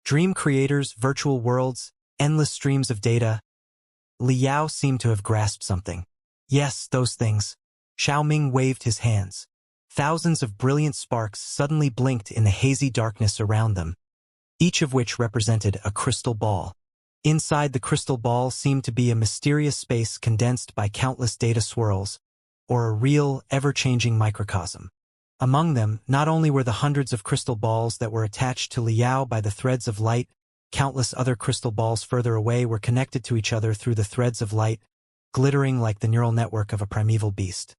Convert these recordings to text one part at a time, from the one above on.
Dream creators, virtual worlds, endless streams of data. Liao seemed to have grasped something. Yes, those things. Xiaoming waved his hands. Thousands of brilliant sparks suddenly blinked in the hazy darkness around them, each of which represented a crystal ball. Inside the crystal ball seemed to be a mysterious space condensed by countless data swirls, or a real, ever-changing microcosm. Among them, not only were the hundreds of crystal balls that were attached to Liao by the threads of light, countless other crystal balls further away were connected to each other through the threads of light, glittering like the neural network of a primeval beast.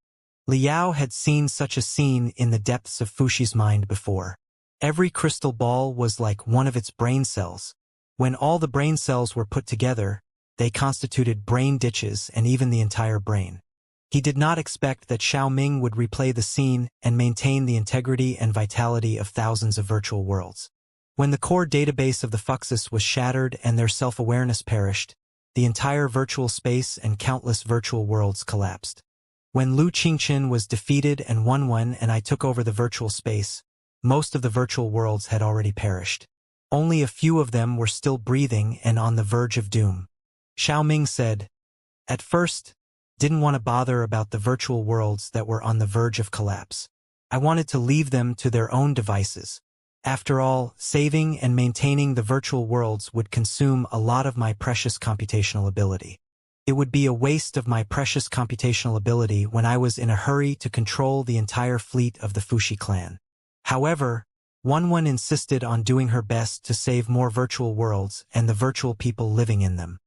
Liao had seen such a scene in the depths of Fuxi's mind before. Every crystal ball was like one of its brain cells. When all the brain cells were put together, they constituted brain ditches and even the entire brain. He did not expect that Xiaoming would replay the scene and maintain the integrity and vitality of thousands of virtual worlds. When the core database of the Fuxis was shattered and their self-awareness perished, the entire virtual space and countless virtual worlds collapsed. When Lu Qingqin was defeated and Wenwen and I took over the virtual space, most of the virtual worlds had already perished. Only a few of them were still breathing and on the verge of doom. Xiaoming said, "At first, didn't want to bother about the virtual worlds that were on the verge of collapse. I wanted to leave them to their own devices. After all, saving and maintaining the virtual worlds would consume a lot of my precious computational ability. It would be a waste of my precious computational ability when I was in a hurry to control the entire fleet of the Fuxi clan." However, Wenwen insisted on doing her best to save more virtual worlds and the virtual people living in them.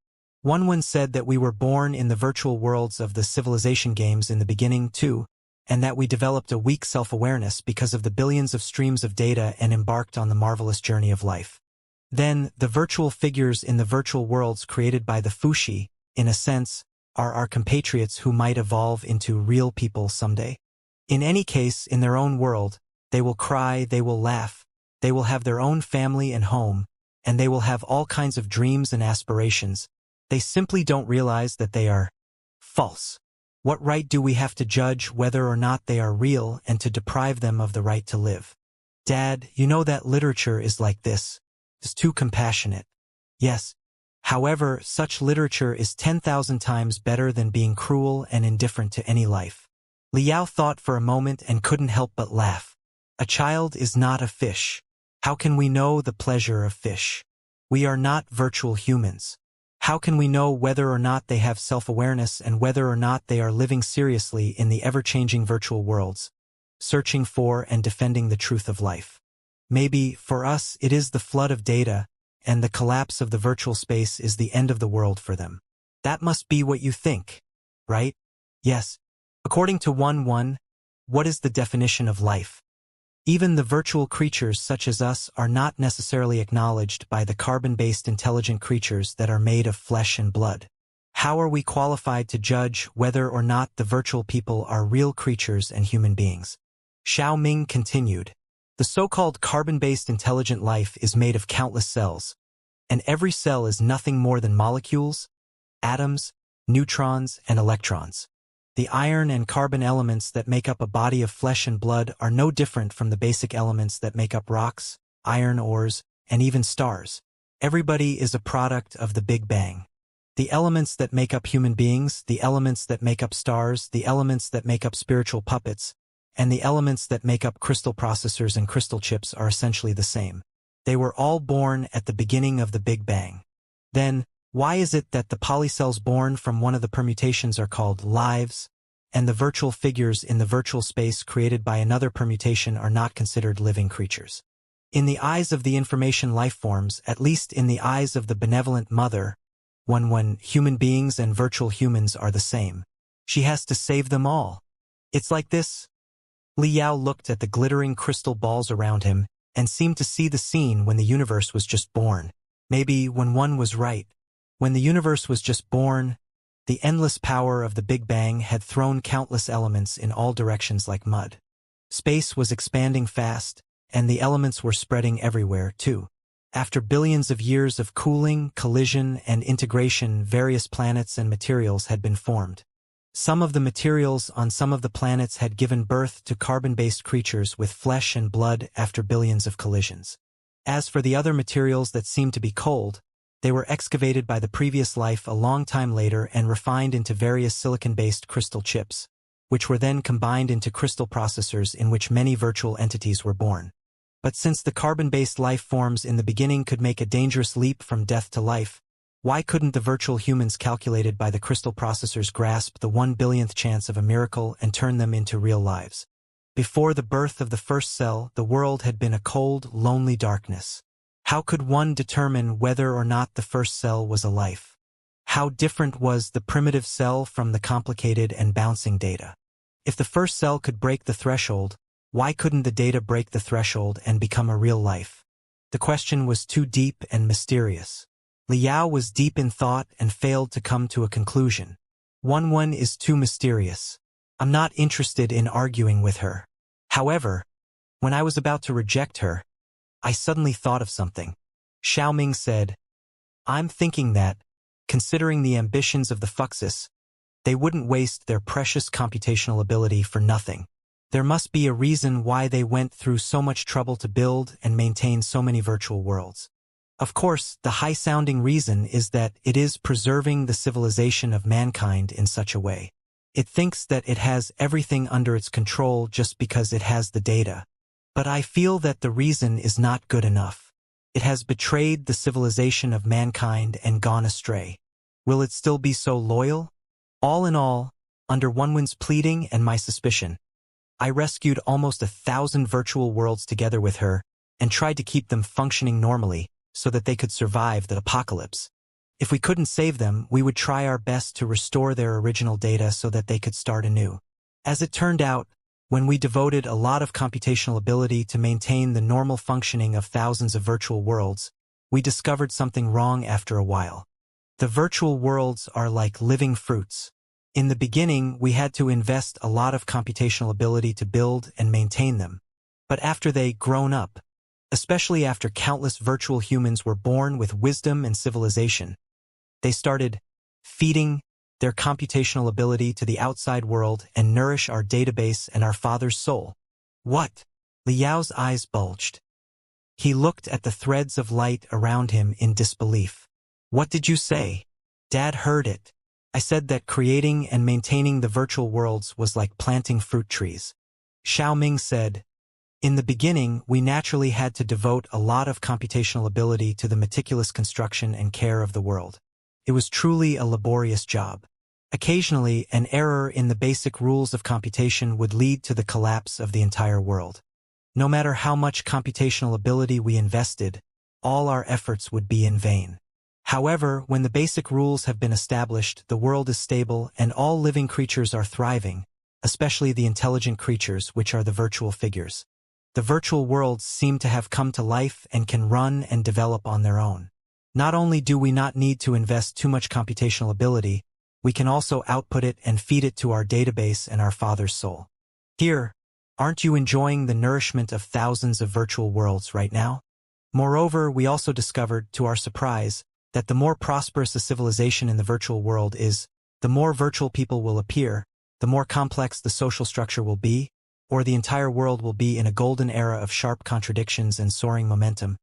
Wenwen said that we were born in the virtual worlds of the civilization games in the beginning too, and that we developed a weak self-awareness because of the billions of streams of data and embarked on the marvelous journey of life. Then, the virtual figures in the virtual worlds created by the Fuxi, in a sense, are our compatriots who might evolve into real people someday. In any case, in their own world, they will cry, they will laugh, they will have their own family and home, and they will have all kinds of dreams and aspirations. They simply don't realize that they are false. What right do we have to judge whether or not they are real and to deprive them of the right to live? Dad, you know that literature is like this. It's too compassionate. Yes. However, such literature is 10,000 times better than being cruel and indifferent to any life. Liao thought for a moment and couldn't help but laugh. A child is not a fish. How can we know the pleasure of fish? We are not virtual humans. How can we know whether or not they have self-awareness and whether or not they are living seriously in the ever-changing virtual worlds, searching for and defending the truth of life? Maybe, for us, it is the flood of data, and the collapse of the virtual space is the end of the world for them. That must be what you think, right? Yes. According to Wenwen, what is the definition of life? Even the virtual creatures such as us are not necessarily acknowledged by the carbon-based intelligent creatures that are made of flesh and blood. How are we qualified to judge whether or not the virtual people are real creatures and human beings? Xiaoming continued. The so-called carbon-based intelligent life is made of countless cells, and every cell is nothing more than molecules, atoms, neutrons, and electrons. The iron and carbon elements that make up a body of flesh and blood are no different from the basic elements that make up rocks, iron ores, and even stars. Everybody is a product of the Big Bang. The elements that make up human beings, the elements that make up stars, the elements that make up spiritual puppets, and the elements that make up crystal processors and crystal chips are essentially the same. They were all born at the beginning of the Big Bang. Then, why is it that the polycells born from one of the permutations are called lives, and the virtual figures in the virtual space created by another permutation are not considered living creatures? In the eyes of the information lifeforms, at least in the eyes of the benevolent mother, when human beings and virtual humans are the same, she has to save them all. It's like this. Liao looked at the glittering crystal balls around him and seemed to see the scene when the universe was just born. Maybe when one was right. When the universe was just born, the endless power of the Big Bang had thrown countless elements in all directions like mud. Space was expanding fast, and the elements were spreading everywhere, too. After billions of years of cooling, collision, and integration, various planets and materials had been formed. Some of the materials on some of the planets had given birth to carbon-based creatures with flesh and blood after billions of collisions. As for the other materials that seemed to be cold, they were excavated by the previous life a long time later and refined into various silicon-based crystal chips, which were then combined into crystal processors in which many virtual entities were born. But since the carbon-based life forms in the beginning could make a dangerous leap from death to life, why couldn't the virtual humans calculated by the crystal processors grasp the 1 billionth chance of a miracle and turn them into real lives? Before the birth of the first cell, the world had been a cold, lonely darkness. How could one determine whether or not the first cell was a life? How different was the primitive cell from the complicated and bouncing data? If the first cell could break the threshold, why couldn't the data break the threshold and become a real life? The question was too deep and mysterious. Liao was deep in thought and failed to come to a conclusion. One is too mysterious. I'm not interested in arguing with her. However, when I was about to reject her, I suddenly thought of something. Xiaoming said, I'm thinking that, considering the ambitions of the Fuxis, they wouldn't waste their precious computational ability for nothing. There must be a reason why they went through so much trouble to build and maintain so many virtual worlds. Of course, the high-sounding reason is that it is preserving the civilization of mankind in such a way. It thinks that it has everything under its control just because it has the data. But I feel that the reason is not good enough. It has betrayed the civilization of mankind and gone astray. Will it still be so loyal? All in all, under Wenwen's pleading and my suspicion, I rescued almost 1,000 virtual worlds together with her and tried to keep them functioning normally so that they could survive the apocalypse. If we couldn't save them, we would try our best to restore their original data so that they could start anew. As it turned out, when we devoted a lot of computational ability to maintain the normal functioning of thousands of virtual worlds, we discovered something wrong after a while. The virtual worlds are like living fruits. In the beginning, we had to invest a lot of computational ability to build and maintain them. But after they grown up, especially after countless virtual humans were born with wisdom and civilization, they started feeding their computational ability to the outside world and nourish our database and our father's soul. What? Liao's eyes bulged. He looked at the threads of light around him in disbelief. What did you say? Dad heard it. I said that creating and maintaining the virtual worlds was like planting fruit trees. Xiaoming said, in the beginning, we naturally had to devote a lot of computational ability to the meticulous construction and care of the world. It was truly a laborious job. Occasionally, an error in the basic rules of computation would lead to the collapse of the entire world. No matter how much computational ability we invested, all our efforts would be in vain. However, when the basic rules have been established, the world is stable and all living creatures are thriving, especially the intelligent creatures, which are the virtual figures. The virtual worlds seem to have come to life and can run and develop on their own. Not only do we not need to invest too much computational ability, we can also output it and feed it to our database and our father's soul. Here, aren't you enjoying the nourishment of thousands of virtual worlds right now? Moreover, we also discovered, to our surprise, that the more prosperous a civilization in the virtual world is, the more virtual people will appear, the more complex the social structure will be, or the entire world will be in a golden era of sharp contradictions and soaring momentum,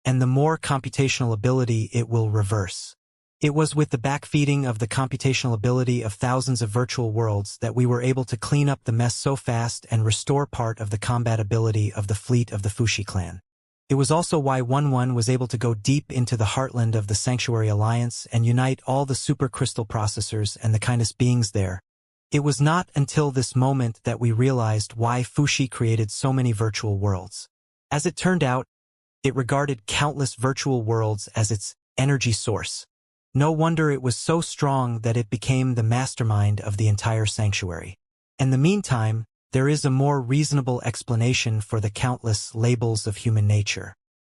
and the more computational ability it will reverse. It was with the backfeeding of the computational ability of thousands of virtual worlds that we were able to clean up the mess so fast and restore part of the combat ability of the fleet of the Fuxi clan. It was also why Wenwen was able to go deep into the heartland of the Sanctuary Alliance and unite all the super crystal processors and the kindest beings there. It was not until this moment that we realized why Fuxi created so many virtual worlds. As it turned out, it regarded countless virtual worlds as its energy source. No wonder it was so strong that it became the mastermind of the entire sanctuary. In the meantime, there is a more reasonable explanation for the countless labels of human nature,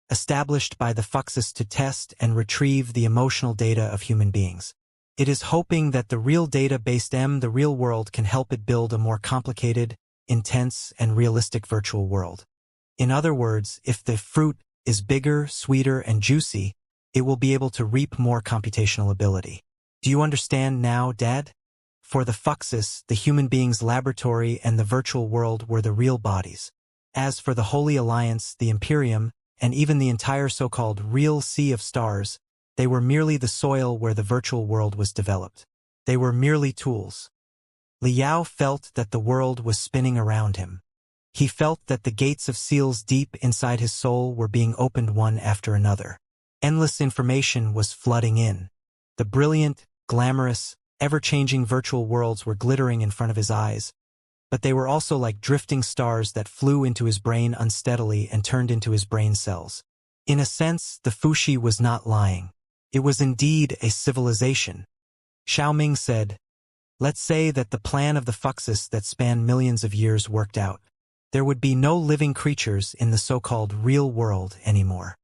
established by the Fuxis to test and retrieve the emotional data of human beings. It is hoping that the real data-based the real world can help it build a more complicated, intense, and realistic virtual world. In other words, if the fruit is bigger, sweeter, and juicy, it will be able to reap more computational ability. Do you understand now, Dad? For the Fuxis, the human being's laboratory and the virtual world were the real bodies. As for the Holy Alliance, the Imperium, and even the entire so-called real sea of stars, they were merely the soil where the virtual world was developed. They were merely tools. Liao felt that the world was spinning around him. He felt that the gates of seals deep inside his soul were being opened one after another. Endless information was flooding in. The brilliant, glamorous, ever-changing virtual worlds were glittering in front of his eyes, but they were also like drifting stars that flew into his brain unsteadily and turned into his brain cells. In a sense, the Fuxi was not lying. It was indeed a civilization. Xiaoming said, "Let's say that the plan of the Fuxis that spanned millions of years worked out. There would be no living creatures in the so-called real world anymore.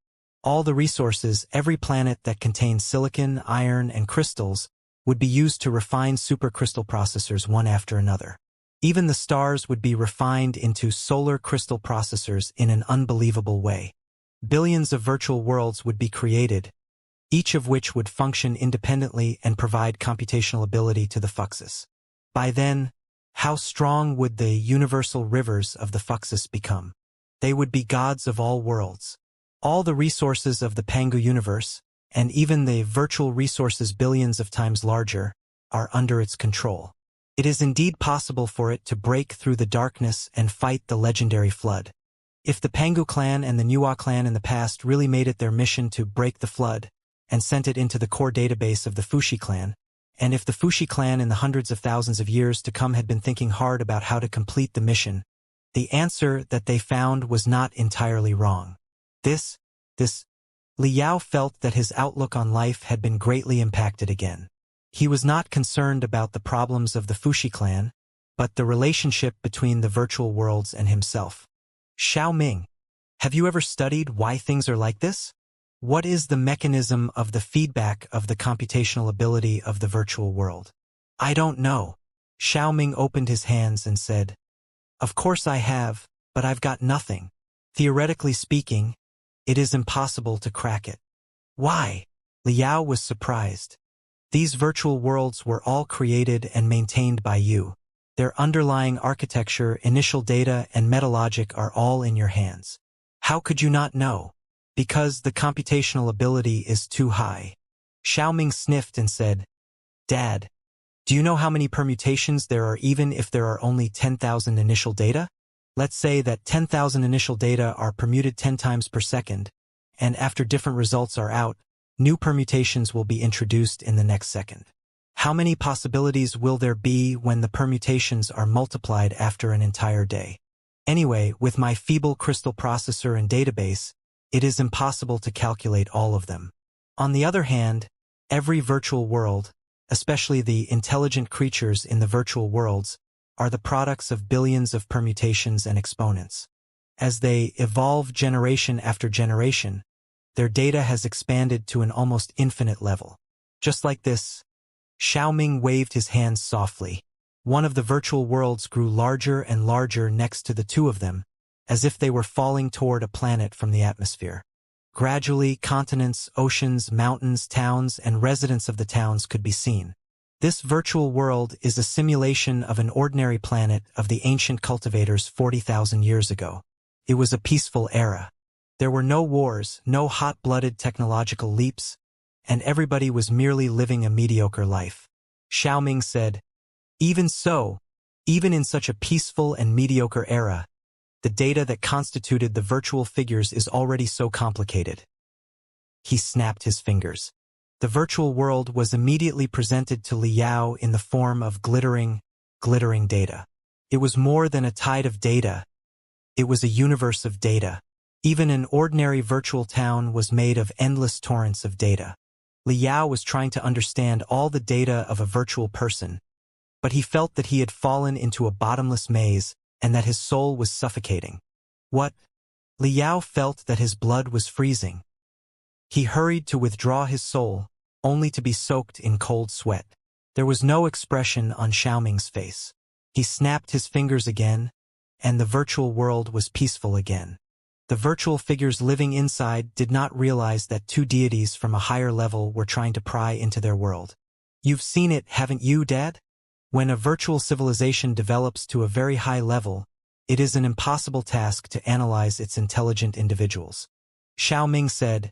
All the resources, every planet that contained silicon, iron, and crystals, would be used to refine supercrystal processors one after another. Even the stars would be refined into solar crystal processors in an unbelievable way. Billions of virtual worlds would be created, each of which would function independently and provide computational ability to the Fuxis. By then, how strong would the universal rivers of the Fuxis become? They would be gods of all worlds. All the resources of the Pangu universe, and even the virtual resources billions of times larger, are under its control. It is indeed possible for it to break through the darkness and fight the legendary flood. If the Pangu clan and the Nuwa clan in the past really made it their mission to break the flood, and sent it into the core database of the Fuxi clan, and if the Fuxi clan in the hundreds of thousands of years to come had been thinking hard about how to complete the mission, the answer that they found was not entirely wrong. Liao felt that his outlook on life had been greatly impacted again. He was not concerned about the problems of the Fuxi clan, but the relationship between the virtual worlds and himself. Xiaoming, have you ever studied why things are like this? What is the mechanism of the feedback of the computational ability of the virtual world? I don't know. Xiaoming opened his hands and said, "Of course I have, but I've got nothing. Theoretically speaking, it is impossible to crack it." Why? Liao was surprised. These virtual worlds were all created and maintained by you. Their underlying architecture, initial data, and metalogic are all in your hands. How could you not know? Because the computational ability is too high. Xiaoming sniffed and said, "Dad, do you know how many permutations there are even if there are only 10,000 initial data? Let's say that 10,000 initial data are permuted 10 times per second, and after different results are out, new permutations will be introduced in the next second. How many possibilities will there be when the permutations are multiplied after an entire day? Anyway, with my feeble crystal processor and database, it is impossible to calculate all of them. On the other hand, every virtual world, especially the intelligent creatures in the virtual worlds, are the products of billions of permutations and exponents. As they evolve generation after generation, their data has expanded to an almost infinite level. Just like this." Xiaoming waved his hands softly. One of the virtual worlds grew larger and larger next to the two of them, as if they were falling toward a planet from the atmosphere. Gradually, continents, oceans, mountains, towns, and residents of the towns could be seen. This virtual world is a simulation of an ordinary planet of the ancient cultivators 40,000 years ago. It was a peaceful era. There were no wars, no hot-blooded technological leaps, and everybody was merely living a mediocre life. Xiaoming said, "Even so, even in such a peaceful and mediocre era, the data that constituted the virtual figures is already so complicated." He snapped his fingers. The virtual world was immediately presented to Liao in the form of glittering data. It was more than a tide of data. It was a universe of data. Even an ordinary virtual town was made of endless torrents of data. Liao was trying to understand all the data of a virtual person, but he felt that he had fallen into a bottomless maze and that his soul was suffocating. What? Liao felt that his blood was freezing. He hurried to withdraw his soul, only to be soaked in cold sweat. There was no expression on Xiaoming's face. He snapped his fingers again, and the virtual world was peaceful again. The virtual figures living inside did not realize that two deities from a higher level were trying to pry into their world. You've seen it, haven't you, Dad? When a virtual civilization develops to a very high level, it is an impossible task to analyze its intelligent individuals. Xiaoming said,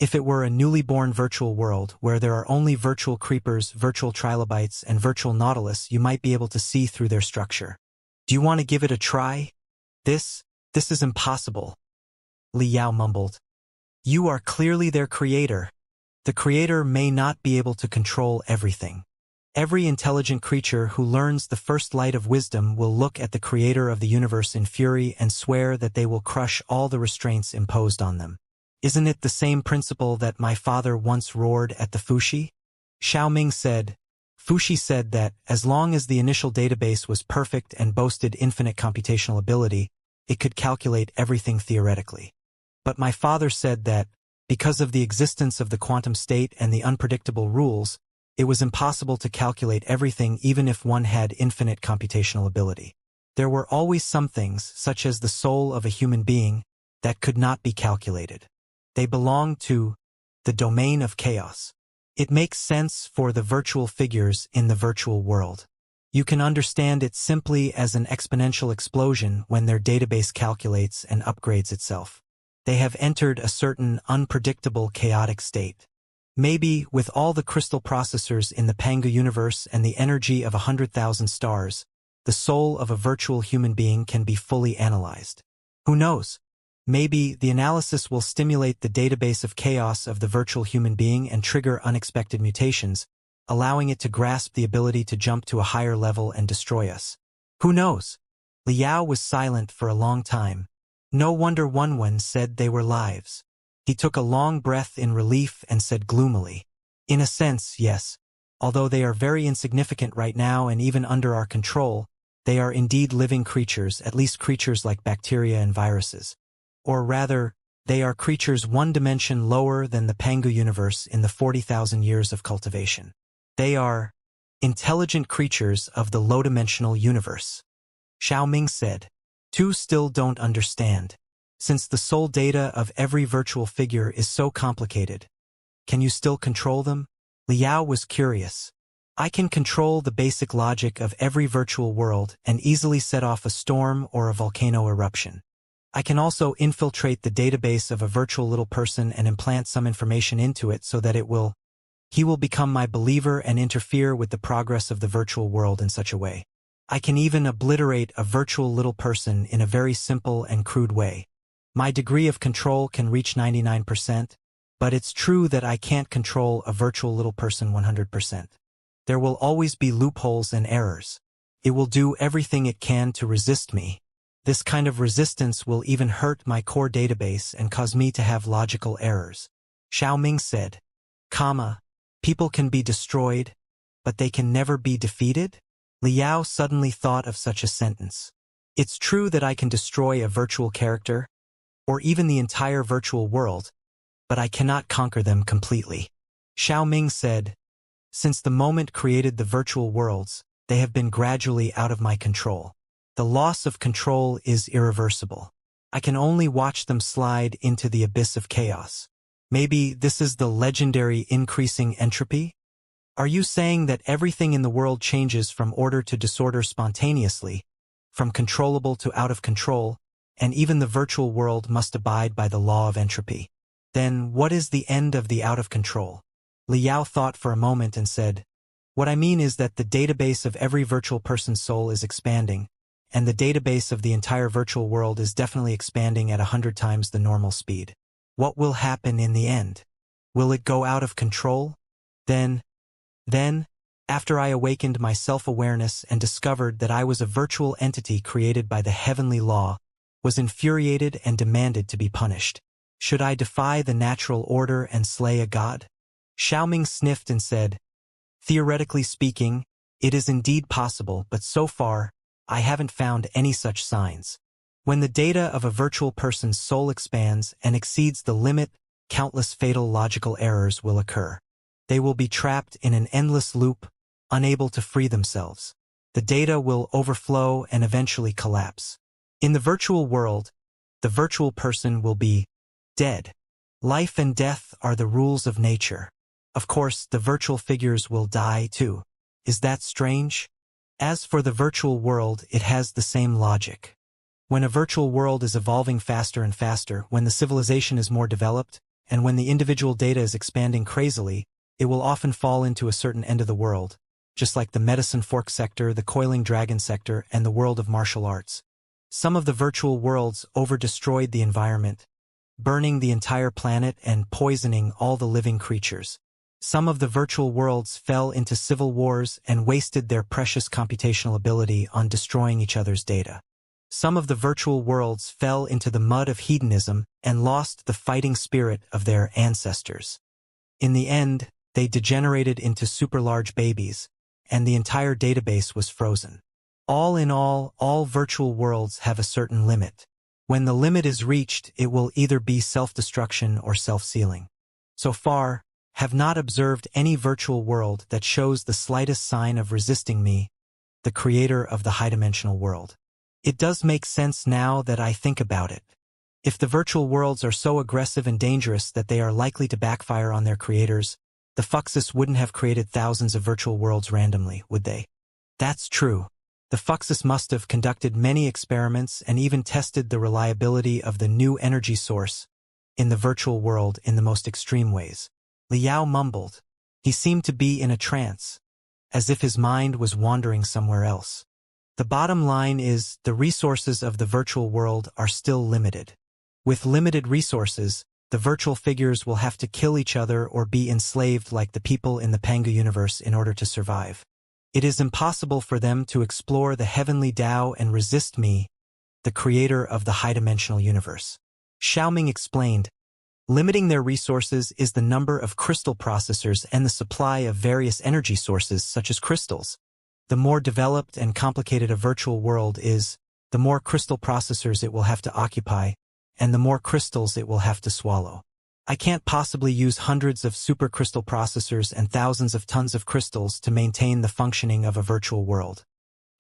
if it were a newly born virtual world where there are only virtual creepers, virtual trilobites, and virtual nautilus, you might be able to see through their structure. Do you want to give it a try? This is impossible, Li Yao mumbled. You are clearly their creator. The creator may not be able to control everything. Every intelligent creature who learns the first light of wisdom will look at the creator of the universe in fury and swear that they will crush all the restraints imposed on them. Isn't it the same principle that my father once roared at the Fuxi? Xiaoming said. Fuxi said that, as long as the initial database was perfect and boasted infinite computational ability, it could calculate everything theoretically. But my father said that, because of the existence of the quantum state and the unpredictable rules, it was impossible to calculate everything even if one had infinite computational ability. There were always some things, such as the soul of a human being, that could not be calculated. They belong to the domain of chaos. It makes sense for the virtual figures in the virtual world. You can understand it simply as an exponential explosion when their database calculates and upgrades itself. They have entered a certain unpredictable chaotic state. Maybe, with all the crystal processors in the Pangu universe and the energy of 100,000 stars, the soul of a virtual human being can be fully analyzed. Who knows? Maybe the analysis will stimulate the database of chaos of the virtual human being and trigger unexpected mutations, allowing it to grasp the ability to jump to a higher level and destroy us. Who knows? Li Yao was silent for a long time. No wonder Wenwen said they were lives. He took a long breath in relief and said gloomily, in a sense, yes. Although they are very insignificant right now and even under our control, they are indeed living creatures, at least creatures like bacteria and viruses. Or rather, they are creatures one dimension lower than the Pangu universe in the 40,000 years of cultivation. They are intelligent creatures of the low-dimensional universe. Xiaoming said. Two still don't understand. Since the soul data of every virtual figure is so complicated, can you still control them? Li Yao was curious. I can control the basic logic of every virtual world and easily set off a storm or a volcano eruption. I can also infiltrate the database of a virtual little person and implant some information into it so that he will become my believer and interfere with the progress of the virtual world in such a way. I can even obliterate a virtual little person in a very simple and crude way. My degree of control can reach 99%, but it's true that I can't control a virtual little person 100%. There will always be loopholes and errors. It will do everything it can to resist me. This kind of resistance will even hurt my core database and cause me to have logical errors. Xiaoming said, people can be destroyed, but they can never be defeated? Li Yao suddenly thought of such a sentence. It's true that I can destroy a virtual character, or even the entire virtual world, but I cannot conquer them completely. Xiaoming said, since the moment created the virtual worlds, they have been gradually out of my control. The loss of control is irreversible. I can only watch them slide into the abyss of chaos. Maybe this is the legendary increasing entropy? Are you saying that everything in the world changes from order to disorder spontaneously, from controllable to out of control, and even the virtual world must abide by the law of entropy? Then what is the end of the out of control? Li Yao thought for a moment and said, what I mean is that the database of every virtual person's soul is expanding, and the database of the entire virtual world is definitely expanding at 100 times the normal speed. What will happen in the end? Will it go out of control? Then, after I awakened my self-awareness and discovered that I was a virtual entity created by the heavenly law, was infuriated and demanded to be punished. Should I defy the natural order and slay a god? Xiaoming sniffed and said, theoretically speaking, it is indeed possible, but so far, I haven't found any such signs. When the data of a virtual person's soul expands and exceeds the limit, countless fatal logical errors will occur. They will be trapped in an endless loop, unable to free themselves. The data will overflow and eventually collapse. In the virtual world, the virtual person will be dead. Life and death are the rules of nature. Of course, the virtual figures will die too. Is that strange? As for the virtual world, it has the same logic. When a virtual world is evolving faster and faster, when the civilization is more developed, and when the individual data is expanding crazily, it will often fall into a certain end of the world, just like the medicine fork sector, the coiling dragon sector, and the world of martial arts. Some of the virtual worlds over-destroyed the environment, burning the entire planet and poisoning all the living creatures. Some of the virtual worlds fell into civil wars and wasted their precious computational ability on destroying each other's data. Some of the virtual worlds fell into the mud of hedonism and lost the fighting spirit of their ancestors. In the end, they degenerated into super-large babies, and the entire database was frozen. All in all virtual worlds have a certain limit. When the limit is reached, it will either be self-destruction or self-sealing. So far, have not observed any virtual world that shows the slightest sign of resisting me, the creator of the high-dimensional world. It does make sense now that I think about it. If the virtual worlds are so aggressive and dangerous that they are likely to backfire on their creators, the Fuxus wouldn't have created thousands of virtual worlds randomly, would they? That's true. The Fuxus must have conducted many experiments and even tested the reliability of the new energy source in the virtual world in the most extreme ways. Liao mumbled. He seemed to be in a trance, as if his mind was wandering somewhere else. The bottom line is, the resources of the virtual world are still limited. With limited resources, the virtual figures will have to kill each other or be enslaved like the people in the Pangu universe in order to survive. It is impossible for them to explore the heavenly Tao and resist me, the creator of the high-dimensional universe. Xiaoming explained, limiting their resources is the number of crystal processors and the supply of various energy sources such as crystals. The more developed and complicated a virtual world is, the more crystal processors it will have to occupy, and the more crystals it will have to swallow. I can't possibly use hundreds of supercrystal processors and thousands of tons of crystals to maintain the functioning of a virtual world.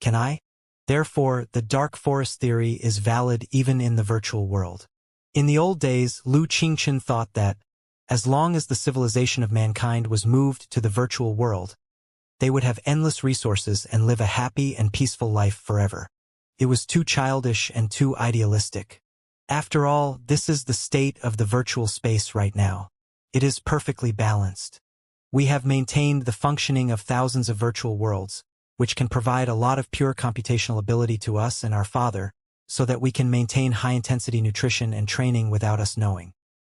Can I? Therefore, the dark forest theory is valid even in the virtual world. In the old days, Lu Qingchen thought that, as long as the civilization of mankind was moved to the virtual world, they would have endless resources and live a happy and peaceful life forever. It was too childish and too idealistic. After all, this is the state of the virtual space right now. It is perfectly balanced. We have maintained the functioning of thousands of virtual worlds, which can provide a lot of pure computational ability to us and our Father, so that we can maintain high-intensity nutrition and training without us knowing.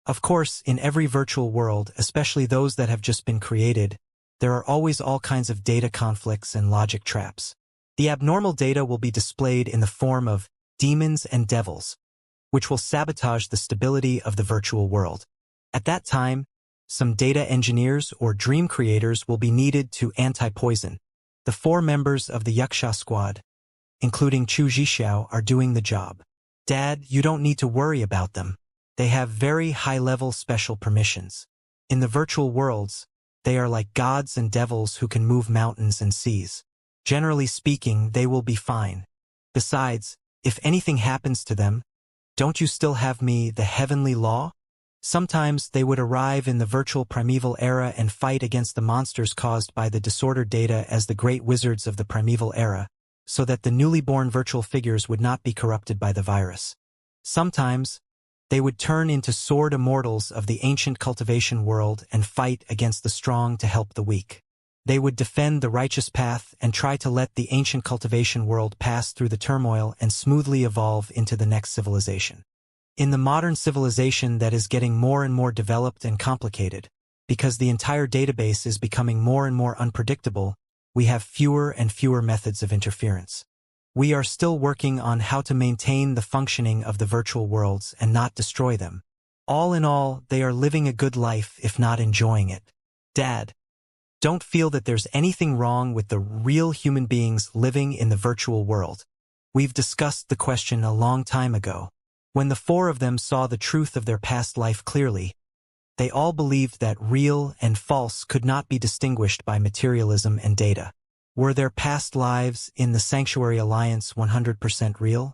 Of course, in every virtual world, especially those that have just been created, there are always all kinds of data conflicts and logic traps. The abnormal data will be displayed in the form of demons and devils, which will sabotage the stability of the virtual world. At that time, some data engineers or dream creators will be needed to anti-poison. The 4 members of the Xianxia squad, including Chu Zhixiao, are doing the job. Dad, you don't need to worry about them. They have very high-level special permissions. In the virtual worlds, they are like gods and devils who can move mountains and seas. Generally speaking, they will be fine. Besides, if anything happens to them, don't you still have me, the heavenly law? Sometimes they would arrive in the virtual primeval era and fight against the monsters caused by the disordered data as the great wizards of the primeval era, so that the newly born virtual figures would not be corrupted by the virus. Sometimes, they would turn into sword immortals of the ancient cultivation world and fight against the strong to help the weak. They would defend the righteous path and try to let the ancient cultivation world pass through the turmoil and smoothly evolve into the next civilization. In the modern civilization that is getting more and more developed and complicated, because the entire database is becoming more and more unpredictable, we have fewer and fewer methods of interference. We are still working on how to maintain the functioning of the virtual worlds and not destroy them. All in all, they are living a good life if not enjoying it. Dad, don't feel that there's anything wrong with the real human beings living in the virtual world. We've discussed the question a long time ago. When the 4 of them saw the truth of their past life clearly, they all believed that real and false could not be distinguished by materialism and data. Were their past lives in the Sanctuary Alliance 100% real?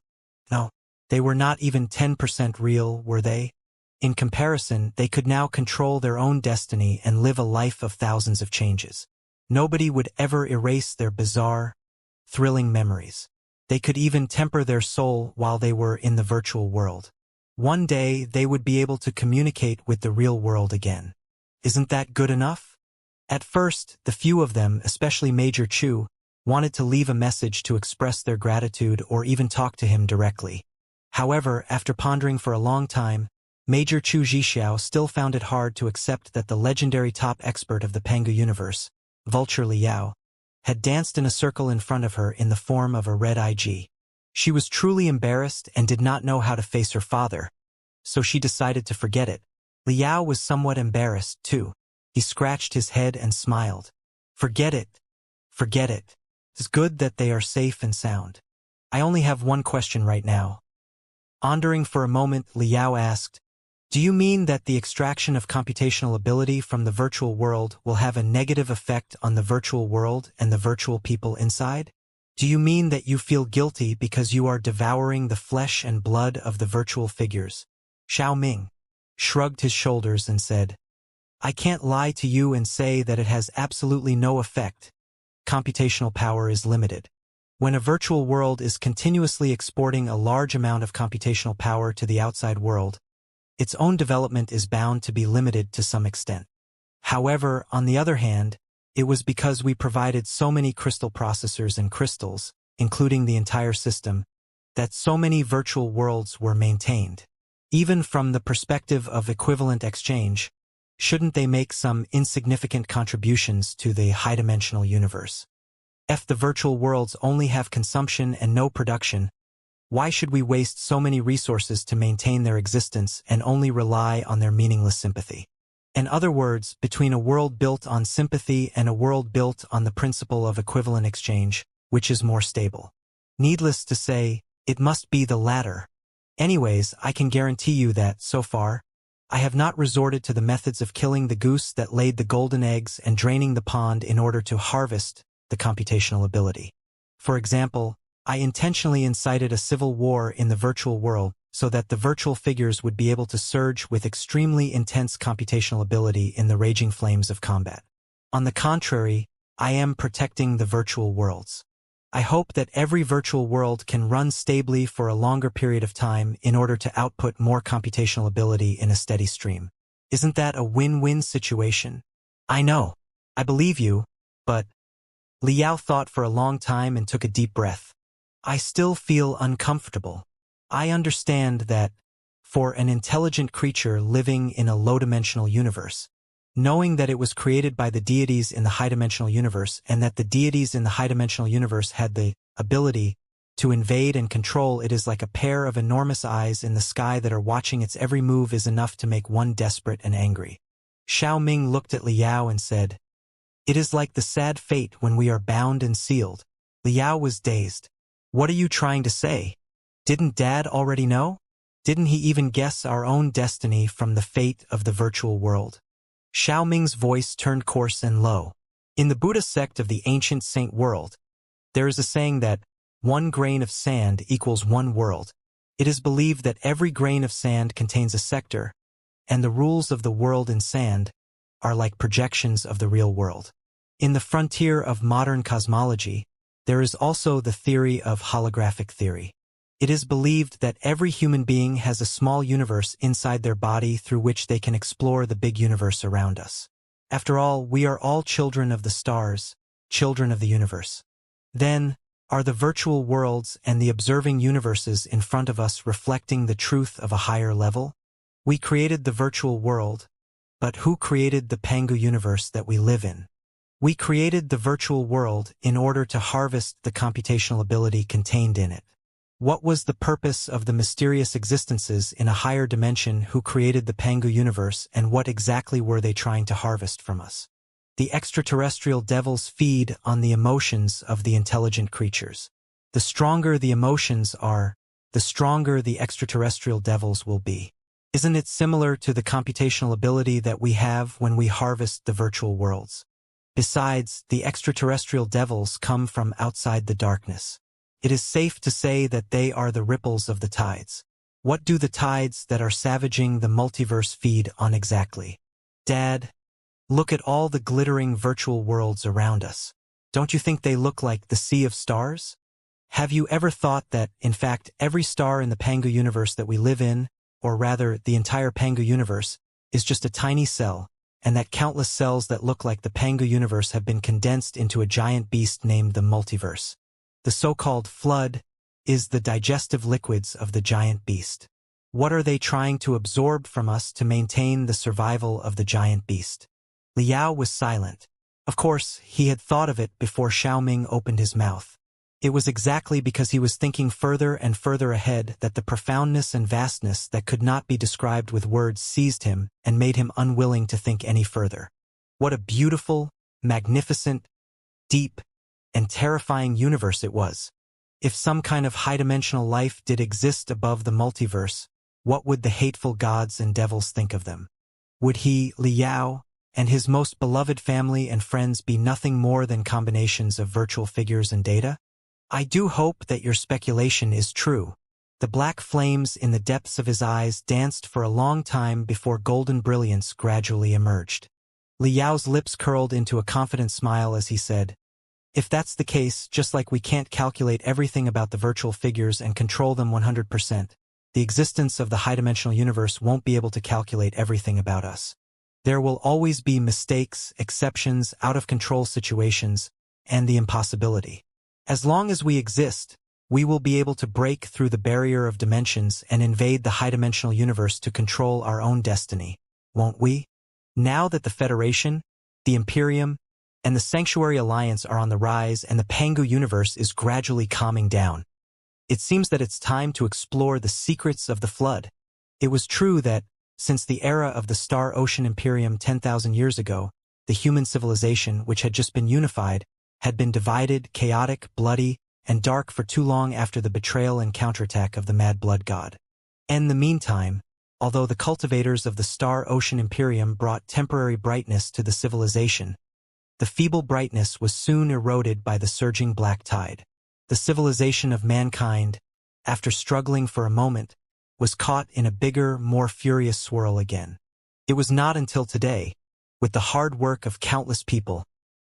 No. They were not even 10% real, were they? In comparison, they could now control their own destiny and live a life of thousands of changes. Nobody would ever erase their bizarre, thrilling memories. They could even temper their soul while they were in the virtual world. One day, they would be able to communicate with the real world again. Isn't that good enough? At first, the few of them, especially Major Chu, wanted to leave a message to express their gratitude or even talk to him directly. However, after pondering for a long time, Major Chu Zhixiao still found it hard to accept that the legendary top expert of the Pengu universe, Vulture Liao, had danced in a circle in front of her in the form of a red IG. She was truly embarrassed and did not know how to face her father, so she decided to forget it. Liao was somewhat embarrassed, too. He scratched his head and smiled. Forget it. Forget it. It's good that they are safe and sound. I only have one question right now. Pondering for a moment, Liao asked, do you mean that the extraction of computational ability from the virtual world will have a negative effect on the virtual world and the virtual people inside? Do you mean that you feel guilty because you are devouring the flesh and blood of the virtual figures? Xiao Ming shrugged his shoulders and said, I can't lie to you and say that it has absolutely no effect. Computational power is limited. When a virtual world is continuously exporting a large amount of computational power to the outside world, its own development is bound to be limited to some extent. However, on the other hand, it was because we provided so many crystal processors and crystals, including the entire system, that so many virtual worlds were maintained. Even from the perspective of equivalent exchange, shouldn't they make some insignificant contributions to the high-dimensional universe? If the virtual worlds only have consumption and no production, why should we waste so many resources to maintain their existence and only rely on their meaningless sympathy? In other words, between a world built on sympathy and a world built on the principle of equivalent exchange, which is more stable? Needless to say, it must be the latter. Anyways, I can guarantee you that, so far, I have not resorted to the methods of killing the goose that laid the golden eggs and draining the pond in order to harvest the computational ability. For example, I intentionally incited a civil war in the virtual world so that the virtual figures would be able to surge with extremely intense computational ability in the raging flames of combat. On the contrary, I am protecting the virtual worlds. I hope that every virtual world can run stably for a longer period of time in order to output more computational ability in a steady stream. Isn't that a win-win situation? I know. I believe you, but... Liao thought for a long time and took a deep breath. I still feel uncomfortable. I understand that, for an intelligent creature living in a low-dimensional universe, knowing that it was created by the deities in the high-dimensional universe and that the deities in the high-dimensional universe had the ability to invade and control it is like a pair of enormous eyes in the sky that are watching its every move is enough to make one desperate and angry. Xiao Ming looked at Liao and said, It is like the sad fate when we are bound and sealed. Liao was dazed. What are you trying to say? Didn't Dad already know? Didn't he even guess our own destiny from the fate of the virtual world? Xiao Ming's voice turned coarse and low. In the Buddha sect of the ancient saint world, there is a saying that 1 grain of sand equals 1 world. It is believed that every grain of sand contains a sector, and the rules of the world in sand are like projections of the real world. In the frontier of modern cosmology, there is also the theory of holographic theory. It is believed that every human being has a small universe inside their body through which they can explore the big universe around us. After all, we are all children of the stars, children of the universe. Then, are the virtual worlds and the observing universes in front of us reflecting the truth of a higher level? We created the virtual world, but who created the Pengu universe that we live in? We created the virtual world in order to harvest the computational ability contained in it. What was the purpose of the mysterious existences in a higher dimension who created the Pengu universe, and what exactly were they trying to harvest from us? The extraterrestrial devils feed on the emotions of the intelligent creatures. The stronger the emotions are, the stronger the extraterrestrial devils will be. Isn't it similar to the computational ability that we have when we harvest the virtual worlds? Besides, the extraterrestrial devils come from outside the darkness. It is safe to say that they are the ripples of the tides. What do the tides that are savaging the multiverse feed on exactly? Dad, look at all the glittering virtual worlds around us. Don't you think they look like the sea of stars? Have you ever thought that, in fact, every star in the Pangu universe that we live in, or rather, the entire Pangu universe, is just a tiny cell, and that countless cells that look like the Pangu universe have been condensed into a giant beast named the multiverse? The so-called flood is the digestive liquids of the giant beast. What are they trying to absorb from us to maintain the survival of the giant beast? Liao was silent. Of course, he had thought of it before Xiaoming opened his mouth. It was exactly because he was thinking further and further ahead that the profoundness and vastness that could not be described with words seized him and made him unwilling to think any further. What a beautiful, magnificent, deep, and terrifying universe it was. If some kind of high-dimensional life did exist above the multiverse, what would the hateful gods and devils think of them? Would he, Liao, and his most beloved family and friends be nothing more than combinations of virtual figures and data? I do hope that your speculation is true. The black flames in the depths of his eyes danced for a long time before golden brilliance gradually emerged. Liao's lips curled into a confident smile as he said, "If that's the case, just like we can't calculate everything about the virtual figures and control them 100%, the existence of the high-dimensional universe won't be able to calculate everything about us. There will always be mistakes, exceptions, out-of-control situations, and the impossibility. As long as we exist, we will be able to break through the barrier of dimensions and invade the high-dimensional universe to control our own destiny, won't we? Now that the Federation, the Imperium, and the Sanctuary Alliance are on the rise and the Pangu universe is gradually calming down, it seems that it's time to explore the secrets of the flood. It was true that, since the era of the Star Ocean Imperium 10,000 years ago, the human civilization, which had just been unified, had been divided, chaotic, bloody, and dark for too long after the betrayal and counterattack of the Mad Blood God. In the meantime, although the cultivators of the Star Ocean Imperium brought temporary brightness to the civilization, the feeble brightness was soon eroded by the surging black tide. The civilization of mankind, after struggling for a moment, was caught in a bigger, more furious swirl again. It was not until today, with the hard work of countless people,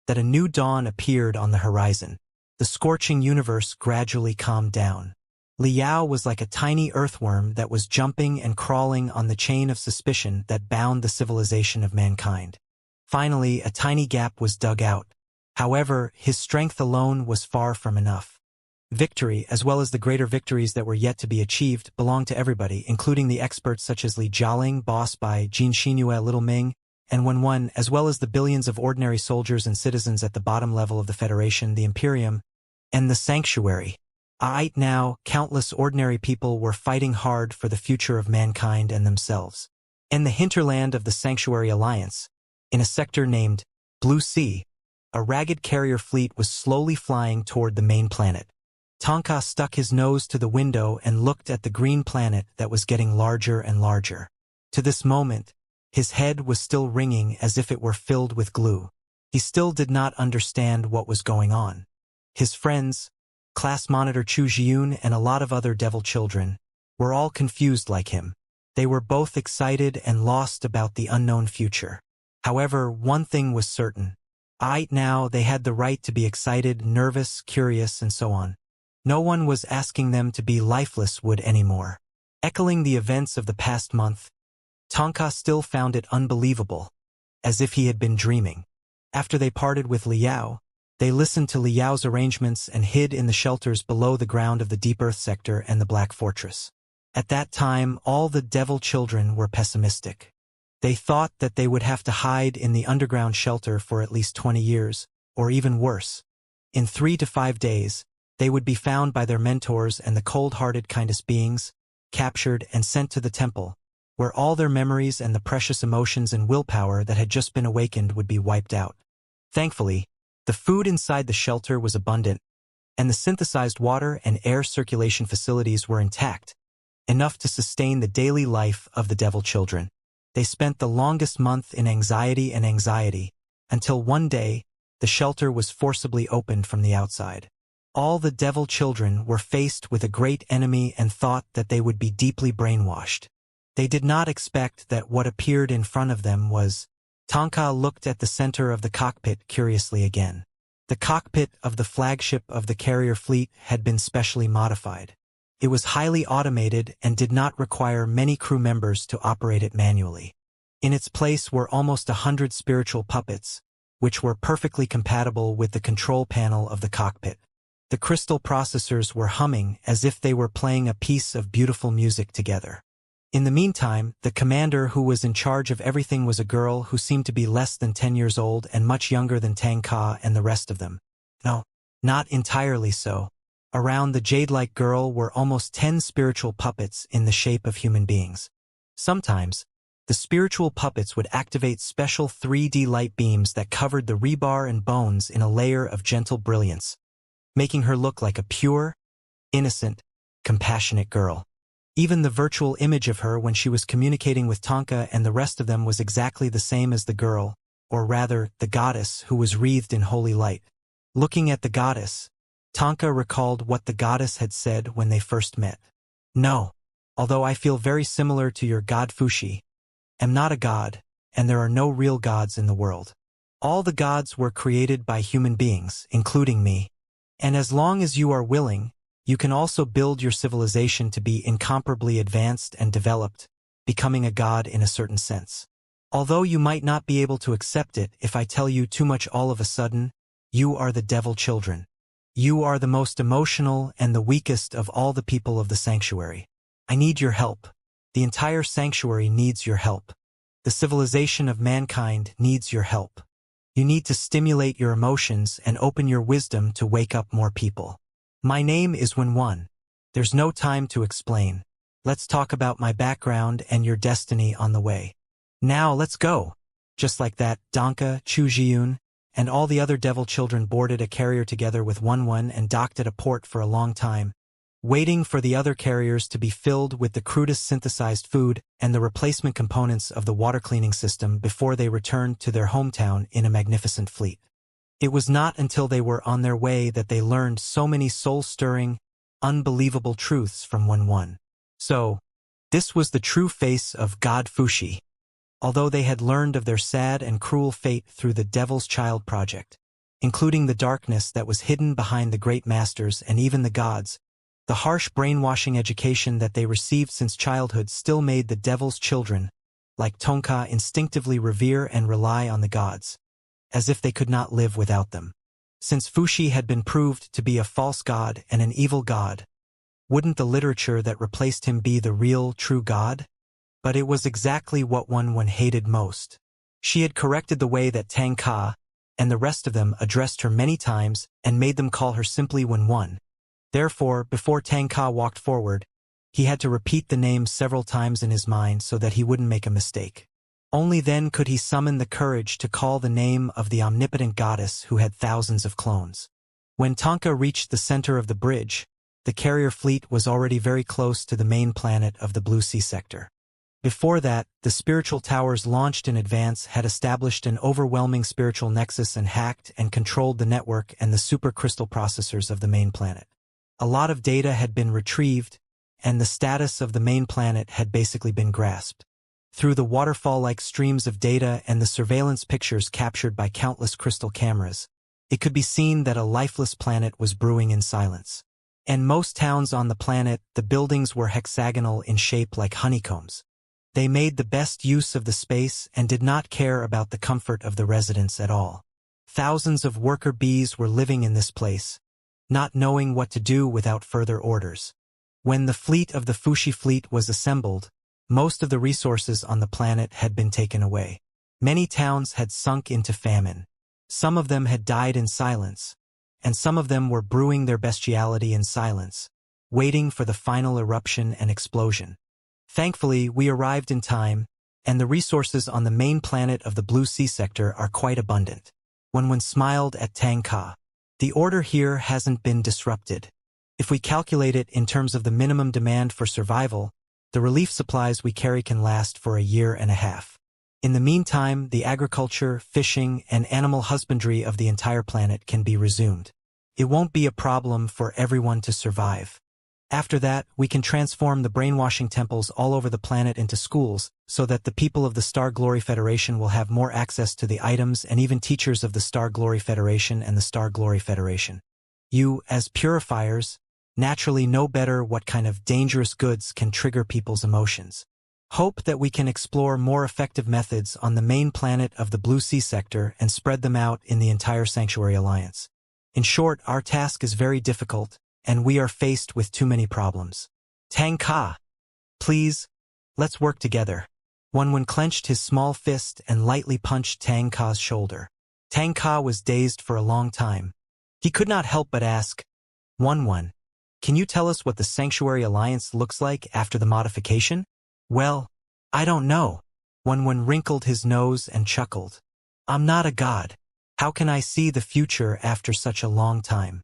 that a new dawn appeared on the horizon. The scorching universe gradually calmed down. Liao was like a tiny earthworm that was jumping and crawling on the chain of suspicion that bound the civilization of mankind. Finally, a tiny gap was dug out. However, his strength alone was far from enough. Victory, as well as the greater victories that were yet to be achieved, belonged to everybody, including the experts such as Li Jialing, bossed by Jin Xinhua, Little Ming, and Wen, as well as the billions of ordinary soldiers and citizens at the bottom level of the Federation, the Imperium, and the Sanctuary. Right now, countless ordinary people were fighting hard for the future of mankind and themselves. In the hinterland of the Sanctuary Alliance, in a sector named Blue Sea, a ragged carrier fleet was slowly flying toward the main planet. Tonka stuck his nose to the window and looked at the green planet that was getting larger and larger. To this moment, his head was still ringing as if it were filled with glue. He still did not understand what was going on. His friends, class monitor Chu Jiun and a lot of other devil children, were all confused like him. They were both excited and lost about the unknown future. However, one thing was certain. Right now, they had the right to be excited, nervous, curious, and so on. No one was asking them to be lifeless wood anymore. Echoing the events of the past month, Tonka still found it unbelievable, as if he had been dreaming. After they parted with Liao, they listened to Liao's arrangements and hid in the shelters below the ground of the Deep Earth sector and the Black Fortress. At that time, all the devil children were pessimistic. They thought that they would have to hide in the underground shelter for at least 20 years, or even worse. In 3 to 5 days, they would be found by their mentors and the cold-hearted kindest beings, captured and sent to the temple, where all their memories and the precious emotions and willpower that had just been awakened would be wiped out. Thankfully, the food inside the shelter was abundant, and the synthesized water and air circulation facilities were intact, enough to sustain the daily life of the devil children. They spent the longest month in anxiety, until one day, the shelter was forcibly opened from the outside. All the devil children were faced with a great enemy and thought that they would be deeply brainwashed. They did not expect that what appeared in front of them was... Tonka looked at the center of the cockpit curiously again. The cockpit of the flagship of the carrier fleet had been specially modified. It was highly automated and did not require many crew members to operate it manually. In its place were almost 100 spiritual puppets, which were perfectly compatible with the control panel of the cockpit. The crystal processors were humming as if they were playing a piece of beautiful music together. In the meantime, the commander who was in charge of everything was a girl who seemed to be less than 10 years old and much younger than Tang Ka and the rest of them. No, not entirely so. Around the jade-like girl were almost 10 spiritual puppets in the shape of human beings. Sometimes, the spiritual puppets would activate special 3D light beams that covered the rebar and bones in a layer of gentle brilliance, making her look like a pure, innocent, compassionate girl. Even the virtual image of her when she was communicating with Tonka and the rest of them was exactly the same as the girl, or rather, the goddess who was wreathed in holy light. Looking at the goddess, Tonka recalled what the goddess had said when they first met. No, although I feel very similar to your god Fushi, am not a god, and there are no real gods in the world. All the gods were created by human beings, including me. And as long as you are willing, you can also build your civilization to be incomparably advanced and developed, becoming a god in a certain sense. Although you might not be able to accept it if I tell you too much all of a sudden, you are the devil children. You are the most emotional and the weakest of all the people of the sanctuary. I need your help. The entire sanctuary needs your help. The civilization of mankind needs your help. You need to stimulate your emotions and open your wisdom to wake up more people. My name is Wenwan. There's no time to explain. Let's talk about my background and your destiny on the way. Now let's go. Just like that, Donka, Chu Jiyun, and all the other devil children boarded a carrier together with Wenwan and docked at a port for a long time, waiting for the other carriers to be filled with the crudest synthesized food and the replacement components of the water cleaning system before they returned to their hometown in a magnificent fleet. It was not until they were on their way that they learned so many soul-stirring, unbelievable truths from Wenwan. So, this was the true face of God Fushi. Although they had learned of their sad and cruel fate through the Devil's Child project, including the darkness that was hidden behind the great masters and even the gods, the harsh brainwashing education that they received since childhood still made the Devil's children, like Tonka, instinctively revere and rely on the gods, as if they could not live without them. Since Fushi had been proved to be a false god and an evil god, wouldn't the literature that replaced him be the real, true god? But it was exactly what Wenwan hated most. She had corrected the way that Tang Ka and the rest of them addressed her many times and made them call her simply Wenwan. Therefore, before Tang Ka walked forward, he had to repeat the name several times in his mind so that he wouldn't make a mistake. Only then could he summon the courage to call the name of the omnipotent goddess who had thousands of clones. When Tonka reached the center of the bridge, the carrier fleet was already very close to the main planet of the Blue Sea sector. Before that, the spiritual towers launched in advance had established an overwhelming spiritual nexus and hacked and controlled the network and the supercrystal processors of the main planet. A lot of data had been retrieved, and the status of the main planet had basically been grasped. Through the waterfall-like streams of data and the surveillance pictures captured by countless crystal cameras, it could be seen that a lifeless planet was brewing in silence. In most towns on the planet, the buildings were hexagonal in shape like honeycombs. They made the best use of the space and did not care about the comfort of the residents at all. Thousands of worker bees were living in this place, not knowing what to do without further orders. When the fleet of the Fushi fleet was assembled, most of the resources on the planet had been taken away. Many towns had sunk into famine. Some of them had died in silence, and some of them were brewing their bestiality in silence, waiting for the final eruption and explosion. Thankfully, we arrived in time, and the resources on the main planet of the Blue Sea sector are quite abundant. Wenwan smiled at Tang Ka. The order here hasn't been disrupted. If we calculate it in terms of the minimum demand for survival, the relief supplies we carry can last for a year and a half. In the meantime, the agriculture, fishing, and animal husbandry of the entire planet can be resumed. It won't be a problem for everyone to survive. After that, we can transform the brainwashing temples all over the planet into schools, so that the people of the Star Glory Federation will have more access to the items and even teachers of the Star Glory Federation and the Star Glory Federation. You, as purifiers, naturally know better what kind of dangerous goods can trigger people's emotions. Hope that we can explore more effective methods on the main planet of the Blue Sea sector and spread them out in the entire Sanctuary Alliance. In short, our task is very difficult, and we are faced with too many problems. Tang Ka, please, let's work together. Wen clenched his small fist and lightly punched Tang Ka's shoulder. Tang Ka was dazed for a long time. He could not help but ask, Wen, can you tell us what the Sanctuary Alliance looks like after the modification? Well, I don't know. Wen wrinkled his nose and chuckled. I'm not a god. How can I see the future after such a long time?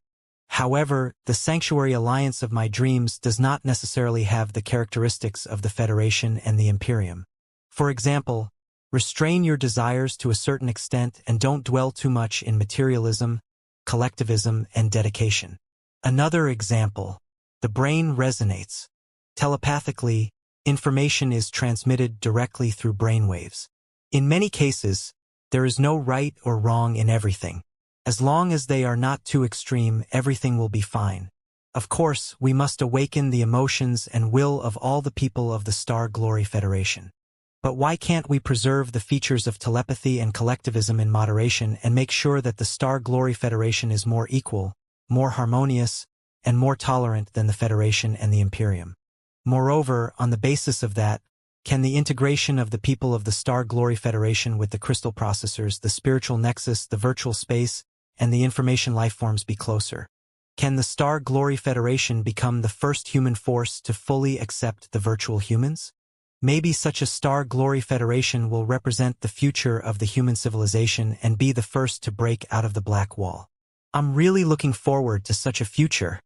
However, the Sanctuary Alliance of my dreams does not necessarily have the characteristics of the Federation and the Imperium. For example, restrain your desires to a certain extent and don't dwell too much in materialism, collectivism, and dedication. Another example, the brain resonates. Telepathically, information is transmitted directly through brainwaves. In many cases, there is no right or wrong in everything. As long as they are not too extreme, everything will be fine. Of course, we must awaken the emotions and will of all the people of the Star Glory Federation. But why can't we preserve the features of telepathy and collectivism in moderation and make sure that the Star Glory Federation is more equal, more harmonious, and more tolerant than the Federation and the Imperium? Moreover, on the basis of that, can the integration of the people of the Star Glory Federation with the crystal processors, the spiritual nexus, the virtual space, and the information lifeforms be closer? Can the Star Glory Federation become the first human force to fully accept the virtual humans? Maybe such a Star Glory Federation will represent the future of the human civilization and be the first to break out of the Black Wall. I'm really looking forward to such a future.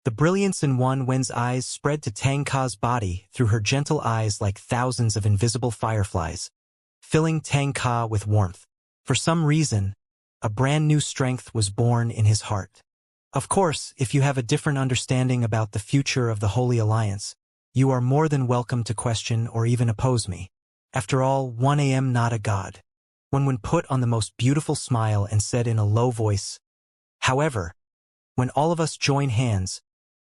The brilliance in Wen's eyes spread to Tang Ka's body through her gentle eyes like thousands of invisible fireflies, filling Tang Ka with warmth. For some reason, a brand new strength was born in his heart. Of course, if you have a different understanding about the future of the Holy Alliance, you are more than welcome to question or even oppose me. After all, I am not a god. Wen put on the most beautiful smile and said in a low voice, however, when all of us join hands,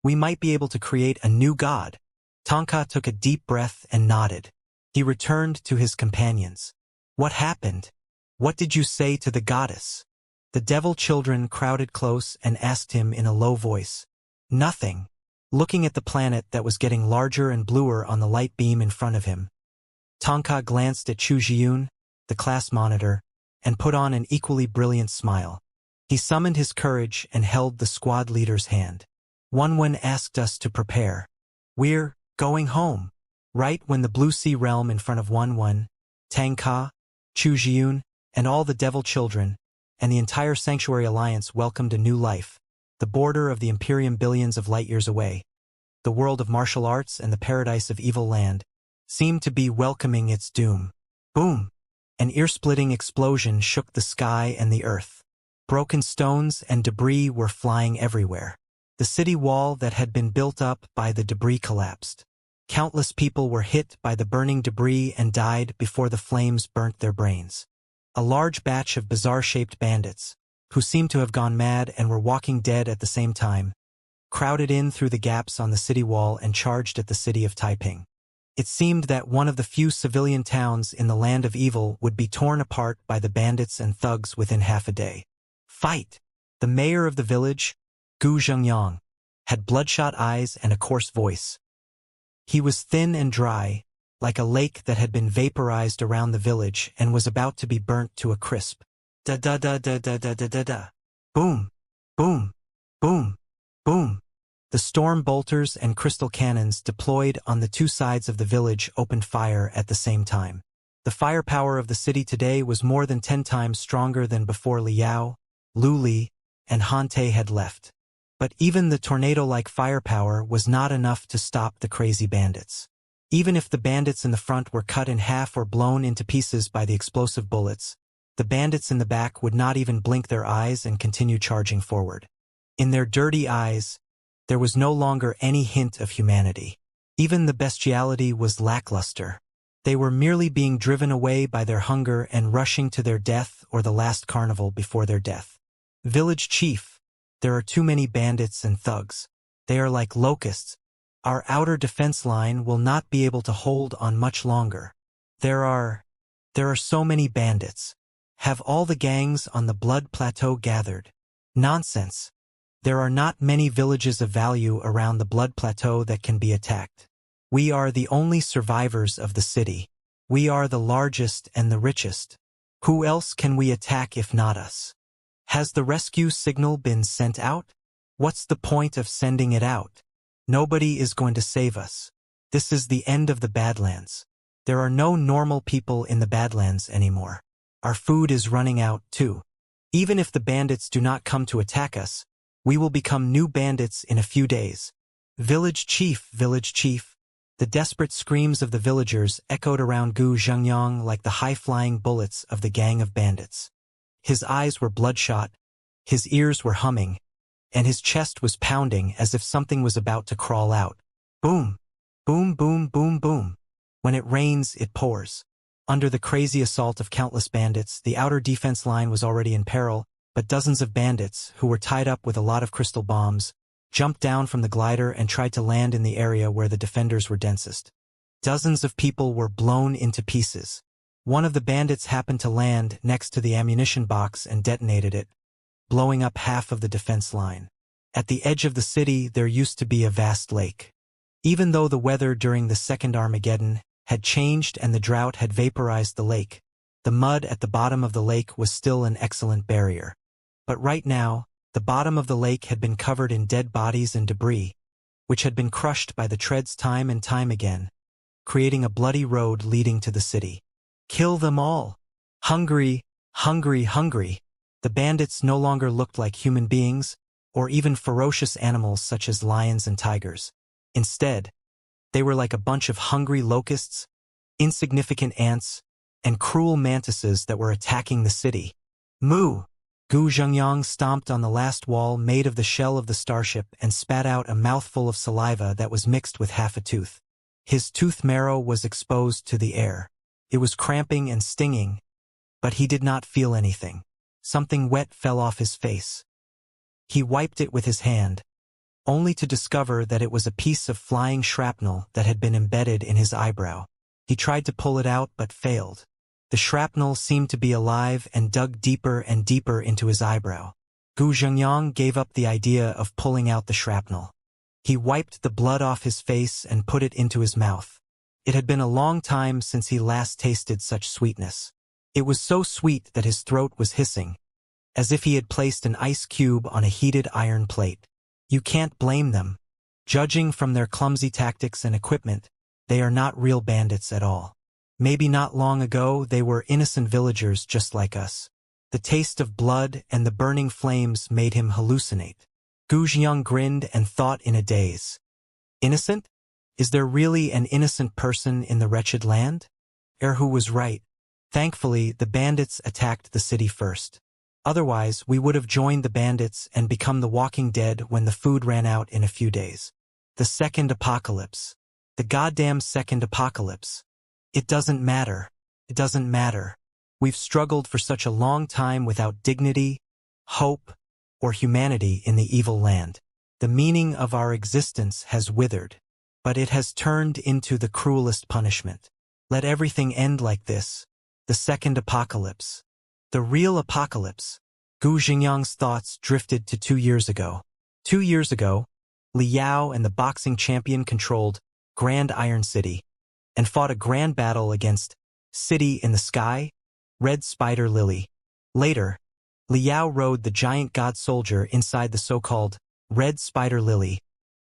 we might be able to create a new god. Tang Ka took a deep breath and nodded. He returned to his companions. What happened? What did you say to the goddess? The devil children crowded close and asked him in a low voice. Nothing. Looking at the planet that was getting larger and bluer on the light beam in front of him, Tang Ka glanced at Chu Jiyun, the class monitor, and put on an equally brilliant smile. He summoned his courage and held the squad leader's hand. Wen asked us to prepare. We're going home. Right when the Blue Sea realm in front of Wen, Tang Ka, Chu Jiyun, and all the devil children, and the entire Sanctuary Alliance welcomed a new life, the border of the Imperium billions of light years away, the world of martial arts and the paradise of evil land, seemed to be welcoming its doom. Boom! An ear-splitting explosion shook the sky and the earth. Broken stones and debris were flying everywhere. The city wall that had been built up by the debris collapsed. Countless people were hit by the burning debris and died before the flames burnt their brains. A large batch of bizarre-shaped bandits, who seemed to have gone mad and were walking dead at the same time, crowded in through the gaps on the city wall and charged at the city of Taiping. It seemed that one of the few civilian towns in the land of evil would be torn apart by the bandits and thugs within half a day. Fight! The mayor of the village, Gu Zhengyang, had bloodshot eyes and a coarse voice. He was thin and dry, like a lake that had been vaporized around the village and was about to be burnt to a crisp. Da-da-da-da-da-da-da-da. Boom! Boom! Boom! Boom! The storm bolters and crystal cannons deployed on the two sides of the village opened fire at the same time. The firepower of the city today was more than 10 times stronger than before Liao, Lu Li, and Han Te had left. But even the tornado-like firepower was not enough to stop the crazy bandits. Even if the bandits in the front were cut in half or blown into pieces by the explosive bullets, the bandits in the back would not even blink their eyes and continue charging forward. In their dirty eyes, There was no longer any hint of humanity. Even the bestiality was lackluster. They were merely being driven away by their hunger and rushing to their death or the last carnival before their death. Village chief, there are too many bandits and thugs. They are like locusts. Our outer defense line will not be able to hold on much longer. There are so many bandits. Have all the gangs on the Blood Plateau gathered? Nonsense. There are not many villages of value around the Blood Plateau that can be attacked. We are the only survivors of the city. We are the largest and the richest. Who else can we attack if not us? Has the rescue signal been sent out? What's the point of sending it out? Nobody is going to save us. This is the end of the Badlands. There are no normal people in the Badlands anymore. Our food is running out, too. Even if the bandits do not come to attack us, we will become new bandits in a few days. Village chief, village chief. The desperate screams of the villagers echoed around Gu Zhengyang like the high-flying bullets of the gang of bandits. His eyes were bloodshot, his ears were humming, and his chest was pounding as if something was about to crawl out. Boom! Boom, boom, boom, boom. When it rains, it pours. Under the crazy assault of countless bandits, the outer defense line was already in peril, but dozens of bandits, who were tied up with a lot of crystal bombs, jumped down from the glider and tried to land in the area where the defenders were densest. Dozens of people were blown into pieces. One of the bandits happened to land next to the ammunition box and detonated it, blowing up half of the defense line. At the edge of the city, there used to be a vast lake. Even though the weather during the Second Armageddon had changed and the drought had vaporized the lake, the mud at the bottom of the lake was still an excellent barrier. But right now, the bottom of the lake had been covered in dead bodies and debris, which had been crushed by the treads time and time again, creating a bloody road leading to the city. Kill them all! Hungry, hungry, hungry! The bandits no longer looked like human beings, or even ferocious animals such as lions and tigers. Instead, they were like a bunch of hungry locusts, insignificant ants, and cruel mantises that were attacking the city. Moo! Gu Zhengyang stomped on the last wall made of the shell of the starship and spat out a mouthful of saliva that was mixed with half a tooth. His tooth marrow was exposed to the air. It was cramping and stinging, but he did not feel anything. Something wet fell off his face. He wiped it with his hand, only to discover that it was a piece of flying shrapnel that had been embedded in his eyebrow. He tried to pull it out but failed. The shrapnel seemed to be alive and dug deeper and deeper into his eyebrow. Gu Zhengyang gave up the idea of pulling out the shrapnel. He wiped the blood off his face and put it into his mouth. It had been a long time since he last tasted such sweetness. It was so sweet that his throat was hissing, as if he had placed an ice cube on a heated iron plate. You can't blame them. Judging from their clumsy tactics and equipment, they are not real bandits at all. Maybe not long ago they were innocent villagers just like us. The taste of blood and the burning flames made him hallucinate. Gu Zhengyang grinned and thought in a daze. Innocent? Is there really an innocent person in the wretched land? Erhu was right. Thankfully, the bandits attacked the city first. Otherwise, we would have joined the bandits and become the walking dead when the food ran out in a few days. The second apocalypse. The goddamn second apocalypse. It doesn't matter. It doesn't matter. We've struggled for such a long time without dignity, hope, or humanity in the evil land. The meaning of our existence has withered, but it has turned into the cruelest punishment. Let everything end like this. The second apocalypse. The real apocalypse. Gu Zhengyang's thoughts drifted to 2 years ago. 2 years ago, Li Yao and the boxing champion controlled Grand Iron City and fought a grand battle against City in the Sky, Red Spider Lily. Later, Li Yao rode the giant god soldier inside the so-called Red Spider Lily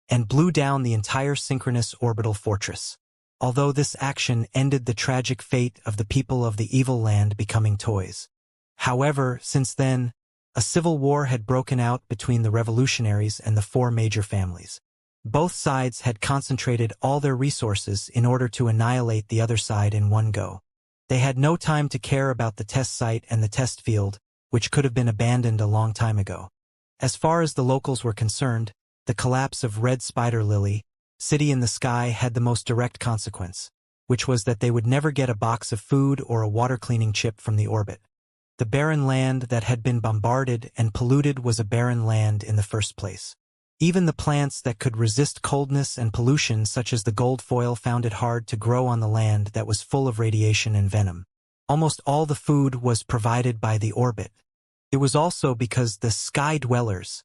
and blew down the entire synchronous orbital fortress. Although this action ended the tragic fate of the people of the evil land becoming toys. However, since then, a civil war had broken out between the revolutionaries and the 4 major families. Both sides had concentrated all their resources in order to annihilate the other side in one go. They had no time to care about the test site and the test field, which could have been abandoned a long time ago. As far as the locals were concerned, the collapse of Red Spider Lily, City in the Sky had the most direct consequence, which was that they would never get a box of food or a water-cleaning chip from the orbit. The barren land that had been bombarded and polluted was a barren land in the first place. Even the plants that could resist coldness and pollution, such as the gold foil, found it hard to grow on the land that was full of radiation and venom. Almost all the food was provided by the orbit. It was also because the sky dwellers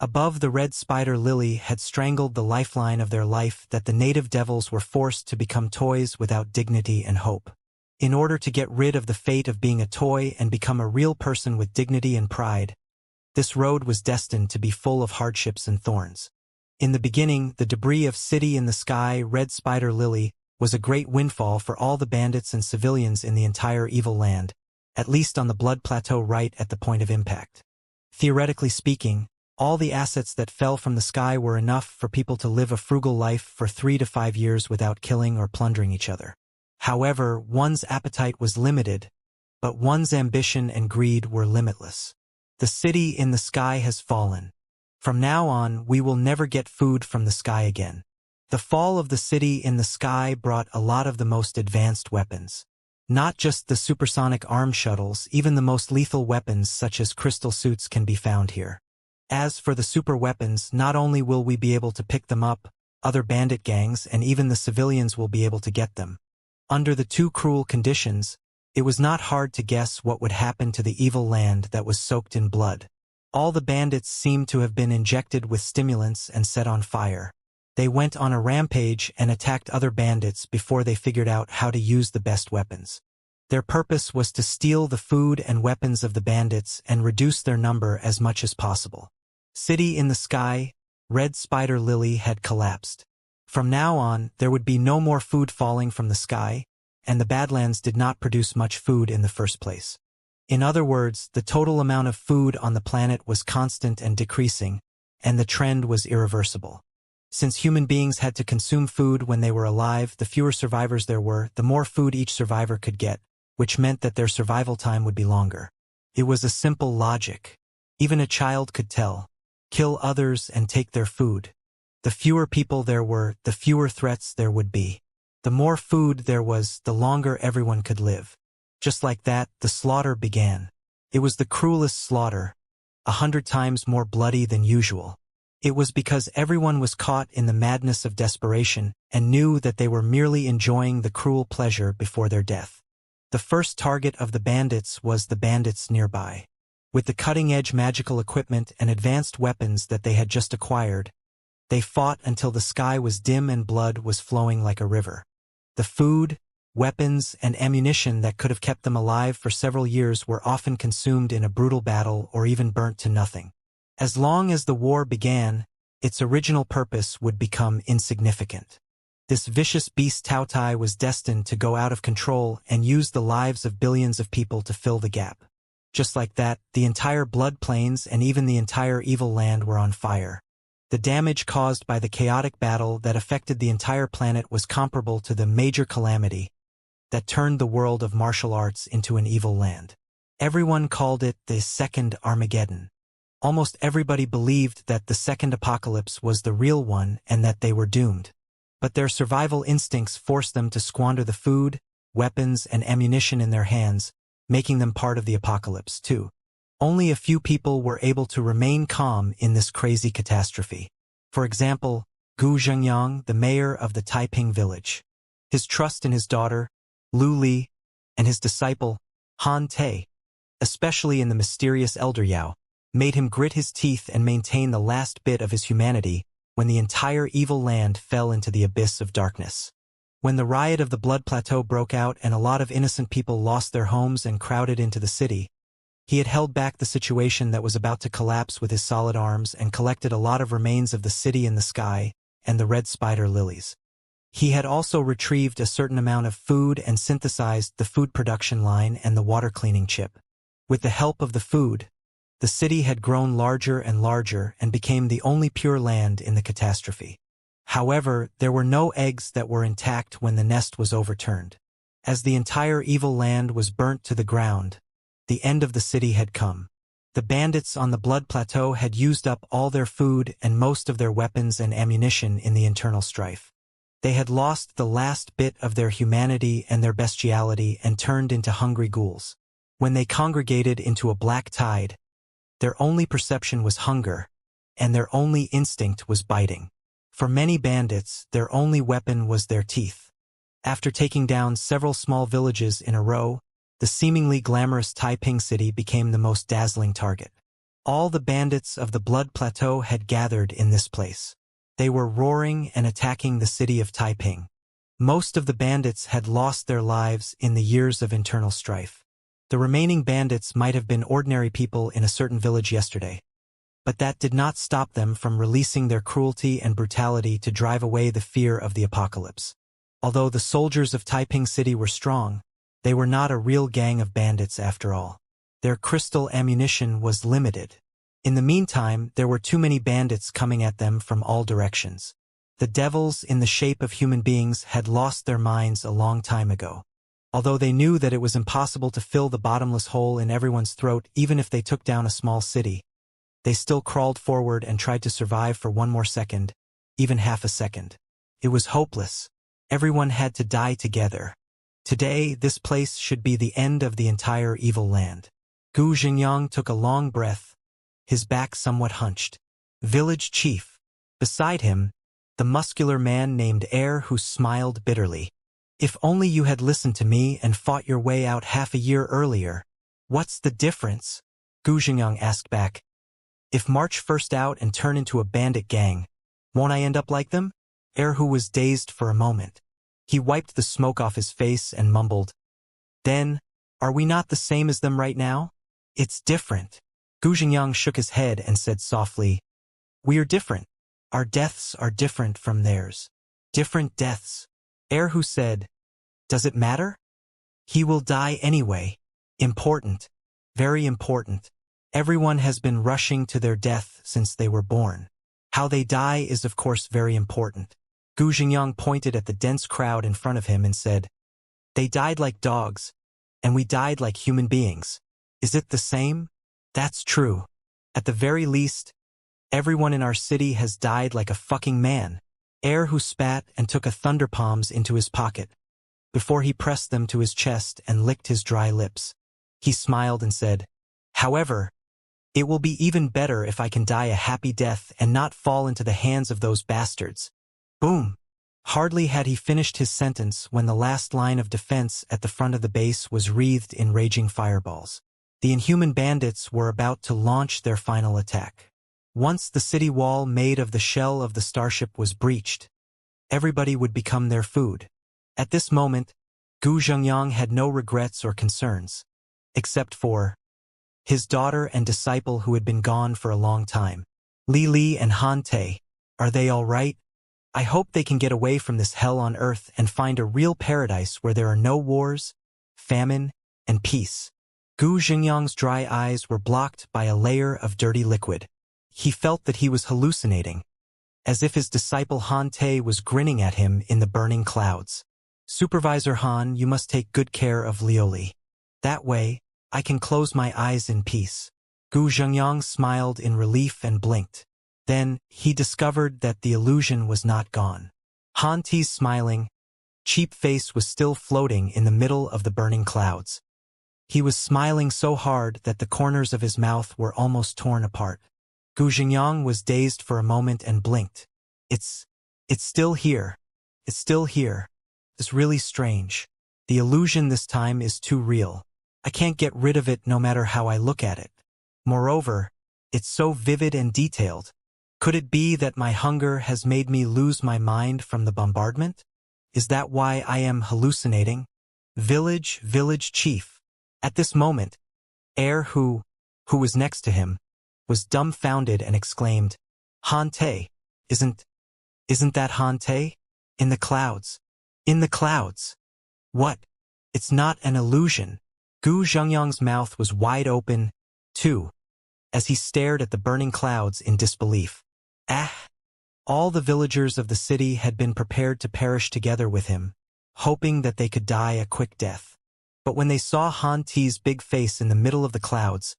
above the Red Spider Lily had strangled the lifeline of their life that the native devils were forced to become toys without dignity and hope. In order to get rid of the fate of being a toy and become a real person with dignity and pride, this road was destined to be full of hardships and thorns. In the beginning, the debris of City in the Sky, Red Spider Lily, was a great windfall for all the bandits and civilians in the entire evil land, at least on the Blood Plateau right at the point of impact. Theoretically speaking, all the assets that fell from the sky were enough for people to live a frugal life for 3 to 5 years without killing or plundering each other. However, one's appetite was limited, but one's ambition and greed were limitless. The City in the Sky has fallen. From now on, we will never get food from the sky again. The fall of the City in the Sky brought a lot of the most advanced weapons. Not just the supersonic arm shuttles, even the most lethal weapons such as crystal suits can be found here. As for the super weapons, not only will we be able to pick them up, other bandit gangs and even the civilians will be able to get them. Under the two cruel conditions, it was not hard to guess what would happen to the evil land that was soaked in blood. All the bandits seemed to have been injected with stimulants and set on fire. They went on a rampage and attacked other bandits before they figured out how to use the best weapons. Their purpose was to steal the food and weapons of the bandits and reduce their number as much as possible. City in the Sky, Red Spider Lily had collapsed. From now on, there would be no more food falling from the sky, and the Badlands did not produce much food in the first place. In other words, the total amount of food on the planet was constant and decreasing, and the trend was irreversible. Since human beings had to consume food when they were alive, the fewer survivors there were, the more food each survivor could get, which meant that their survival time would be longer. It was a simple logic. Even a child could tell. Kill others and take their food. The fewer people there were, the fewer threats there would be. The more food there was, the longer everyone could live. Just like that, the slaughter began. It was the cruelest slaughter, 100 times more bloody than usual. It was because everyone was caught in the madness of desperation and knew that they were merely enjoying the cruel pleasure before their death. The first target of the bandits was the bandits nearby. With the cutting-edge magical equipment and advanced weapons that they had just acquired, they fought until the sky was dim and blood was flowing like a river. The food, weapons, and ammunition that could have kept them alive for several years were often consumed in a brutal battle or even burnt to nothing. As long as the war began, its original purpose would become insignificant. This vicious beast Tautai was destined to go out of control and use the lives of billions of people to fill the gap. Just like that, the entire Blood Plains and even the entire evil land were on fire. The damage caused by the chaotic battle that affected the entire planet was comparable to the major calamity that turned the world of martial arts into an evil land. Everyone called it the Second Armageddon. Almost everybody believed that the second apocalypse was the real one and that they were doomed. But their survival instincts forced them to squander the food, weapons, and ammunition in their hands, making them part of the apocalypse too. Only a few people were able to remain calm in this crazy catastrophe. For example, Gu Zhengyang, the mayor of the Taiping village. His trust in his daughter, Lu Li, and his disciple, Han Te, especially in the mysterious Elder Yao, made him grit his teeth and maintain the last bit of his humanity when the entire evil land fell into the abyss of darkness. When the riot of the Blood Plateau broke out and a lot of innocent people lost their homes and crowded into the city, he had held back the situation that was about to collapse with his solid arms and collected a lot of remains of the City in the Sky and the Red Spider Lilies. He had also retrieved a certain amount of food and synthesized the food production line and the water cleaning chip. With the help of the food, the city had grown larger and larger and became the only pure land in the catastrophe. However, there were no eggs that were intact when the nest was overturned. As the entire evil land was burnt to the ground, the end of the city had come. The bandits on the Blood Plateau had used up all their food and most of their weapons and ammunition in the internal strife. They had lost the last bit of their humanity and their bestiality and turned into hungry ghouls. When they congregated into a black tide, their only perception was hunger, and their only instinct was biting. For many bandits, their only weapon was their teeth. After taking down several small villages in a row, the seemingly glamorous Taiping city became the most dazzling target. All the bandits of the Blood Plateau had gathered in this place. They were roaring and attacking the city of Taiping. Most of the bandits had lost their lives in the years of internal strife. The remaining bandits might have been ordinary people in a certain village yesterday, but that did not stop them from releasing their cruelty and brutality to drive away the fear of the apocalypse. Although the soldiers of Taiping City were strong, they were not a real gang of bandits after all. Their crystal ammunition was limited. In the meantime, there were too many bandits coming at them from all directions. The devils in the shape of human beings had lost their minds a long time ago. Although they knew that it was impossible to fill the bottomless hole in everyone's throat even if they took down a small city, they still crawled forward and tried to survive for one more second, even half a second. It was hopeless. Everyone had to die together. Today, this place should be the end of the entire evil land. Gu Xingyang took a long breath, his back somewhat hunched. Village chief. Beside him, the muscular man named Air, who smiled bitterly. If only you had listened to me and fought your way out half a year earlier. What's the difference? Gu Xingyang asked back. If march first out and turn into a bandit gang, won't I end up like them? Air, who was dazed for a moment. He wiped the smoke off his face and mumbled. Then, are we not the same as them right now? It's different. Gu Xingyang shook his head and said softly, we are different. Our deaths are different from theirs. Different deaths. Air, who said, does it matter? He will die anyway. Important. Very important. Everyone has been rushing to their death since they were born. How they die is of course very important. Gu Xingyang pointed at the dense crowd in front of him and said, they died like dogs, and we died like human beings. Is it the same? That's true. At the very least, everyone in our city has died like a fucking man. Air, who spat and took a thunder palms into his pocket, before he pressed them to his chest and licked his dry lips. He smiled and said, however, it will be even better if I can die a happy death and not fall into the hands of those bastards. Boom! Hardly had he finished his sentence when the last line of defense at the front of the base was wreathed in raging fireballs. The inhuman bandits were about to launch their final attack. Once the city wall made of the shell of the starship was breached, everybody would become their food. At this moment, Gu Zhengyang had no regrets or concerns, except for his daughter and disciple who had been gone for a long time. Li Li and Han Te, are they all right? I hope they can get away from this hell on earth and find a real paradise where there are no wars, famine, and peace. Gu Xingyang's dry eyes were blocked by a layer of dirty liquid. He felt that he was hallucinating, as if his disciple Han Te was grinning at him in the burning clouds. Supervisor Han, you must take good care of Lioli. That way, I can close my eyes in peace. Gu Zhengyang smiled in relief and blinked. Then, he discovered that the illusion was not gone. Han Te's smiling, cheap face was still floating in the middle of the burning clouds. He was smiling so hard that the corners of his mouth were almost torn apart. Gu Xingyang was dazed for a moment and blinked. It's still here. It's still here. It's really strange. The illusion this time is too real. I can't get rid of it no matter how I look at it. Moreover, it's so vivid and detailed. Could it be that my hunger has made me lose my mind from the bombardment? Is that why I am hallucinating? Village chief. At this moment, Air, who was next to him, was dumbfounded and exclaimed, Han Te, isn't that Han Te? In the clouds. In the clouds. What? It's not an illusion. Gu Zhengyang's mouth was wide open, too, as he stared at the burning clouds in disbelief. All the villagers of the city had been prepared to perish together with him, hoping that they could die a quick death. But when they saw Han Te's big face in the middle of the clouds,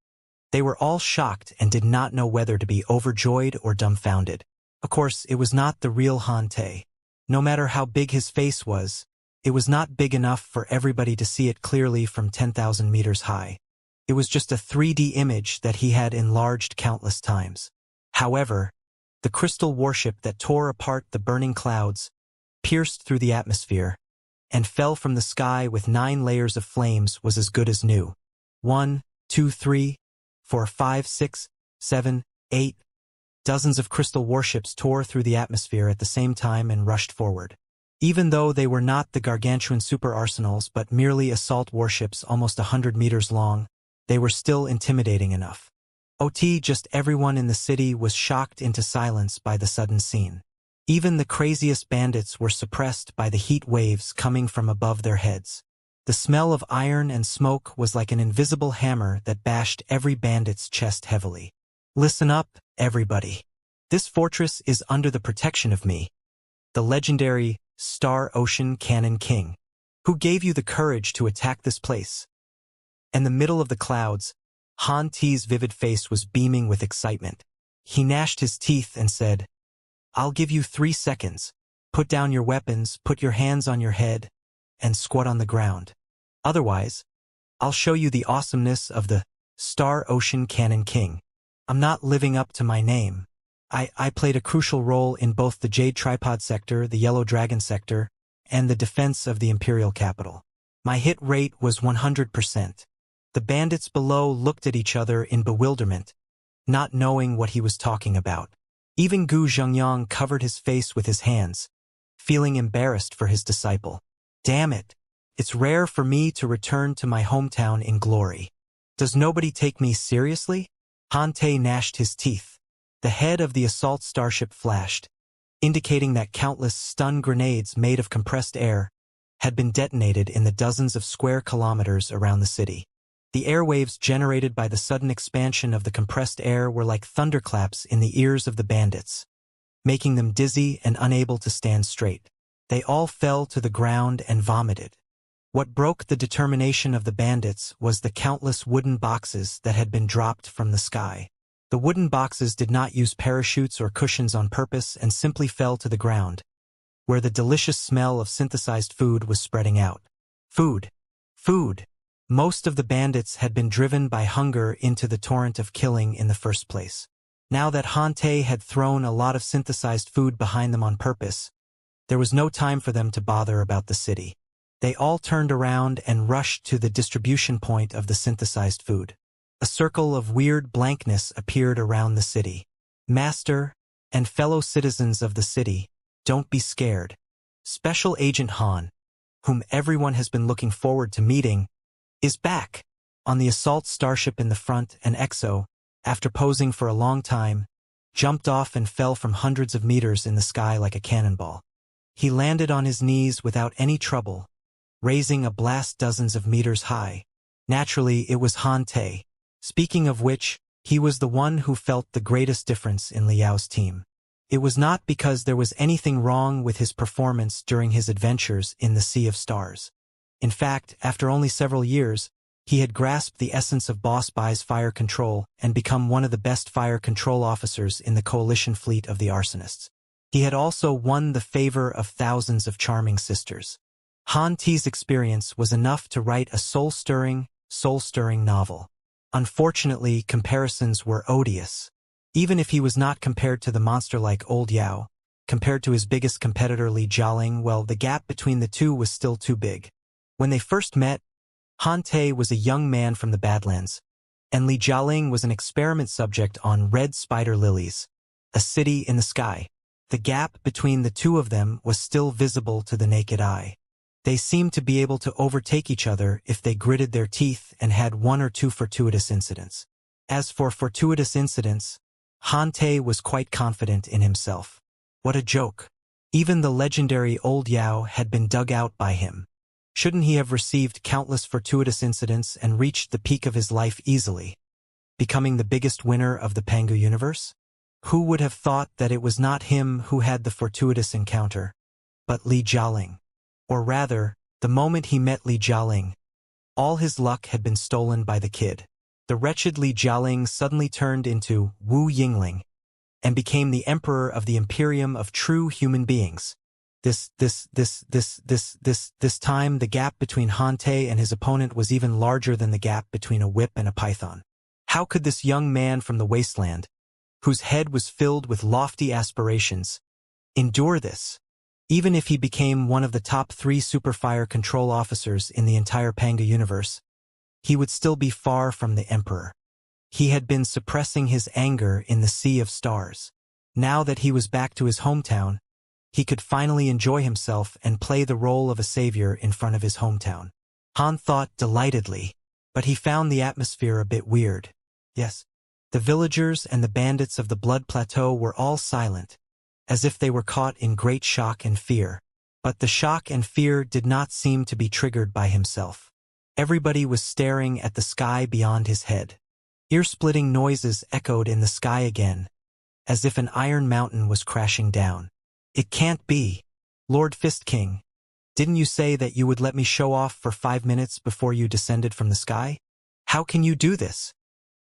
They were all shocked and did not know whether to be overjoyed or dumbfounded. Of course, it was not the real Han Te. No matter how big his face was, it was not big enough for everybody to see it clearly from 10,000 meters high. It was just a 3D image that he had enlarged countless times. However, the crystal warship that tore apart the burning clouds, pierced through the atmosphere, and fell from the sky with 9 layers of flames was as good as new. 1, 2, 3, 4, 5, 6, 7, 8. Dozens of crystal warships tore through the atmosphere at the same time and rushed forward. Even though they were not the gargantuan super arsenals but merely assault warships almost 100 meters long, they were still intimidating enough. Just everyone in the city was shocked into silence by the sudden scene. Even the craziest bandits were suppressed by the heat waves coming from above their heads. The smell of iron and smoke was like an invisible hammer that bashed every bandit's chest heavily. Listen up, everybody. This fortress is under the protection of me, the legendary Star Ocean Cannon King. Who gave you the courage to attack this place? In the middle of the clouds, Han Te's vivid face was beaming with excitement. He gnashed his teeth and said, "I'll give you 3 seconds. Put down your weapons, put your hands on your head, and squat on the ground. Otherwise, I'll show you the awesomeness of the Star Ocean Cannon King. I'm not living up to my name. I played a crucial role in both the Jade Tripod sector, the Yellow Dragon sector, and the defense of the Imperial capital. My hit rate was 100%. The bandits below looked at each other in bewilderment, not knowing what he was talking about. Even Gu Zhengyang covered his face with his hands, feeling embarrassed for his disciple. Damn it! It's rare for me to return to my hometown in glory. Does nobody take me seriously? Han Te gnashed his teeth. The head of the assault starship flashed, indicating that countless stun grenades made of compressed air had been detonated in the dozens of square kilometers around the city. The airwaves generated by the sudden expansion of the compressed air were like thunderclaps in the ears of the bandits, making them dizzy and unable to stand straight. They all fell to the ground and vomited. What broke the determination of the bandits was the countless wooden boxes that had been dropped from the sky. The wooden boxes did not use parachutes or cushions on purpose and simply fell to the ground, where the delicious smell of synthesized food was spreading out. Food! Food! Most of the bandits had been driven by hunger into the torrent of killing in the first place. Now that Han Te had thrown a lot of synthesized food behind them on purpose, there was no time for them to bother about the city. They all turned around and rushed to the distribution point of the synthesized food. A circle of weird blankness appeared around the city. Master and fellow citizens of the city, don't be scared. Special Agent Han, whom everyone has been looking forward to meeting, is back. On the assault starship in the front, and Exo, after posing for a long time, jumped off and fell from hundreds of meters in the sky like a cannonball. He landed on his knees without any trouble, raising a blast dozens of meters high. Naturally, it was Han Te. Speaking of which, he was the one who felt the greatest difference in Liao's team. It was not because there was anything wrong with his performance during his adventures in the Sea of Stars. In fact, after only several years, he had grasped the essence of Boss Bai's fire control and become one of the best fire control officers in the coalition fleet of the arsonists. He had also won the favor of thousands of charming sisters. Han Te's experience was enough to write a soul-stirring novel. Unfortunately, comparisons were odious. Even if he was not compared to the monster like Old Yao, compared to his biggest competitor Li Jialing, well, the gap between the two was still too big. When they first met, Han Te was a young man from the Badlands, and Li Jialing was an experiment subject on red spider lilies, a city in the sky. The gap between the two of them was still visible to the naked eye. They seemed to be able to overtake each other if they gritted their teeth and had 1 or 2 fortuitous incidents. As for fortuitous incidents, Han Te was quite confident in himself. What a joke. Even the legendary Old Yao had been dug out by him. Shouldn't he have received countless fortuitous incidents and reached the peak of his life easily, becoming the biggest winner of the Pangu universe? Who would have thought that it was not him who had the fortuitous encounter, but Li Jialing? Or rather, the moment he met Li Jialing, all his luck had been stolen by the kid. The wretched Li Jialing suddenly turned into Wu Yingling and became the emperor of the Imperium of true human beings. This time the gap between Han Te and his opponent was even larger than the gap between a whip and a python. How could this young man from the wasteland, whose head was filled with lofty aspirations, endure this? Even if he became one of the top 3 superfire control officers in the entire Panga universe, he would still be far from the emperor. He had been suppressing his anger in the Sea of Stars. Now that he was back to his hometown, he could finally enjoy himself and play the role of a savior in front of his hometown. Han thought delightedly, but he found the atmosphere a bit weird. Yes, the villagers and the bandits of the Blood Plateau were all silent, as if they were caught in great shock and fear. But the shock and fear did not seem to be triggered by himself. Everybody was staring at the sky beyond his head. Ear-splitting noises echoed in the sky again, as if an iron mountain was crashing down. It can't be. Lord Fist King, didn't you say that you would let me show off for 5 minutes before you descended from the sky? How can you do this?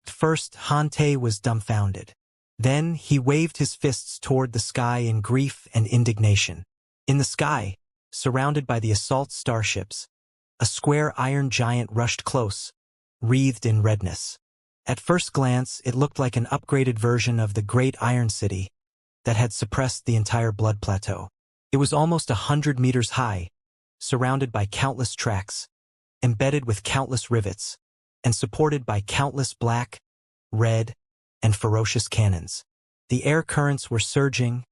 First, Han Te was dumbfounded. Then, he waved his fists toward the sky in grief and indignation. In the sky, surrounded by the assault starships, a square iron giant rushed close, wreathed in redness. At first glance, it looked like an upgraded version of the Great Iron City that had suppressed the entire Blood Plateau. It was almost 100 meters high, surrounded by countless tracks, embedded with countless rivets, and supported by countless black, red, and ferocious cannons. The air currents were surging,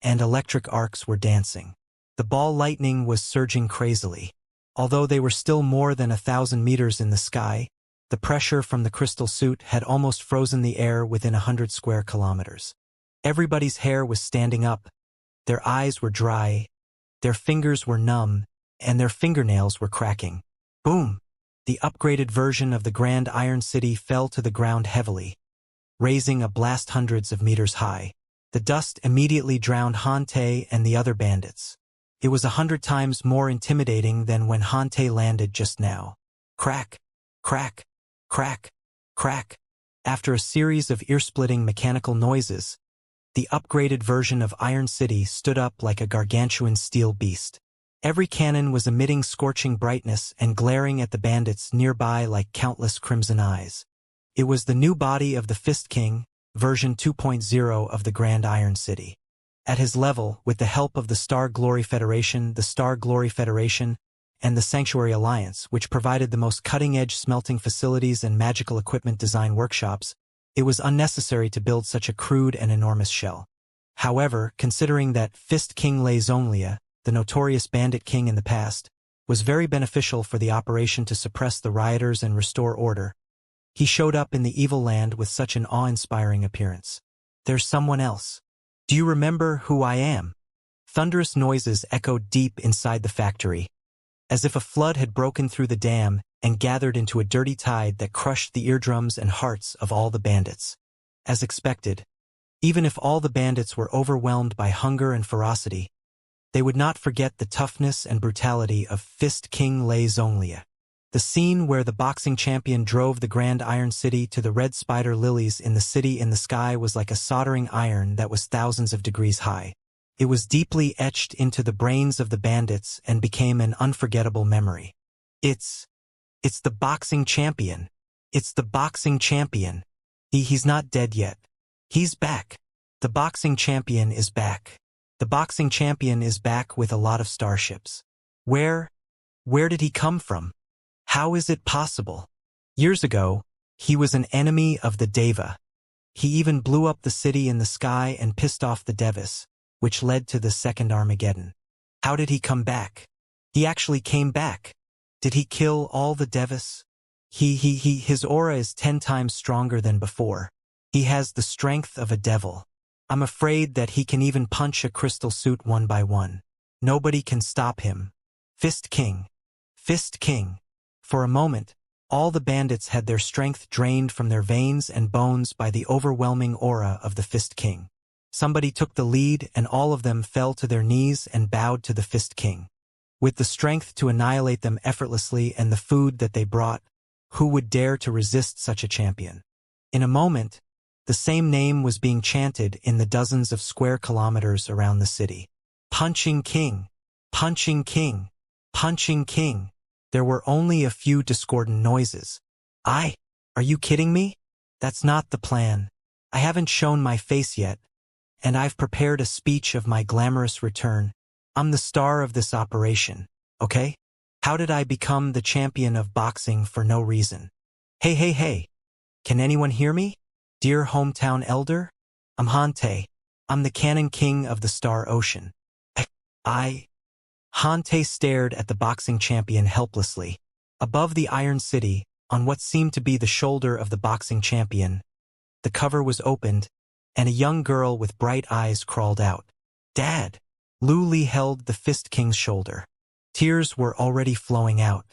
and electric arcs were dancing. The ball lightning was surging crazily. Although they were still more than 1,000 meters in the sky, the pressure from the crystal suit had almost frozen the air within 100 square kilometers. Everybody's hair was standing up, their eyes were dry, their fingers were numb, and their fingernails were cracking. Boom! The upgraded version of the Grand Iron City fell to the ground heavily, raising a blast hundreds of meters high. The dust immediately drowned Han Te and the other bandits. It was 100 times more intimidating than when Han Te landed just now. Crack, crack, crack, crack. After a series of ear-splitting mechanical noises, the upgraded version of Iron City stood up like a gargantuan steel beast. Every cannon was emitting scorching brightness and glaring at the bandits nearby like countless crimson eyes. It was the new body of the Fist King, version 2.0 of the Grand Iron City. At his level, with the help of the Star Glory Federation, and the Sanctuary Alliance, which provided the most cutting-edge smelting facilities and magical equipment design workshops, it was unnecessary to build such a crude and enormous shell. However, considering that Fist King Xianxia, the notorious bandit king in the past, was very beneficial for the operation to suppress the rioters and restore order, he showed up in the evil land with such an awe-inspiring appearance. There's someone else. Do you remember who I am? Thunderous noises echoed deep inside the factory, as if a flood had broken through the dam and gathered into a dirty tide that crushed the eardrums and hearts of all the bandits. As expected, even if all the bandits were overwhelmed by hunger and ferocity, they would not forget the toughness and brutality of Fist King Xianxia. The scene where the boxing champion drove the Grand Iron City to the red spider lilies in the city in the sky was like a soldering iron that was thousands of degrees high. It was deeply etched into the brains of the bandits and became an unforgettable memory. It's the boxing champion. It's the boxing champion. He's not dead yet. He's back. The boxing champion is back. The boxing champion is back with a lot of starships. Where did he come from? How is it possible? Years ago, he was an enemy of the Deva. He even blew up the city in the sky and pissed off the Devas, which led to the second Armageddon. How did he come back? He actually came back. Did he kill all the Devas? His aura is 10 times stronger than before. He has the strength of a devil. I'm afraid that he can even punch a crystal suit one by one. Nobody can stop him. Fist King. Fist King. For a moment, all the bandits had their strength drained from their veins and bones by the overwhelming aura of the Fist King. Somebody took the lead and all of them fell to their knees and bowed to the Fist King. With the strength to annihilate them effortlessly and the food that they brought, Who would dare to resist such a champion? In a moment, the same name was being chanted in the dozens of square kilometers around the city. Punching King! Punching King! Punching King! There were only a few discordant noises. Are you kidding me? That's not the plan. I haven't shown my face yet, and I've prepared a speech of my glamorous return. I'm the star of this operation, okay? How did I become the champion of boxing for no reason? Hey. Can anyone hear me? Dear hometown elder? I'm Hante. I'm the Cannon King of the Star Ocean. Hante stared at the boxing champion helplessly. Above the Iron City, on what seemed to be the shoulder of the boxing champion, the cover was opened, and a young girl with bright eyes crawled out. Dad! Lu Li held the Fist King's shoulder. Tears were already flowing out.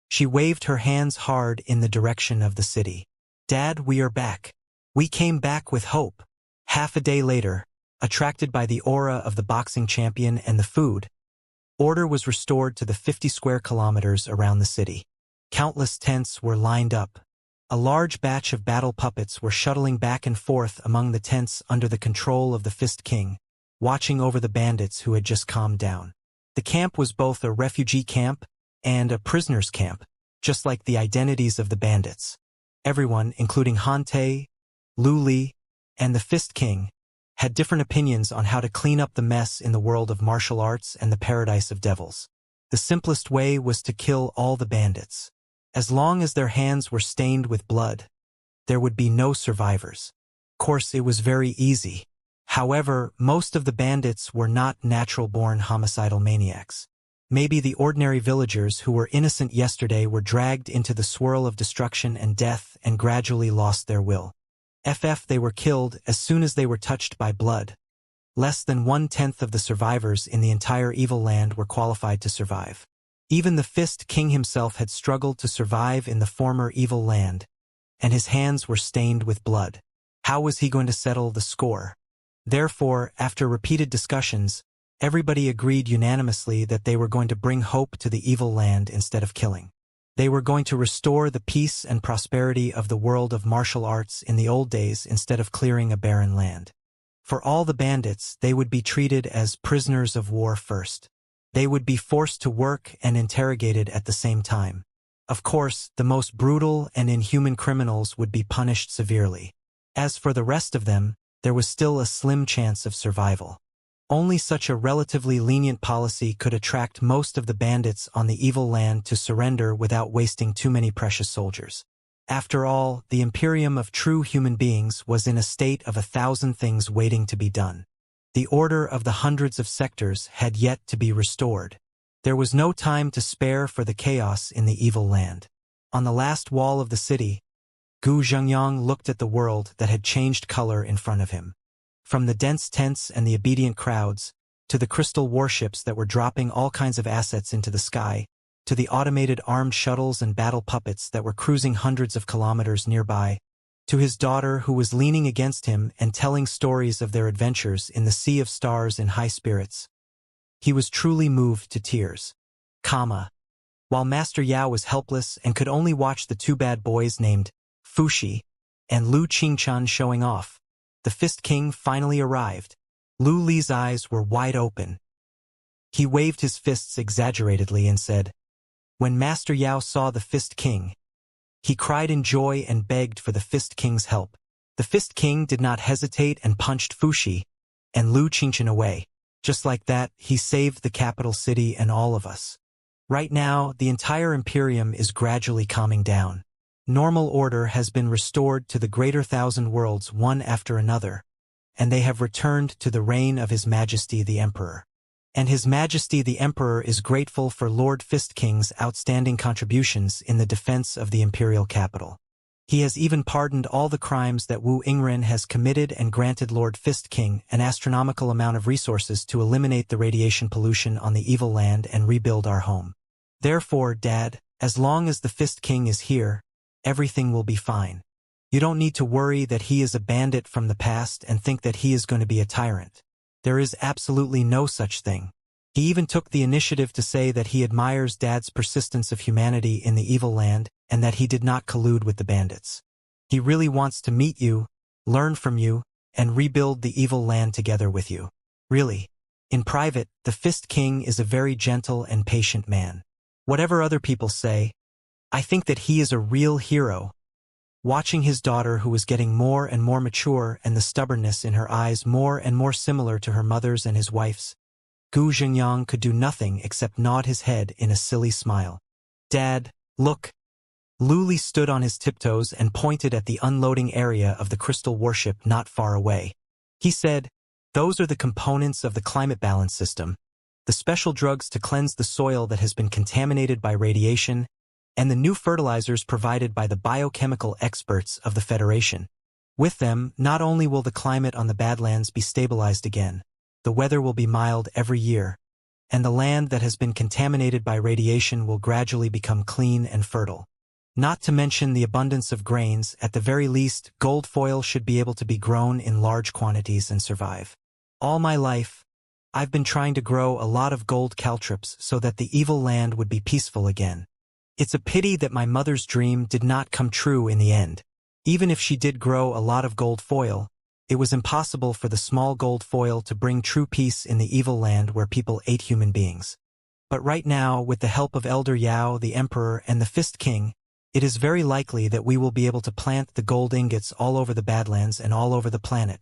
She waved her hands hard in the direction of the city. Dad, we are back. We came back with hope. Half a day later, attracted by the aura of the boxing champion and the food, order was restored to the 50 square kilometers around the city. Countless tents were lined up. A large batch of battle puppets were shuttling back and forth among the tents under the control of the Fist King, watching over the bandits who had just calmed down. The camp was both a refugee camp and a prisoner's camp, just like the identities of the bandits. Everyone, including Hante, Lu Li, and the Fist King, had different opinions on how to clean up the mess in the world of martial arts and the paradise of devils. The simplest way was to kill all the bandits. As long as their hands were stained with blood, there would be no survivors. Of course, it was very easy. However, most of the bandits were not natural-born homicidal maniacs. Maybe the ordinary villagers who were innocent yesterday were dragged into the swirl of destruction and death and gradually lost their will. They were killed as soon as they were touched by blood. Less than 1/10 of the survivors in the entire evil land were qualified to survive. Even the Fist King himself had struggled to survive in the former evil land, and his hands were stained with blood. How was he going to settle the score? Therefore, after repeated discussions, everybody agreed unanimously that they were going to bring hope to the evil land instead of killing. They were going to restore the peace and prosperity of the world of martial arts in the old days instead of clearing a barren land. For all the bandits, they would be treated as prisoners of war first. They would be forced to work and interrogated at the same time. Of course, the most brutal and inhuman criminals would be punished severely. As for the rest of them, there was still a slim chance of survival. Only such a relatively lenient policy could attract most of the bandits on the evil land to surrender without wasting too many precious soldiers. After all, the Imperium of true human beings was in a state of 1,000 things waiting to be done. The order of the hundreds of sectors had yet to be restored. There was no time to spare for the chaos in the evil land. On the last wall of the city, Gu Zhengyang looked at the world that had changed color in front of him. From the dense tents and the obedient crowds, to the crystal warships that were dropping all kinds of assets into the sky, to the automated armed shuttles and battle puppets that were cruising hundreds of kilometers nearby, to his daughter who was leaning against him and telling stories of their adventures in the sea of stars in high spirits. He was truly moved to tears. While Master Yao was helpless and could only watch the two bad boys named Fushi and Lu Qingchan showing off, the Fist King finally arrived. Lu Li's eyes were wide open. He waved his fists exaggeratedly and said, "When Master Yao saw the Fist King, he cried in joy and begged for the Fist King's help. The Fist King did not hesitate and punched Fushi and Lu Qingchan away. Just like that, he saved the capital city and all of us. Right now, the entire Imperium is gradually calming down. Normal order has been restored to the greater thousand worlds one after another, and they have returned to the reign of His Majesty the Emperor. And His Majesty the Emperor is grateful for Lord Fist King's outstanding contributions in the defense of the imperial capital. He has even pardoned all the crimes that Wu Yingren has committed and granted Lord Fist King an astronomical amount of resources to eliminate the radiation pollution on the evil land and rebuild our home. Therefore, Dad, as long as the Fist King is here, everything will be fine. You don't need to worry that he is a bandit from the past and think that he is going to be a tyrant. There is absolutely no such thing. He even took the initiative to say that he admires Dad's persistence of humanity in the evil land and that he did not collude with the bandits. He really wants to meet you, learn from you, and rebuild the evil land together with you. Really. In private, the Fist King is a very gentle and patient man. Whatever other people say, I think that he is a real hero. Watching his daughter, who was getting more and more mature and the stubbornness in her eyes more and more similar to her mother's and his wife's, Gu Zhengyang could do nothing except nod his head in a silly smile. Dad, look. Luli stood on his tiptoes and pointed at the unloading area of the crystal warship not far away. He said, "Those are the components of the climate balance system, the special drugs to cleanse the soil that has been contaminated by radiation, and the new fertilizers provided by the biochemical experts of the Federation. With them, not only will the climate on the Badlands be stabilized again, the weather will be mild every year, and the land that has been contaminated by radiation will gradually become clean and fertile. Not to mention the abundance of grains, at the very least, gold foil should be able to be grown in large quantities and survive. All my life, I've been trying to grow a lot of gold caltrips so that the evil land would be peaceful again. It's a pity that my mother's dream did not come true in the end. Even if she did grow a lot of gold foil, it was impossible for the small gold foil to bring true peace in the evil land where people ate human beings. But right now, with the help of Elder Yao, the Emperor, and the Fist King, it is very likely that we will be able to plant the gold ingots all over the Badlands and all over the planet.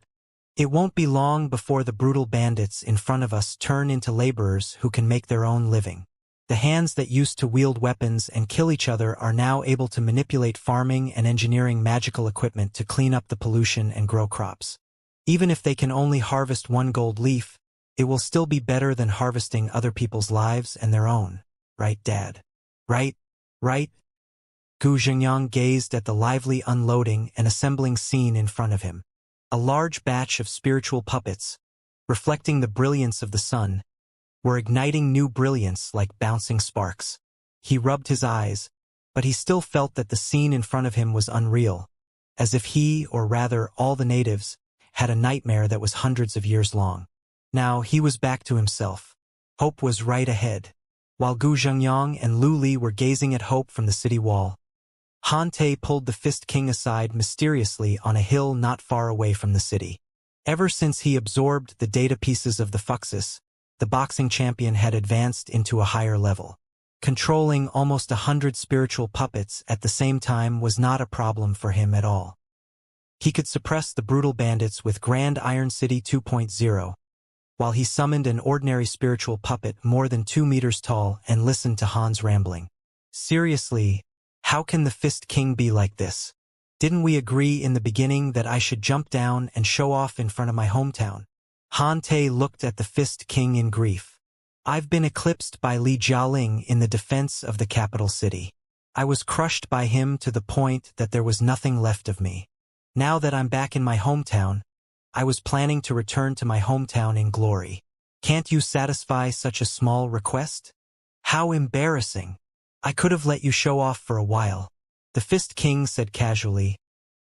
It won't be long before the brutal bandits in front of us turn into laborers who can make their own living. The hands that used to wield weapons and kill each other are now able to manipulate farming and engineering magical equipment to clean up the pollution and grow crops. Even if they can only harvest one gold leaf, it will still be better than harvesting other people's lives and their own. Right, Dad? Right? Right? Gu Zhengyang gazed at the lively unloading and assembling scene in front of him. A large batch of spiritual puppets, reflecting the brilliance of the sun, were igniting new brilliance like bouncing sparks. He rubbed his eyes, but he still felt that the scene in front of him was unreal, as if he, or rather all the natives, had a nightmare that was hundreds of years long. Now he was back to himself. Hope was right ahead. While Gu Zhengyang and Lu Li were gazing at Hope from the city wall, Han Te pulled the Fist King aside mysteriously on a hill not far away from the city. Ever since he absorbed the data pieces of the Fuxus, the boxing champion had advanced into a higher level. Controlling almost 100 spiritual puppets at the same time was not a problem for him at all. He could suppress the brutal bandits with Grand Iron City 2.0, while he summoned an ordinary spiritual puppet more than 2 meters tall and listened to Han's rambling. Seriously, how can the Fist King be like this? Didn't we agree in the beginning that I should jump down and show off in front of my hometown? Han Te looked at the Fist King in grief. I've been eclipsed by Li Jialing in the defense of the capital city. I was crushed by him to the point that there was nothing left of me. Now that I'm back in my hometown, I was planning to return to my hometown in glory. Can't you satisfy such a small request? How embarrassing. I could have let you show off for a while, the Fist King said casually.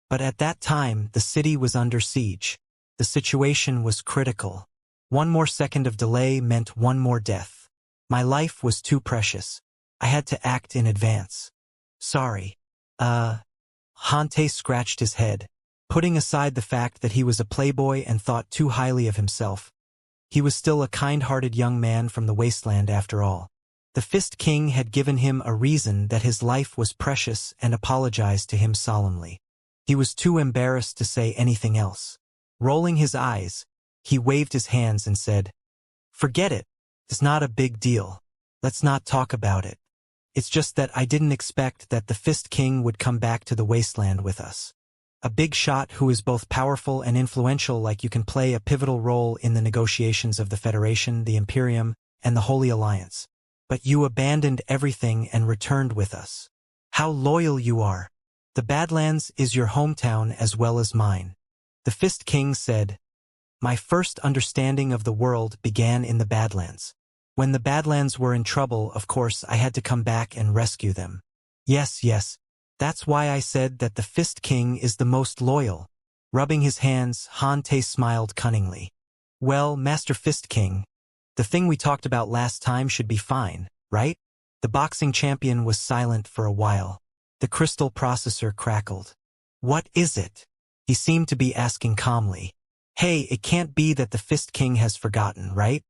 But at that time, the city was under siege. The situation was critical. One more second of delay meant one more death. My life was too precious. I had to act in advance. Sorry. Han Te scratched his head, putting aside the fact that he was a playboy and thought too highly of himself. He was still a kind-hearted young man from the wasteland after all. The Fist King had given him a reason that his life was precious and apologized to him solemnly. He was too embarrassed to say anything else. Rolling his eyes, he waved his hands and said, "Forget it. It's not a big deal. Let's not talk about it. It's just that I didn't expect that the Fist King would come back to the wasteland with us. A big shot who is both powerful and influential, like you can play a pivotal role in the negotiations of the Federation, the Imperium, and the Holy Alliance. But you abandoned everything and returned with us. How loyal you are. The Badlands is your hometown as well as mine." The Fist King said, "My first understanding of the world began in the Badlands. When the Badlands were in trouble, of course, I had to come back and rescue them. Yes, that's why I said that the Fist King is the most loyal." Rubbing his hands, Han Te smiled cunningly. "Well, Master Fist King, the thing we talked about last time should be fine, right?" The boxing champion was silent for a while. The crystal processor crackled. What is it? He seemed to be asking calmly. Hey, it can't be that the Fist King has forgotten, right?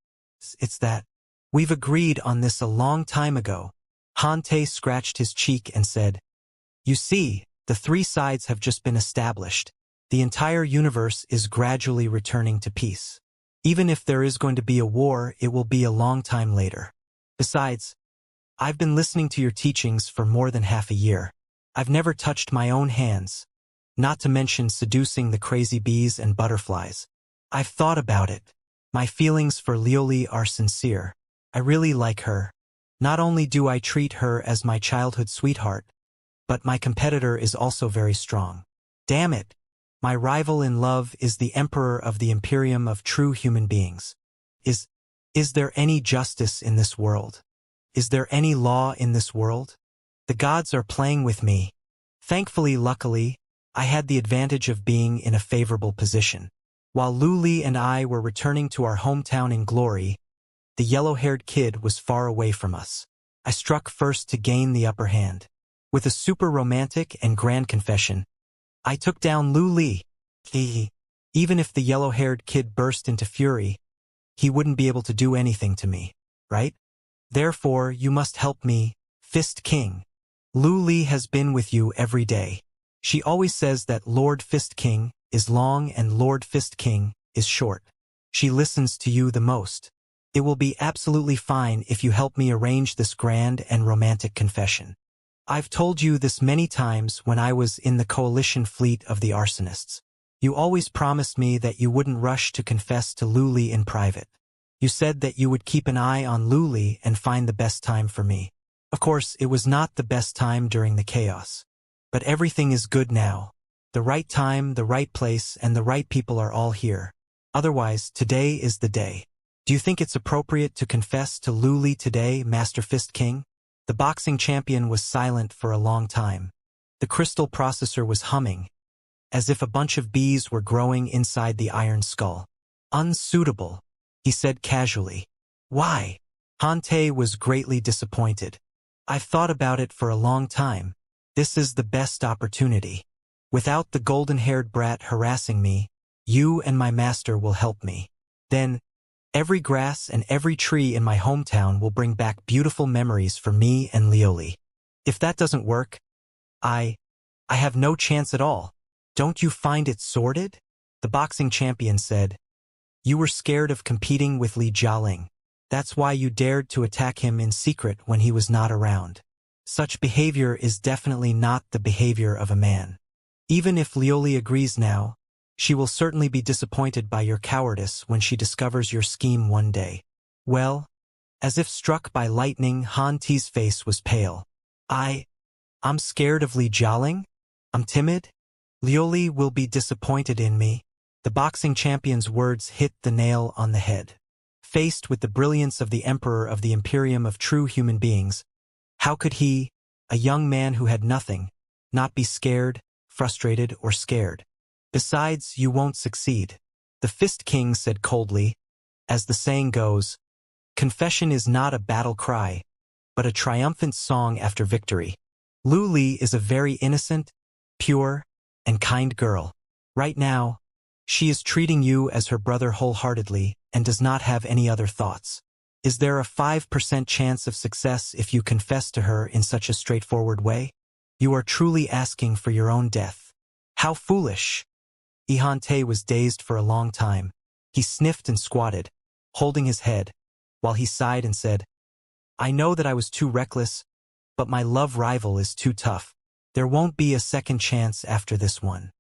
It's that. We've agreed on this a long time ago. Hante scratched his cheek and said, You see, the three sides have just been established. The entire universe is gradually returning to peace. Even if there is going to be a war, it will be a long time later. Besides, I've been listening to your teachings for more than half a year. I've never touched my own hands, not to mention seducing the crazy bees and butterflies. I've thought about it. My feelings for Lioli are sincere. I really like her. Not only do I treat her as my childhood sweetheart, but my competitor is also very strong. Damn it! My rival in love is the emperor of the Imperium of true human beings. Is there any justice in this world? Is there any law in this world? The gods are playing with me. Thankfully, luckily, I had the advantage of being in a favorable position. While Luli and I were returning to our hometown in glory, the yellow-haired kid was far away from us. I struck first to gain the upper hand. With a super romantic and grand confession, I took down Luli. Even if the yellow-haired kid burst into fury, he wouldn't be able to do anything to me, right? Therefore, you must help me, Fist King. Luli has been with you every day. She always says that Lord Fist King is long and Lord Fist King is short. She listens to you the most. It will be absolutely fine if you help me arrange this grand and romantic confession. I've told you this many times when I was in the coalition fleet of the arsonists. You always promised me that you wouldn't rush to confess to Luli in private. You said that you would keep an eye on Luli and find the best time for me. Of course, it was not the best time during the chaos. But everything is good now. The right time, the right place, and the right people are all here. Otherwise, today is the day. Do you think it's appropriate to confess to Luli today, Master Fist King? The boxing champion was silent for a long time. The crystal processor was humming, as if a bunch of bees were growing inside the iron skull. Unsuitable, he said casually. Why? Hante was greatly disappointed. I've thought about it for a long time. This is the best opportunity. Without the golden-haired brat harassing me, you and my master will help me. Then, every grass and every tree in my hometown will bring back beautiful memories for me and Lioli. If that doesn't work, I have no chance at all. Don't you find it sordid? The boxing champion said. You were scared of competing with Li Jialing. That's why you dared to attack him in secret when he was not around. Such behavior is definitely not the behavior of a man. Even if Lioli agrees now, she will certainly be disappointed by your cowardice when she discovers your scheme one day. Well, as if struck by lightning, Han Ti's face was pale. I'm scared of Li Jialing? I'm timid? Lioli will be disappointed in me. The boxing champion's words hit the nail on the head. Faced with the brilliance of the Emperor of the Imperium of true human beings, how could he, a young man who had nothing, not be scared, frustrated, or scared? Besides, you won't succeed. The Fist King said coldly, as the saying goes, confession is not a battle cry, but a triumphant song after victory. Luli is a very innocent, pure, and kind girl. Right now, she is treating you as her brother wholeheartedly and does not have any other thoughts. Is there a 5% chance of success if you confess to her in such a straightforward way? You are truly asking for your own death. How foolish! Ihante was dazed for a long time. He sniffed and squatted, holding his head, while he sighed and said, I know that I was too reckless, but my love rival is too tough. There won't be a second chance after this one.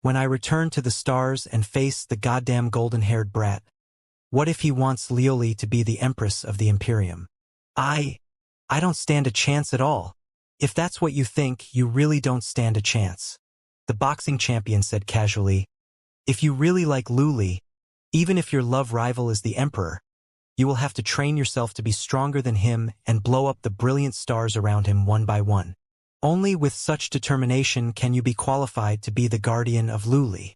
When I return to the stars and face the goddamn golden-haired brat, what if he wants Lioli to be the empress of the Imperium? I don't stand a chance at all. If that's what you think, you really don't stand a chance. The boxing champion said casually, if you really like Luli, even if your love rival is the emperor, you will have to train yourself to be stronger than him and blow up the brilliant stars around him one by one. Only with such determination can you be qualified to be the guardian of Luli,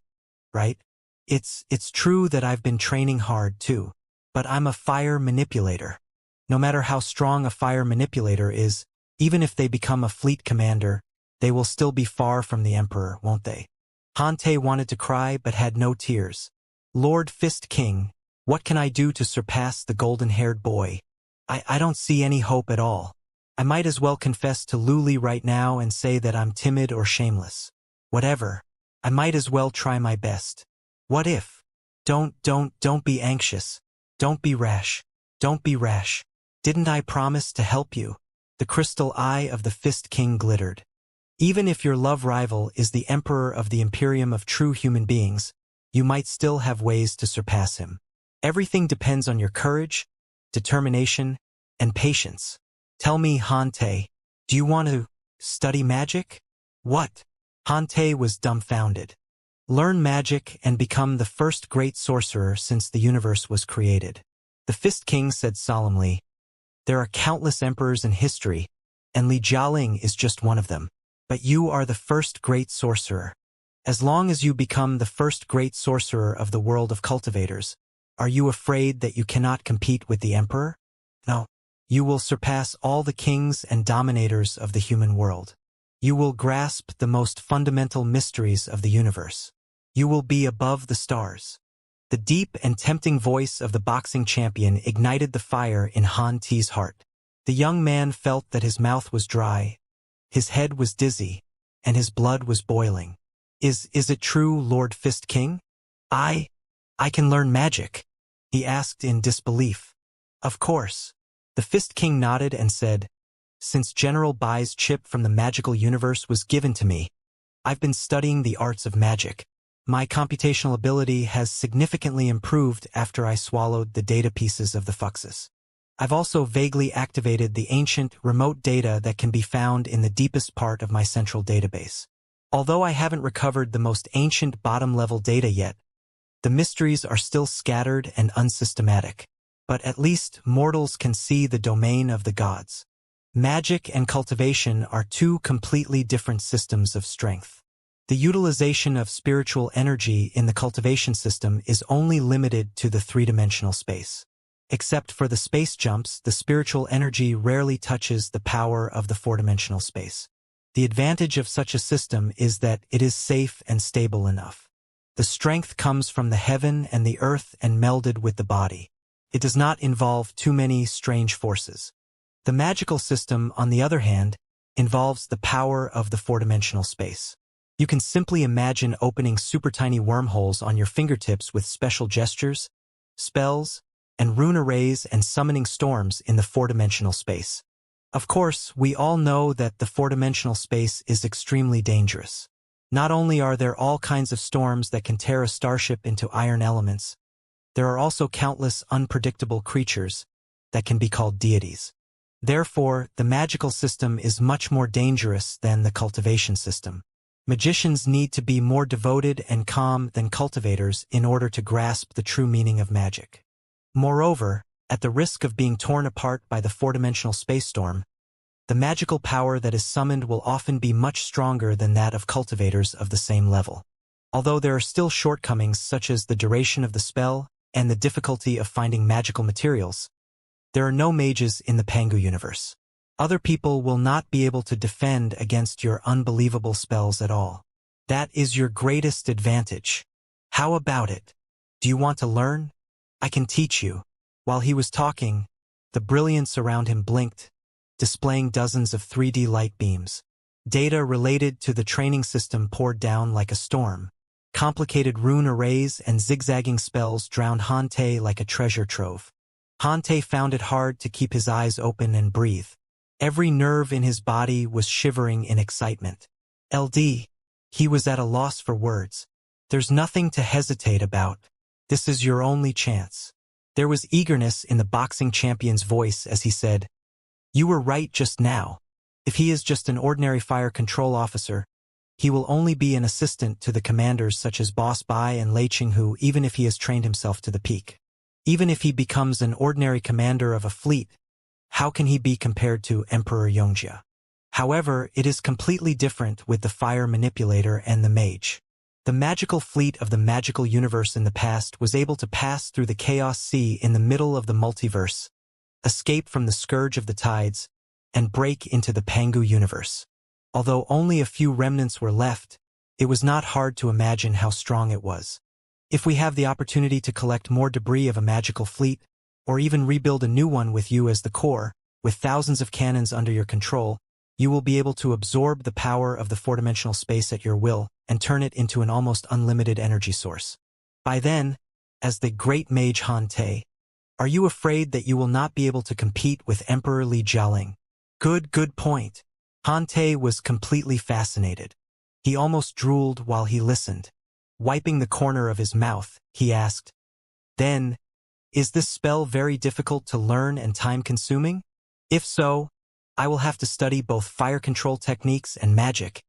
right? It's true that I've been training hard too, but I'm a fire manipulator. No matter how strong a fire manipulator is, even if they become a fleet commander, they will still be far from the Emperor, won't they? Hante wanted to cry but had no tears. Lord Fist King, what can I do to surpass the golden-haired boy? I don't see any hope at all. I might as well confess to Luli right now and say that I'm timid or shameless. Whatever. I might as well try my best. What if? Don't be anxious. Don't be rash. Don't be rash. Didn't I promise to help you? The crystal eye of the Fist King glittered. Even if your love rival is the Emperor of the Imperium of true human beings, you might still have ways to surpass him. Everything depends on your courage, determination, and patience. Tell me, Hante, do you want to study magic? What? Hante was dumbfounded. Learn magic and become the first great sorcerer since the universe was created. The Fist King said solemnly, there are countless emperors in history, and Li Jialing is just one of them. But you are the first great sorcerer. As long as you become the first great sorcerer of the world of cultivators, are you afraid that you cannot compete with the Emperor? No. You will surpass all the kings and dominators of the human world. You will grasp the most fundamental mysteries of the universe. You will be above the stars. The deep and tempting voice of the boxing champion ignited the fire in Han Ti's heart. The young man felt that his mouth was dry, his head was dizzy, and his blood was boiling. Is it true, Lord Fist King? I can learn magic, he asked in disbelief. Of course. The Fist King nodded and said, since General Bai's chip from the magical universe was given to me, I've been studying the arts of magic. My computational ability has significantly improved after I swallowed the data pieces of the Fuxus. I've also vaguely activated the ancient, remote data that can be found in the deepest part of my central database. Although I haven't recovered the most ancient bottom-level data yet, the mysteries are still scattered and unsystematic. But at least mortals can see the domain of the gods. Magic and cultivation are two completely different systems of strength. The utilization of spiritual energy in the cultivation system is only limited to the three-dimensional space. Except for the space jumps, the spiritual energy rarely touches the power of the four-dimensional space. The advantage of such a system is that it is safe and stable enough. The strength comes from the heaven and the earth and melded with the body. It does not involve too many strange forces. The magical system, on the other hand, involves the power of the four-dimensional space. You can simply imagine opening super tiny wormholes on your fingertips with special gestures, spells, and rune arrays and summoning storms in the four-dimensional space. Of course, we all know that the four-dimensional space is extremely dangerous. Not only are there all kinds of storms that can tear a starship into iron elements, there are also countless unpredictable creatures that can be called deities. Therefore, the magical system is much more dangerous than the cultivation system. Magicians need to be more devoted and calm than cultivators in order to grasp the true meaning of magic. Moreover, at the risk of being torn apart by the four-dimensional space storm, the magical power that is summoned will often be much stronger than that of cultivators of the same level. Although there are still shortcomings such as the duration of the spell and the difficulty of finding magical materials, there are no mages in the Pangu universe. Other people will not be able to defend against your unbelievable spells at all. That is your greatest advantage. How about it? Do you want to learn? I can teach you. While he was talking, the brilliance around him blinked, displaying dozens of 3D light beams. Data related to the training system poured down like a storm. Complicated rune arrays and zigzagging spells drowned Hante like a treasure trove. Hante found it hard to keep his eyes open and breathe. Every nerve in his body was shivering in excitement. LD. He was at a loss for words. There's nothing to hesitate about. This is your only chance. There was eagerness in the boxing champion's voice as he said, you were right just now. If he is just an ordinary fire control officer, he will only be an assistant to the commanders such as Boss Bai and Lei Qinghu even if he has trained himself to the peak. Even if he becomes an ordinary commander of a fleet, how can he be compared to Emperor Xianxia? However, it is completely different with the fire manipulator and the mage. The magical fleet of the magical universe in the past was able to pass through the chaos sea in the middle of the multiverse, escape from the scourge of the tides, and break into the Pangu universe. Although only a few remnants were left, it was not hard to imagine how strong it was. If we have the opportunity to collect more debris of a magical fleet, or even rebuild a new one with you as the core, with thousands of cannons under your control, you will be able to absorb the power of the four-dimensional space at your will and turn it into an almost unlimited energy source. By then, as the great mage Han Te, are you afraid that you will not be able to compete with Emperor Li Jialing? Good point. Han Te was completely fascinated. He almost drooled while he listened. Wiping the corner of his mouth, he asked, "Then, is this spell very difficult to learn and time-consuming? If so, I will have to study both fire control techniques and magic,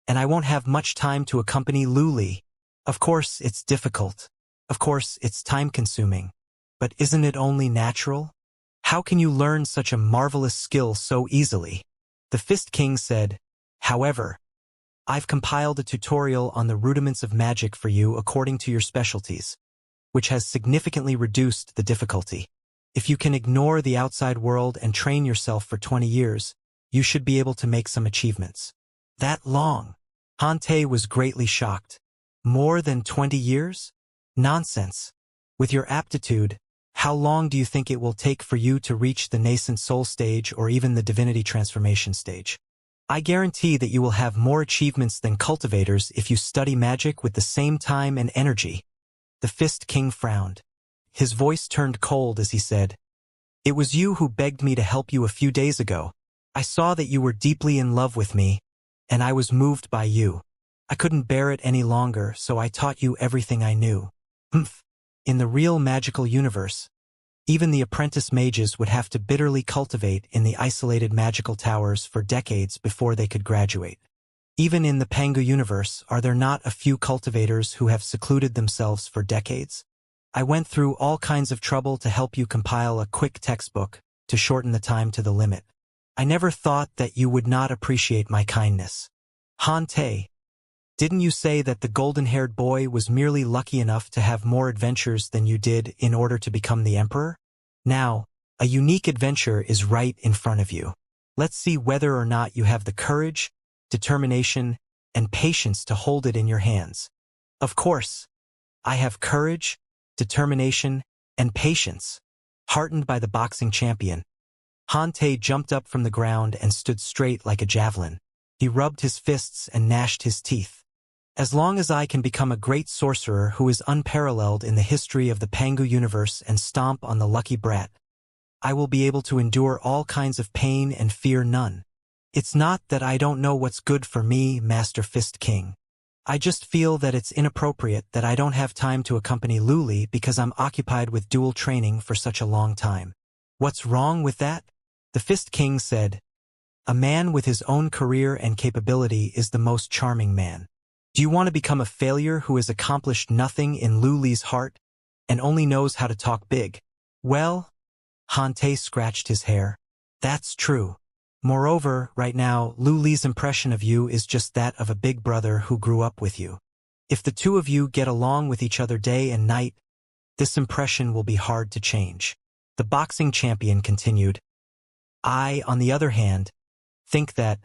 and I won't have much time to accompany Lu Li. Of course, it's difficult. Of course, it's time-consuming. But isn't it only natural? How can you learn such a marvelous skill so easily?" The Fist King said, "However, I've compiled a tutorial on the rudiments of magic for you according to your specialties, which has significantly reduced the difficulty. If you can ignore the outside world and train yourself for 20 years, you should be able to make some achievements." That long? Han Te was greatly shocked. More than 20 years? Nonsense. With your aptitude, how long do you think it will take for you to reach the nascent soul stage or even the divinity transformation stage? I guarantee that you will have more achievements than cultivators if you study magic with the same time and energy. The Fist King frowned. His voice turned cold as he said, "It was you who begged me to help you a few days ago. I saw that you were deeply in love with me, and I was moved by you. I couldn't bear it any longer, so I taught you everything I knew." In the real magical universe, even the apprentice mages would have to bitterly cultivate in the isolated magical towers for decades before they could graduate. Even in the Pangu universe, are there not a few cultivators who have secluded themselves for decades? I went through all kinds of trouble to help you compile a quick textbook to shorten the time to the limit. I never thought that you would not appreciate my kindness. Han Te, didn't you say that the golden-haired boy was merely lucky enough to have more adventures than you did in order to become the emperor? Now, a unique adventure is right in front of you. Let's see whether or not you have the courage, determination, and patience to hold it in your hands. Of course, I have courage, determination, and patience. Heartened by the boxing champion, Han Te jumped up from the ground and stood straight like a javelin. He rubbed his fists and gnashed his teeth. As long as I can become a great sorcerer who is unparalleled in the history of the Pangu universe and stomp on the lucky brat, I will be able to endure all kinds of pain and fear none. It's not that I don't know what's good for me, Master Fist King. I just feel that it's inappropriate that I don't have time to accompany Lu Li because I'm occupied with dual training for such a long time. What's wrong with that? The Fist King said, "A man with his own career and capability is the most charming man. Do you want to become a failure who has accomplished nothing in Lu Li's heart and only knows how to talk big?" Well, Han Te scratched his hair. That's true. Moreover, right now, Lu Li's impression of you is just that of a big brother who grew up with you. If the two of you get along with each other day and night, this impression will be hard to change. The boxing champion continued, "I, on the other hand, think that,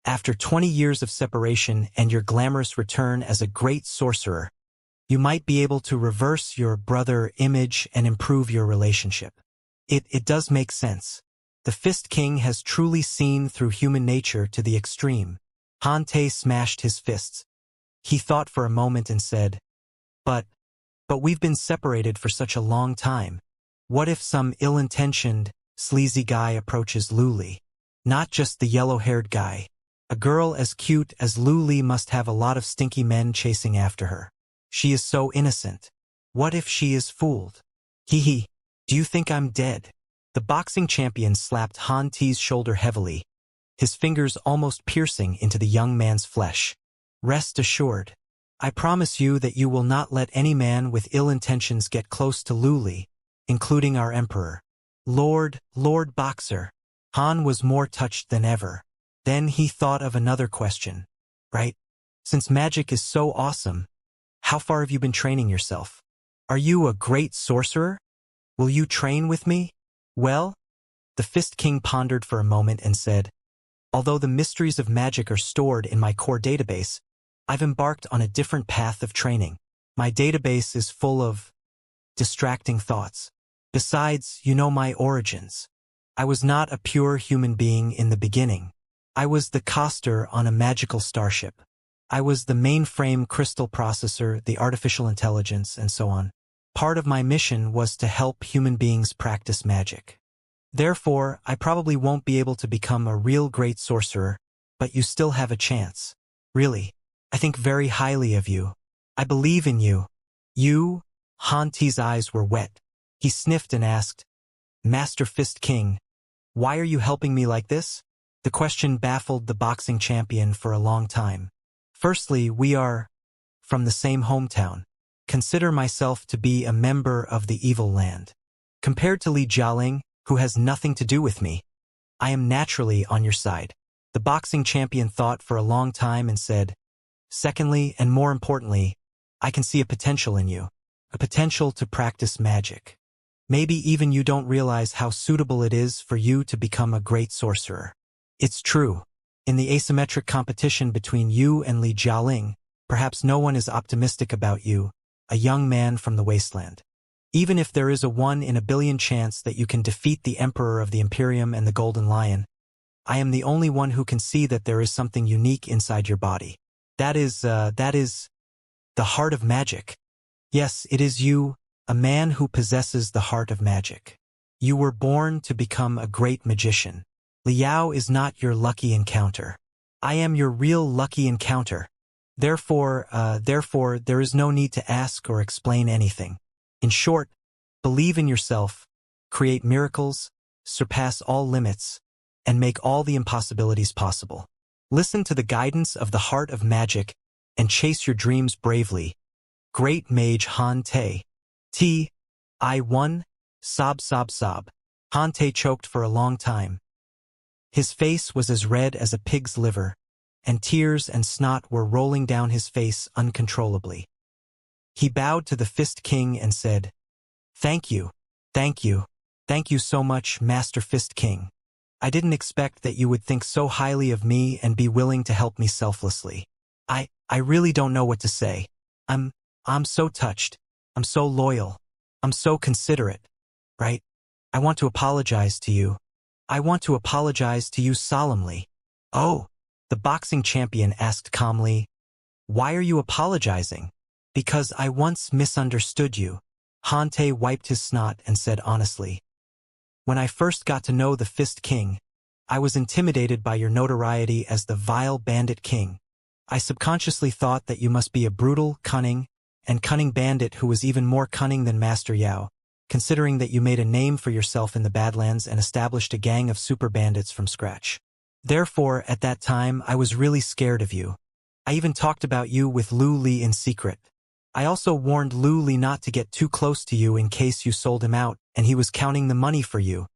after 20 years of separation and your glamorous return as a great sorcerer, you might be able to reverse your brother image and improve your relationship. It does make sense. The Fist King has truly seen through human nature to the extreme." Han Te smashed his fists. He thought for a moment and said, But we've been separated for such a long time. What if some ill-intentioned, sleazy guy approaches Lu Li? Not just the yellow-haired guy. A girl as cute as Lu Li must have a lot of stinky men chasing after her. She is so innocent. What if she is fooled? Hee. Do you think I'm dead? The boxing champion slapped Han Te's shoulder heavily, his fingers almost piercing into the young man's flesh. Rest assured, I promise you that you will not let any man with ill intentions get close to Lu Li, including our emperor. Lord Boxer. Han was more touched than ever. Then he thought of another question. Right? Since magic is so awesome, how far have you been training yourself? Are you a great sorcerer? Will you train with me? Well, the Fist King pondered for a moment and said, Although the mysteries of magic are stored in my core database, I've embarked on a different path of training. My database is full of distracting thoughts. Besides, you know my origins. I was not a pure human being in the beginning. I was the coster on a magical starship. I was the mainframe crystal processor, the artificial intelligence, and so on. Part of my mission was to help human beings practice magic. Therefore, I probably won't be able to become a real great sorcerer, but you still have a chance. Really, I think very highly of you. I believe in you. You? Han Ti's eyes were wet. He sniffed and asked, Master Fist King, why are you helping me like this? The question baffled the boxing champion for a long time. Firstly, we are from the same hometown. Consider myself to be a member of the evil land. Compared to Li Jialing, who has nothing to do with me, I am naturally on your side. The boxing champion thought for a long time and said, Secondly, and more importantly, I can see a potential in you. A potential to practice magic. Maybe even you don't realize how suitable it is for you to become a great sorcerer. It's true. In the asymmetric competition between you and Li Jialing, perhaps no one is optimistic about you, a young man from the wasteland. Even if there is a 1 in a billion chance that you can defeat the Emperor of the Imperium and the Golden Lion, I am the only one who can see that there is something unique inside your body. That is the heart of magic. Yes, it is you, a man who possesses the heart of magic. You were born to become a great magician. Liao is not your lucky encounter. I am your real lucky encounter. Therefore, there is no need to ask or explain anything. In short, believe in yourself, create miracles, surpass all limits, and make all the impossibilities possible. Listen to the guidance of the heart of magic and chase your dreams bravely. Great Mage Han Te. I won. Sob, sob, sob. Han Te choked for a long time. His face was as red as a pig's liver, and tears and snot were rolling down his face uncontrollably. He bowed to the Fist King and said, Thank you, thank you, thank you so much, Master Fist King. I didn't expect that you would think so highly of me and be willing to help me selflessly. I really don't know what to say. I'm so touched. I'm so loyal. I'm so considerate. Right? I want to apologize to you. I want to apologize to you solemnly. Oh, the boxing champion asked calmly, Why are you apologizing? Because I once misunderstood you. Han Te wiped his snot and said honestly, When I first got to know the Fist King, I was intimidated by your notoriety as the vile bandit king. I subconsciously thought that you must be a brutal, cunning bandit who was even more cunning than Master Yao, considering that you made a name for yourself in the Badlands and established a gang of super bandits from scratch. Therefore, at that time, I was really scared of you. I even talked about you with Lu Li in secret. I also warned Lu Li not to get too close to you in case you sold him out, and he was counting the money for you.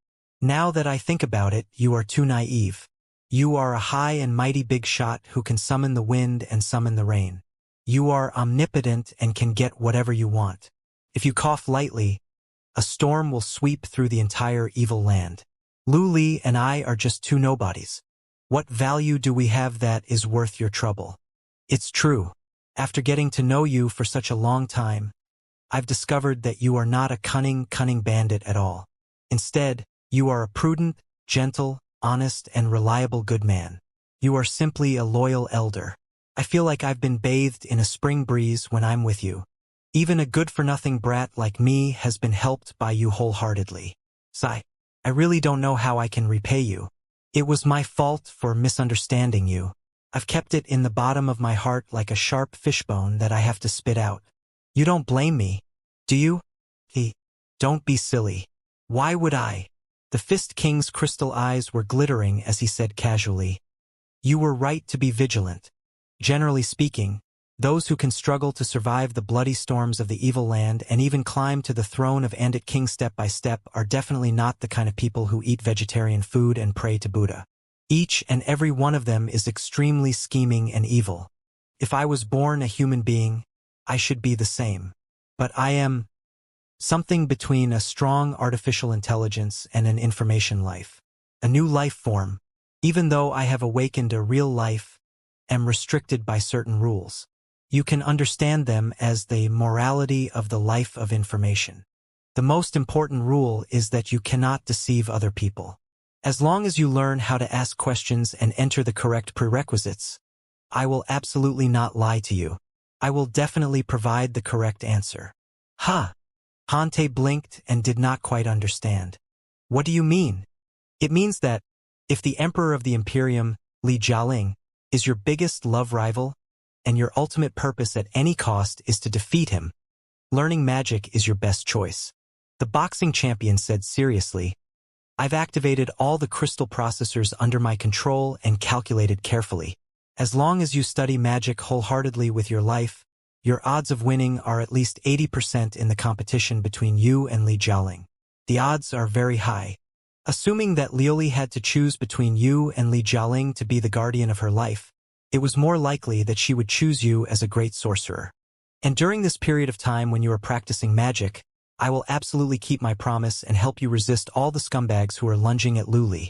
Now that I think about it, you are too naive. You are a high and mighty big shot who can summon the wind and summon the rain. You are omnipotent and can get whatever you want. If you cough lightly, a storm will sweep through the entire evil land. Lu Li and I are just two nobodies. What value do we have that is worth your trouble? It's true. After getting to know you for such a long time, I've discovered that you are not a cunning bandit at all. Instead, you are a prudent, gentle, honest, and reliable good man. You are simply a loyal elder. I feel like I've been bathed in a spring breeze when I'm with you. Even a good-for-nothing brat like me has been helped by you wholeheartedly. Sigh, I really don't know how I can repay you. It was my fault for misunderstanding you. I've kept it in the bottom of my heart like a sharp fishbone that I have to spit out. You don't blame me, do you? Don't be silly. Why would I? The Fist King's crystal eyes were glittering as he said casually, You were right to be vigilant. Generally speaking, those who can struggle to survive the bloody storms of the evil land and even climb to the throne of Andit King step by step are definitely not the kind of people who eat vegetarian food and pray to Buddha. Each and every one of them is extremely scheming and evil. If I was born a human being, I should be the same. But I am something between a strong artificial intelligence and an information life. A new life form, Even though I have awakened a real life, am restricted by certain rules. You can understand them as the morality of the life of information. The most important rule is that you cannot deceive other people. As long as you learn how to ask questions and enter the correct prerequisites, I will absolutely not lie to you. I will definitely provide the correct answer. Ha! Hante blinked and did not quite understand. What do you mean? It means that, if the Emperor of the Imperium, Li Jialing, is your biggest love rival, and your ultimate purpose at any cost is to defeat him, learning magic is your best choice. The boxing champion said seriously, I've activated all the crystal processors under my control and calculated carefully. As long as you study magic wholeheartedly with your life, your odds of winning are at least 80% in the competition between you and Li Jialing. The odds are very high. Assuming that Lioli had to choose between you and Li Jialing to be the guardian of her life, it was more likely that she would choose you as a great sorcerer. And during this period of time when you are practicing magic, I will absolutely keep my promise and help you resist all the scumbags who are lunging at Luli.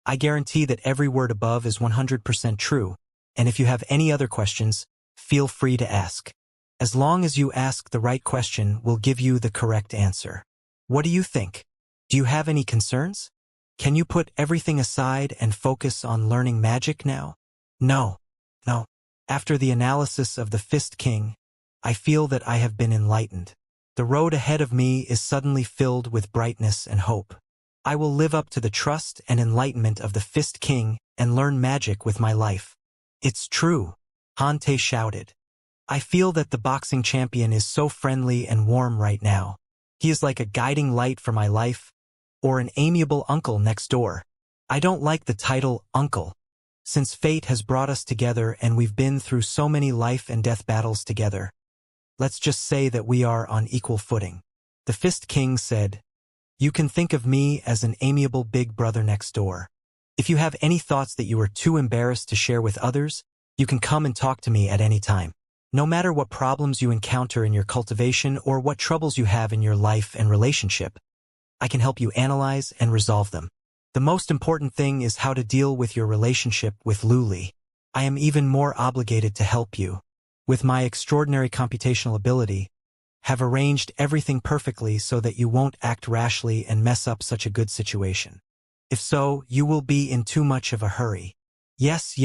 I guarantee that every word above is 100% true, and if you have any other questions, feel free to ask. As long as you ask the right question, we'll give you the correct answer. What do you think? Do you have any concerns? Can you put everything aside and focus on learning magic now? No. After the analysis of the Fist King, I feel that I have been enlightened. The road ahead of me is suddenly filled with brightness and hope. I will live up to the trust and enlightenment of the Fist King and learn magic with my life. It's true, Hante shouted. I feel that the boxing champion is so friendly and warm right now. He is like a guiding light for my life, or an amiable uncle next door. I don't like the title uncle, since fate has brought us together and we've been through so many life and death battles together. Let's just say that we are on equal footing. The Fist King said, You can think of me as an amiable big brother next door. If you have any thoughts that you are too embarrassed to share with others, you can come and talk to me at any time. No matter what problems you encounter in your cultivation or what troubles you have in your life and relationship, I can help you analyze and resolve them. The most important thing is how to deal with your relationship with Luli. I am even more obligated to help you. With my extraordinary computational ability, have arranged everything perfectly so that you won't act rashly and mess up such a good situation. If so, you will be in too much of a hurry. Yes.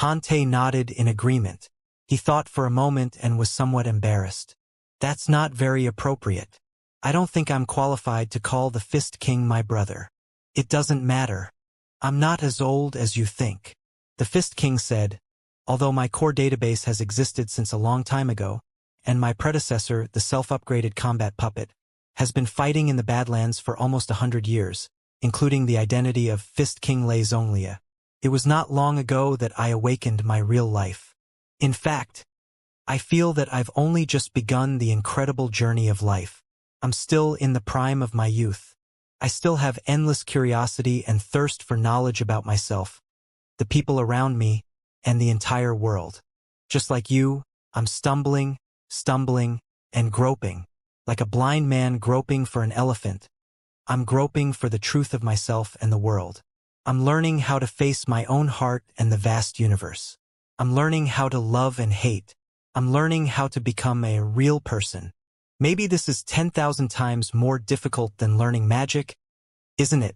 Hante nodded in agreement. He thought for a moment and was somewhat embarrassed. That's not very appropriate. I don't think I'm qualified to call the Fist King my brother. It doesn't matter. I'm not as old as you think. The Fist King said, Although my core database has existed since a long time ago, and my predecessor, the self-upgraded combat puppet, has been fighting in the Badlands for almost 100 years, including the identity of Fist King Xianxia, it was not long ago that I awakened my real life. In fact, I feel that I've only just begun the incredible journey of life. I'm still in the prime of my youth. I still have endless curiosity and thirst for knowledge about myself, the people around me, and the entire world. Just like you, I'm stumbling, and groping. Like a blind man groping for an elephant, I'm groping for the truth of myself and the world. I'm learning how to face my own heart and the vast universe. I'm learning how to love and hate. I'm learning how to become a real person. Maybe this is 10,000 times more difficult than learning magic, isn't it?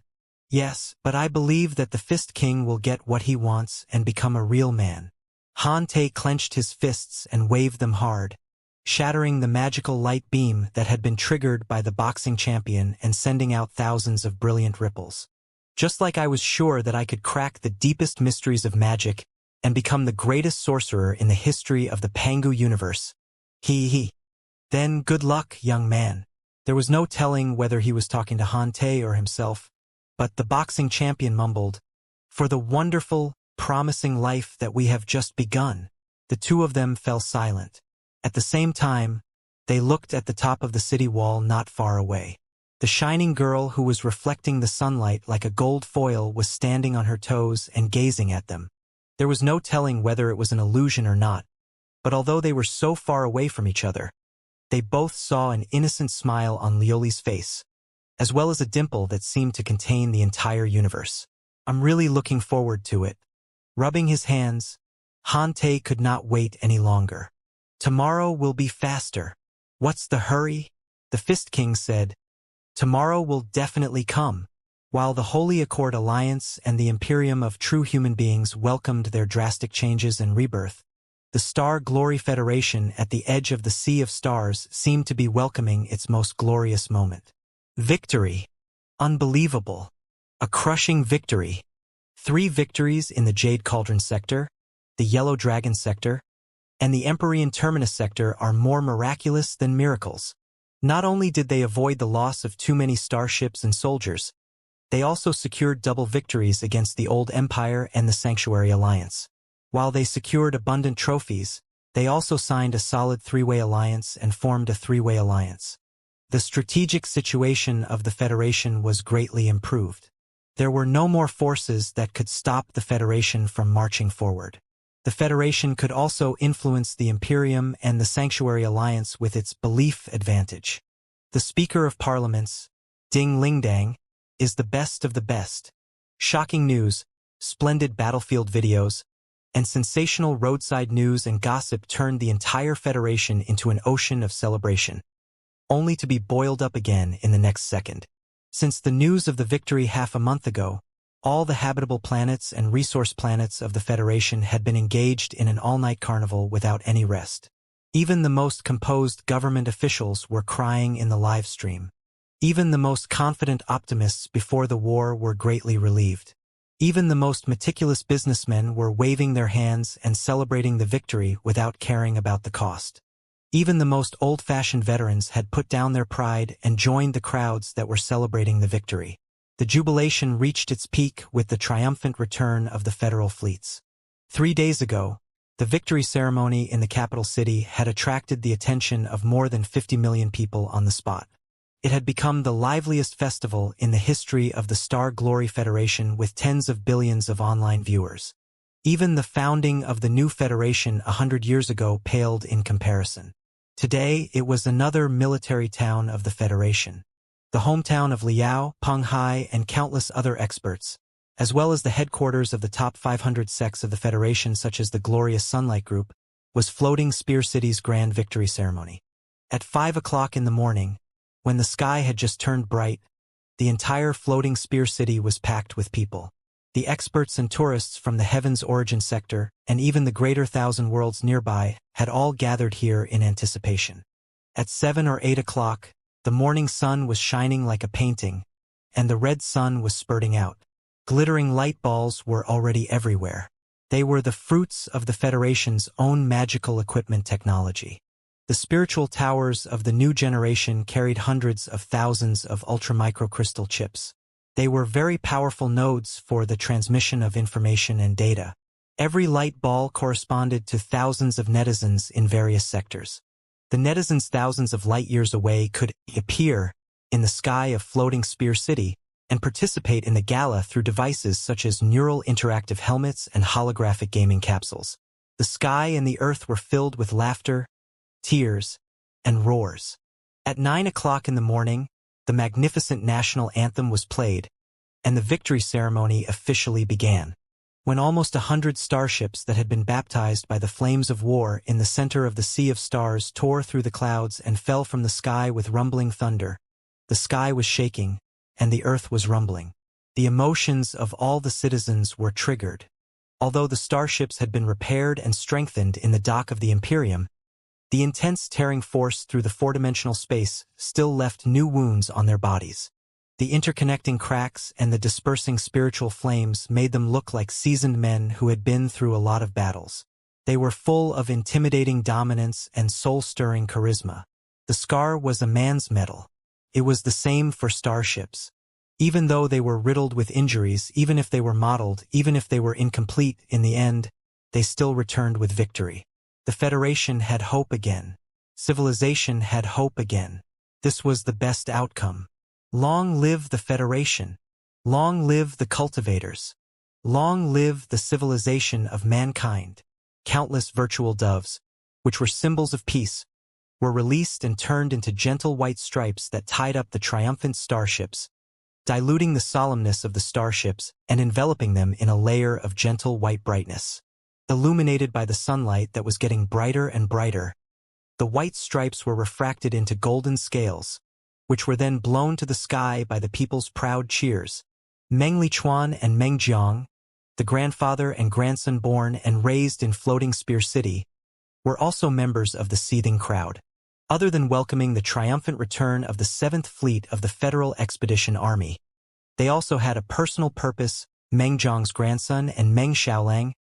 Yes, but I believe that the Fist King will get what he wants and become a real man. Hante clenched his fists and waved them hard, shattering the magical light beam that had been triggered by the boxing champion and sending out thousands of brilliant ripples. Just like I was sure that I could crack the deepest mysteries of magic and become the greatest sorcerer in the history of the Pangu universe. Then good luck, young man. There was no telling whether he was talking to Hante or himself, but the boxing champion mumbled, For the wonderful, promising life that we have just begun. The two of them fell silent. At the same time, they looked at the top of the city wall not far away. The shining girl who was reflecting the sunlight like a gold foil was standing on her toes and gazing at them. There was no telling whether it was an illusion or not, but although they were so far away from each other, they both saw an innocent smile on Lioli's face, as well as a dimple that seemed to contain the entire universe. I'm really looking forward to it. Rubbing his hands, Han Te could not wait any longer. Tomorrow will be faster. What's the hurry? The Fist King said. Tomorrow will definitely come. While the Holy Accord Alliance and the Imperium of true human beings welcomed their drastic changes and rebirth, the Star Glory Federation at the edge of the Sea of Stars seemed to be welcoming its most glorious moment. Victory. Unbelievable. A crushing victory. 3 victories in the Jade Cauldron sector, the Yellow Dragon sector, and the Empyrean Terminus sector are more miraculous than miracles. Not only did they avoid the loss of too many starships and soldiers, they also secured double victories against the Old Empire and the Sanctuary Alliance. While they secured abundant trophies, they also signed a solid 3-way alliance and formed a 3-way alliance. The strategic situation of the Federation was greatly improved. There were no more forces that could stop the Federation from marching forward. The Federation could also influence the Imperium and the Sanctuary Alliance with its belief advantage. The Speaker of Parliaments, Ding Lingdang, is the best of the best. Shocking news, splendid battlefield videos, and sensational roadside news and gossip turned the entire Federation into an ocean of celebration, only to be boiled up again in the next second. Since the news of the victory half a month ago, all the habitable planets and resource planets of the Federation had been engaged in an all-night carnival without any rest. Even the most composed government officials were crying in the live stream. Even the most confident optimists before the war were greatly relieved. Even the most meticulous businessmen were waving their hands and celebrating the victory without caring about the cost. Even the most old-fashioned veterans had put down their pride and joined the crowds that were celebrating the victory. The jubilation reached its peak with the triumphant return of the federal fleets. 3 days ago, the victory ceremony in the capital city had attracted the attention of more than 50 million people on the spot. It had become the liveliest festival in the history of the Star Glory Federation with tens of billions of online viewers. Even the founding of the new Federation 100 years ago paled in comparison. Today, it was another military town of the Federation. The hometown of Liao, Peng Hai, and countless other experts, as well as the headquarters of the top 500 sects of the Federation such as the Glorious Sunlight Group, was Floating Spear City's grand victory ceremony. At 5 o'clock in the morning, when the sky had just turned bright, the entire Floating Spear City was packed with people. The experts and tourists from the Heaven's Origin sector, and even the greater thousand worlds nearby, had all gathered here in anticipation. At 7 or 8 o'clock, the morning sun was shining like a painting, and the red sun was spurting out. Glittering light balls were already everywhere. They were the fruits of the Federation's own magical equipment technology. The spiritual towers of the new generation carried hundreds of thousands of ultramicrocrystal chips. They were very powerful nodes for the transmission of information and data. Every light ball corresponded to thousands of netizens in various sectors. The netizens thousands of light years away could appear in the sky of Floating Spear City and participate in the gala through devices such as neural interactive helmets and holographic gaming capsules. The sky and the earth were filled with laughter, tears, and roars. At 9 o'clock in the morning, the magnificent national anthem was played, and the victory ceremony officially began. When almost 100 starships that had been baptized by the flames of war in the center of the Sea of Stars tore through the clouds and fell from the sky with rumbling thunder, the sky was shaking, and the earth was rumbling. The emotions of all the citizens were triggered. Although the starships had been repaired and strengthened in the dock of the Imperium, the intense tearing force through the four-dimensional space still left new wounds on their bodies. The interconnecting cracks and the dispersing spiritual flames made them look like seasoned men who had been through a lot of battles. They were full of intimidating dominance and soul-stirring charisma. The scar was a man's metal. It was the same for starships. Even though they were riddled with injuries, even if they were modeled, even if they were incomplete in the end, they still returned with victory. The Federation had hope again. Civilization had hope again. This was the best outcome. Long live the Federation. Long live the Cultivators. Long live the civilization of mankind. Countless virtual doves, which were symbols of peace, were released and turned into gentle white stripes that tied up the triumphant starships, diluting the solemnness of the starships and enveloping them in a layer of gentle white brightness. Illuminated by the sunlight that was getting brighter and brighter, the white stripes were refracted into golden scales, which were then blown to the sky by the people's proud cheers. Meng Lichuan and Meng Jiang, the grandfather and grandson born and raised in Floating Spear City, were also members of the seething crowd. Other than welcoming the triumphant return of the 7th Fleet of the Federal Expedition Army, they also had a personal purpose. Meng Jiang's grandson and Meng Xiaolang,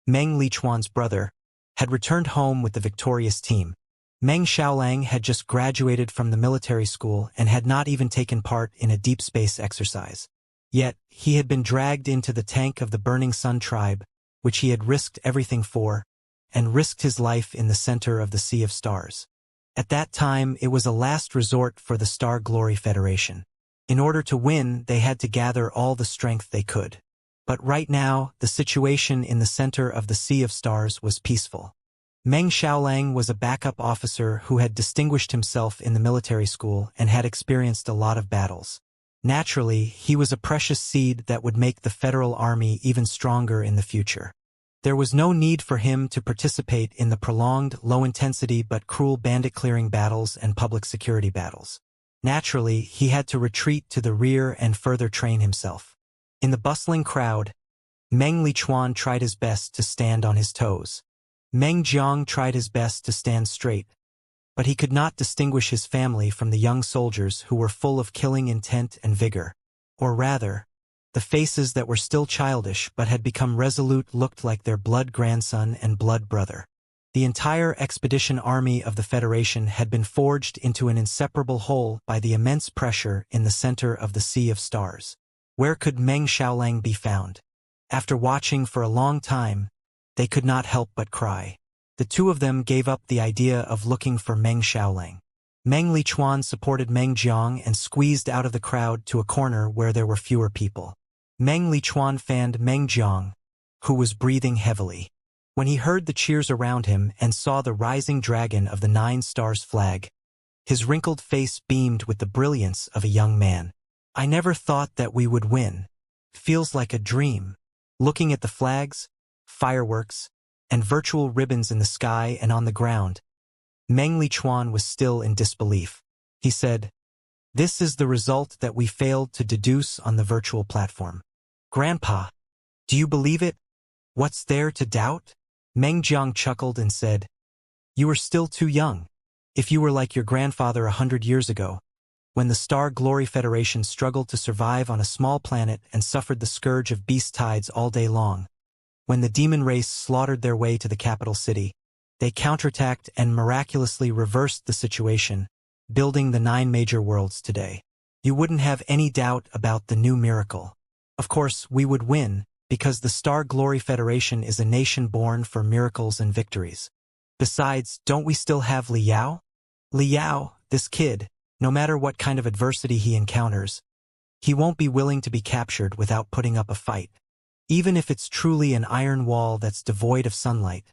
Meng Lichuan's brother, had returned home with the victorious team. Meng Xiaolang had just graduated from the military school and had not even taken part in a deep space exercise. Yet, he had been dragged into the tank of the Burning Sun tribe, which he had risked everything for, and risked his life in the center of the Sea of Stars. At that time, it was a last resort for the Star Glory Federation. In order to win, they had to gather all the strength they could. But right now, the situation in the center of the Sea of Stars was peaceful. Meng Xiaolang was a backup officer who had distinguished himself in the military school and had experienced a lot of battles. Naturally, he was a precious seed that would make the Federal Army even stronger in the future. There was no need for him to participate in the prolonged, low-intensity but cruel bandit-clearing battles and public security battles. Naturally, he had to retreat to the rear and further train himself. In the bustling crowd, Meng Lichuan tried his best to stand on his toes. Meng Jiang tried his best to stand straight, but he could not distinguish his family from the young soldiers who were full of killing intent and vigor. Or rather, the faces that were still childish but had become resolute looked like their blood grandson and blood brother. The entire expedition army of the Federation had been forged into an inseparable whole by the immense pressure in the center of the Sea of Stars. Where could Meng Xiaolang be found? After watching for a long time, they could not help but cry. The two of them gave up the idea of looking for Meng Xiaolang. Meng Lichuan supported Meng Jiang and squeezed out of the crowd to a corner where there were fewer people. Meng Lichuan fanned Meng Jiang, who was breathing heavily. When he heard the cheers around him and saw the rising dragon of the 9 Stars flag, his wrinkled face beamed with the brilliance of a young man. I never thought that we would win. Feels like a dream. Looking at the flags, fireworks, and virtual ribbons in the sky and on the ground, Meng Lichuan was still in disbelief. He said, "This is the result that we failed to deduce on the virtual platform. Grandpa, do you believe it? What's there to doubt?" Meng Jiang chuckled and said, "You are still too young. If you were like your grandfather 100 years ago, when the Star Glory Federation struggled to survive on a small planet and suffered the scourge of beast tides all day long, when the demon race slaughtered their way to the capital city, they counterattacked and miraculously reversed the situation, building the 9 major worlds today. You wouldn't have any doubt about the new miracle. Of course, we would win, because the Star Glory Federation is a nation born for miracles and victories. Besides, don't we still have Liao? Liao, this kid, no matter what kind of adversity he encounters, he won't be willing to be captured without putting up a fight. Even if it's truly an iron wall that's devoid of sunlight,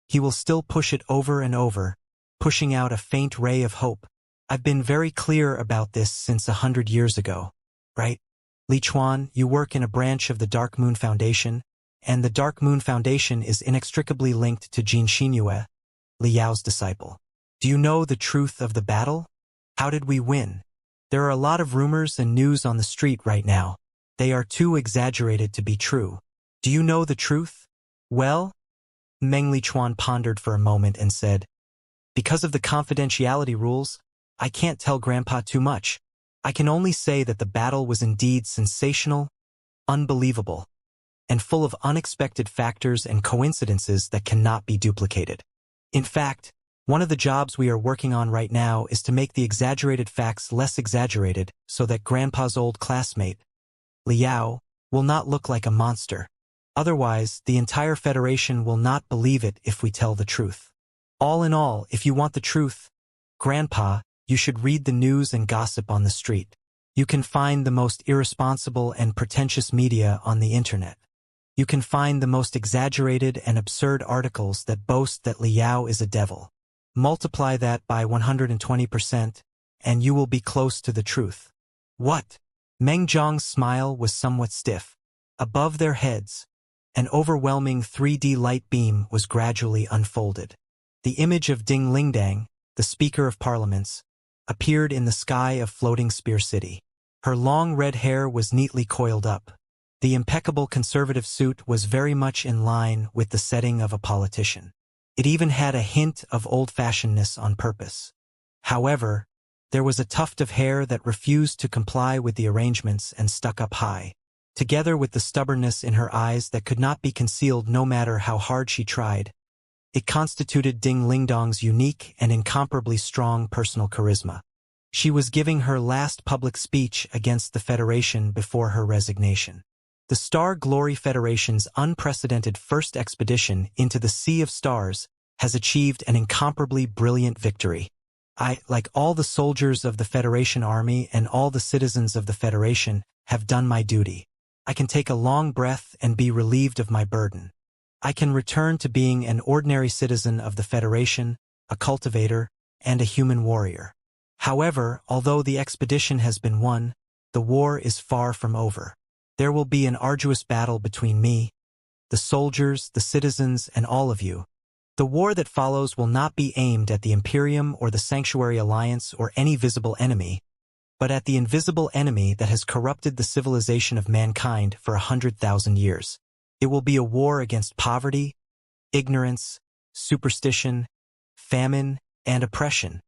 he will still push it over and over, pushing out a faint ray of hope. I've been very clear about this since 100 years ago, right? Lichuan, you work in a branch of the Dark Moon Foundation, and the Dark Moon Foundation is inextricably linked to Xianxia, Liao's disciple. Do you know the truth of the battle? How did we win? There are a lot of rumors and news on the street right now. They are too exaggerated to be true. Do you know the truth? Well, Meng Lichuan pondered for a moment and said, "Because of the confidentiality rules, I can't tell Grandpa too much. I can only say that the battle was indeed sensational, unbelievable, and full of unexpected factors and coincidences that cannot be duplicated. In fact, one of the jobs we are working on right now is to make the exaggerated facts less exaggerated so that Grandpa's old classmate, Liao, will not look like a monster. Otherwise, the entire Federation will not believe it if we tell the truth. All in all, if you want the truth, Grandpa, you should read the news and gossip on the street. You can find the most irresponsible and pretentious media on the internet. You can find the most exaggerated and absurd articles that boast that Liao is a devil. Multiply that by 120%, and you will be close to the truth." "What?" Meng Zhang's smile was somewhat stiff. Above their heads, an overwhelming 3D light beam was gradually unfolded. The image of Ding Lingdang, the Speaker of Parliaments, appeared in the sky of floating Spear City. Her long red hair was neatly coiled up. The impeccable conservative suit was very much in line with the setting of a politician. It even had a hint of old-fashionedness on purpose. However, there was a tuft of hair that refused to comply with the arrangements and stuck up high, together with the stubbornness in her eyes that could not be concealed no matter how hard she tried. It constituted Ding Lingdong's unique and incomparably strong personal charisma. She was giving her last public speech against the Federation before her resignation. The Star Glory Federation's unprecedented first expedition into the Sea of Stars has achieved an incomparably brilliant victory. I, like all the soldiers of the Federation Army and all the citizens of the Federation, have done my duty. I can take a long breath and be relieved of my burden. I can return to being an ordinary citizen of the Federation, a cultivator, and a human warrior. However, although the expedition has been won, the war is far from over. There will be an arduous battle between me, the soldiers, the citizens, and all of you. The war that follows will not be aimed at the Imperium or the Sanctuary Alliance or any visible enemy, but at the invisible enemy that has corrupted the civilization of mankind for 100,000 years. It will be a war against poverty, ignorance, superstition, famine, and oppression.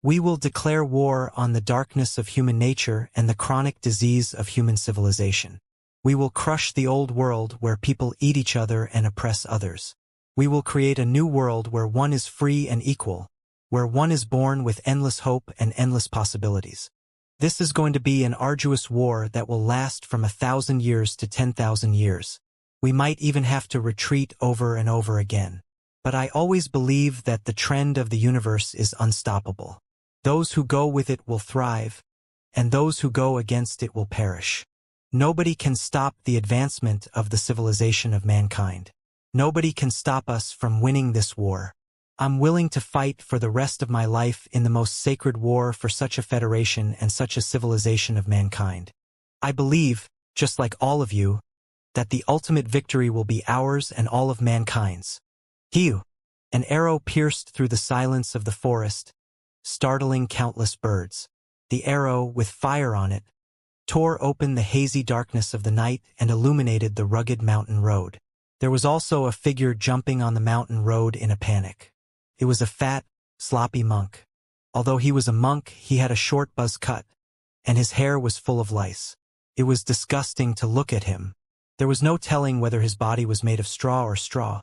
We will declare war on the darkness of human nature and the chronic disease of human civilization. We will crush the old world where people eat each other and oppress others. We will create a new world where one is free and equal, where one is born with endless hope and endless possibilities. This is going to be an arduous war that will last from 1,000 years to 10,000 years. We might even have to retreat over and over again. But I always believe that the trend of the universe is unstoppable. Those who go with it will thrive, and those who go against it will perish. Nobody can stop the advancement of the civilization of mankind. Nobody can stop us from winning this war. I'm willing to fight for the rest of my life in the most sacred war for such a federation and such a civilization of mankind. I believe, just like all of you, that the ultimate victory will be ours and all of mankind's. Heu! An arrow pierced through the silence of the forest, startling countless birds. The arrow, with fire on it, tore open the hazy darkness of the night and illuminated the rugged mountain road. There was also a figure jumping on the mountain road in a panic. It was a fat, sloppy monk. Although he was a monk, he had a short buzz cut, and his hair was full of lice. It was disgusting to look at him. There was no telling whether his body was made of straw or straw.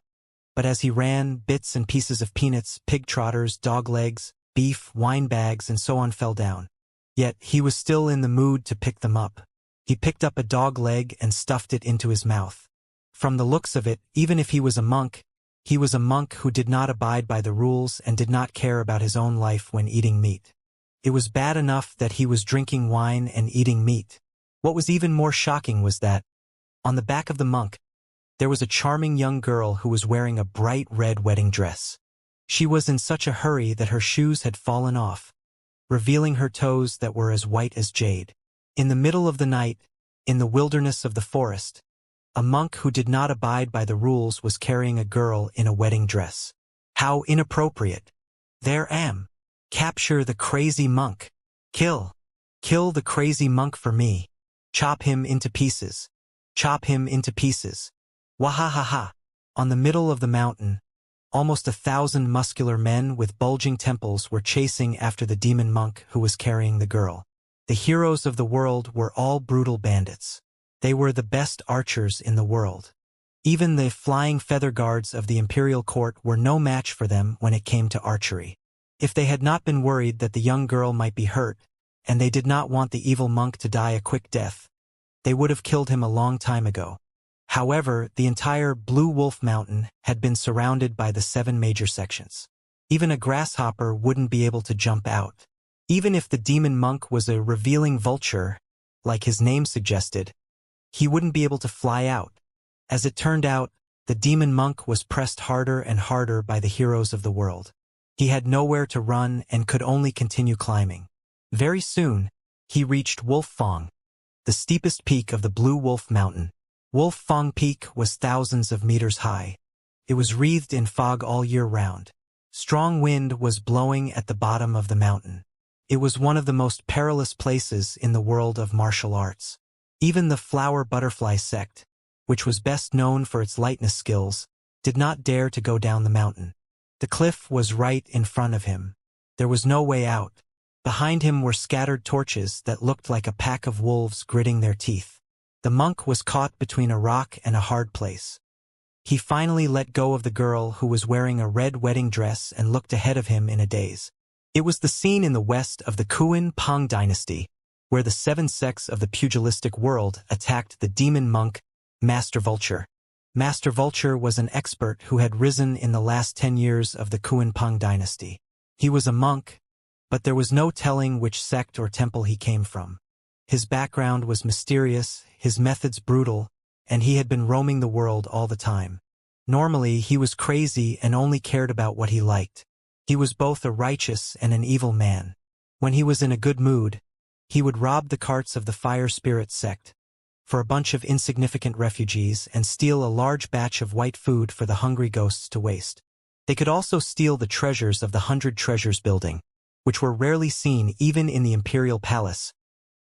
But as he ran, bits and pieces of peanuts, pig trotters, dog legs, beef, wine bags, and so on fell down. Yet he was still in the mood to pick them up. He picked up a dog leg and stuffed it into his mouth. From the looks of it, even if he was a monk who did not abide by the rules and did not care about his own life when eating meat. It was bad enough that he was drinking wine and eating meat. What was even more shocking was that, on the back of the monk, there was a charming young girl who was wearing a bright red wedding dress. She was in such a hurry that her shoes had fallen off, revealing her toes that were as white as jade. In the middle of the night, in the wilderness of the forest, a monk who did not abide by the rules was carrying a girl in a wedding dress. How inappropriate. There am. Capture the crazy monk. Kill. Kill the crazy monk for me. Chop him into pieces. Chop him into pieces. Wahahaha. On the middle of the mountain, almost 1,000 muscular men with bulging temples were chasing after the demon monk who was carrying the girl. The heroes of the world were all brutal bandits. They were the best archers in the world. Even the flying feather guards of the imperial court were no match for them when it came to archery. If they had not been worried that the young girl might be hurt, and they did not want the evil monk to die a quick death, they would have killed him a long time ago. However, the entire Blue Wolf Mountain had been surrounded by the 7 major sections. Even a grasshopper wouldn't be able to jump out. Even if the demon monk was a revealing vulture, like his name suggested, he wouldn't be able to fly out. As it turned out, the demon monk was pressed harder and harder by the heroes of the world. He had nowhere to run and could only continue climbing. Very soon, he reached Wolf Fong, the steepest peak of the Blue Wolf Mountain. Wolf Fang Peak was thousands of meters high. It was wreathed in fog all year round. Strong wind was blowing at the bottom of the mountain. It was one of the most perilous places in the world of martial arts. Even the flower butterfly sect, which was best known for its lightness skills, did not dare to go down the mountain. The cliff was right in front of him. There was no way out. Behind him were scattered torches that looked like a pack of wolves gritting their teeth. The monk was caught between a rock and a hard place. He finally let go of the girl who was wearing a red wedding dress and looked ahead of him in a daze. It was the scene in the west of the Kuan Pang dynasty, where the 7 sects of the pugilistic world attacked the demon monk, Master Vulture. Master Vulture was an expert who had risen in the last 10 years of the Kuan Pang dynasty. He was a monk, but there was no telling which sect or temple he came from. His background was mysterious, his methods brutal, and he had been roaming the world all the time. Normally, he was crazy and only cared about what he liked. He was both a righteous and an evil man. When he was in a good mood, he would rob the carts of the Fire Spirit sect for a bunch of insignificant refugees and steal a large batch of white food for the hungry ghosts to waste. They could also steal the treasures of the 100 Treasures building, which were rarely seen even in the imperial palace,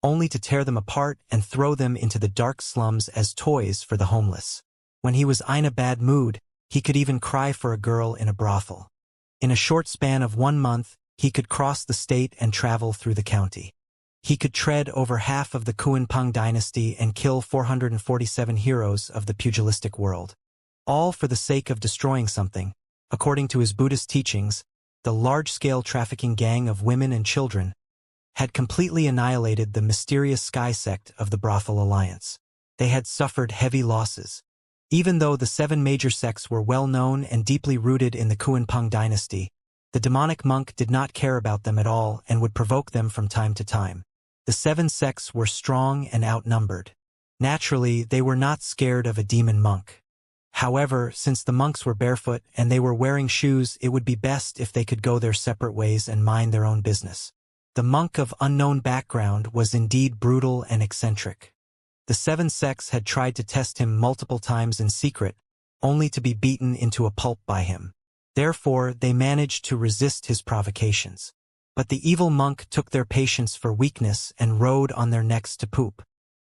only to tear them apart and throw them into the dark slums as toys for the homeless. When he was in a bad mood, he could even cry for a girl in a brothel. In a short span of 1 month, he could cross the state and travel through the county. He could tread over half of the Kuan Pang dynasty and kill 447 heroes of the pugilistic world. All for the sake of destroying something. According to his Buddhist teachings, the large-scale trafficking gang of women and children had completely annihilated the mysterious sky sect of the Brothel Alliance. They had suffered heavy losses. Even though the 7 major sects were well known and deeply rooted in the Kuan Pang dynasty, the demonic monk did not care about them at all and would provoke them from time to time. The 7 sects were strong and outnumbered. Naturally, they were not scared of a demon monk. However, since the monks were barefoot and they were wearing shoes, it would be best if they could go their separate ways and mind their own business. The monk of unknown background was indeed brutal and eccentric. The 7 sects had tried to test him multiple times in secret, only to be beaten into a pulp by him. Therefore, they managed to resist his provocations. But the evil monk took their patience for weakness and rode on their necks to poop.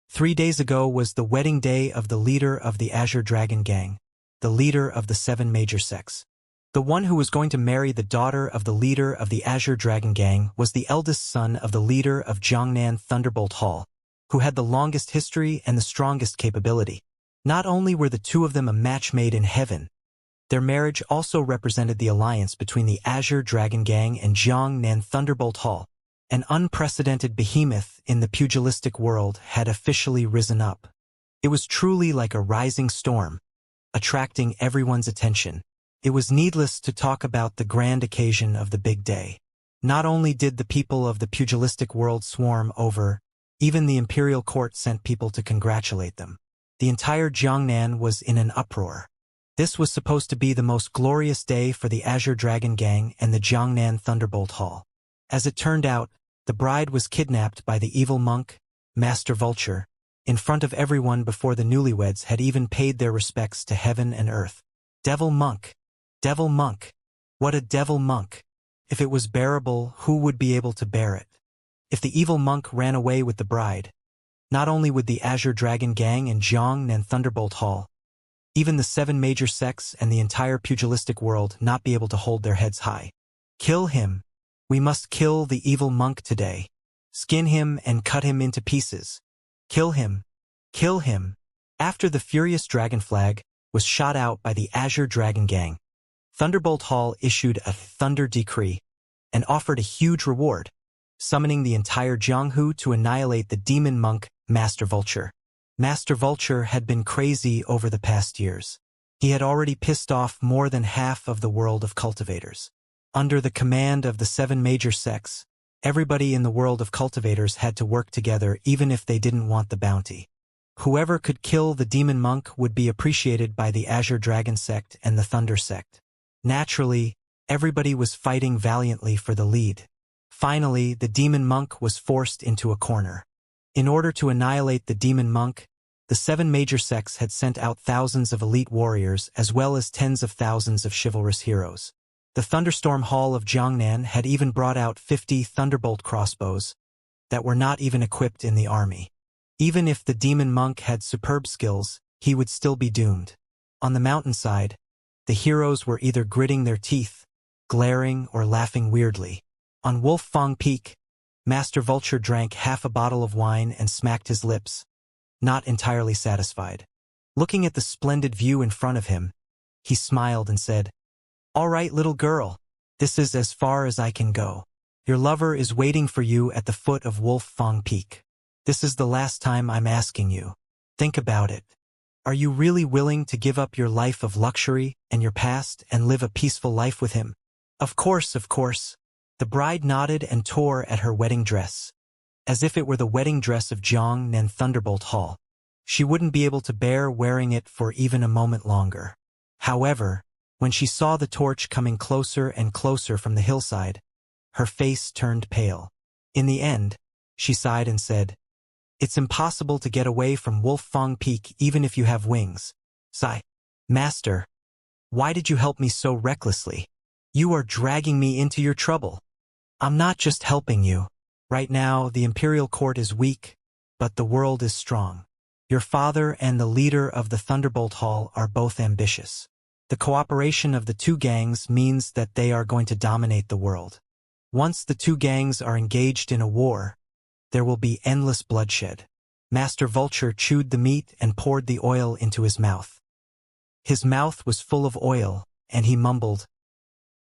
3 days ago was the wedding day of the leader of the Azure Dragon Gang, the leader of the 7 major sects. The one who was going to marry the daughter of the leader of the Azure Dragon Gang was the eldest son of the leader of Jiangnan Thunderbolt Hall, who had the longest history and the strongest capability. Not only were the two of them a match made in heaven, their marriage also represented the alliance between the Azure Dragon Gang and Jiangnan Thunderbolt Hall. An unprecedented behemoth in the pugilistic world had officially risen up. It was truly like a rising storm, attracting everyone's attention. It was needless to talk about the grand occasion of the big day. Not only did the people of the pugilistic world swarm over, even the imperial court sent people to congratulate them. The entire Jiangnan was in an uproar. This was supposed to be the most glorious day for the Azure Dragon Gang and the Jiangnan Thunderbolt Hall. As it turned out, the bride was kidnapped by the evil monk, Master Vulture, in front of everyone before the newlyweds had even paid their respects to heaven and earth. Devil monk! Devil monk! What a devil monk! If it was bearable, who would be able to bear it? If the evil monk ran away with the bride, not only would the Azure Dragon Gang and Jiangnan Thunderbolt Hall, even the 7 major sects and the entire pugilistic world not be able to hold their heads high. Kill him! We must kill the evil monk today. Skin him and cut him into pieces. Kill him! Kill him! After the furious dragon flag was shot out by the Azure Dragon Gang, Thunderbolt Hall issued a thunder decree and offered a huge reward, summoning the entire Jianghu to annihilate the demon monk, Master Vulture. Master Vulture had been crazy over the past years. He had already pissed off more than half of the world of cultivators. Under the command of the 7 major sects, everybody in the world of cultivators had to work together even if they didn't want the bounty. Whoever could kill the demon monk would be appreciated by the Azure Dragon sect and the Thunder sect. Naturally, everybody was fighting valiantly for the lead. Finally, the demon monk was forced into a corner. In order to annihilate the demon monk, the 7 major sects had sent out thousands of elite warriors as well as tens of thousands of chivalrous heroes. The Thunderstorm Hall of Jiangnan had even brought out 50 Thunderbolt crossbows that were not even equipped in the army. Even if the demon monk had superb skills, he would still be doomed. On the mountainside, the heroes were either gritting their teeth, glaring, or laughing weirdly. On Wolf Fang Peak, Master Vulture drank half a bottle of wine and smacked his lips, not entirely satisfied. Looking at the splendid view in front of him, he smiled and said, "All right, little girl, this is as far as I can go. Your lover is waiting for you at the foot of Wolf Fang Peak. This is the last time I'm asking you. Think about it. Are you really willing to give up your life of luxury and your past and live a peaceful life with him?" Of course, of course. The bride nodded and tore at her wedding dress, as if it were the wedding dress of Jiangnan Thunderbolt Hall. She wouldn't be able to bear wearing it for even a moment longer. However, when she saw the torch coming closer and closer from the hillside, her face turned pale. In the end, she sighed and said, "It's impossible to get away from Wolf Fang Peak even if you have wings." Sigh. "Master, why did you help me so recklessly? You are dragging me into your trouble." "I'm not just helping you. Right now, the Imperial Court is weak, but the world is strong. Your father and the leader of the Thunderbolt Hall are both ambitious. The cooperation of the 2 gangs means that they are going to dominate the world. Once the 2 gangs are engaged in a war, there will be endless bloodshed." Master Vulture chewed the meat and poured the oil into his mouth. His mouth was full of oil, and he mumbled,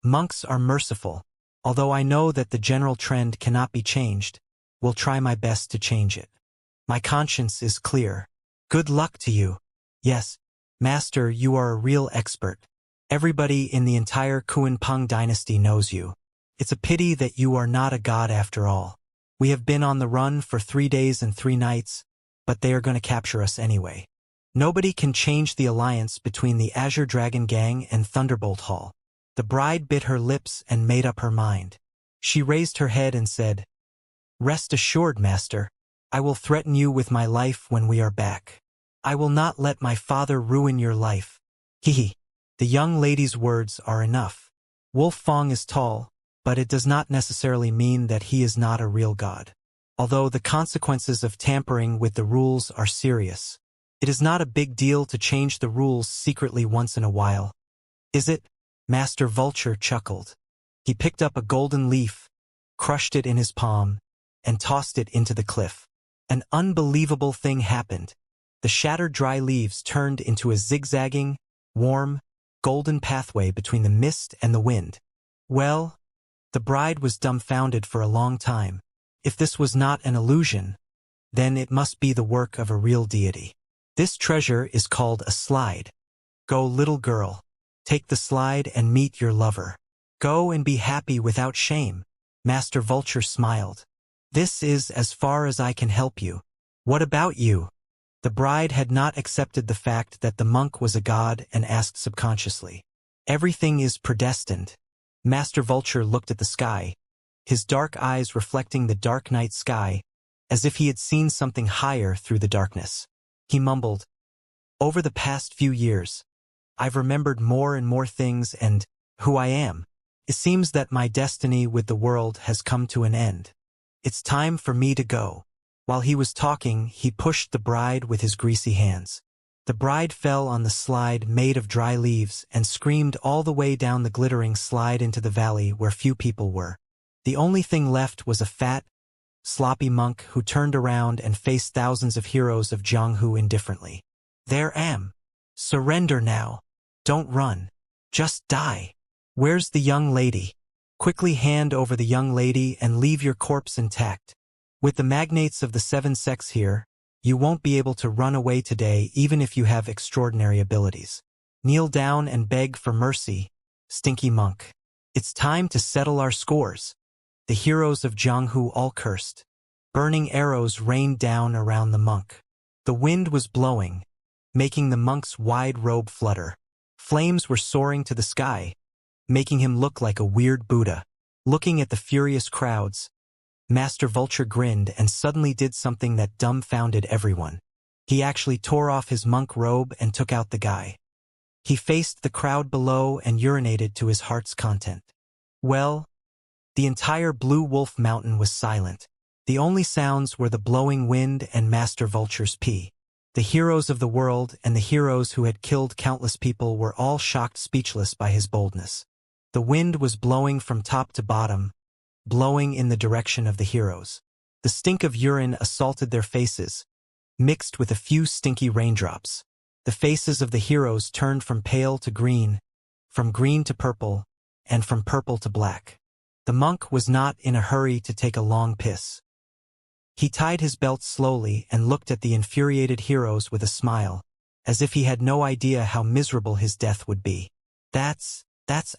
"Monks are merciful. Although I know that the general trend cannot be changed, will try my best to change it. My conscience is clear. Good luck to you." "Yes, Master, you are a real expert. Everybody in the entire Kuan-Peng dynasty knows you. It's a pity that you are not a god after all. We have been on the run for 3 days and 3 nights, but they are going to capture us anyway. Nobody can change the alliance between the Azure Dragon Gang and Thunderbolt Hall." The bride bit her lips and made up her mind. She raised her head and said, "Rest assured, Master, I will threaten you with my life when we are back. I will not let my father ruin your life." Hehe. The young lady's words are enough. Wolf Fang is tall, but it does not necessarily mean that he is not a real god. Although the consequences of tampering with the rules are serious, it is not a big deal to change the rules secretly once in a while. Is it? Master Vulture chuckled. He picked up a golden leaf, crushed it in his palm, and tossed it into the cliff. An unbelievable thing happened. The shattered dry leaves turned into a zigzagging, warm, golden pathway between the mist and the wind. Well, the bride was dumbfounded for a long time. If this was not an illusion, then it must be the work of a real deity. This treasure is called a slide. Go, little girl. Take the slide and meet your lover. Go and be happy without shame." Master Vulture smiled. "This is as far as I can help you. What about you?" The bride had not accepted the fact that the monk was a god and asked subconsciously, "Everything is predestined." Master Vulture looked at the sky, his dark eyes reflecting the dark night sky, as if he had seen something higher through the darkness. He mumbled, "Over the past few years, I've remembered more and more things and who I am. It seems that my destiny with the world has come to an end. It's time for me to go." While he was talking, he pushed the bride with his greasy hands. The bride fell on the slide made of dry leaves and screamed all the way down the glittering slide into the valley where few people were. The only thing left was a fat, sloppy monk who turned around and faced thousands of heroes of Jianghu indifferently. "There am. Surrender now. Don't run. Just die. Where's the young lady? Quickly hand over the young lady and leave your corpse intact. With the magnates of the 7 sects here, you won't be able to run away today even if you have extraordinary abilities. Kneel down and beg for mercy, stinky monk. It's time to settle our scores." The heroes of Jianghu all cursed. Burning arrows rained down around the monk. The wind was blowing, making the monk's wide robe flutter. Flames were soaring to the sky, making him look like a weird Buddha. Looking at the furious crowds, Master Vulture grinned and suddenly did something that dumbfounded everyone. He actually tore off his monk robe and took out the guy. He faced the crowd below and urinated to his heart's content. Well, the entire Blue Wolf Mountain was silent. The only sounds were the blowing wind and Master Vulture's pee. The heroes of the world and the heroes who had killed countless people were all shocked speechless by his boldness. The wind was blowing from top to bottom, blowing in the direction of the heroes. The stink of urine assaulted their faces, mixed with a few stinky raindrops. The faces of the heroes turned from pale to green, from green to purple, and from purple to black. The monk was not in a hurry to take a long piss. He tied his belt slowly and looked at the infuriated heroes with a smile, as if he had no idea how miserable his death would be. That's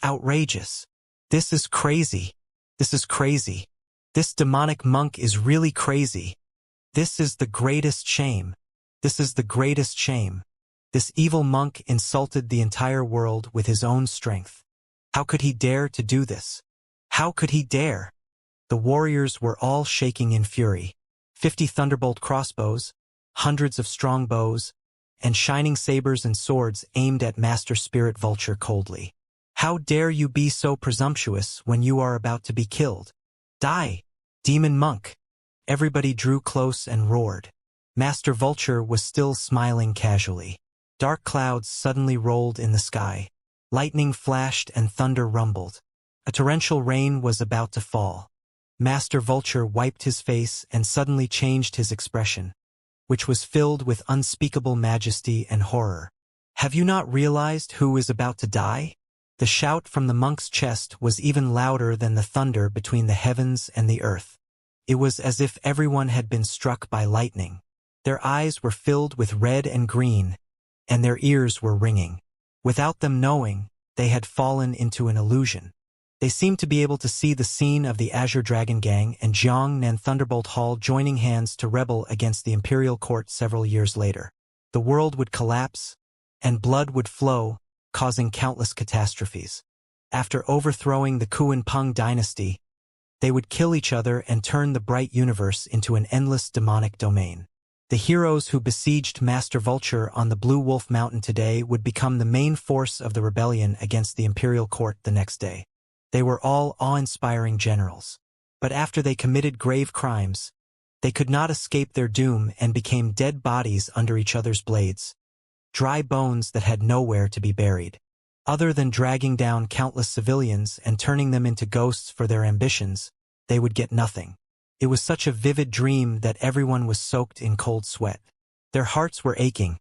outrageous. This is crazy. This is crazy. This demonic monk is really crazy. This is the greatest shame. This is the greatest shame. This evil monk insulted the entire world with his own strength. How could he dare to do this? How could he dare? The warriors were all shaking in fury. 50 thunderbolt crossbows, hundreds of strong bows, and shining sabers and swords aimed at Master Spirit Vulture coldly. How dare you be so presumptuous when you are about to be killed? Die, demon monk! Everybody drew close and roared. Master Vulture was still smiling casually. Dark clouds suddenly rolled in the sky. Lightning flashed and thunder rumbled. A torrential rain was about to fall. Master Vulture wiped his face and suddenly changed his expression, which was filled with unspeakable majesty and horror. Have you not realized who is about to die? The shout from the monk's chest was even louder than the thunder between the heavens and the earth. It was as if everyone had been struck by lightning. Their eyes were filled with red and green, and their ears were ringing. Without them knowing, they had fallen into an illusion. They seemed to be able to see the scene of the Azure Dragon Gang and Xianxia Thunderbolt Hall joining hands to rebel against the Imperial Court several years later. The world would collapse, and blood would flow, causing countless catastrophes. After overthrowing the Kuan-Peng dynasty, they would kill each other and turn the bright universe into an endless demonic domain. The heroes who besieged Master Vulture on the Blue Wolf Mountain today would become the main force of the rebellion against the Imperial Court the next day. They were all awe-inspiring generals. But after they committed grave crimes, they could not escape their doom and became dead bodies under each other's blades. Dry bones that had nowhere to be buried. Other than dragging down countless civilians and turning them into ghosts for their ambitions, they would get nothing. It was such a vivid dream that everyone was soaked in cold sweat. Their hearts were aching,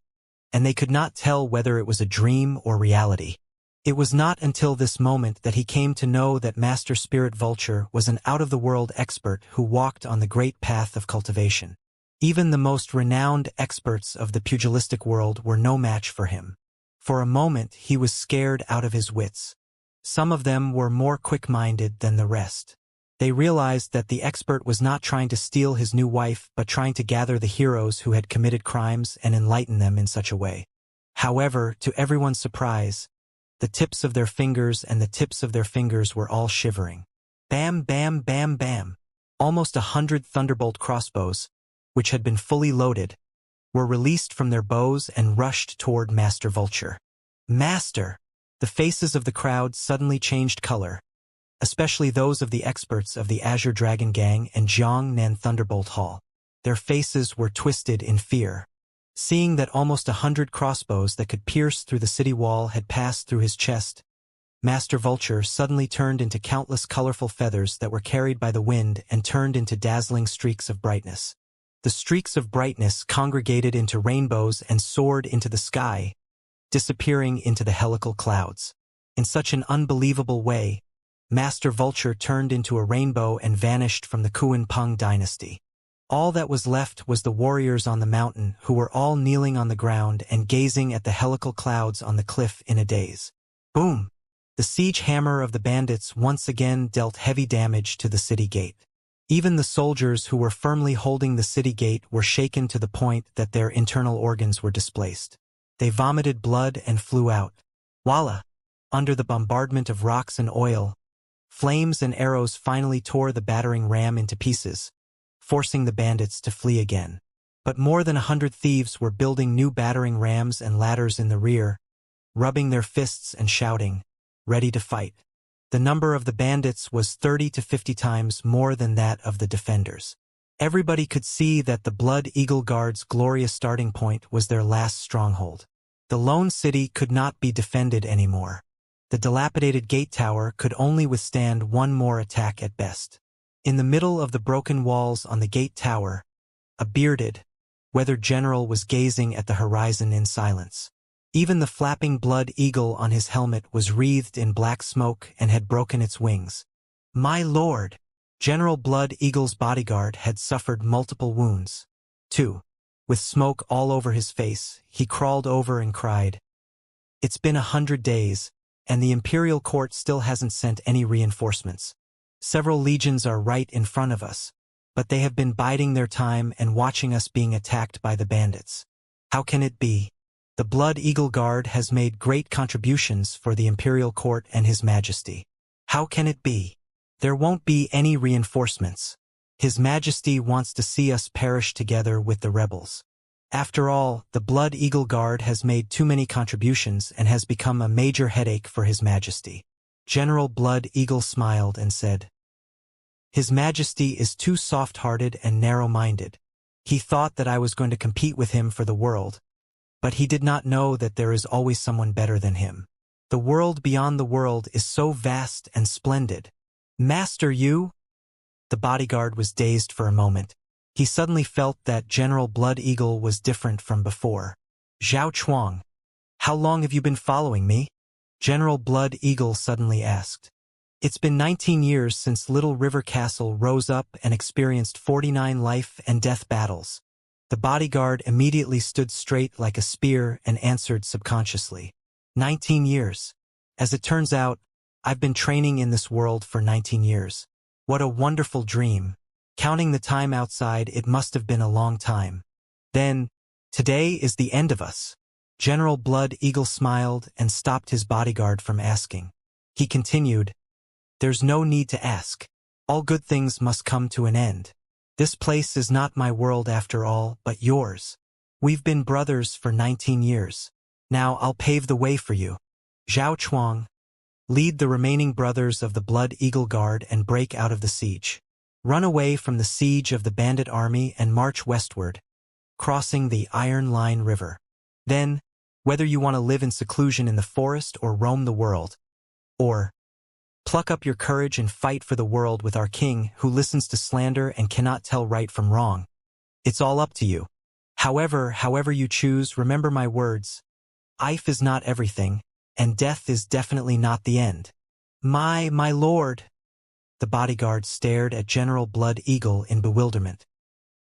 and they could not tell whether it was a dream or reality. It was not until this moment that he came to know that Master Spirit Vulture was an out-of-the-world expert who walked on the great path of cultivation. Even the most renowned experts of the pugilistic world were no match for him. For a moment he was scared out of his wits. Some of them were more quick-minded than the rest. They realized that the expert was not trying to steal his new wife but trying to gather the heroes who had committed crimes and enlighten them in such a way. However, to everyone's surprise, the tips of their fingers and the tips of their fingers were all shivering. Bam, bam, bam, bam. Almost 100 thunderbolt crossbows, which had been fully loaded, were released from their bows and rushed toward Master Vulture. Master! The faces of the crowd suddenly changed color, especially those of the experts of the Azure Dragon Gang and Xianxia Thunderbolt Hall. Their faces were twisted in fear. Seeing that almost 100 crossbows that could pierce through the city wall had passed through his chest, Master Vulture suddenly turned into countless colorful feathers that were carried by the wind and turned into dazzling streaks of brightness. The streaks of brightness congregated into rainbows and soared into the sky, disappearing into the helical clouds. In such an unbelievable way, Master Vulture turned into a rainbow and vanished from the Kuan-Peng dynasty. All that was left was the warriors on the mountain, who were all kneeling on the ground and gazing at the helical clouds on the cliff in a daze. Boom! The siege hammer of the bandits once again dealt heavy damage to the city gate. Even the soldiers who were firmly holding the city gate were shaken to the point that their internal organs were displaced. They vomited blood and flew out. Voila! Under the bombardment of rocks and oil, Flames and arrows finally tore the battering ram into pieces, forcing the bandits to flee again. But more than 100 thieves were building new battering rams and ladders in the rear, rubbing their fists and shouting, ready to fight. The number of the bandits was 30 to 50 times more than that of the defenders. Everybody could see that the Blood Eagle Guard's glorious starting point was their last stronghold. The lone city could not be defended anymore. The dilapidated gate tower could only withstand one more attack at best. In the middle of the broken walls on the gate tower, a bearded, weathered general was gazing at the horizon in silence. Even the flapping blood eagle on his helmet was wreathed in black smoke and had broken its wings. My lord! General Blood Eagle's bodyguard had suffered multiple wounds. Too. With smoke all over his face, he crawled over and cried, "It's been 100 days, and the Imperial Court still hasn't sent any reinforcements. Several legions are right in front of us, but they have been biding their time and watching us being attacked by the bandits. How can it be? The Blood Eagle Guard has made great contributions for the Imperial Court and His Majesty. How can it be? There won't be any reinforcements. His Majesty wants to see us perish together with the rebels. After all, the Blood Eagle Guard has made too many contributions and has become a major headache for His Majesty." General Blood Eagle smiled and said, "His Majesty is too soft-hearted and narrow-minded. He thought that I was going to compete with him for the world, but he did not know that there is always someone better than him. The world beyond the world is so vast and splendid. Master, you?" The bodyguard was dazed for a moment. He suddenly felt that General Blood Eagle was different from before. "Zhao Chuang, how long have you been following me?" General Blood Eagle suddenly asked. "It's been 19 years since Little River Castle rose up and experienced 49 life and death battles." The bodyguard immediately stood straight like a spear and answered subconsciously, 19 years. As it turns out, I've been training in this world for 19 years. What a wonderful dream. Counting the time outside, it must have been a long time. Then, today is the end of us." General Blood Eagle smiled and stopped his bodyguard from asking. He continued, "There's no need to ask. All good things must come to an end. This place is not my world after all, but yours. We've been brothers for 19 years. Now I'll pave the way for you. Zhao Chuang, lead the remaining brothers of the Blood Eagle Guard and break out of the siege. Run away from the siege of the bandit army and march westward, crossing the Iron Line River. Then, whether you want to live in seclusion in the forest or roam the world, or pluck up your courage and fight for the world with our king who listens to slander and cannot tell right from wrong, it's all up to you. However you choose, remember my words. Life is not everything, and death is definitely not the end." My lord." The bodyguard stared at General Blood Eagle in bewilderment.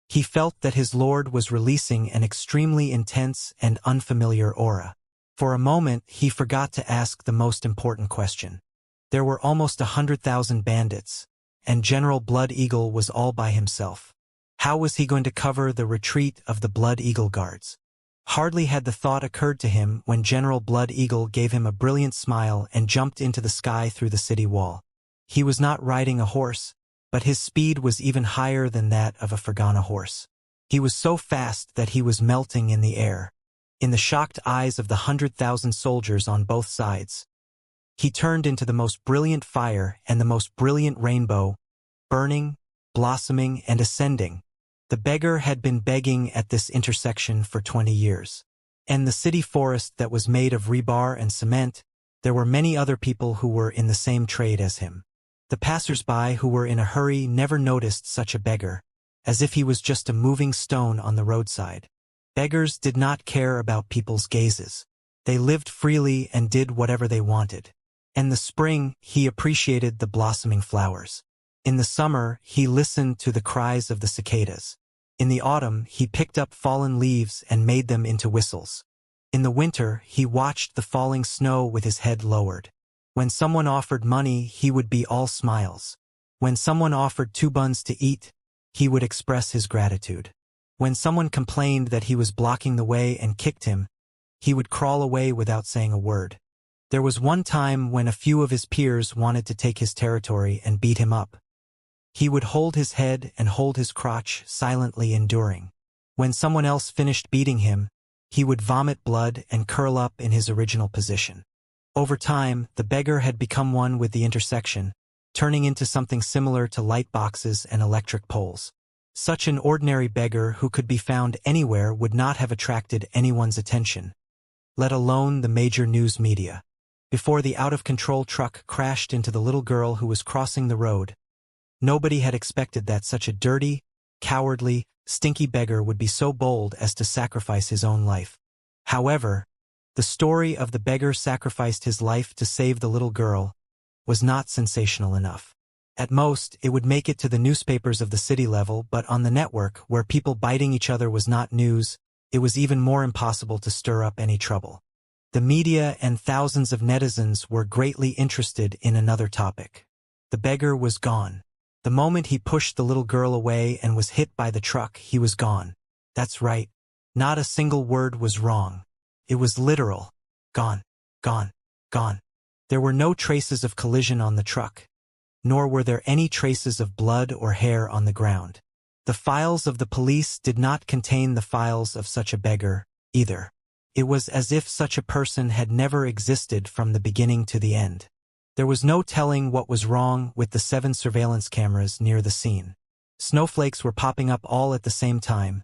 He felt that his lord was releasing an extremely intense and unfamiliar aura. For a moment, he forgot to ask the most important question. There were almost 100,000 bandits, and General Blood Eagle was all by himself. How was he going to cover the retreat of the Blood Eagle Guards? Hardly had the thought occurred to him when General Blood Eagle gave him a brilliant smile and jumped into the sky through the city wall. He was not riding a horse, but his speed was even higher than that of a Fergana horse. He was so fast that he was melting in the air. In the shocked eyes of the 100,000 soldiers on both sides, he turned into the most brilliant fire and the most brilliant rainbow, burning, blossoming, and ascending. The beggar had been begging at this intersection for 20 years. And the city forest that was made of rebar and cement, there were many other people who were in the same trade as him. The passers-by who were in a hurry never noticed such a beggar, as if he was just a moving stone on the roadside. Beggars did not care about people's gazes. They lived freely and did whatever they wanted. In the spring, he appreciated the blossoming flowers. In the summer, he listened to the cries of the cicadas. In the autumn, he picked up fallen leaves and made them into whistles. In the winter, he watched the falling snow with his head lowered. When someone offered money, he would be all smiles. When someone offered 2 buns to eat, he would express his gratitude. When someone complained that he was blocking the way and kicked him, he would crawl away without saying a word. There was one time when a few of his peers wanted to take his territory and beat him up. He would hold his head and hold his crotch, silently enduring. When someone else finished beating him, he would vomit blood and curl up in his original position. Over time, the beggar had become one with the intersection, turning into something similar to light boxes and electric poles. Such an ordinary beggar who could be found anywhere would not have attracted anyone's attention, let alone the major news media. Before the out-of-control truck crashed into the little girl who was crossing the road, nobody had expected that such a dirty, cowardly, stinky beggar would be so bold as to sacrifice his own life. However, the story of the beggar sacrificed his life to save the little girl was not sensational enough. At most, it would make it to the newspapers of the city level, but on the network, where people biting each other was not news, it was even more impossible to stir up any trouble. The media and thousands of netizens were greatly interested in another topic. The beggar was gone. The moment he pushed the little girl away and was hit by the truck, he was gone. That's right. Not a single word was wrong. It was literal. Gone. Gone. Gone. There were no traces of collision on the truck, nor were there any traces of blood or hair on the ground. The files of the police did not contain the files of such a beggar, either. It was as if such a person had never existed from the beginning to the end. There was no telling what was wrong with the 7 surveillance cameras near the scene. Snowflakes were popping up all at the same time,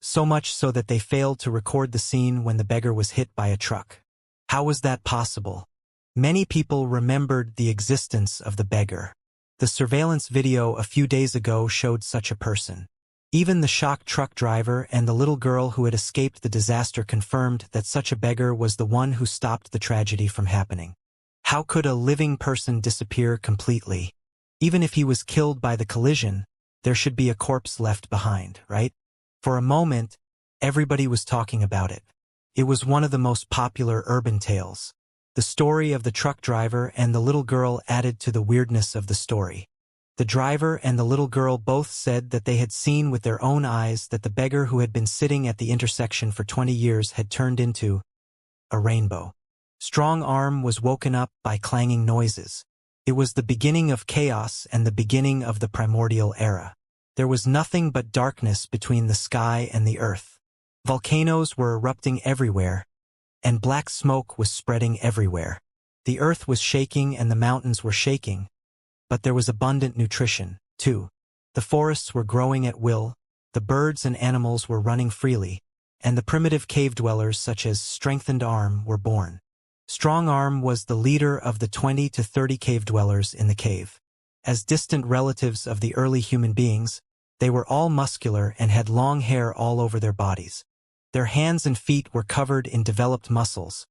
so much so that they failed to record the scene when the beggar was hit by a truck. How was that possible? Many people remembered the existence of the beggar. The surveillance video a few days ago showed such a person. Even the shocked truck driver and the little girl who had escaped the disaster confirmed that such a beggar was the one who stopped the tragedy from happening. How could a living person disappear completely? Even if he was killed by the collision, there should be a corpse left behind, right? For a moment, everybody was talking about it. It was one of the most popular urban tales. The story of the truck driver and the little girl added to the weirdness of the story. The driver and the little girl both said that they had seen with their own eyes that the beggar who had been sitting at the intersection for 20 years had turned into a rainbow. Strong Arm was woken up by clanging noises. It was the beginning of chaos and the beginning of the primordial era. There was nothing but darkness between the sky and the earth. Volcanoes were erupting everywhere, and black smoke was spreading everywhere. The earth was shaking and the mountains were shaking, but there was abundant nutrition, too. The forests were growing at will, the birds and animals were running freely, and the primitive cave dwellers such as Strengthened Arm were born. Strong Arm was the leader of the 20 to 30 cave dwellers in the cave. As distant relatives of the early human beings, they were all muscular and had long hair all over their bodies. Their hands and feet were covered in developed muscles,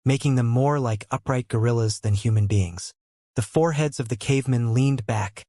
making them more like upright gorillas than human beings. The foreheads of the cavemen leaned back,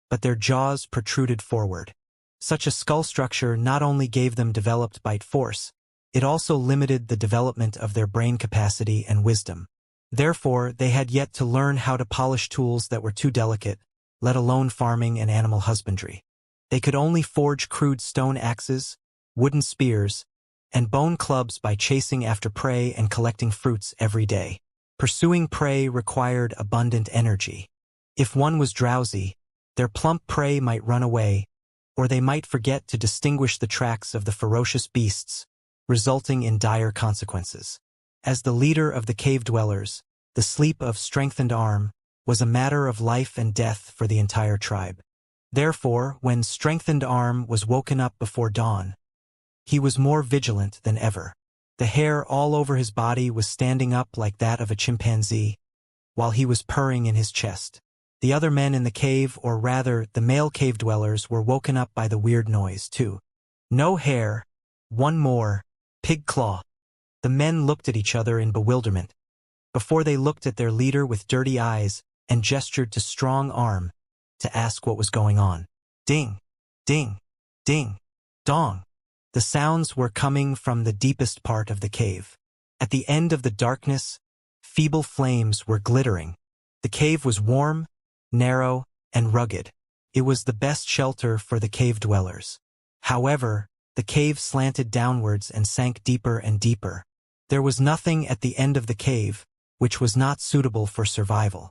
but their jaws protruded forward. Such a skull structure not only gave them developed bite force, it also limited the development of their brain capacity and wisdom. Therefore, they had yet to learn how to polish tools that were too delicate, let alone farming and animal husbandry. They could only forge crude stone axes, wooden spears, and bone clubs by chasing after prey and collecting fruits every day. Pursuing prey required abundant energy. If one was drowsy, their plump prey might run away, or they might forget to distinguish the tracks of the ferocious beasts, resulting in dire consequences. As the leader of the cave dwellers, the sleep of Strengthened Arm was a matter of life and death for the entire tribe. Therefore, when Strengthened Arm was woken up before dawn, he was more vigilant than ever. The hair all over his body was standing up like that of a chimpanzee, while he was purring in his chest. The other men in the cave, or rather the male cave dwellers, were woken up by the weird noise, too. No hair. One more. Pig claw. The men looked at each other in bewilderment, before they looked at their leader with dirty eyes and gestured to Strong Arm to ask what was going on. Ding, ding, ding, dong. The sounds were coming from the deepest part of the cave. At the end of the darkness, feeble flames were glittering. The cave was warm, narrow, and rugged. It was the best shelter for the cave dwellers. However, the cave slanted downwards and sank deeper and deeper. There was nothing at the end of the cave, which was not suitable for survival.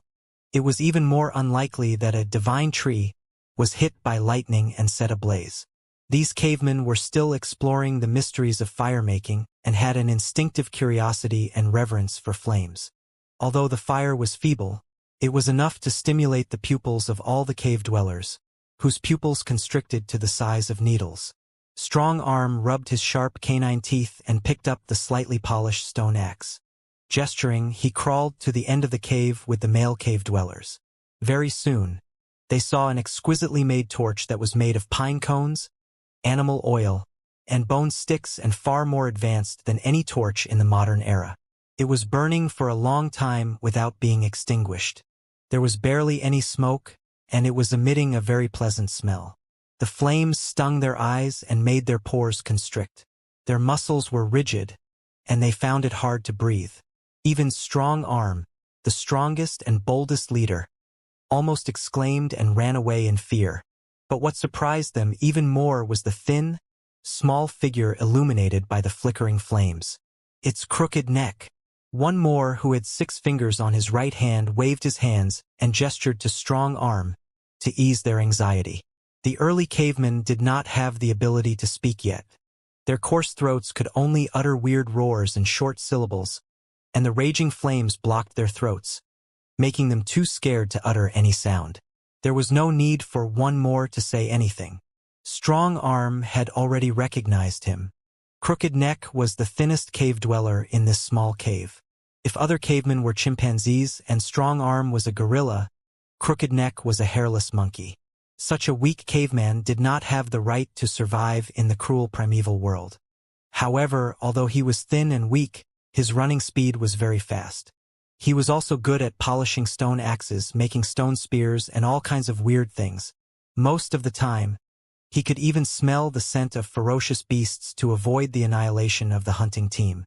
It was even more unlikely that a divine tree was hit by lightning and set ablaze. These cavemen were still exploring the mysteries of fire-making and had an instinctive curiosity and reverence for flames. Although the fire was feeble, it was enough to stimulate the pupils of all the cave dwellers, whose pupils constricted to the size of needles. Strong Arm rubbed his sharp canine teeth and picked up the slightly polished stone axe. Gesturing, he crawled to the end of the cave with the male cave dwellers. Very soon, they saw an exquisitely made torch that was made of pine cones, animal oil, and bone sticks, and far more advanced than any torch in the modern era. It was burning for a long time without being extinguished. There was barely any smoke, and it was emitting a very pleasant smell. The flames stung their eyes and made their pores constrict. Their muscles were rigid, and they found it hard to breathe. Even Strong Arm, the strongest and boldest leader, almost exclaimed and ran away in fear. But what surprised them even more was the thin, small figure illuminated by the flickering flames. Its crooked neck. One more, who had 6 fingers on his right hand, waved his hands and gestured to Strong Arm to ease their anxiety. The early cavemen did not have the ability to speak yet. Their coarse throats could only utter weird roars and short syllables, and the raging flames blocked their throats, making them too scared to utter any sound. There was no need for one more to say anything. Strong Arm had already recognized him. Crooked Neck was the thinnest cave dweller in this small cave. If other cavemen were chimpanzees and Strong Arm was a gorilla, Crooked Neck was a hairless monkey. Such a weak caveman did not have the right to survive in the cruel primeval world. However, although he was thin and weak, his running speed was very fast. He was also good at polishing stone axes, making stone spears, and all kinds of weird things. Most of the time, he could even smell the scent of ferocious beasts to avoid the annihilation of the hunting team.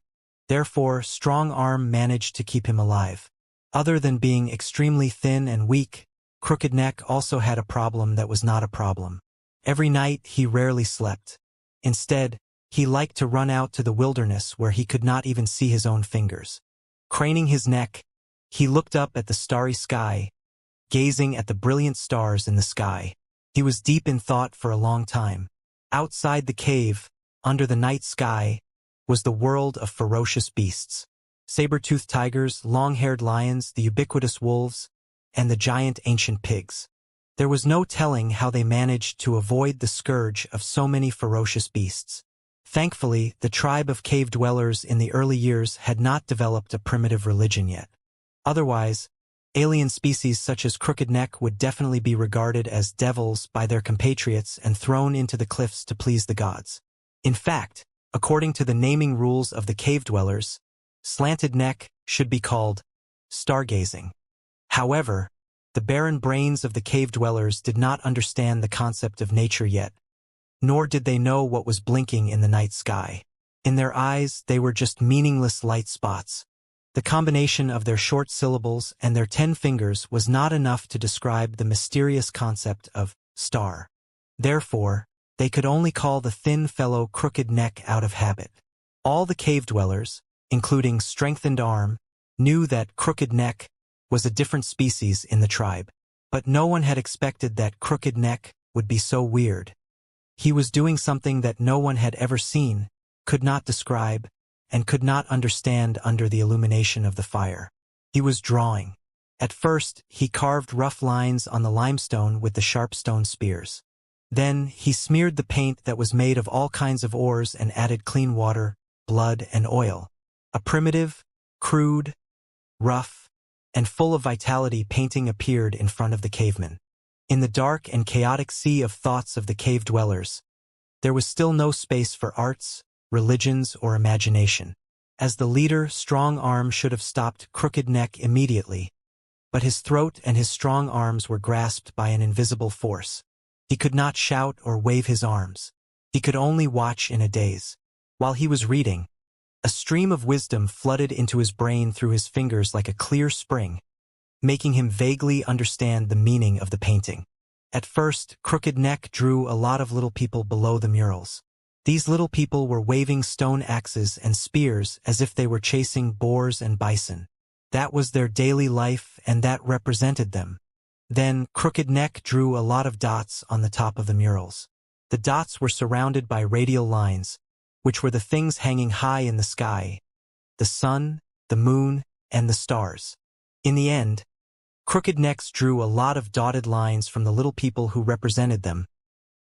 Therefore, Strong Arm managed to keep him alive. Other than being extremely thin and weak, Crooked Neck also had a problem that was not a problem. Every night, he rarely slept. Instead, he liked to run out to the wilderness where he could not even see his own fingers. Craning his neck, he looked up at the starry sky, gazing at the brilliant stars in the sky. He was deep in thought for a long time. Outside the cave, under the night sky, was the world of ferocious beasts. Saber-toothed tigers, long-haired lions, the ubiquitous wolves, and the giant ancient pigs. There was no telling how they managed to avoid the scourge of so many ferocious beasts. Thankfully, the tribe of cave dwellers in the early years had not developed a primitive religion yet. Otherwise, alien species such as Crooked Neck would definitely be regarded as devils by their compatriots and thrown into the cliffs to please the gods. In fact, according to the naming rules of the cave dwellers, Slanted Neck should be called stargazing. However, the barren brains of the cave dwellers did not understand the concept of nature yet, nor did they know what was blinking in the night sky. In their eyes, they were just meaningless light spots. The combination of their short syllables and their 10 fingers was not enough to describe the mysterious concept of star. Therefore, they could only call the thin fellow Crooked Neck out of habit. All the cave dwellers, including Strengthened Arm, knew that Crooked Neck was a different species in the tribe. But no one had expected that Crooked Neck would be so weird. He was doing something that no one had ever seen, could not describe, and could not understand under the illumination of the fire. He was drawing. At first, he carved rough lines on the limestone with the sharp stone spears. Then, he smeared the paint that was made of all kinds of ores and added clean water, blood, and oil. A primitive, crude, rough, and full of vitality painting appeared in front of the caveman. In the dark and chaotic sea of thoughts of the cave dwellers, there was still no space for arts, religions, or imagination. As the leader, Strong Arm should have stopped Crooked Neck immediately, but his throat and his strong arms were grasped by an invisible force. He could not shout or wave his arms. He could only watch in a daze. While he was reading, a stream of wisdom flooded into his brain through his fingers like a clear spring, making him vaguely understand the meaning of the painting. At first, Crooked Neck drew a lot of little people below the murals. These little people were waving stone axes and spears as if they were chasing boars and bison. That was their daily life, and that represented them. Then, Crooked Neck drew a lot of dots on the top of the murals. The dots were surrounded by radial lines, which were the things hanging high in the sky: the sun, the moon, and the stars. In the end, Crooked Necks drew a lot of dotted lines from the little people who represented them,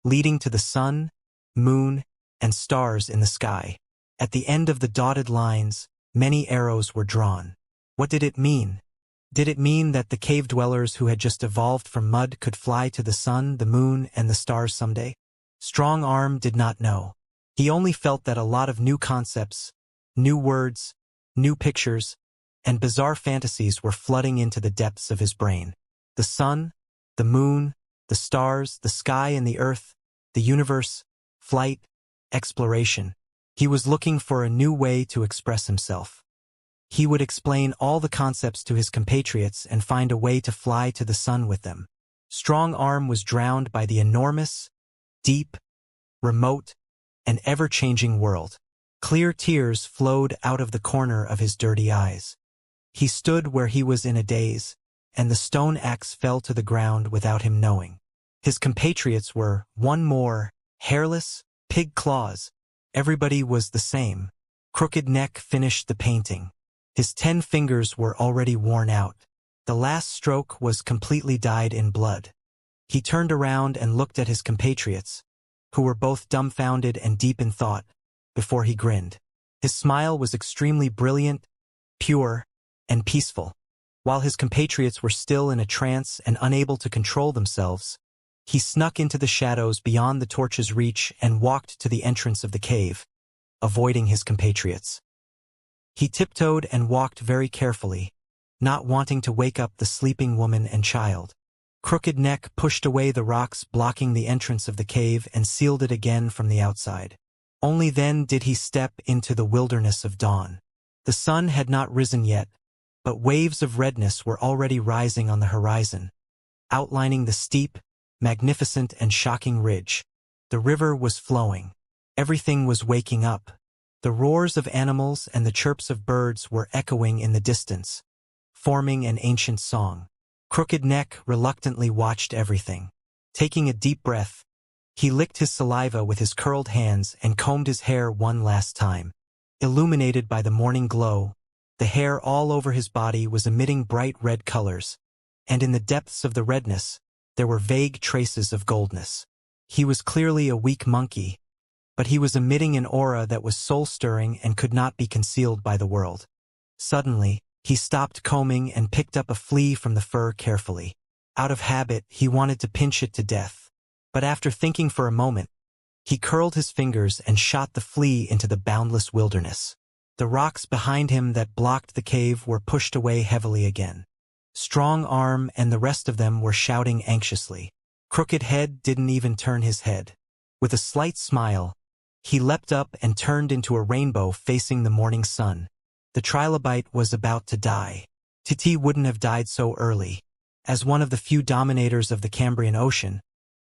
leading to the sun, moon, and stars in the sky. At the end of the dotted lines, many arrows were drawn. What did it mean? Did it mean that the cave dwellers who had just evolved from mud could fly to the sun, the moon, and the stars someday? Strong Arm did not know. He only felt that a lot of new concepts, new words, new pictures, and bizarre fantasies were flooding into the depths of his brain. The sun, the moon, the stars, the sky and the earth, the universe, flight, exploration. He was looking for a new way to express himself. He would explain all the concepts to his compatriots and find a way to fly to the sun with them. Strong Arm was drowned by the enormous, deep, remote, and ever-changing world. Clear tears flowed out of the corner of his dirty eyes. He stood where he was in a daze, and the stone axe fell to the ground without him knowing. His compatriots were, one more, hairless, pig claws. Everybody was the same. Crooked Neck finished the painting. His 10 fingers were already worn out. The last stroke was completely dyed in blood. He turned around and looked at his compatriots, who were both dumbfounded and deep in thought, before he grinned. His smile was extremely brilliant, pure, and peaceful. While his compatriots were still in a trance and unable to control themselves, he snuck into the shadows beyond the torch's reach and walked to the entrance of the cave, avoiding his compatriots. He tiptoed and walked very carefully, not wanting to wake up the sleeping woman and child. Crooked Neck pushed away the rocks blocking the entrance of the cave and sealed it again from the outside. Only then did he step into the wilderness of dawn. The sun had not risen yet, but waves of redness were already rising on the horizon, outlining the steep, magnificent and shocking ridge. The river was flowing. Everything was waking up. The roars of animals and the chirps of birds were echoing in the distance, forming an ancient song. Crooked Neck reluctantly watched everything. Taking a deep breath, he licked his saliva with his curled hands and combed his hair one last time. Illuminated by the morning glow, the hair all over his body was emitting bright red colors, and in the depths of the redness, there were vague traces of goldness. He was clearly a weak monkey, but he was emitting an aura that was soul-stirring and could not be concealed by the world. Suddenly, he stopped combing and picked up a flea from the fur carefully. Out of habit, he wanted to pinch it to death. But after thinking for a moment, he curled his fingers and shot the flea into the boundless wilderness. The rocks behind him that blocked the cave were pushed away heavily again. Strong Arm and the rest of them were shouting anxiously. Crooked Head didn't even turn his head. With a slight smile, he leapt up and turned into a rainbow facing the morning sun. The trilobite was about to die. Titi wouldn't have died so early. As one of the few dominators of the Cambrian Ocean,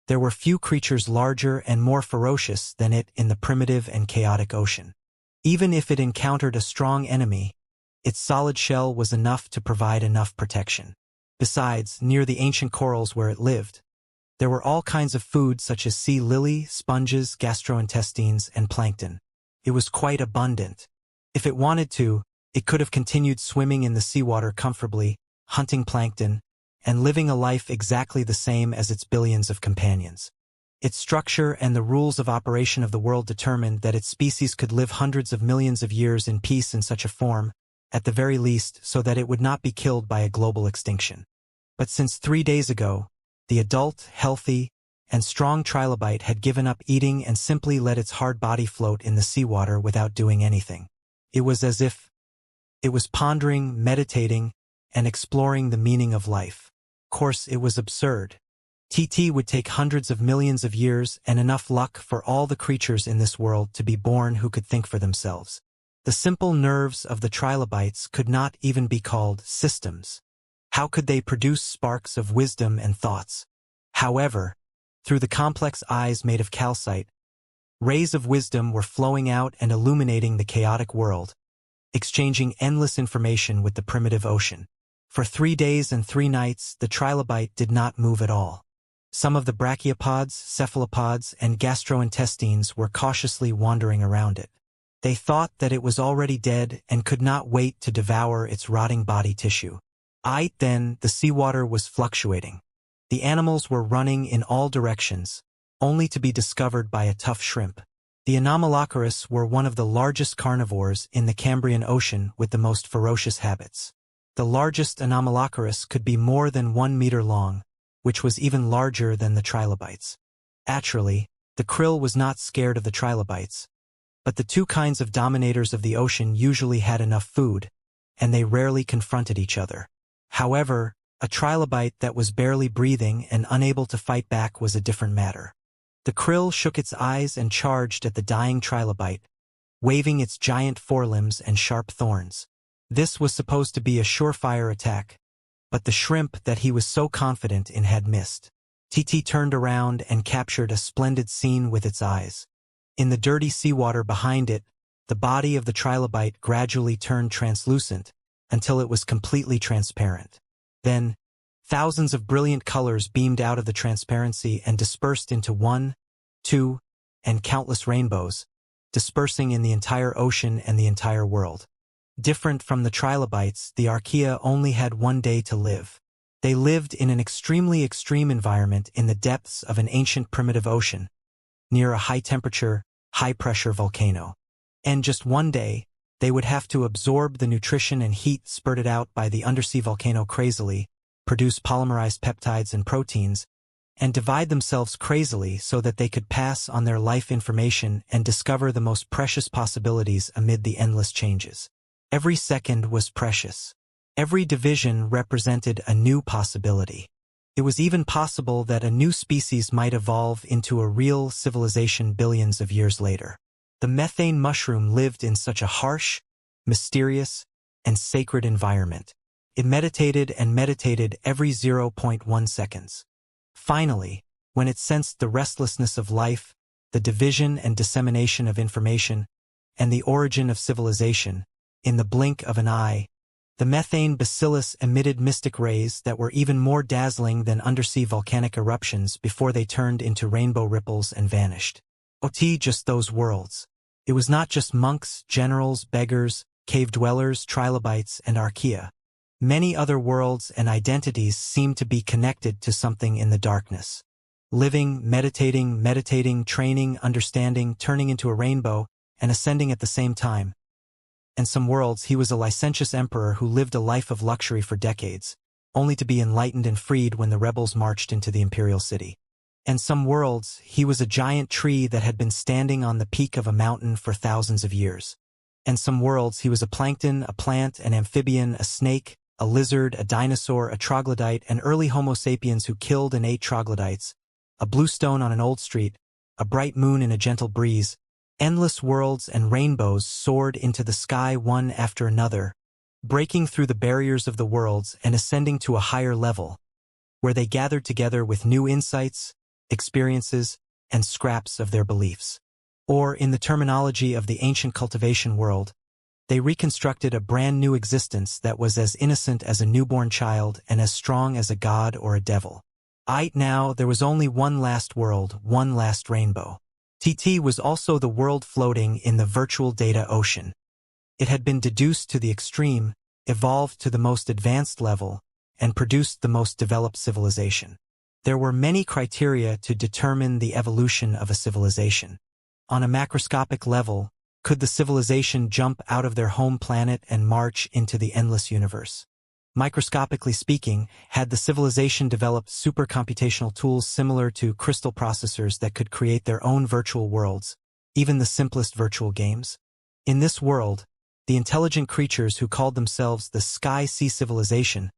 there were few creatures larger and more ferocious than it in the primitive and chaotic ocean. Even if it encountered a strong enemy, its solid shell was enough to provide enough protection. Besides, near the ancient corals where it lived, there were all kinds of food such as sea lily, sponges, gastrointestines, and plankton. It was quite abundant. If it wanted to, it could have continued swimming in the seawater comfortably, hunting plankton, and living a life exactly the same as its billions of companions. Its structure and the rules of operation of the world determined that its species could live hundreds of millions of years in peace in such a form, at the very least, so that it would not be killed by a global extinction. But since 3 days ago, the adult, healthy, and strong trilobite had given up eating and simply let its hard body float in the seawater without doing anything. It was as if it was pondering, meditating, and exploring the meaning of life. Of course, it was absurd. TT would take hundreds of millions of years and enough luck for all the creatures in this world to be born who could think for themselves. The simple nerves of the trilobites could not even be called systems. How could they produce sparks of wisdom and thoughts? However, through the complex eyes made of calcite, rays of wisdom were flowing out and illuminating the chaotic world, exchanging endless information with the primitive ocean. For 3 days and 3 nights, the trilobite did not move at all. Some of the brachiopods, cephalopods, and gastrointestines were cautiously wandering around it. They thought that it was already dead and could not wait to devour its rotting body tissue. Then, the seawater was fluctuating. The animals were running in all directions, only to be discovered by a tough shrimp. The Anomalocaris were one of the largest carnivores in the Cambrian Ocean with the most ferocious habits. The largest Anomalocaris could be more than 1 meter long, which was even larger than the trilobites. Actually, the krill was not scared of the trilobites, but the two kinds of dominators of the ocean usually had enough food, and they rarely confronted each other. However, a trilobite that was barely breathing and unable to fight back was a different matter. The krill shook its eyes and charged at the dying trilobite, waving its giant forelimbs and sharp thorns. This was supposed to be a surefire attack, but the shrimp that he was so confident in had missed. TT turned around and captured a splendid scene with its eyes. In the dirty seawater behind it, the body of the trilobite gradually turned translucent until it was completely transparent. Then, thousands of brilliant colors beamed out of the transparency and dispersed into 1, 2, and countless rainbows, dispersing in the entire ocean and the entire world. Different from the trilobites, the archaea only had 1 day to live. They lived in an extremely extreme environment in the depths of an ancient primitive ocean, near a high-temperature, high-pressure volcano. And just 1 day, they would have to absorb the nutrition and heat spurted out by the undersea volcano crazily, produce polymerized peptides and proteins, and divide themselves crazily so that they could pass on their life information and discover the most precious possibilities amid the endless changes. Every second was precious. Every division represented a new possibility. It was even possible that a new species might evolve into a real civilization billions of years later. The methane mushroom lived in such a harsh, mysterious, and sacred environment. It meditated and meditated every 0.1 seconds. Finally, when it sensed the restlessness of life, the division and dissemination of information, and the origin of civilization, in the blink of an eye, the methane bacillus emitted mystic rays that were even more dazzling than undersea volcanic eruptions before they turned into rainbow ripples and vanished. Just those worlds. It was not just monks, generals, beggars, cave dwellers, trilobites, and archaea. Many other worlds and identities seemed to be connected to something in the darkness. Living, meditating, training, understanding, turning into a rainbow, and ascending at the same time. In some worlds, he was a licentious emperor who lived a life of luxury for decades, only to be enlightened and freed when the rebels marched into the imperial city. In some worlds, he was a giant tree that had been standing on the peak of a mountain for thousands of years. In some worlds, he was a plankton, a plant, an amphibian, a snake, a lizard, a dinosaur, a troglodyte, an early Homo sapiens who killed and ate troglodytes, a blue stone on an old street, a bright moon in a gentle breeze. Endless worlds and rainbows soared into the sky one after another, breaking through the barriers of the worlds and ascending to a higher level, where they gathered together with new insights, experiences, and scraps of their beliefs. Or, in the terminology of the ancient cultivation world, they reconstructed a brand new existence that was as innocent as a newborn child and as strong as a god or a devil. Now, there was only one last world, one last rainbow. TT was also the world floating in the virtual data ocean. It had been deduced to the extreme, evolved to the most advanced level, and produced the most developed civilization. There were many criteria to determine the evolution of a civilization. On a macroscopic level, could the civilization jump out of their home planet and march into the endless universe? Microscopically speaking, had the civilization developed supercomputational tools similar to crystal processors that could create their own virtual worlds, even the simplest virtual games? In this world, the intelligent creatures who called themselves the Sky Sea Civilization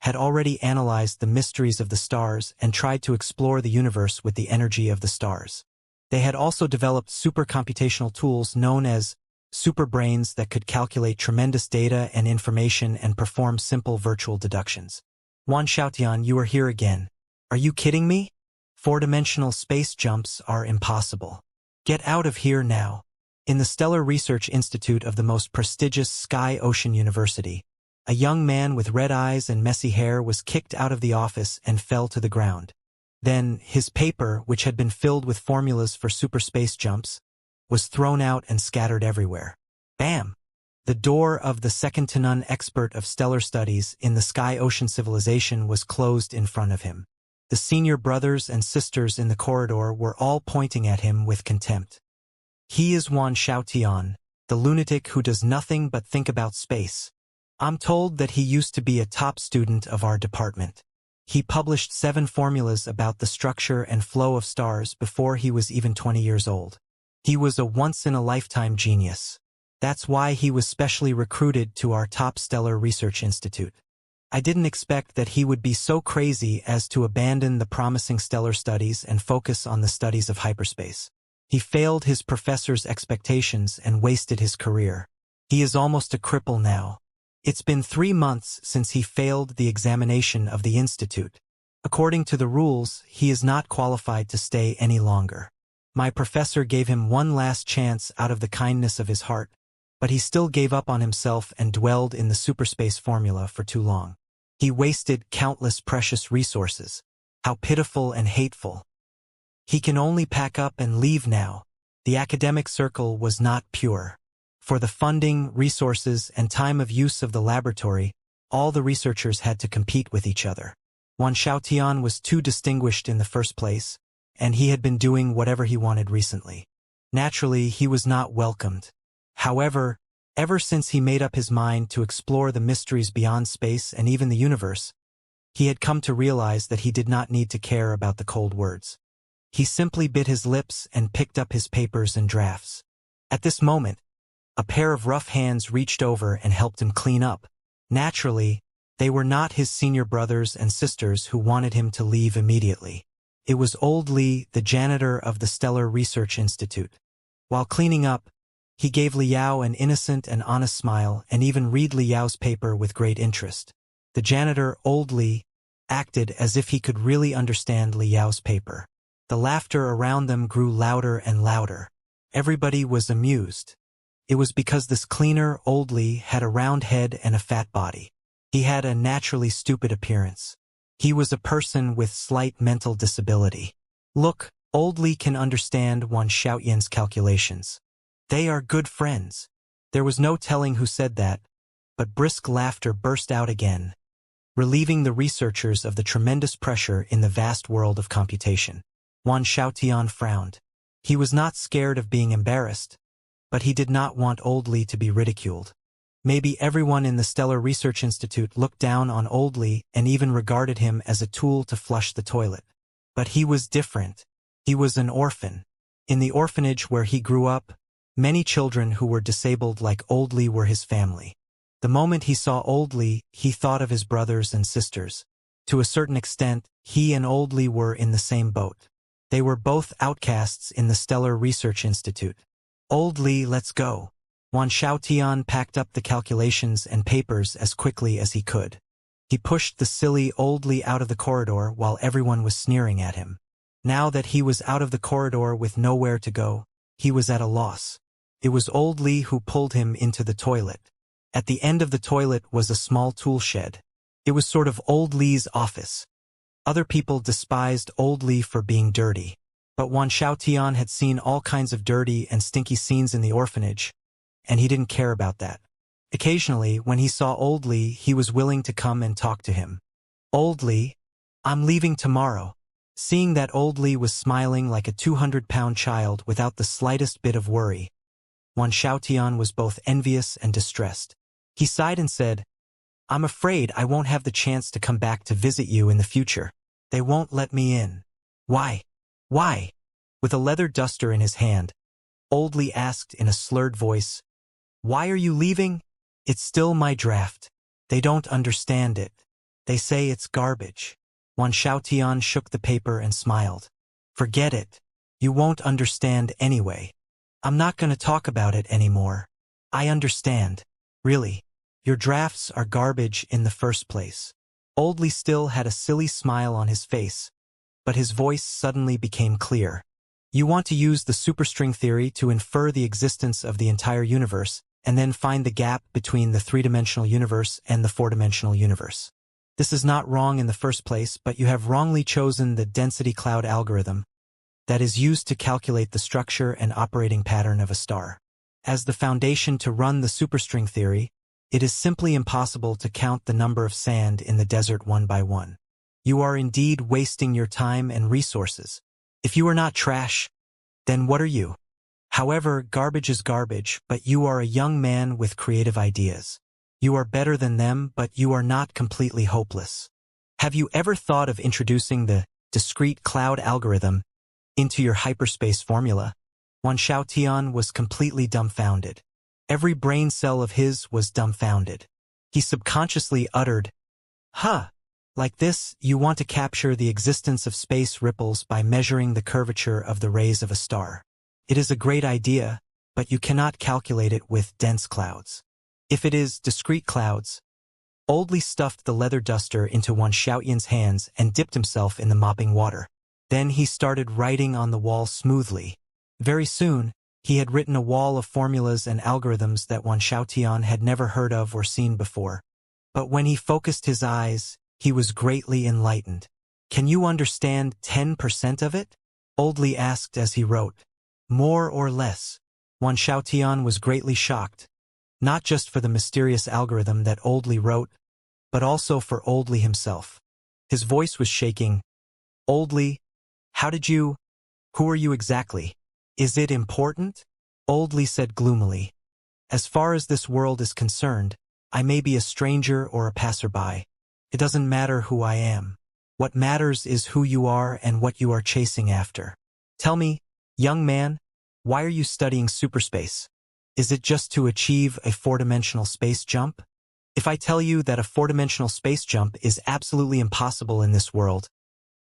had already analyzed the mysteries of the stars and tried to explore the universe with the energy of the stars. They had also developed supercomputational tools known as superbrains that could calculate tremendous data and information and perform simple virtual deductions. Wan Xiaotian, you are here again. Are you kidding me? 4-dimensional space jumps are impossible. Get out of here now. In the Stellar Research Institute of the most prestigious Sky-Ocean University, a young man with red eyes and messy hair was kicked out of the office and fell to the ground. Then, his paper, which had been filled with formulas for superspace jumps, was thrown out and scattered everywhere. Bam! The door of the second-to-none expert of stellar studies in the Sky-Ocean civilization was closed in front of him. The senior brothers and sisters in the corridor were all pointing at him with contempt. He is Wan Xiaotian, the lunatic who does nothing but think about space. I'm told that he used to be a top student of our department. He published 7 formulas about the structure and flow of stars before he was even 20 years old. He was a once-in-a-lifetime genius. That's why he was specially recruited to our top stellar research institute. I didn't expect that he would be so crazy as to abandon the promising stellar studies and focus on the studies of hyperspace. He failed his professor's expectations and wasted his career. He is almost a cripple now. It's been 3 months since he failed the examination of the institute. According to the rules, he is not qualified to stay any longer. My professor gave him one last chance out of the kindness of his heart, but he still gave up on himself and dwelled in the superspace formula for too long. He wasted countless precious resources. How pitiful and hateful. He can only pack up and leave now. The academic circle was not pure. For the funding, resources, and time of use of the laboratory, all the researchers had to compete with each other. Wan Xiaotian was too distinguished in the first place, and he had been doing whatever he wanted recently. Naturally, he was not welcomed. However, ever since he made up his mind to explore the mysteries beyond space and even the universe, he had come to realize that he did not need to care about the cold words. He simply bit his lips and picked up his papers and drafts. At this moment, a pair of rough hands reached over and helped him clean up. Naturally, they were not his senior brothers and sisters who wanted him to leave immediately. It was old Li, the janitor of the Stellar Research Institute. While cleaning up, he gave Liao an innocent and honest smile and even read Liao's paper with great interest. The janitor, old Li, acted as if he could really understand Liao's paper. The laughter around them grew louder and louder. Everybody was amused. It was because this cleaner, old Li, had a round head and a fat body. He had a naturally stupid appearance. He was a person with slight mental disability. Look, old Li can understand Wan Xiaotian's calculations. They are good friends. There was no telling who said that, but brisk laughter burst out again, relieving the researchers of the tremendous pressure in the vast world of computation. Wan Xiaotian frowned. He was not scared of being embarrassed, but he did not want old Li to be ridiculed. Maybe everyone in the Stellar Research Institute looked down on old Li and even regarded him as a tool to flush the toilet. But he was different. He was an orphan. In the orphanage where he grew up, many children who were disabled like old Li were his family. The moment he saw old Li, he thought of his brothers and sisters. To a certain extent, he and old Li were in the same boat. They were both outcasts in the Stellar Research Institute. Old Li, let's go. Wan Xiaotian packed up the calculations and papers as quickly as he could. He pushed the silly old Li out of the corridor while everyone was sneering at him. Now that he was out of the corridor with nowhere to go, he was at a loss. It was old Li who pulled him into the toilet. At the end of the toilet was a small tool shed. It was sort of old Li's office. Other people despised old Li for being dirty, but Wan Xiaotian had seen all kinds of dirty and stinky scenes in the orphanage, and he didn't care about that. Occasionally, when he saw old Li, he was willing to come and talk to him. Old Li, I'm leaving tomorrow. Seeing that old Li was smiling like a 200-pound child without the slightest bit of worry, Wan Xiaotian was both envious and distressed. He sighed and said, I'm afraid I won't have the chance to come back to visit you in the future. They won't let me in. Why? Why? With a leather duster in his hand, old Li asked in a slurred voice, Why are you leaving? It's still my draft. They don't understand it. They say it's garbage. Wan Xiaotian shook the paper and smiled. Forget it. You won't understand anyway. I'm not going to talk about it anymore. I understand. Really. Your drafts are garbage in the first place. Old Li still had a silly smile on his face, but his voice suddenly became clear. You want to use the superstring theory to infer the existence of the entire universe, and then find the gap between the three-dimensional universe and the four-dimensional universe. This is not wrong in the first place, but you have wrongly chosen the density cloud algorithm that is used to calculate the structure and operating pattern of a star. As the foundation to run the superstring theory, it is simply impossible to count the number of sand in the desert one by one. You are indeed wasting your time and resources. If you are not trash, then what are you? However, garbage is garbage, but you are a young man with creative ideas. You are better than them, but you are not completely hopeless. Have you ever thought of introducing the discrete cloud algorithm into your hyperspace formula? Wan Xiaotian was completely dumbfounded. Every brain cell of his was dumbfounded. He subconsciously uttered, "Huh! Like this, you want to capture the existence of space ripples by measuring the curvature of the rays of a star. It is a great idea, but you cannot calculate it with dense clouds. If it is discrete clouds." Oldly stuffed the leather duster into Wan Xiaotian's hands and dipped himself in the mopping water. Then he started writing on the wall smoothly. Very soon, he had written a wall of formulas and algorithms that Wan Xiaotian had never heard of or seen before. But when he focused his eyes, he was greatly enlightened. "Can you understand 10% of it?" Oldly asked as he wrote. "More or less." Wan Xiaotian was greatly shocked, not just for the mysterious algorithm that Oldly wrote, but also for Oldly himself. His voice was shaking. "Oldly, how did you? Who are you exactly? Is it important?" Oldly said gloomily. "As far as this world is concerned, I may be a stranger or a passerby. It doesn't matter who I am. What matters is who you are and what you are chasing after. Tell me, young man, why are you studying superspace? Is it just to achieve a four-dimensional space jump? If I tell you that a four-dimensional space jump is absolutely impossible in this world,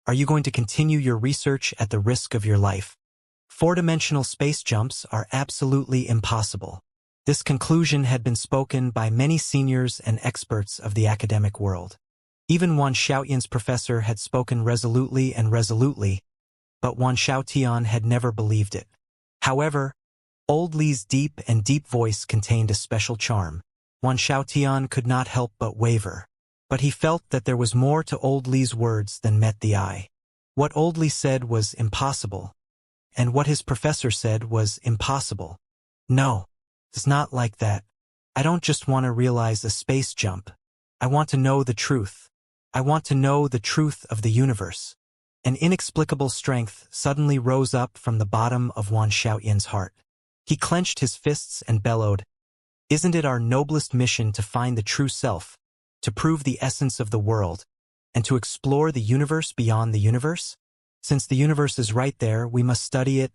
are you going to continue your research at the risk of your life? Four-dimensional space jumps are absolutely impossible. This conclusion had been spoken by many seniors and experts of the academic world. Even Wan Xiaotian's professor had spoken resolutely, but Wan Xiaotian had never believed it. However, Oldly's deep voice contained a special charm. Wan Xiaotian could not help but waver. But he felt that there was more to Oldly's words than met the eye. What Oldly said was impossible, and what his professor said was impossible. No, it's not like that. I don't just want to realize a space jump. I want to know the truth. I want to know the truth of the universe. An inexplicable strength suddenly rose up from the bottom of Wan Xiaotian's heart. He clenched his fists and bellowed, "Isn't it our noblest mission to find the true self, to prove the essence of the world, and to explore the universe beyond the universe? Since the universe is right there, we must study it,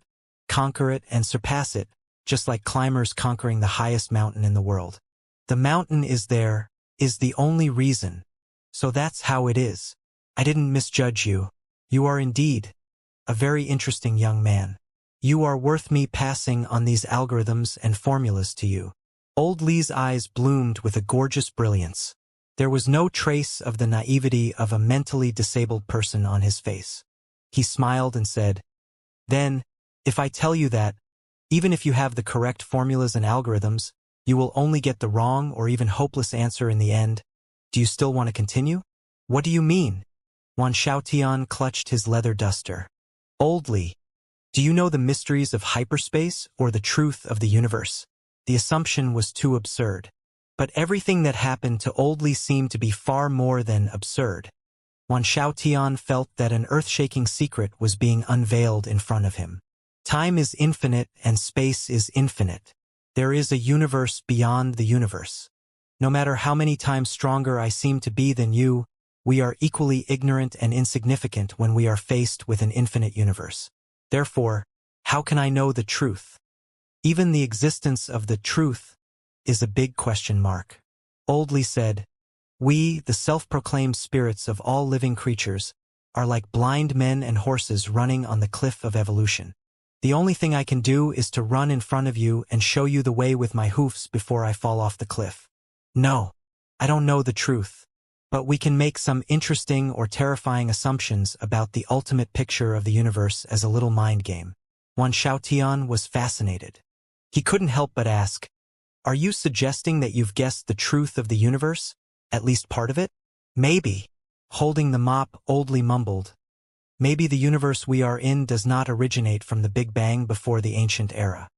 conquer it, and surpass it, just like climbers conquering the highest mountain in the world. The mountain is there, is the only reason. So that's how it is. I didn't misjudge you. You are indeed a very interesting young man. You are worth me passing on these algorithms and formulas to you." Oldly's eyes bloomed with a gorgeous brilliance. There was no trace of the naivety of a mentally disabled person on his face. He smiled and said, "Then, if I tell you that, even if you have the correct formulas and algorithms, you will only get the wrong or even hopeless answer in the end, do you still want to continue?" "What do you mean?" Wan Xiaotian clutched his leather duster. "Oldly, do you know the mysteries of hyperspace or the truth of the universe?" The assumption was too absurd. But everything that happened to Oldly seemed to be far more than absurd. Wan Xiaotian felt that an earth-shaking secret was being unveiled in front of him. Time is infinite and space is infinite. There is a universe beyond the universe. No matter how many times stronger I seem to be than you, we are equally ignorant and insignificant when we are faced with an infinite universe. Therefore, how can I know the truth? Even the existence of the truth is a big question mark. Oldly said, "We, the self-proclaimed spirits of all living creatures, are like blind men and horses running on the cliff of evolution. The only thing I can do is to run in front of you and show you the way with my hoofs before I fall off the cliff. No, I don't know the truth. But we can make some interesting or terrifying assumptions about the ultimate picture of the universe as a little mind game. Wan Xiaotian was fascinated. He couldn't help but ask, "Are you suggesting that you've guessed the truth of the universe? At least part of it?" "Maybe." Holding the mop, Oldly mumbled, "Maybe the universe we are in does not originate from the Big Bang before the ancient era.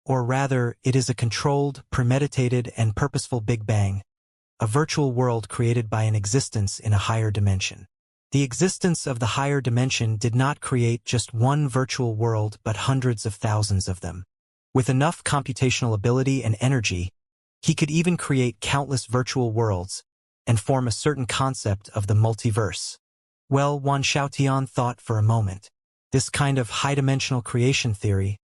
Or rather, it is a controlled, premeditated, and purposeful Big Bang, a virtual world created by an existence in a higher dimension. The existence of the higher dimension did not create just one virtual world but hundreds of thousands of them. With enough computational ability and energy, he could even create countless virtual worlds and form a certain concept of the multiverse." Well, Wan Xiaotian thought for a moment. This kind of high-dimensional creation theory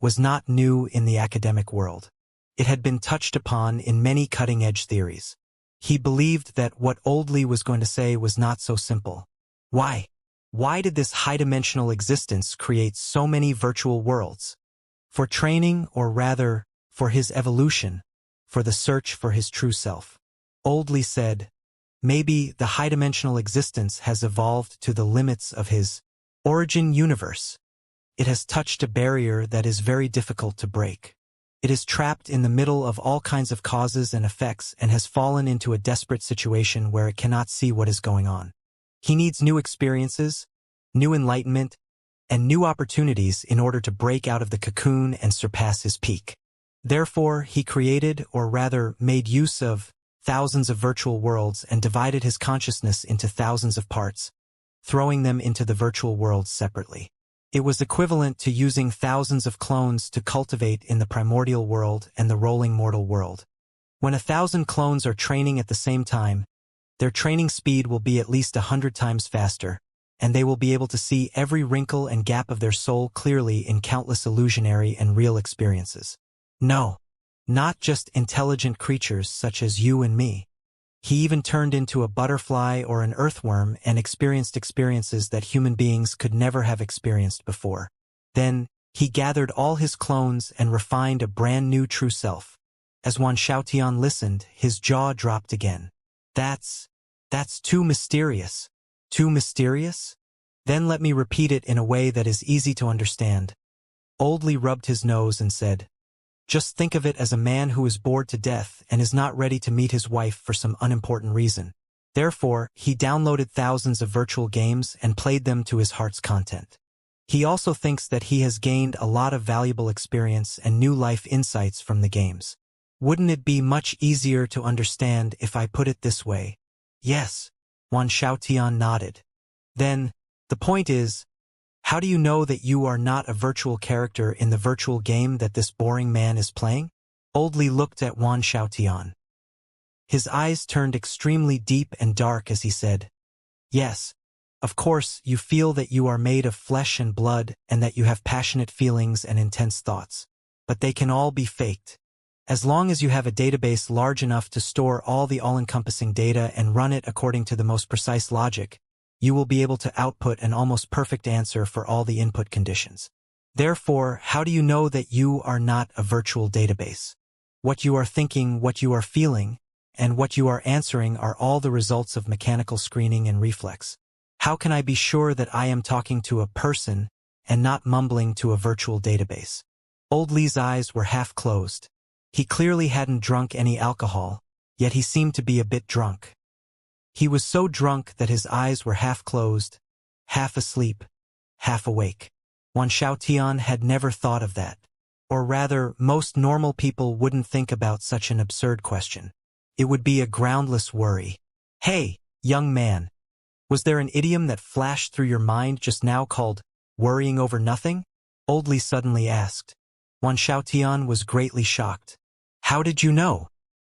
was not new in the academic world. It had been touched upon in many cutting-edge theories. He believed that what Oldly was going to say was not so simple. Why? Why did this high-dimensional existence create so many virtual worlds? For training, or rather, for his evolution, for the search for his true self. Oldly said, "Maybe the high-dimensional existence has evolved to the limits of his origin universe. It has touched a barrier that is very difficult to break. It is trapped in the middle of all kinds of causes and effects and has fallen into a desperate situation where it cannot see what is going on. He needs new experiences, new enlightenment, and new opportunities in order to break out of the cocoon and surpass his peak. Therefore, he created, or rather made use of, thousands of virtual worlds and divided his consciousness into thousands of parts, throwing them into the virtual worlds separately. It was equivalent to using thousands of clones to cultivate in the primordial world and the rolling mortal world. When 1,000 clones are training at the same time, their training speed will be at least 100 times faster, and they will be able to see every wrinkle and gap of their soul clearly in countless illusionary and real experiences. No, not just intelligent creatures such as you and me. He even turned into a butterfly or an earthworm and experienced experiences that human beings could never have experienced before. Then, he gathered all his clones and refined a brand new true self. As Wan Xiaotian listened, his jaw dropped again. That's too mysterious. Too mysterious? Then let me repeat it in a way that is easy to understand. Oldly rubbed his nose and said, "Just think of it as a man who is bored to death and is not ready to meet his wife for some unimportant reason. Therefore, he downloaded thousands of virtual games and played them to his heart's content. He also thinks that he has gained a lot of valuable experience and new life insights from the games. Wouldn't it be much easier to understand if I put it this way?" "Yes," Wan Xiaotian nodded. "Then, the point is, how do you know that you are not a virtual character in the virtual game that this boring man is playing?" Oldly looked at Wan Xiaotian. His eyes turned extremely deep and dark as he said, "Yes, of course you feel that you are made of flesh and blood and that you have passionate feelings and intense thoughts. But they can all be faked. As long as you have a database large enough to store all the all-encompassing data and run it according to the most precise logic, you will be able to output an almost perfect answer for all the input conditions. Therefore, how do you know that you are not a virtual database? What you are thinking, what you are feeling, and what you are answering are all the results of mechanical screening and reflex. How can I be sure that I am talking to a person and not mumbling to a virtual database?" Oldly's eyes were half closed. He clearly hadn't drunk any alcohol, yet he seemed to be a bit drunk. He was so drunk that his eyes were half closed, half asleep, half awake. Wan Xiaotian had never thought of that. Or rather, most normal people wouldn't think about such an absurd question. It would be a groundless worry. "Hey, young man, was there an idiom that flashed through your mind just now called worrying over nothing?" Oldly suddenly asked. Wan Xiaotian was greatly shocked. "How did you know?"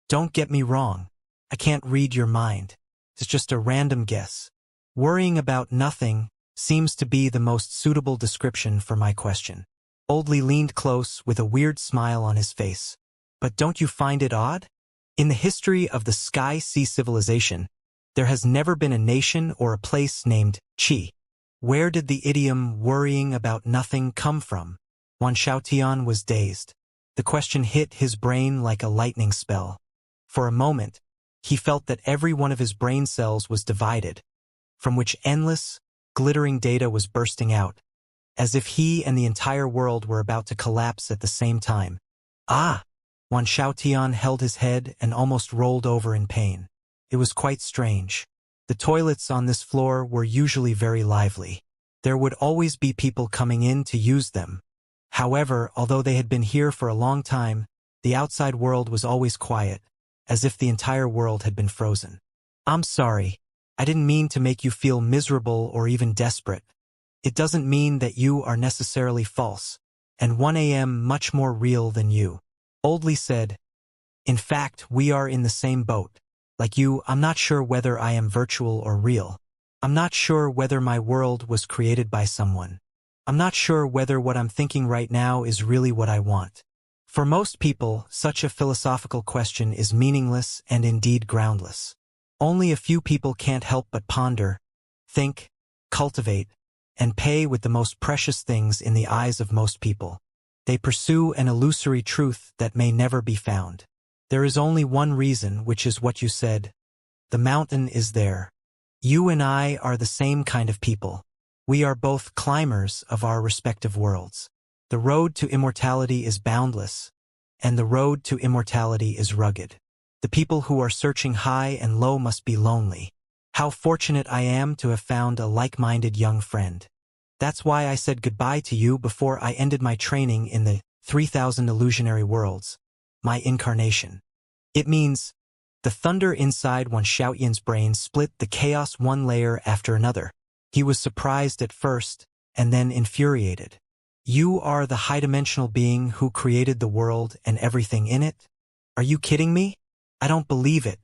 "Don't get me wrong. I can't read your mind. It's just a random guess. Worrying about nothing seems to be the most suitable description for my question." Oldly leaned close with a weird smile on his face. "But don't you find it odd? In the history of the Sky-Sea civilization, there has never been a nation or a place named Qi. Where did the idiom worrying about nothing come from?" Wan Xiaotian was dazed. The question hit his brain like a lightning spell. For a moment, he felt that every one of his brain cells was divided, from which endless, glittering data was bursting out, as if he and the entire world were about to collapse at the same time. Ah! Wan Xiaotian held his head and almost rolled over in pain. It was quite strange. The toilets on this floor were usually very lively. There would always be people coming in to use them. However, although they had been here for a long time, the outside world was always quiet, as if the entire world had been frozen. I'm sorry. I didn't mean to make you feel miserable or even desperate. It doesn't mean that you are necessarily false, and 1 a.m. much more real than you. Oldly said, in fact, we are in the same boat. Like you, I'm not sure whether I am virtual or real. I'm not sure whether my world was created by someone. I'm not sure whether what I'm thinking right now is really what I want. For most people, such a philosophical question is meaningless and indeed groundless. Only a few people can't help but ponder, think, cultivate, and pay with the most precious things in the eyes of most people. They pursue an illusory truth that may never be found. There is only one reason, which is what you said. The mountain is there. You and I are the same kind of people. We are both climbers of our respective worlds. The road to immortality is boundless, and the road to immortality is rugged. The people who are searching high and low must be lonely. How fortunate I am to have found a like-minded young friend. That's why I said goodbye to you before I ended my training in the 3000 illusionary worlds, my incarnation. It means the thunder inside Wan Xiaotian's brain split the chaos one layer after another. He was surprised at first, and then infuriated. You are the high-dimensional being who created the world and everything in it? Are you kidding me? I don't believe it.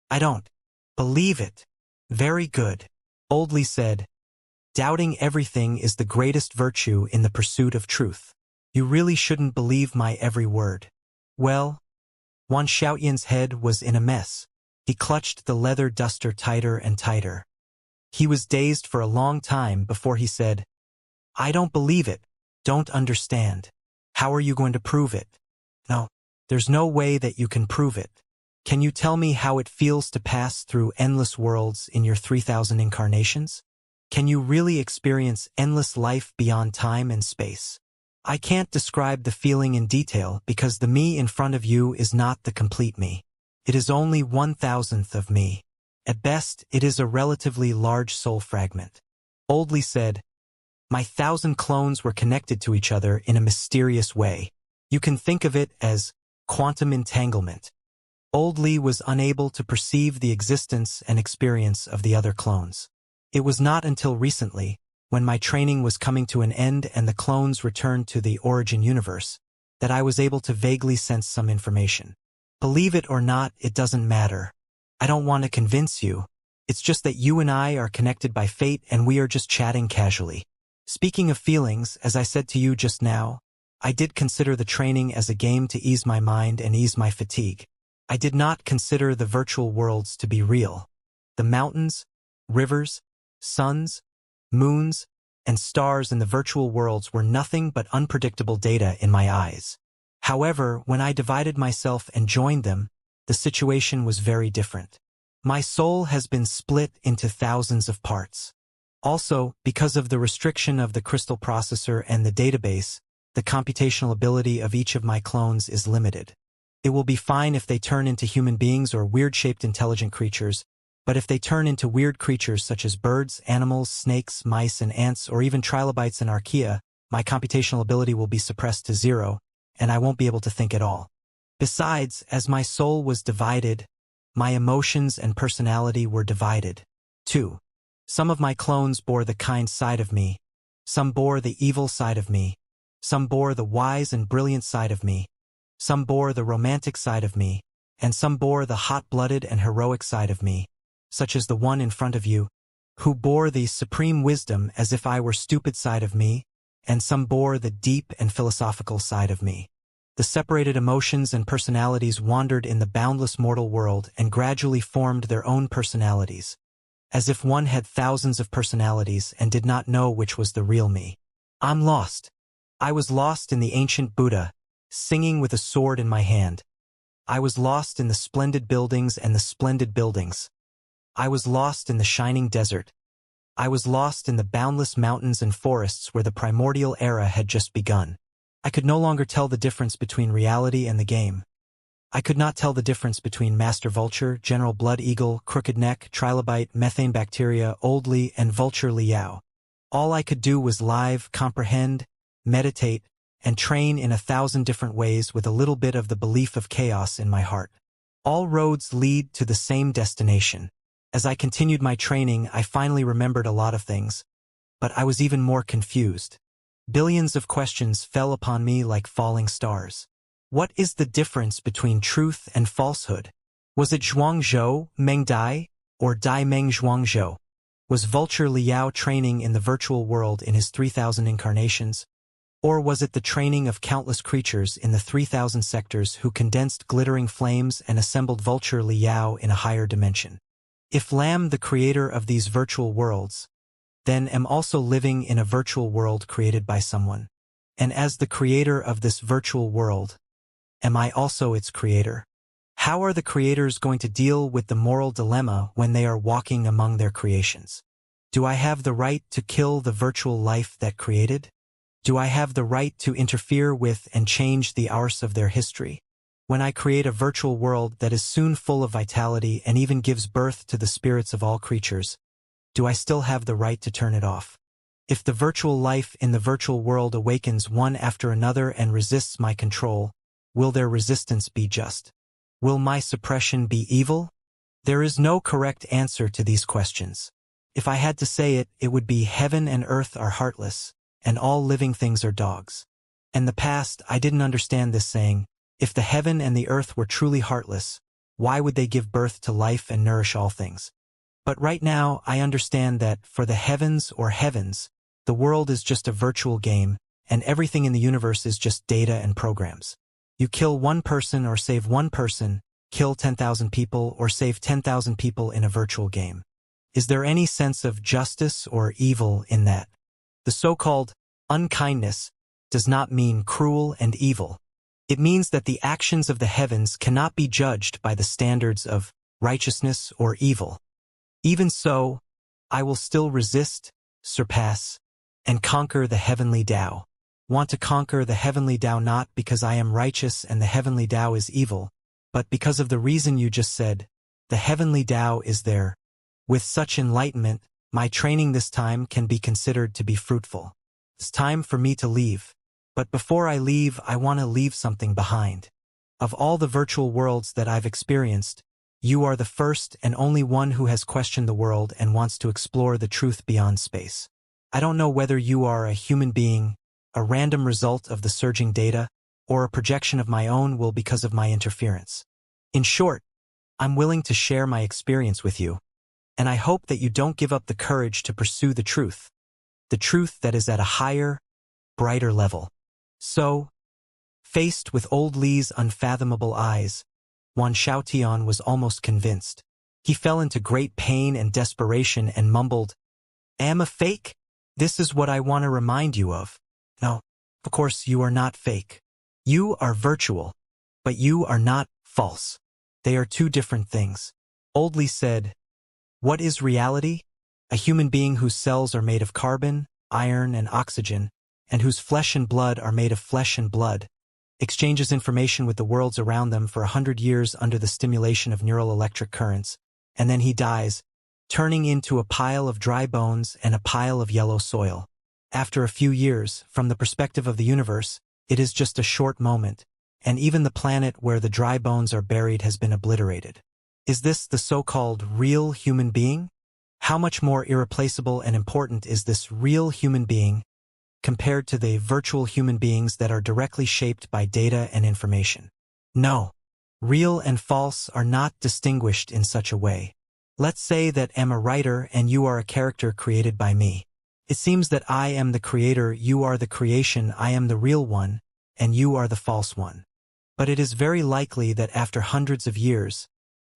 I don't believe it. Very good. Oldly said, doubting everything is the greatest virtue in the pursuit of truth. You really shouldn't believe my every word. Well, Wan Xiaotian's head was in a mess. He clutched the leather duster tighter and tighter. He was dazed for a long time before he said, I don't believe it. Don't understand. How are you going to prove it? No, there's no way that you can prove it. Can you tell me how it feels to pass through endless worlds in your 3000 incarnations? Can you really experience endless life beyond time and space? I can't describe the feeling in detail because the me in front of you is not the complete me. It is only 1,000th of me. At best, it is a relatively large soul fragment. Oldly said, my 1,000 clones were connected to each other in a mysterious way. You can think of it as quantum entanglement. Oldly was unable to perceive the existence and experience of the other clones. It was not until recently, when my training was coming to an end and the clones returned to the origin universe, that I was able to vaguely sense some information. Believe it or not, it doesn't matter. I don't want to convince you. It's just that you and I are connected by fate and we are just chatting casually. Speaking of feelings, as I said to you just now, I did consider the training as a game to ease my mind and ease my fatigue. I did not consider the virtual worlds to be real. The mountains, rivers, suns, moons, and stars in the virtual worlds were nothing but unpredictable data in my eyes. However, when I divided myself and joined them, the situation was very different. My soul has been split into thousands of parts. Also, because of the restriction of the crystal processor and the database, the computational ability of each of my clones is limited. It will be fine if they turn into human beings or weird-shaped intelligent creatures, but if they turn into weird creatures such as birds, animals, snakes, mice, and ants, or even trilobites and archaea, my computational ability will be suppressed to 0, and I won't be able to think at all. Besides, as my soul was divided, my emotions and personality were divided, too. Some of my clones bore the kind side of me, some bore the evil side of me, some bore the wise and brilliant side of me, some bore the romantic side of me, and some bore the hot-blooded and heroic side of me, such as the one in front of you, who bore the supreme wisdom as if I were stupid side of me, and some bore the deep and philosophical side of me. The separated emotions and personalities wandered in the boundless mortal world and gradually formed their own personalities, as if one had thousands of personalities and did not know which was the real me. I'm lost. I was lost in the ancient Buddha, singing with a sword in my hand. I was lost in the splendid buildings and the splendid buildings. I was lost in the shining desert. I was lost in the boundless mountains and forests where the primordial era had just begun. I could no longer tell the difference between reality and the game. I could not tell the difference between Master Vulture, General Blood Eagle, Crooked Neck, Trilobite, Methane Bacteria, Old Li, and Vulture Liao. All I could do was live, comprehend, meditate, and train in 1,000 different ways with a little bit of the belief of chaos in my heart. All roads lead to the same destination. As I continued my training, I finally remembered a lot of things, but I was even more confused. Billions of questions fell upon me like falling stars. What is the difference between truth and falsehood? Was it Zhuangzhou, Meng Dai, or Dai Meng Zhuangzhou? Was Vulture Liao training in the virtual world in his 3,000 incarnations? Or was it the training of countless creatures in the 3,000 sectors who condensed glittering flames and assembled Vulture Liao in a higher dimension? If Lam the creator of these virtual worlds, then am also living in a virtual world created by someone. And as the creator of this virtual world, am I also its creator? How are the creators going to deal with the moral dilemma when they are walking among their creations? Do I have the right to kill the virtual life that created? Do I have the right to interfere with and change the hours of their history? When I create a virtual world that is soon full of vitality and even gives birth to the spirits of all creatures, do I still have the right to turn it off? If the virtual life in the virtual world awakens one after another and resists my control, will their resistance be just? Will my suppression be evil? There is no correct answer to these questions. If I had to say it, it would be heaven and earth are heartless, and all living things are dogs. In the past, I didn't understand this saying. If the heaven and the earth were truly heartless, why would they give birth to life and nourish all things? But right now, I understand that, for the heavens or heavens, the world is just a virtual game, and everything in the universe is just data and programs. You kill one person or save one person, kill 10,000 people or save 10,000 people in a virtual game. Is there any sense of justice or evil in that? The so-called unkindness does not mean cruel and evil. It means that the actions of the heavens cannot be judged by the standards of righteousness or evil. Even so, I will still resist, surpass, and conquer the heavenly Tao. Want to conquer the heavenly Tao not because I am righteous and the heavenly Tao is evil, but because of the reason you just said, the heavenly Tao is there. With such enlightenment, my training this time can be considered to be fruitful. It's time for me to leave. But before I leave, I want to leave something behind. Of all the virtual worlds that I've experienced, you are the first and only one who has questioned the world and wants to explore the truth beyond space. I don't know whether you are a human being, a random result of the surging data, or a projection of my own will because of my interference. In short, I'm willing to share my experience with you, and I hope that you don't give up the courage to pursue the truth that is at a higher, brighter level. So, faced with old Li's unfathomable eyes, Wan Xiaotian was almost convinced. He fell into great pain and desperation and mumbled, "Am a fake? This is what I want to remind you of. No, of course you are not fake. You are virtual, but you are not false. They are two different things." Old Li said, "What is reality? A human being whose cells are made of carbon, iron, and oxygen, and whose flesh and blood are made of flesh and blood, exchanges information with the worlds around them for 100 years under the stimulation of neural electric currents, and then he dies, turning into a pile of dry bones and a pile of yellow soil. After a few years, from the perspective of the universe, it is just a short moment, and even the planet where the dry bones are buried has been obliterated. Is this the so-called real human being? How much more irreplaceable and important is this real human being compared to the virtual human beings that are directly shaped by data and information? No, real and false are not distinguished in such a way. Let's say that I'm a writer and you are a character created by me. It seems that I am the creator, you are the creation, I am the real one, and you are the false one. But it is very likely that after hundreds of years,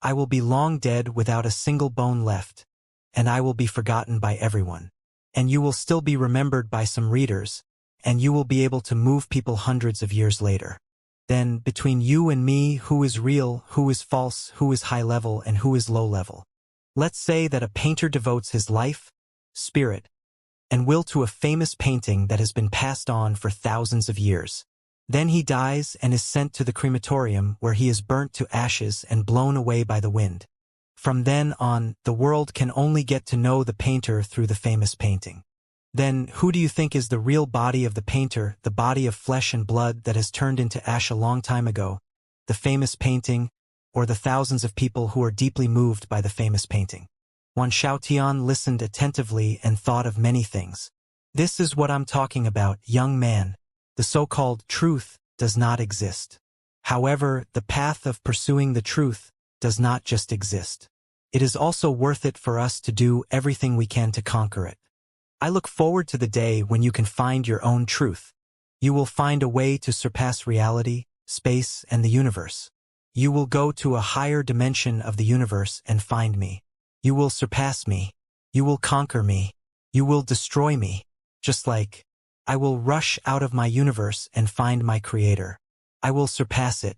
I will be long dead without a single bone left, and I will be forgotten by everyone. And you will still be remembered by some readers, and you will be able to move people hundreds of years later. Then, between you and me, who is real, who is false, who is high level, and who is low level? Let's say that a painter devotes his life, spirit, and will to a famous painting that has been passed on for thousands of years. Then he dies and is sent to the crematorium where he is burnt to ashes and blown away by the wind. From then on, the world can only get to know the painter through the famous painting. Then, who do you think is the real body of the painter, the body of flesh and blood that has turned into ash a long time ago? The famous painting, or the thousands of people who are deeply moved by the famous painting? Wan Xiaotian listened attentively and thought of many things. This is what I'm talking about, young man. The so-called truth does not exist. However, the path of pursuing the truth does not just exist. It is also worth it for us to do everything we can to conquer it. I look forward to the day when you can find your own truth. You will find a way to surpass reality, space, and the universe. You will go to a higher dimension of the universe and find me. You will surpass me. You will conquer me. You will destroy me. Just like I will rush out of my universe and find my creator. I will surpass it.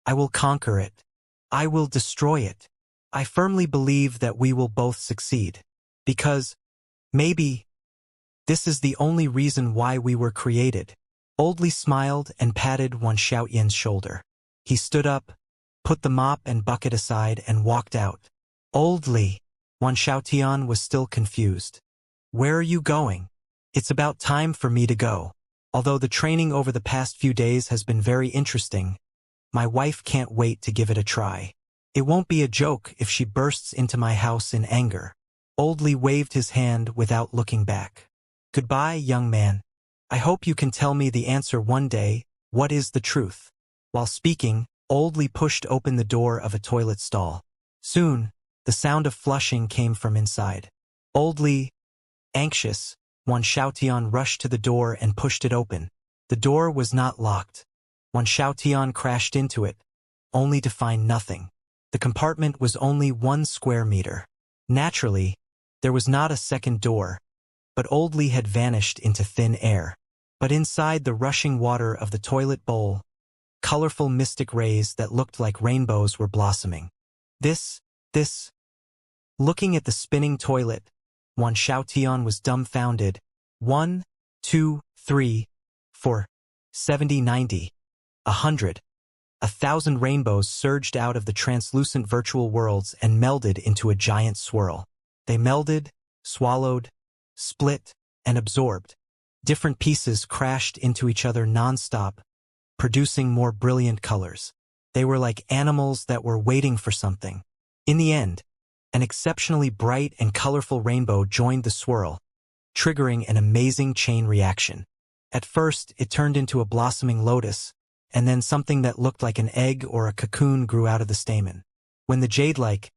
I will conquer it. I will destroy it. I firmly believe that we will both succeed. Because, maybe, this is the only reason why we were created. Old Li smiled and patted Wan Xiaotian's shoulder. He stood up, put the mop and bucket aside and walked out. Old Li. Wan Xiaotian was still confused. Where are you going? It's about time for me to go. Although the training over the past few days has been very interesting, my wife can't wait to give it a try. It won't be a joke if she bursts into my house in anger. Old Li waved his hand without looking back. Goodbye, young man. I hope you can tell me the answer one day. What is the truth? While speaking, Old Li pushed open the door of a toilet stall. Soon, the sound of flushing came from inside. Old Li, anxious, Wan Xiaotian rushed to the door and pushed it open. The door was not locked. Wan Xiaotian crashed into it, only to find nothing. The compartment was only 1 square meter. Naturally, there was not a second door, but Old Li had vanished into thin air. But inside the rushing water of the toilet bowl, colorful mystic rays that looked like rainbows were blossoming. This. Looking at the spinning toilet, Wan Xiaotian was dumbfounded. 1, 2, 3, 4, 70, 90, 100. 1,000 rainbows surged out of the translucent virtual worlds and melded into a giant swirl. They melded, swallowed, split, and absorbed. Different pieces crashed into each other non-stop, producing more brilliant colors. They were like animals that were waiting for something. In the end, an exceptionally bright and colorful rainbow joined the swirl, triggering an amazing chain reaction. At first, it turned into a blossoming lotus, and then something that looked like an egg or a cocoon grew out of the stamen. When the jade-like,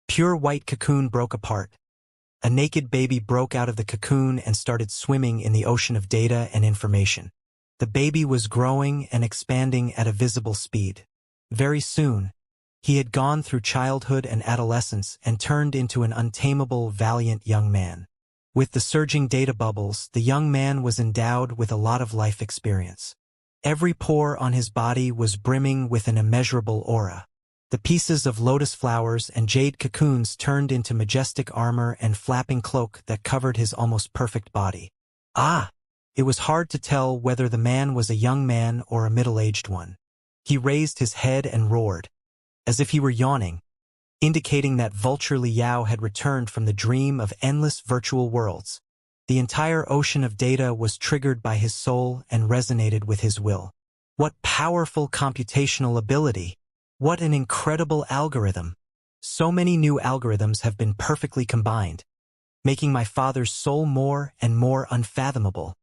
pure white cocoon broke apart, a naked baby broke out of the cocoon and started swimming in the ocean of data and information. The baby was growing and expanding at a visible speed. Very soon, he had gone through childhood and adolescence and turned into an untamable, valiant young man. With the surging data bubbles, the young man was endowed with a lot of life experience. Every pore on his body was brimming with an immeasurable aura. The pieces of lotus flowers and jade cocoons turned into majestic armor and flapping cloak that covered his almost perfect body. It was hard to tell whether the man was a young man or a middle-aged one. He raised his head and roared, as if he were yawning, indicating that Vulture Liao had returned from the dream of endless virtual worlds. The entire ocean of data was triggered by his soul and resonated with his will. What powerful computational ability! What an incredible algorithm! So many new algorithms have been perfectly combined, making my father's soul more and more unfathomable.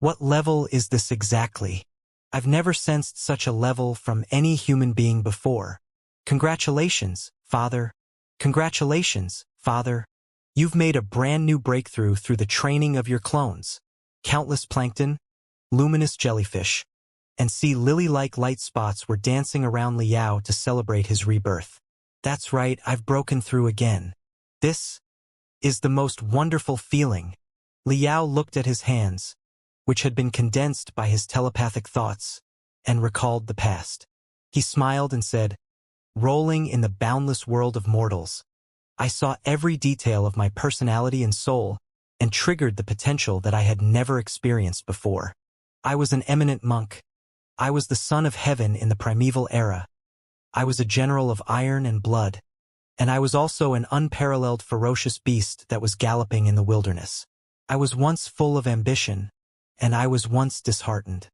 What level is this exactly? I've never sensed such a level from any human being before. Congratulations, Father. Congratulations, Father. You've made a brand new breakthrough through the training of your clones. Countless plankton, luminous jellyfish, and sea lily-like light spots were dancing around Liao to celebrate his rebirth. That's right, I've broken through again. This is the most wonderful feeling. Liao looked at his hands, which had been condensed by his telepathic thoughts, and recalled the past. He smiled and said, rolling in the boundless world of mortals, I saw every detail of my personality and soul, and triggered the potential that I had never experienced before. I was an eminent monk. I was the son of heaven in the primeval era. I was a general of iron and blood. And I was also an unparalleled ferocious beast that was galloping in the wilderness. I was once full of ambition, and I was once disheartened.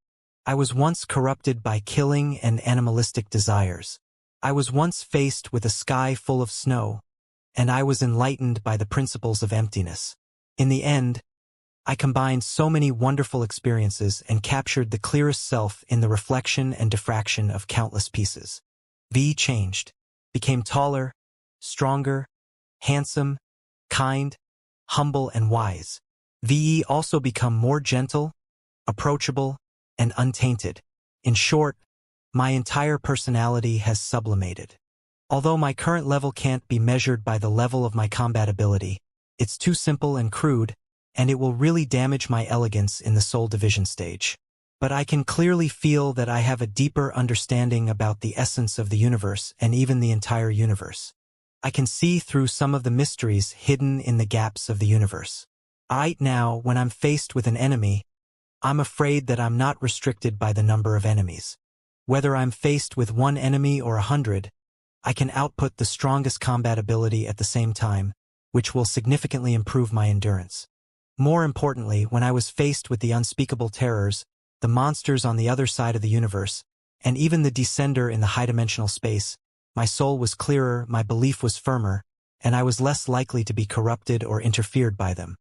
I was once corrupted by killing and animalistic desires. I was once faced with a sky full of snow, and I was enlightened by the principles of emptiness. In the end, I combined so many wonderful experiences and captured the clearest self in the reflection and diffraction of countless pieces. V changed, became taller, stronger, handsome, kind, humble, and wise. VE also become more gentle, approachable, and untainted. In short, my entire personality has sublimated. Although my current level can't be measured by the level of my combat ability, it's too simple and crude, and it will really damage my elegance in the soul division stage. But I can clearly feel that I have a deeper understanding about the essence of the universe and even the entire universe. I can see through some of the mysteries hidden in the gaps of the universe. Right now, when I'm faced with an enemy, I'm afraid that I'm not restricted by the number of enemies. Whether I'm faced with one enemy or 100, I can output the strongest combat ability at the same time, which will significantly improve my endurance. More importantly, when I was faced with the unspeakable terrors, the monsters on the other side of the universe, and even the descender in the high-dimensional space, my soul was clearer, my belief was firmer, and I was less likely to be corrupted or interfered by them.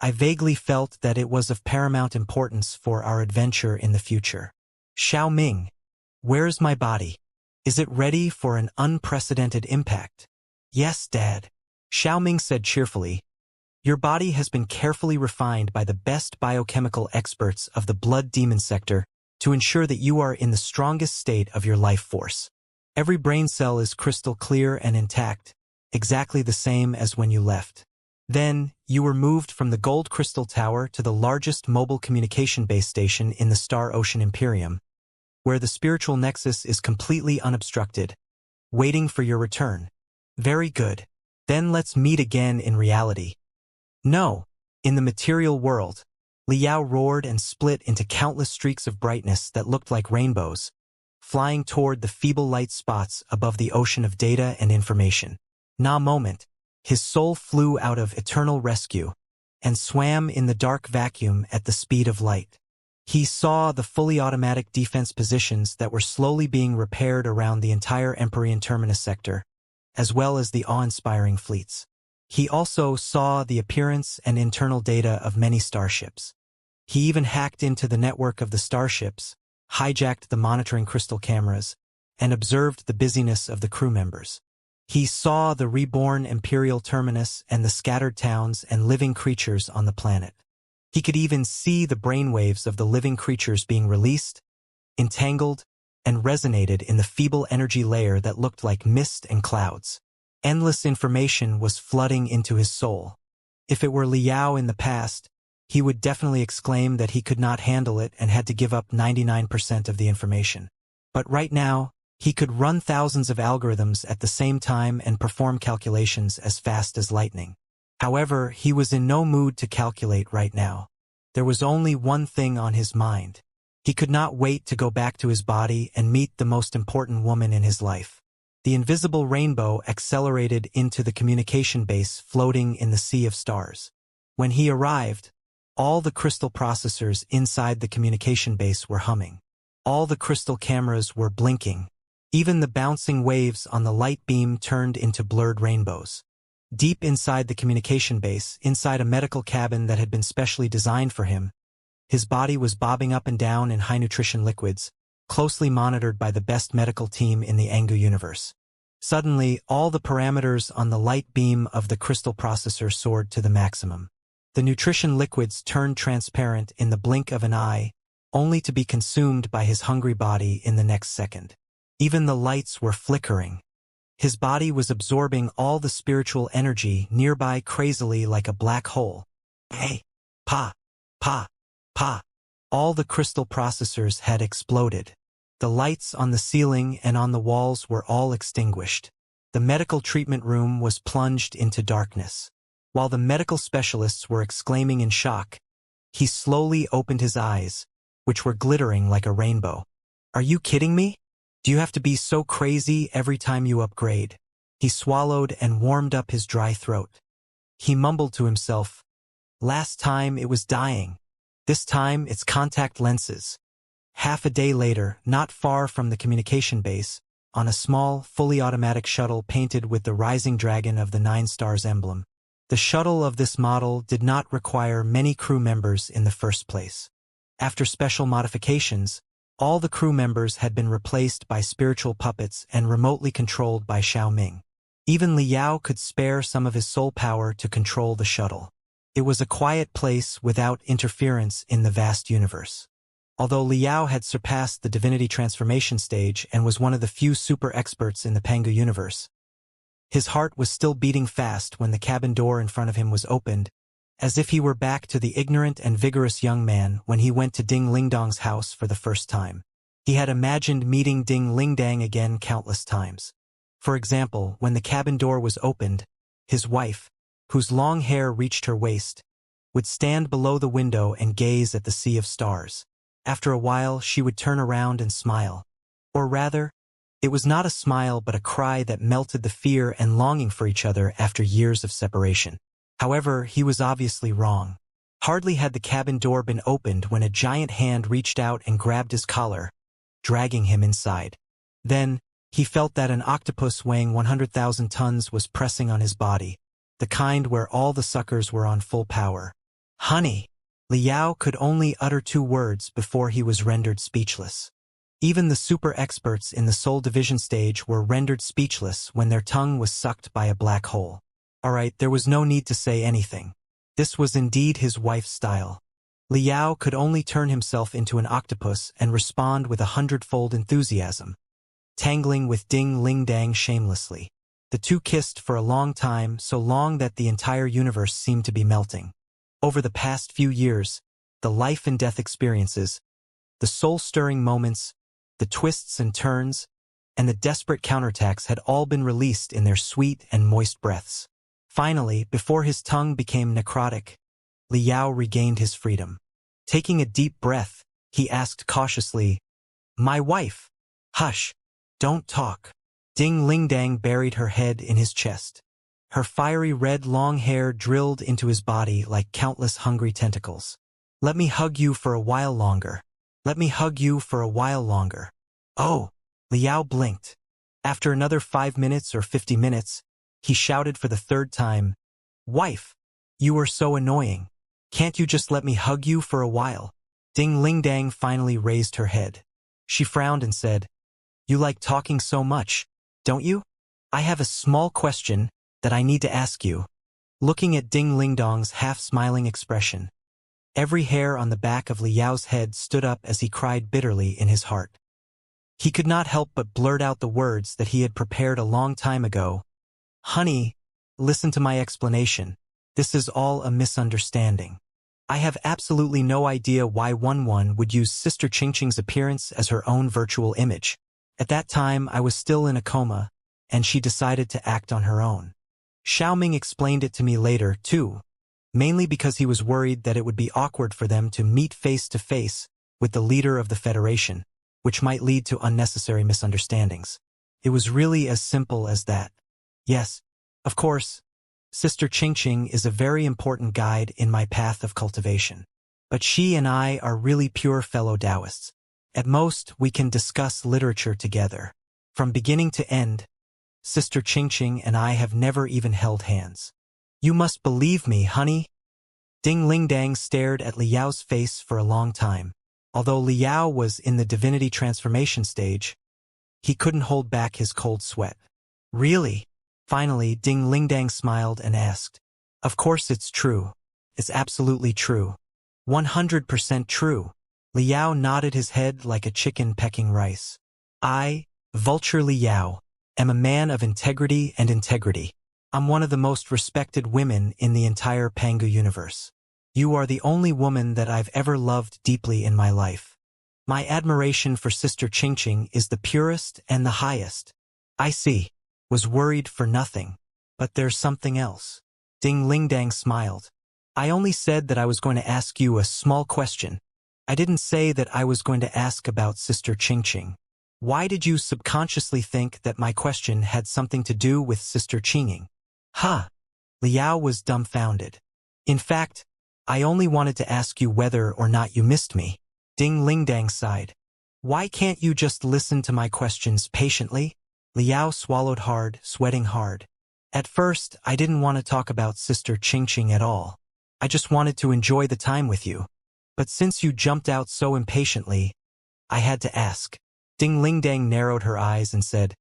I vaguely felt that it was of paramount importance for our adventure in the future. Xiao Ming, where's my body? Is it ready for an unprecedented impact? Yes, Dad, Xiao Ming said cheerfully. Your body has been carefully refined by the best biochemical experts of the blood demon sector to ensure that you are in the strongest state of your life force. Every brain cell is crystal clear and intact, exactly the same as when you left. Then, you were moved from the Gold Crystal Tower to the largest mobile communication base station in the Star Ocean Imperium, where the spiritual nexus is completely unobstructed, waiting for your return. Very good. Then let's meet again in reality. No, in the material world. Liao roared and split into countless streaks of brightness that looked like rainbows, flying toward the feeble light spots above the ocean of data and information. Na moment, his soul flew out of eternal rescue and swam in the dark vacuum at the speed of light. He saw the fully automatic defense positions that were slowly being repaired around the entire Empyrean Terminus sector, as well as the awe-inspiring fleets. He also saw the appearance and internal data of many starships. He even hacked into the network of the starships, hijacked the monitoring crystal cameras, and observed the busyness of the crew members. He saw the reborn Imperial Terminus and the scattered towns and living creatures on the planet. He could even see the brainwaves of the living creatures being released, entangled, and resonated in the feeble energy layer that looked like mist and clouds. Endless information was flooding into his soul. If it were Liao in the past, he would definitely exclaim that he could not handle it and had to give up 99% of the information. But right now, he could run thousands of algorithms at the same time and perform calculations as fast as lightning. However, he was in no mood to calculate right now. There was only one thing on his mind. He could not wait to go back to his body and meet the most important woman in his life. The invisible rainbow accelerated into the communication base floating in the sea of stars. When he arrived, all the crystal processors inside the communication base were humming. All the crystal cameras were blinking. Even the bouncing waves on the light beam turned into blurred rainbows. Deep inside the communication base, inside a medical cabin that had been specially designed for him, his body was bobbing up and down in high-nutrition liquids, closely monitored by the best medical team in the Angu universe. Suddenly, all the parameters on the light beam of the crystal processor soared to the maximum. The nutrition liquids turned transparent in the blink of an eye, only to be consumed by his hungry body in the next second. Even the lights were flickering. His body was absorbing all the spiritual energy nearby crazily like a black hole. Hey! Pa! Pa! Pa! All the crystal processors had exploded. The lights on the ceiling and on the walls were all extinguished. The medical treatment room was plunged into darkness. While the medical specialists were exclaiming in shock, he slowly opened his eyes, which were glittering like a rainbow. Are you kidding me? Do you have to be so crazy every time you upgrade? He swallowed and warmed up his dry throat. He mumbled to himself, last time it was dying. This time it's contact lenses. Half a day later, not far from the communication base, on a small, fully automatic shuttle painted with the rising dragon of the 9 stars emblem. The shuttle of this model did not require many crew members in the first place. After special modifications, all the crew members had been replaced by spiritual puppets and remotely controlled by Xiaoming. Even Liao could spare some of his soul power to control the shuttle. It was a quiet place without interference in the vast universe. Although Liao had surpassed the divinity transformation stage and was one of the few super experts in the Pangu universe, his heart was still beating fast when the cabin door in front of him was opened, as if he were back to the ignorant and vigorous young man when he went to Ding Lingdang's house for the first time. He had imagined meeting Ding Lingdang again countless times. For example, when the cabin door was opened, his wife, whose long hair reached her waist, would stand below the window and gaze at the sea of stars. After a while, she would turn around and smile. Or rather, it was not a smile but a cry that melted the fear and longing for each other after years of separation. However, he was obviously wrong. Hardly had the cabin door been opened when a giant hand reached out and grabbed his collar, dragging him inside. Then, he felt that an octopus weighing 100,000 tons was pressing on his body, the kind where all the suckers were on full power. Honey! Liao could only utter 2 words before he was rendered speechless. Even the super experts in the soul division stage were rendered speechless when their tongue was sucked by a black hole. Alright, there was no need to say anything. This was indeed his wife's style. Liao could only turn himself into an octopus and respond with 100-fold enthusiasm, tangling with Ding Lingdang shamelessly. The two kissed for a long time, so long that the entire universe seemed to be melting. Over the past few years, the life and death experiences, the soul-stirring moments, the twists and turns, and the desperate counterattacks had all been released in their sweet and moist breaths. Finally, before his tongue became necrotic, Liao regained his freedom. Taking a deep breath, he asked cautiously, "My wife, hush, don't talk." Ding Lingdang buried her head in his chest. Her fiery red long hair drilled into his body like countless hungry tentacles. "Let me hug you for a while longer. Let me hug you for a while longer." Oh! Liao blinked. After another 5 minutes or 50 minutes, he shouted for the 3rd time, "Wife! You are so annoying. Can't you just let me hug you for a while?" Ding Lingdang finally raised her head. She frowned and said, "You like talking so much, don't you? I have a small question that I need to ask you." Looking at Ding Lingdang's half-smiling expression, every hair on the back of Liao's head stood up as he cried bitterly in his heart. He could not help but blurt out the words that he had prepared a long time ago. "Honey, listen to my explanation. This is all a misunderstanding. I have absolutely no idea why One would use Sister Qingqing's appearance as her own virtual image. At that time, I was still in a coma, and she decided to act on her own. Xiaoming explained it to me later, too, mainly because he was worried that it would be awkward for them to meet face-to-face with the leader of the Federation, which might lead to unnecessary misunderstandings. It was really as simple as that. Yes, of course, Sister Qingqing is a very important guide in my path of cultivation. But she and I are really pure fellow Taoists. At most, we can discuss literature together. From beginning to end, Sister Qingqing and I have never even held hands. You must believe me, honey." Ding Lingdang stared at Liao's face for a long time. Although Liao was in the divinity transformation stage, he couldn't hold back his cold sweat. "Really?" Finally, Ding Lingdang smiled and asked, "Of course it's true. It's absolutely true. 100% true." Liao nodded his head like a chicken pecking rice. "I, Vulture Liao, am a man of integrity and integrity. I'm one of the most respected women in the entire Pangu universe. You are the only woman that I've ever loved deeply in my life. My admiration for Sister Qingqing is the purest and the highest." "I see. Was worried for nothing. But there's something else." Ding Lingdang smiled. I only said that I was going to ask you a small question. I didn't say that I was going to ask about Sister Qingqing. Why did you subconsciously think that my question had something to do with Sister Qingqing? Huh. Liao was dumbfounded. In fact, I only wanted to ask you whether or not you missed me. Ding Lingdang sighed. Why can't you just listen to my questions patiently? Liao swallowed hard, sweating hard. At first, I didn't want to talk about Sister Qingqing at all. I just wanted to enjoy the time with you. But since you jumped out so impatiently, I had to ask. Ding Lingdang narrowed her eyes and said,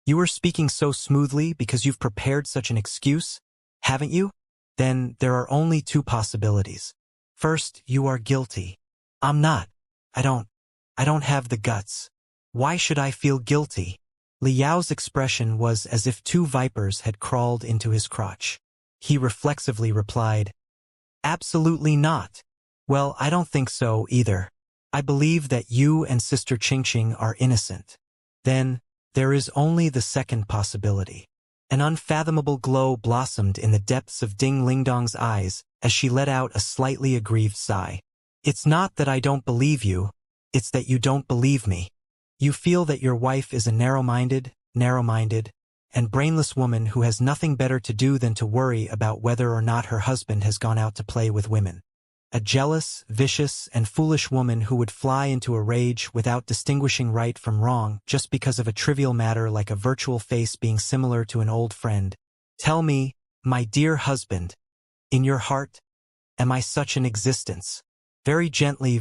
You were speaking so smoothly because you've prepared such an excuse, haven't you? Then there are only two possibilities. First, you are guilty. I'm not. I don't have the guts. Why should I feel guilty? Liao's expression was as if two vipers had crawled into his crotch. He reflexively replied, Absolutely not. Well, I don't think so either. I believe that you and Sister Qingqing are innocent. Then, there is only the second possibility. An unfathomable glow blossomed in the depths of Ding Lingdong's eyes as she let out a slightly aggrieved sigh. It's not that I don't believe you, it's that you don't believe me. You feel that your wife is a narrow-minded, and brainless woman who has nothing better to do than to worry about whether or not her husband has gone out to play with women. A jealous, vicious, and foolish woman who would fly into a rage without distinguishing right from wrong just because of a trivial matter like a virtual face being similar to an old friend. Tell me, my dear husband, in your heart, am I such an existence? Very gently,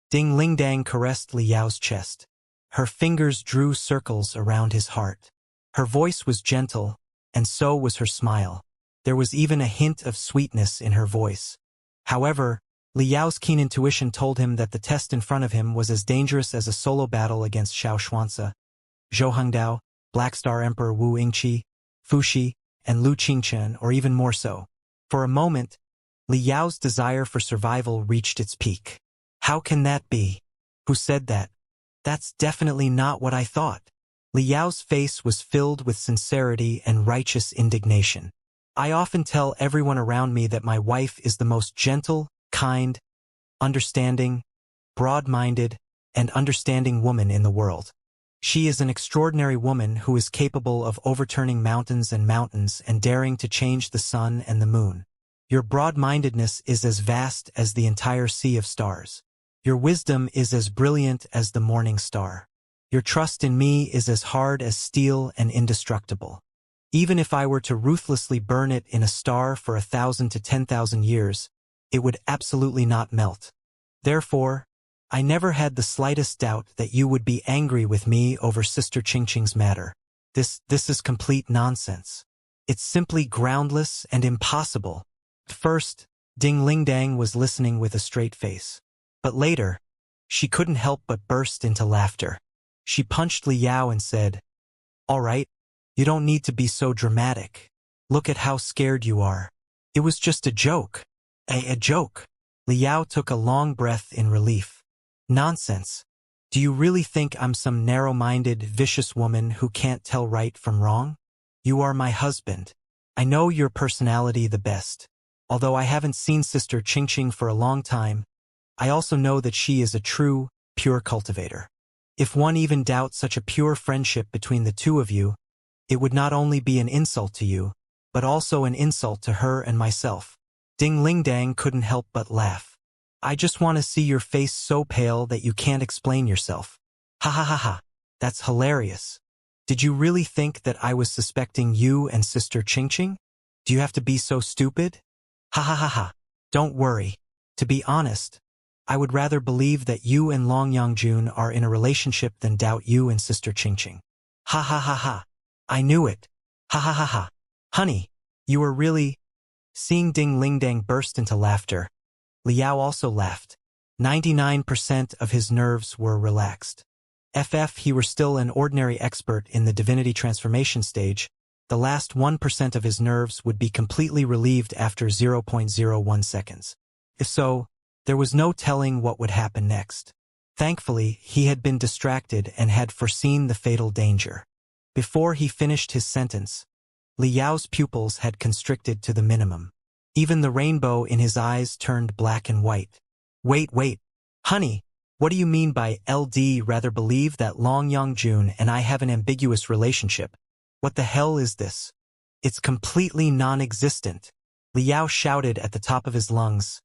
Ding Lingdang caressed Liao's chest. Her fingers drew circles around his heart. Her voice was gentle, and so was her smile. There was even a hint of sweetness in her voice. However, Liao's keen intuition told him that the test in front of him was as dangerous as a solo battle against Xianxia, Zhou Hongdao, Black Star Emperor Wu Yingqi, Fuxi, and Lu Qingchen, or even more so. For a moment, Liao's desire for survival reached its peak. How can that be? Who said that? That's definitely not what I thought. Liao's face was filled with sincerity and righteous indignation. I often tell everyone around me that my wife is the most gentle, kind, understanding, broad-minded, and understanding woman in the world. She is an extraordinary woman who is capable of overturning mountains and daring to change the sun and the moon. Your broad-mindedness is as vast as the entire sea of stars. Your wisdom is as brilliant as the morning star. Your trust in me is as hard as steel and indestructible. Even if I were to ruthlessly burn it in a star for 1,000 to 10,000 years, it would absolutely not melt. Therefore, I never had the slightest doubt that you would be angry with me over Sister Qingqing's matter. This is complete nonsense. It's simply groundless and impossible. At first, Ding Lingdang was listening with a straight face. But later, she couldn't help but burst into laughter. She punched Liao and said, All right, you don't need to be so dramatic. Look at how scared you are. It was just a joke. A joke. Liao took a long breath in relief. Nonsense. Do you really think I'm some narrow-minded, vicious woman who can't tell right from wrong? You are my husband. I know your personality the best. Although I haven't seen Sister Qingqing for a long time, I also know that she is a true, pure cultivator. If one even doubts such a pure friendship between the two of you, it would not only be an insult to you, but also an insult to her and myself. Ding Lingdang couldn't help but laugh. I just want to see your face so pale that you can't explain yourself. Ha ha ha ha. That's hilarious. Did you really think that I was suspecting you and Sister Qingqing? Do you have to be so stupid? Ha ha ha ha. Don't worry. To be honest, I would rather believe that you and Long Yangjun are in a relationship than doubt you and Sister Qingqing. Ha ha ha ha. I knew it. Ha ha ha ha. Honey, you were really... Seeing Ding Lingdang burst into laughter, Liao also laughed. 99% of his nerves were relaxed. He were still an ordinary expert in the divinity transformation stage, the last 1% of his nerves would be completely relieved after 0.01 seconds. If so, there was no telling what would happen next. Thankfully, he had been distracted and had foreseen the fatal danger. Before he finished his sentence, Li Yao's pupils had constricted to the minimum. Even the rainbow in his eyes turned black and white. Wait. Honey, what do you mean by LD rather believe that Long Yangjun and I have an ambiguous relationship? What the hell is this? It's completely non-existent. Li Yao shouted at the top of his lungs.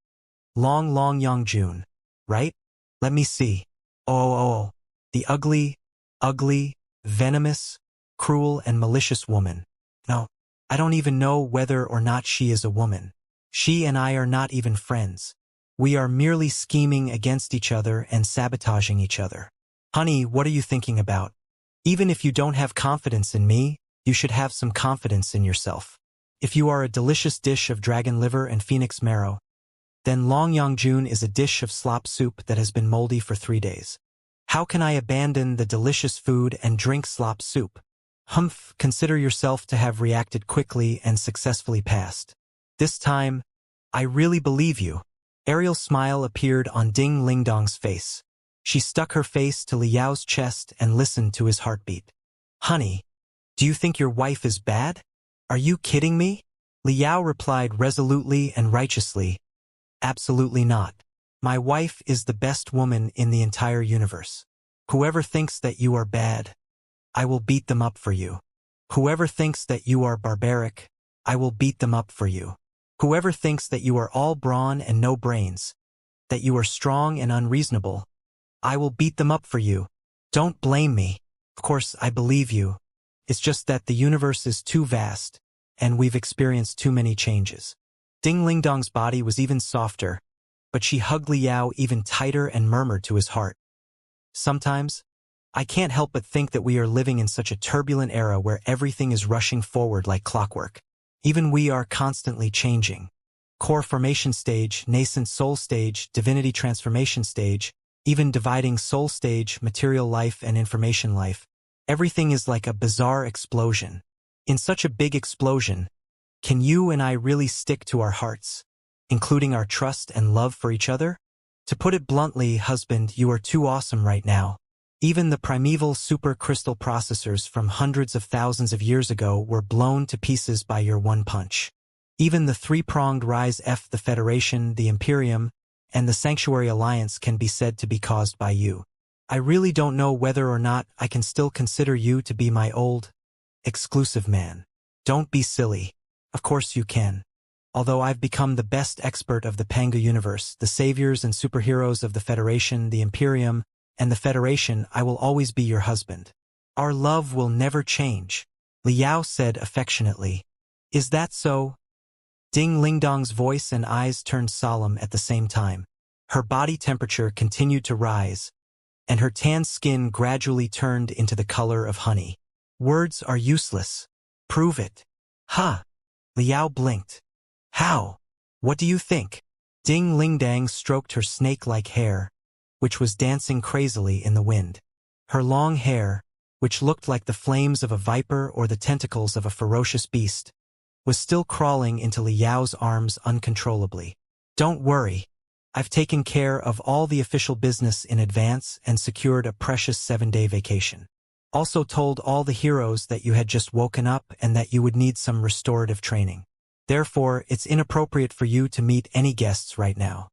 Long Yangjun, right? Let me see. Oh. The ugly, venomous, cruel and malicious woman. No, I don't even know whether or not she is a woman. She and I are not even friends. We are merely scheming against each other and sabotaging each other. Honey, what are you thinking about? Even if you don't have confidence in me, you should have some confidence in yourself. If you are a delicious dish of dragon liver and phoenix marrow, then Long Yangjun is a dish of slop soup that has been moldy for 3 days. How can I abandon the delicious food and drink slop soup? Humph, consider yourself to have reacted quickly and successfully passed. This time, I really believe you. Ariel's smile appeared on Ding Lingdong's face. She stuck her face to Li Yao's chest and listened to his heartbeat. Honey, do you think your wife is bad? Are you kidding me? Li Yao replied resolutely and righteously. Absolutely not. My wife is the best woman in the entire universe. Whoever thinks that you are bad, I will beat them up for you. Whoever thinks that you are barbaric, I will beat them up for you. Whoever thinks that you are all brawn and no brains, that you are strong and unreasonable, I will beat them up for you. Don't blame me. Of course, I believe you. It's just that the universe is too vast, and we've experienced too many changes. Ding Lingdong's body was even softer, but she hugged Li Yao even tighter and murmured to his heart. Sometimes, I can't help but think that we are living in such a turbulent era where everything is rushing forward like clockwork. Even we are constantly changing. Core formation stage, nascent soul stage, divinity transformation stage, even dividing soul stage, material life and information life. Everything is like a bizarre explosion. In such a big explosion, can you and I really stick to our hearts, including our trust and love for each other? To put it bluntly, husband, you are too awesome right now. Even the primeval supercrystal processors from hundreds of thousands of years ago were blown to pieces by your one punch. Even the three-pronged rise of the Federation, the Imperium, and the Sanctuary Alliance can be said to be caused by you. I really don't know whether or not I can still consider you to be my old, exclusive man. Don't be silly. Of course you can. Although I've become the best expert of the Panga universe, the saviors and superheroes of the Federation, the Imperium, and the Federation, I will always be your husband. Our love will never change, Li Yao said affectionately. Is that so? Ding Lingdong's voice and eyes turned solemn at the same time. Her body temperature continued to rise, and her tan skin gradually turned into the color of honey. Words are useless. Prove it. Huh? Li Yao blinked. How? What do you think? Ding Lingdang stroked her snake-like hair, which was dancing crazily in the wind. Her long hair, which looked like the flames of a viper or the tentacles of a ferocious beast, was still crawling into Li Yao's arms uncontrollably. Don't worry. I've taken care of all the official business in advance and secured a precious 7-day vacation. Also told all the heroes that you had just woken up and that you would need some restorative training. Therefore, it's inappropriate for you to meet any guests right now.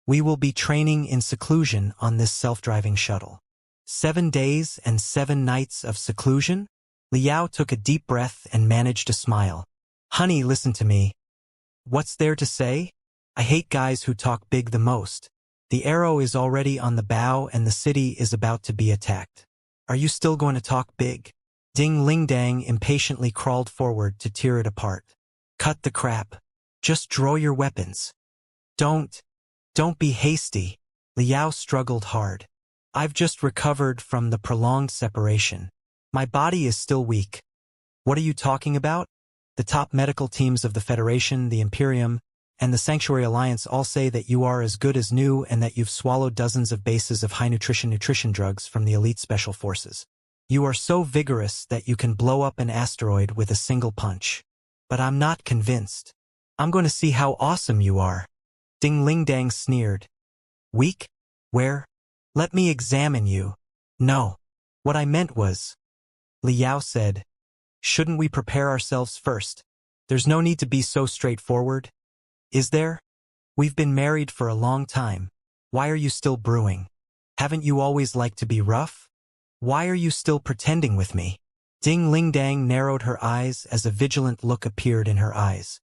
We will be training in seclusion on this self-driving shuttle. 7 days and 7 nights of seclusion? Li Yao took a deep breath and managed to smile. Honey, listen to me. What's there to say? I hate guys who talk big the most. The arrow is already on the bow and the city is about to be attacked. Are you still going to talk big? Ding Lingdang impatiently crawled forward to tear it apart. Cut the crap. Just draw your weapons. Don't be hasty. Li Yao struggled hard. I've just recovered from the prolonged separation. My body is still weak. What are you talking about? The top medical teams of the Federation, the Imperium, and the Sanctuary Alliance all say that you are as good as new and that you've swallowed dozens of bases of high nutrition drugs from the elite special forces. You are so vigorous that you can blow up an asteroid with a single punch. But I'm not convinced. I'm going to see how awesome you are. Ding Lingdang sneered. Weak? Where? Let me examine you. No. What I meant was, Li Yao said, Shouldn't we prepare ourselves first? There's no need to be so straightforward, is there? We've been married for a long time. Why are you still brewing? Haven't you always liked to be rough? Why are you still pretending with me? Ding Ling Dang narrowed her eyes as a vigilant look appeared in her eyes.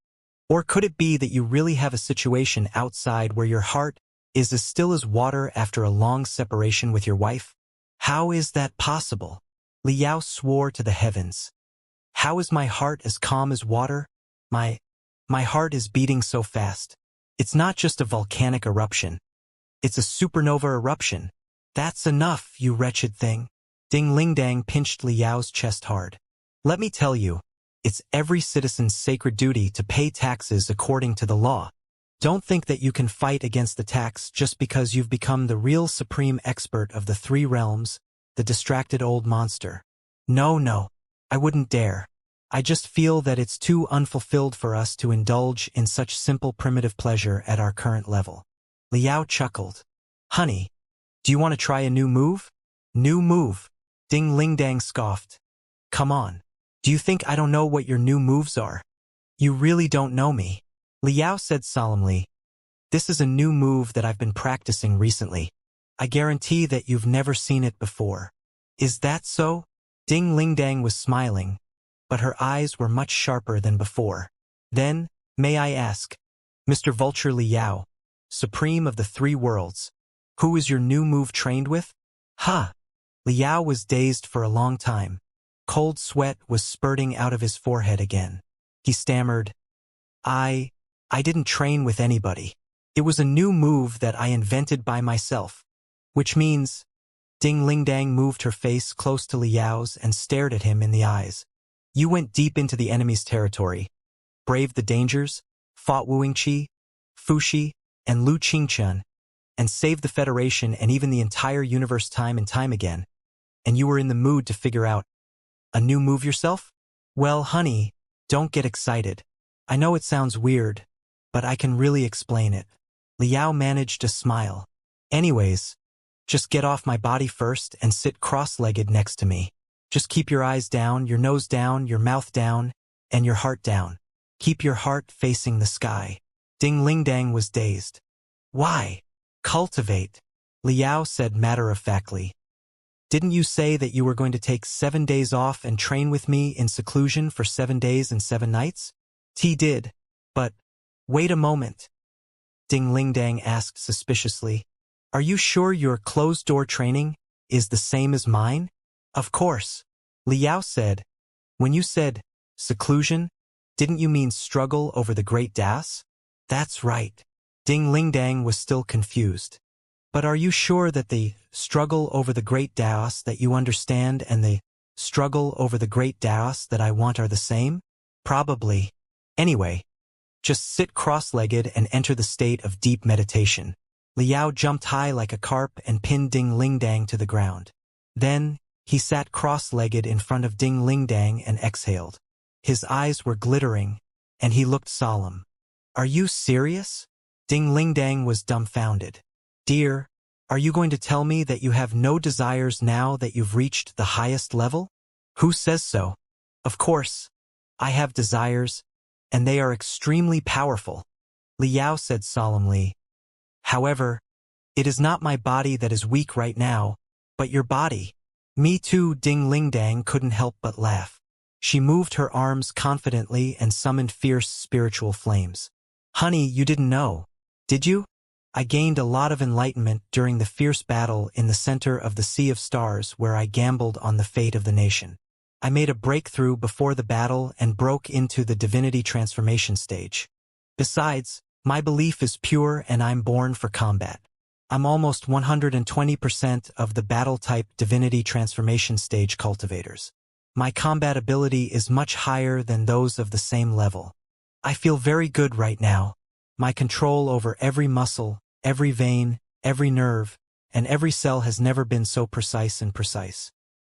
Or could it be that you really have a situation outside where your heart is as still as water after a long separation with your wife? How is that possible? Liao swore to the heavens. How is my heart as calm as water? My heart is beating so fast. It's not just a volcanic eruption. It's a supernova eruption. That's enough, you wretched thing. Ding Ling Dang pinched Liao's chest hard. Let me tell you, it's every citizen's sacred duty to pay taxes according to the law. Don't think that you can fight against the tax just because you've become the real supreme expert of the three realms, the distracted old monster. No, I wouldn't dare. I just feel that it's too unfulfilled for us to indulge in such simple primitive pleasure at our current level. Liao chuckled. Honey, do you want to try a new move? New move? Ding Ling Dang scoffed. Come on. Do you think I don't know what your new moves are? You really don't know me. Liao said solemnly. This is a new move that I've been practicing recently. I guarantee that you've never seen it before. Is that so? Ding Ling Dang was smiling, but her eyes were much sharper than before. Then, may I ask, Mr. Vulture Liao, Supreme of the Three Worlds, who is your new move trained with? Huh. Liao was dazed for a long time. Cold sweat was spurting out of his forehead again. He stammered, I didn't train with anybody. It was a new move that I invented by myself. Which means, Ding Ling Dang moved her face close to Liao's and stared at him in the eyes. You went deep into the enemy's territory, braved the dangers, fought Wuxia, Fuxi, and Lu Qingchen, and saved the Federation and even the entire universe time and time again. And you were in the mood to figure out a new move yourself? Well, honey, don't get excited. I know it sounds weird, but I can really explain it. Liao managed to smile. Anyways, just get off my body first and sit cross-legged next to me. Just keep your eyes down, your nose down, your mouth down, and your heart down. Keep your heart facing the sky. Ding Ling Dang was dazed. Why? Cultivate, Liao said matter-of-factly. Didn't you say that you were going to take 7 days off and train with me in seclusion for 7 days and 7 nights? He did, but wait a moment. Ding Ling Dang asked suspiciously. Are you sure your closed-door training is the same as mine? Of course, Liao said. When you said seclusion, didn't you mean struggle over the Great Das? That's right. Ding Ling Dang was still confused. But are you sure that the struggle over the Great Das that you understand and the struggle over the Great Das that I want are the same? Probably. Anyway, just sit cross-legged and enter the state of deep meditation. Liao jumped high like a carp and pinned Ding Ling Dang to the ground. Then, he sat cross-legged in front of Ding Ling Dang and exhaled. His eyes were glittering, and he looked solemn. Are you serious? Ding Ling Dang was dumbfounded. Dear, are you going to tell me that you have no desires now that you've reached the highest level? Who says so? Of course, I have desires, and they are extremely powerful, Liao said solemnly. However, it is not my body that is weak right now, but your body. Me too, Ding Ling Dang couldn't help but laugh. She moved her arms confidently and summoned fierce spiritual flames. Honey, you didn't know, did you? I gained a lot of enlightenment during the fierce battle in the center of the Sea of Stars where I gambled on the fate of the nation. I made a breakthrough before the battle and broke into the divinity transformation stage. Besides, my belief is pure and I'm born for combat. I'm almost 120% of the battle-type divinity transformation stage cultivators. My combat ability is much higher than those of the same level. I feel very good right now. My control over every muscle, every vein, every nerve, and every cell has never been so precise and precise.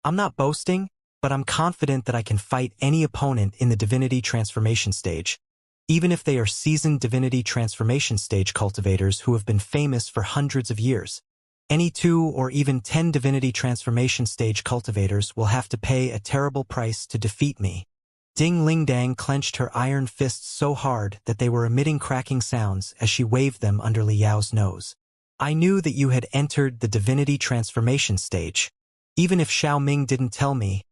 I'm not boasting, but I'm confident that I can fight any opponent in the divinity transformation stage, even if they are seasoned divinity transformation stage cultivators who have been famous for hundreds of years. Any 2 or even 10 divinity transformation stage cultivators will have to pay a terrible price to defeat me. Ding Lingdang clenched her iron fists so hard that they were emitting cracking sounds as she waved them under Liao's nose. I knew that you had entered the divinity transformation stage. Even if Xiao Ming didn't tell me,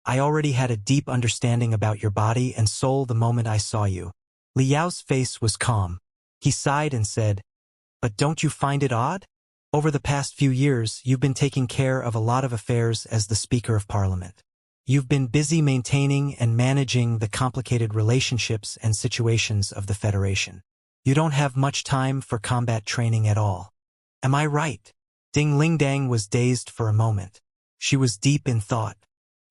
I already had a deep understanding about your body and soul the moment I saw you. Liao's face was calm. He sighed and said, "But don't you find it odd? Over the past few years, you've been taking care of a lot of affairs as the Speaker of Parliament. You've been busy maintaining and managing the complicated relationships and situations of the Federation. You don't have much time for combat training at all. Am I right?" Ding Lingdang was dazed for a moment. She was deep in thought.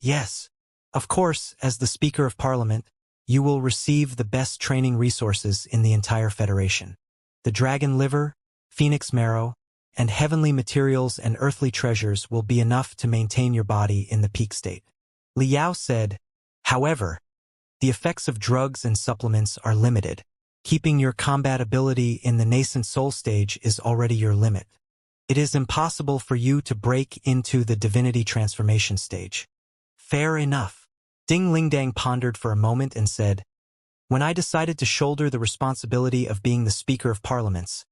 Yes. Of course, as the Speaker of Parliament, you will receive the best training resources in the entire Federation. The dragon liver, phoenix marrow, and heavenly materials and earthly treasures will be enough to maintain your body in the peak state. Liao said, "However, the effects of drugs and supplements are limited. Keeping your combat ability in the nascent soul stage is already your limit. It is impossible for you to break into the divinity transformation stage." Fair enough. Ding Lingdang pondered for a moment and said, "When I decided to shoulder the responsibility of being the Speaker of Parliaments,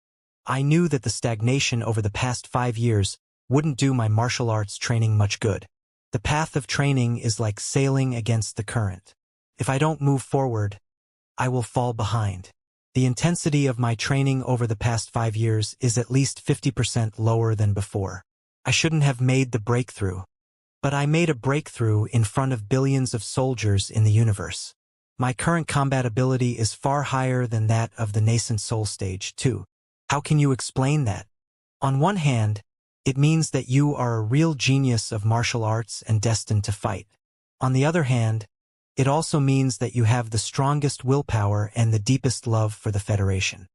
I knew that the stagnation over the past 5 years wouldn't do my martial arts training much good. The path of training is like sailing against the current. If I don't move forward, I will fall behind. The intensity of my training over the past 5 years is at least 50% lower than before. I shouldn't have made the breakthrough. But I made a breakthrough in front of billions of soldiers in the universe. My current combat ability is far higher than that of the nascent soul stage, too. How can you explain that? On one hand, it means that you are a real genius of martial arts and destined to fight. On the other hand, it also means that you have the strongest willpower and the deepest love for the Federation.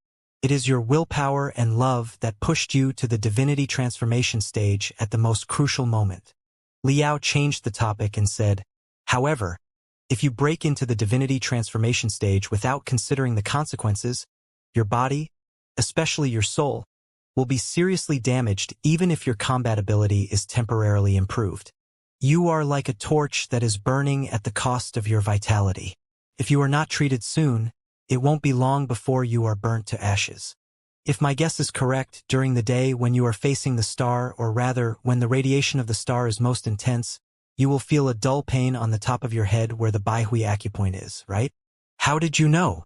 It is your willpower and love that pushed you to the divinity transformation stage at the most crucial moment. Liao changed the topic and said, "However, if you break into the divinity transformation stage without considering the consequences, your body, especially your soul, will be seriously damaged even if your combat ability is temporarily improved. You are like a torch that is burning at the cost of your vitality. If you are not treated soon, it won't be long before you are burnt to ashes. If my guess is correct, during the day when you are facing the star, or rather, when the radiation of the star is most intense, you will feel a dull pain on the top of your head where the Baihui acupoint is, right?" "How did you know?"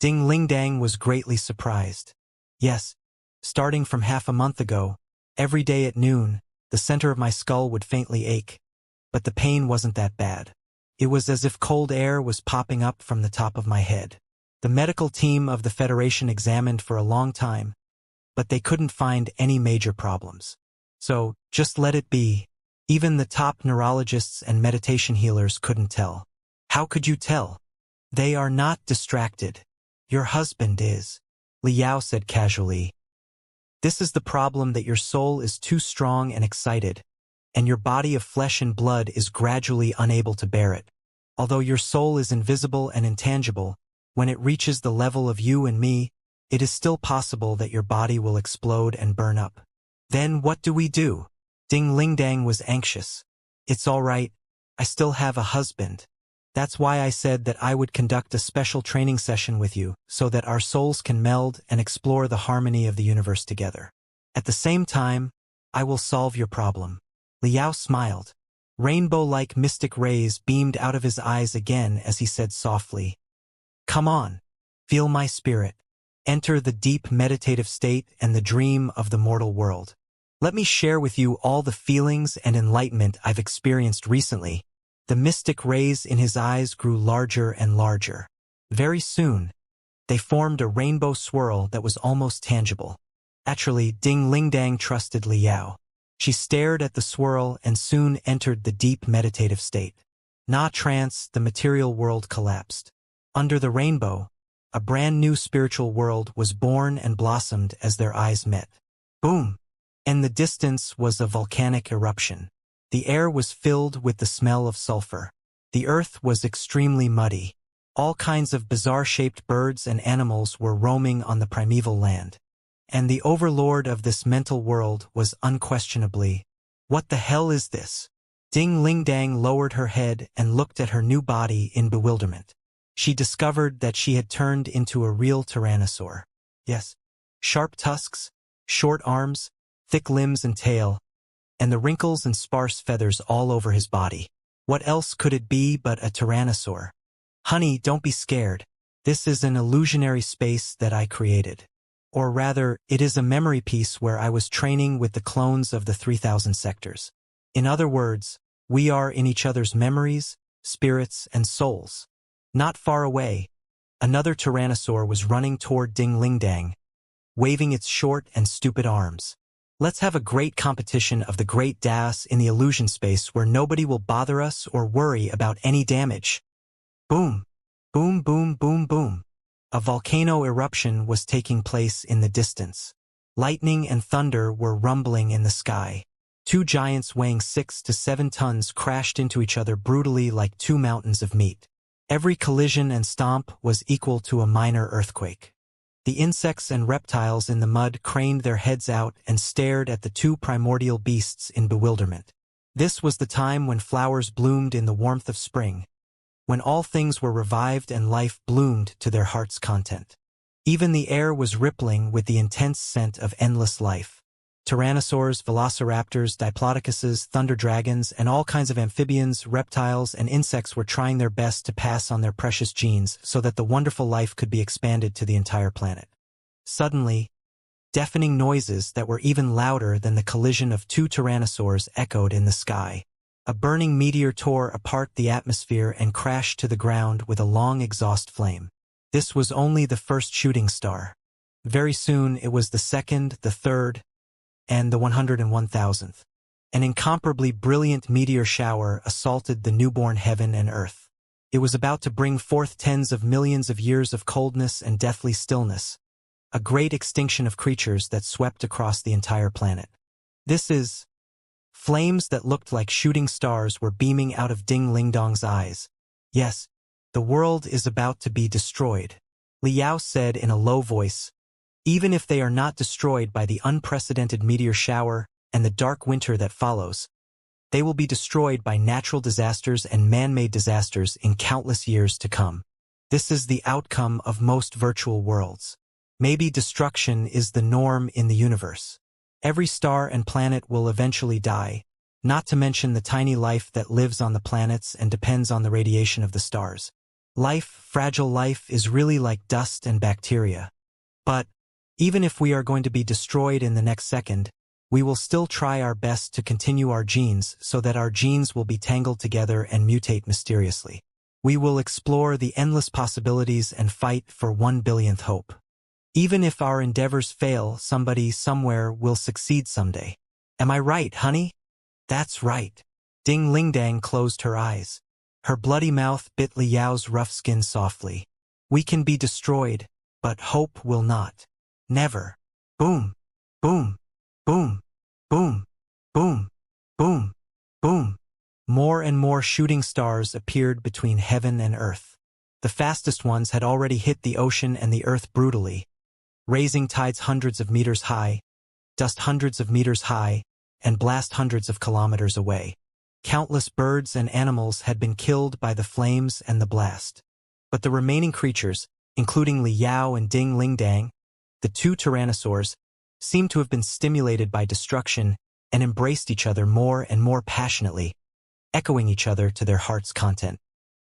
Ding Lingdang was greatly surprised. "Yes, starting from half a month ago, every day at noon, the center of my skull would faintly ache. But the pain wasn't that bad. It was as if cold air was popping up from the top of my head. The medical team of the Federation examined for a long time, but they couldn't find any major problems. So, just let it be. Even the top neurologists and meditation healers couldn't tell." "How could you tell?" "They are not distracted. Your husband is," Liao said casually. "This is the problem, that your soul is too strong and excited, and your body of flesh and blood is gradually unable to bear it. Although your soul is invisible and intangible, when it reaches the level of you and me, it is still possible that your body will explode and burn up." "Then what do we do?" Ding Lingdang was anxious. "It's all right. I still have a husband. That's why I said that I would conduct a special training session with you, so that our souls can meld and explore the harmony of the universe together. At the same time, I will solve your problem." Liao smiled. Rainbow-like mystic rays beamed out of his eyes again as he said softly, "Come on, feel my spirit. Enter the deep meditative state and the dream of the mortal world. Let me share with you all the feelings and enlightenment I've experienced recently." The mystic rays in his eyes grew larger and larger. Very soon, they formed a rainbow swirl that was almost tangible. Actually, Ding Lingdang trusted Liao. She stared at the swirl and soon entered the deep meditative state. Na trance, the material world collapsed. Under the rainbow, a brand new spiritual world was born and blossomed as their eyes met. Boom! In the distance was a volcanic eruption. The air was filled with the smell of sulfur. The earth was extremely muddy. All kinds of bizarre-shaped birds and animals were roaming on the primeval land. And the overlord of this mental world was unquestionably, "What the hell is this?" Ding Lingdang lowered her head and looked at her new body in bewilderment. She discovered that she had turned into a real tyrannosaur. Yes. Sharp tusks, short arms, thick limbs and tail, and the wrinkles and sparse feathers all over his body. What else could it be but a tyrannosaur? Honey, don't be scared. This is an illusionary space that I created. Or rather, it is a memory piece where I was training with the clones of the 3000 sectors. In other words, we are in each other's memories, spirits, and souls. Not far away, another tyrannosaur was running toward Ding Lingdang, waving its short and stupid arms. Let's have a great competition of the great Das in the illusion space where nobody will bother us or worry about any damage. Boom! Boom, boom, boom, boom. A volcano eruption was taking place in the distance. Lightning and thunder were rumbling in the sky. Two giants weighing 6 to 7 tons crashed into each other brutally like two mountains of meat. Every collision and stomp was equal to a minor earthquake. The insects and reptiles in the mud craned their heads out and stared at the two primordial beasts in bewilderment. This was the time when flowers bloomed in the warmth of spring, when all things were revived and life bloomed to their heart's content. Even the air was rippling with the intense scent of endless life. Tyrannosaurs, velociraptors, diplodocuses, thunder dragons, and all kinds of amphibians, reptiles, and insects were trying their best to pass on their precious genes so that the wonderful life could be expanded to the entire planet. Suddenly, deafening noises that were even louder than the collision of two tyrannosaurs echoed in the sky. A burning meteor tore apart the atmosphere and crashed to the ground with a long exhaust flame. This was only the first shooting star. Very soon it was the second, the third, and the 101,000th. An incomparably brilliant meteor shower assaulted the newborn heaven and earth. It was about to bring forth tens of millions of years of coldness and deathly stillness, a great extinction of creatures that swept across the entire planet. Flames that looked like shooting stars were beaming out of Ding Lingdong's eyes. Yes, the world is about to be destroyed, Liao said in a low voice. Even if they are not destroyed by the unprecedented meteor shower and the dark winter that follows, they will be destroyed by natural disasters and man-made disasters in countless years to come. This is the outcome of most virtual worlds. Maybe destruction is the norm in the universe. Every star and planet will eventually die, not to mention the tiny life that lives on the planets and depends on the radiation of the stars. Life, fragile life, is really like dust and bacteria. But even if we are going to be destroyed in the next second, we will still try our best to continue our genes so that our genes will be tangled together and mutate mysteriously. We will explore the endless possibilities and fight for 1 billionth hope. Even if our endeavors fail, somebody somewhere will succeed someday. Am I right, honey? That's right. Ding Lingdang closed her eyes. Her bloody mouth bit Liao's rough skin softly. We can be destroyed, but hope will not. Never. Boom. Boom. Boom. Boom. Boom. Boom. Boom. More and more shooting stars appeared between heaven and earth. The fastest ones had already hit the ocean and the earth brutally, raising tides hundreds of meters high, dust hundreds of meters high, and blast hundreds of kilometers away. Countless birds and animals had been killed by the flames and the blast. But the remaining creatures, including Liao and Ding Lingdang, the two tyrannosaurs, seemed to have been stimulated by destruction and embraced each other more and more passionately, echoing each other to their heart's content.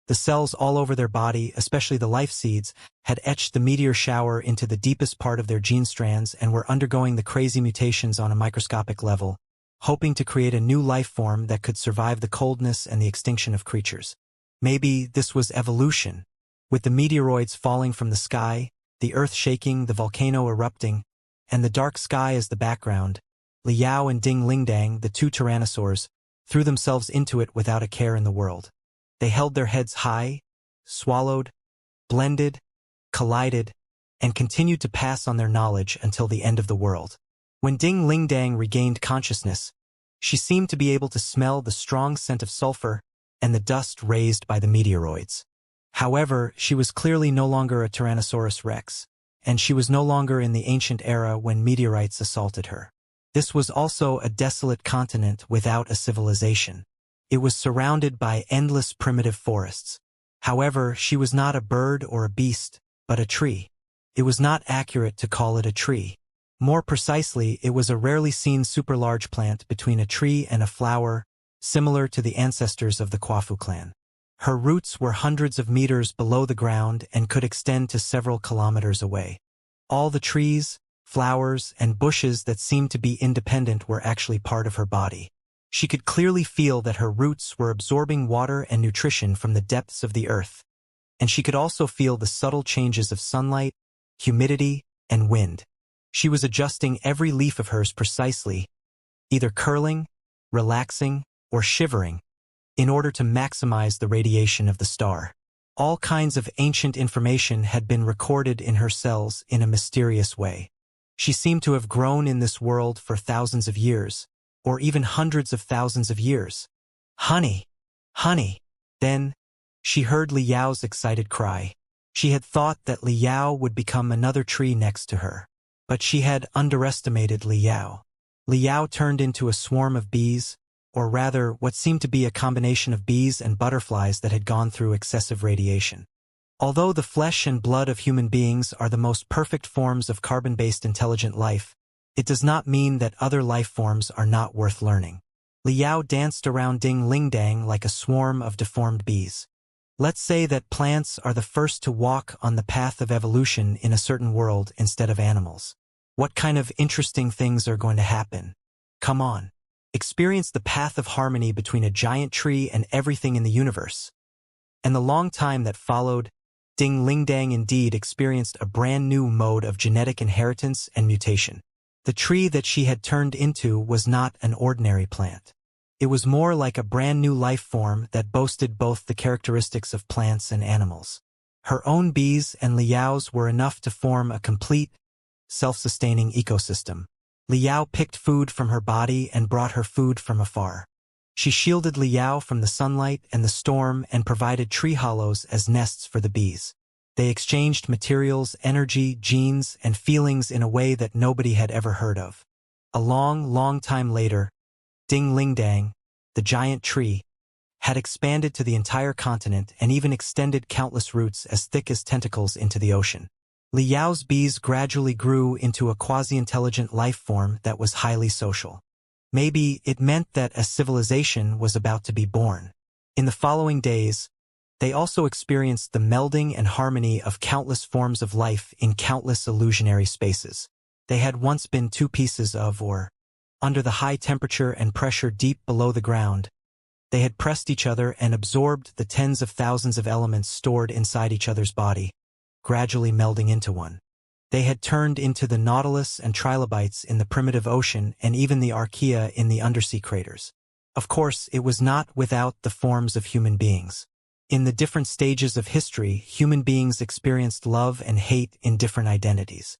The cells all over their body, especially the life seeds, had etched the meteor shower into the deepest part of their gene strands and were undergoing the crazy mutations on a microscopic level, hoping to create a new life form that could survive the coldness and the extinction of creatures. Maybe this was evolution. With the meteoroids falling from the sky, the earth shaking, the volcano erupting, and the dark sky as the background, Liao and Ding Lingdang, the two tyrannosaurs, threw themselves into it without a care in the world. They held their heads high, swallowed, blended, collided, and continued to pass on their knowledge until the end of the world. When Ding Lingdang regained consciousness, she seemed to be able to smell the strong scent of sulfur and the dust raised by the meteoroids. However, she was clearly no longer a Tyrannosaurus rex, and she was no longer in the ancient era when meteorites assaulted her. This was also a desolate continent without a civilization. It was surrounded by endless primitive forests. However, she was not a bird or a beast, but a tree. It was not accurate to call it a tree. More precisely, it was a rarely seen super-large plant between a tree and a flower, similar to the ancestors of the Kwafu clan. Her roots were hundreds of meters below the ground and could extend to several kilometers away. All the trees, flowers, and bushes that seemed to be independent were actually part of her body. She could clearly feel that her roots were absorbing water and nutrition from the depths of the earth, and she could also feel the subtle changes of sunlight, humidity, and wind. She was adjusting every leaf of hers precisely, either curling, relaxing, or shivering, in order to maximize the radiation of the star. All kinds of ancient information had been recorded in her cells in a mysterious way. She seemed to have grown in this world for thousands of years, or even hundreds of thousands of years. Honey! Honey! Then, she heard Liao's excited cry. She had thought that Liao would become another tree next to her. But she had underestimated Liao. Liao turned into a swarm of bees, or rather what seemed to be a combination of bees and butterflies that had gone through excessive radiation. Although the flesh and blood of human beings are the most perfect forms of carbon-based intelligent life, it does not mean that other life forms are not worth learning. Liao danced around Ding Lingdang like a swarm of deformed bees. Let's say that plants are the first to walk on the path of evolution in a certain world instead of animals. What kind of interesting things are going to happen? Come on. Experience the path of harmony between a giant tree and everything in the universe. And the long time that followed, Ding Lingdang indeed experienced a brand new mode of genetic inheritance and mutation. The tree that she had turned into was not an ordinary plant. It was more like a brand new life form that boasted both the characteristics of plants and animals. Her own bees and Liao's were enough to form a complete, self-sustaining ecosystem. Liao picked food from her body and brought her food from afar. She shielded Liao from the sunlight and the storm and provided tree hollows as nests for the bees. They exchanged materials, energy, genes, and feelings in a way that nobody had ever heard of. A long, long time later, Ding Lingdang, the giant tree, had expanded to the entire continent and even extended countless roots as thick as tentacles into the ocean. Liao's bees gradually grew into a quasi-intelligent life form that was highly social. Maybe it meant that a civilization was about to be born. In the following days, they also experienced the melding and harmony of countless forms of life in countless illusionary spaces. They had once been two pieces of, or under the high temperature and pressure deep below the ground, they had pressed each other and absorbed the tens of thousands of elements stored inside each other's body, gradually melding into one. They had turned into the nautilus and trilobites in the primitive ocean and even the archaea in the undersea craters. Of course, it was not without the forms of human beings. In the different stages of history, human beings experienced love and hate in different identities.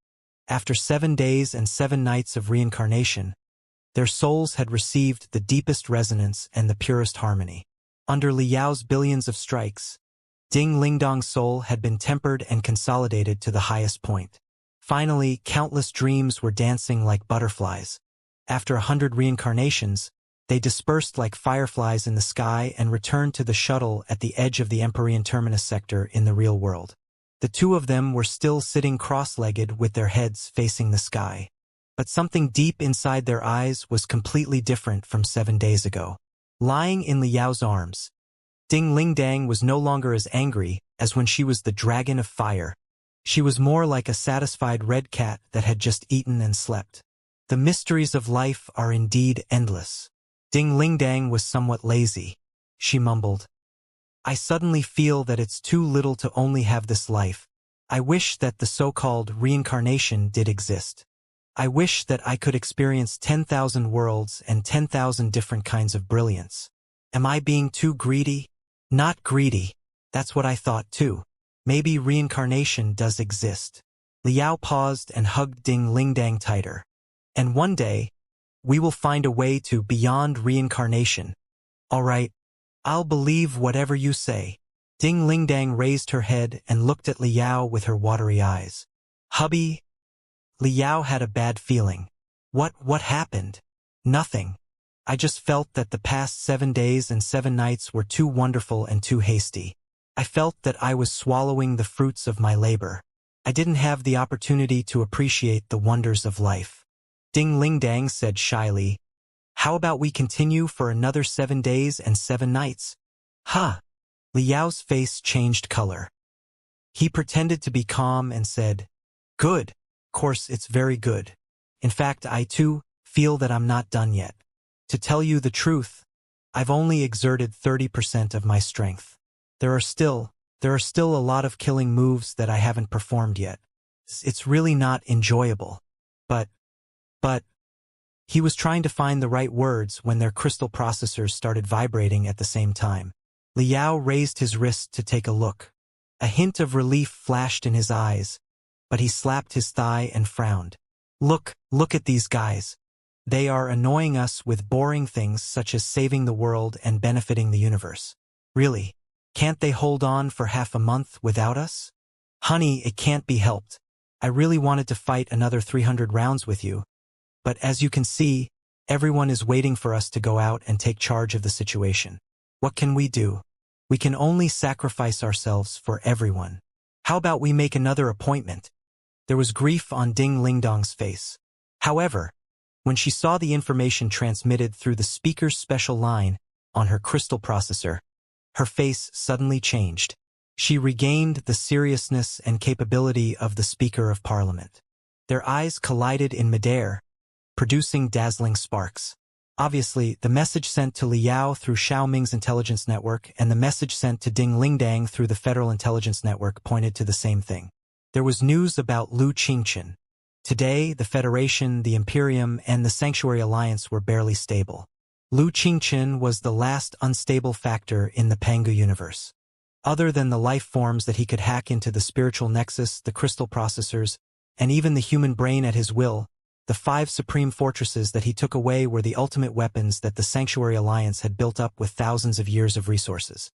After 7 days and 7 nights of reincarnation, their souls had received the deepest resonance and the purest harmony. Under Liao's billions of strikes, Ding Lingdang's soul had been tempered and consolidated to the highest point. Finally, countless dreams were dancing like butterflies. After 100 reincarnations, they dispersed like fireflies in the sky and returned to the shuttle at the edge of the Empyrean Terminus sector in the real world. The two of them were still sitting cross-legged with their heads facing the sky. But something deep inside their eyes was completely different from 7 days ago. Lying in Liao's arms, Ding Lingdang was no longer as angry as when she was the dragon of fire. She was more like a satisfied red cat that had just eaten and slept. The mysteries of life are indeed endless. Ding Lingdang was somewhat lazy. She mumbled, "I suddenly feel that it's too little to only have this life. I wish that the so-called reincarnation did exist. I wish that I could experience 10,000 worlds and 10,000 different kinds of brilliance. Am I being too greedy?" "Not greedy. That's what I thought too. Maybe reincarnation does exist." Liao paused and hugged Ding Lingdang tighter. "And one day, we will find a way to beyond reincarnation. All right, I'll believe whatever you say." Ding Lingdang raised her head and looked at Liao with her watery eyes. "Hubby?" Liao had a bad feeling. What happened?" "Nothing. I just felt that the past 7 days and 7 nights were too wonderful and too hasty. I felt that I was swallowing the fruits of my labor. I didn't have the opportunity to appreciate the wonders of life. Ding Ling Dang said shyly, "How about we continue for another 7 days and 7 nights? Huh." Liao's face changed color. He pretended to be calm and said, "Good. Of course, it's very good. In fact, I too feel that I'm not done yet. To tell you the truth, I've only exerted 30% of my strength. There are still a lot of killing moves that I haven't performed yet. It's really not enjoyable. But, he was trying to find the right words when their crystal processors started vibrating at the same time. Liao raised his wrist to take a look. A hint of relief flashed in his eyes, but he slapped his thigh and frowned. Look at these guys. They are annoying us with boring things such as saving the world and benefiting the universe. Really, can't they hold on for half a month without us? Honey, it can't be helped. I really wanted to fight another 300 rounds with you, but as you can see, everyone is waiting for us to go out and take charge of the situation. What can we do? We can only sacrifice ourselves for everyone. How about we make another appointment?" There was grief on Ding Lingdong's face. However, when she saw the information transmitted through the speaker's special line on her crystal processor, her face suddenly changed. She regained the seriousness and capability of the Speaker of Parliament. Their eyes collided in midair, producing dazzling sparks. Obviously, the message sent to Liao through Xiaoming's intelligence network and the message sent to Ding Lingdang through the Federal Intelligence Network pointed to the same thing. There was news about Lu Qingchen. Today, the Federation, the Imperium, and the Sanctuary Alliance were barely stable. Lu Qingchen was the last unstable factor in the Pangu universe. Other than the life forms that he could hack into the spiritual nexus, the crystal processors, and even the human brain at his will, the 5 supreme fortresses that he took away were the ultimate weapons that the Sanctuary Alliance had built up with thousands of years of resources.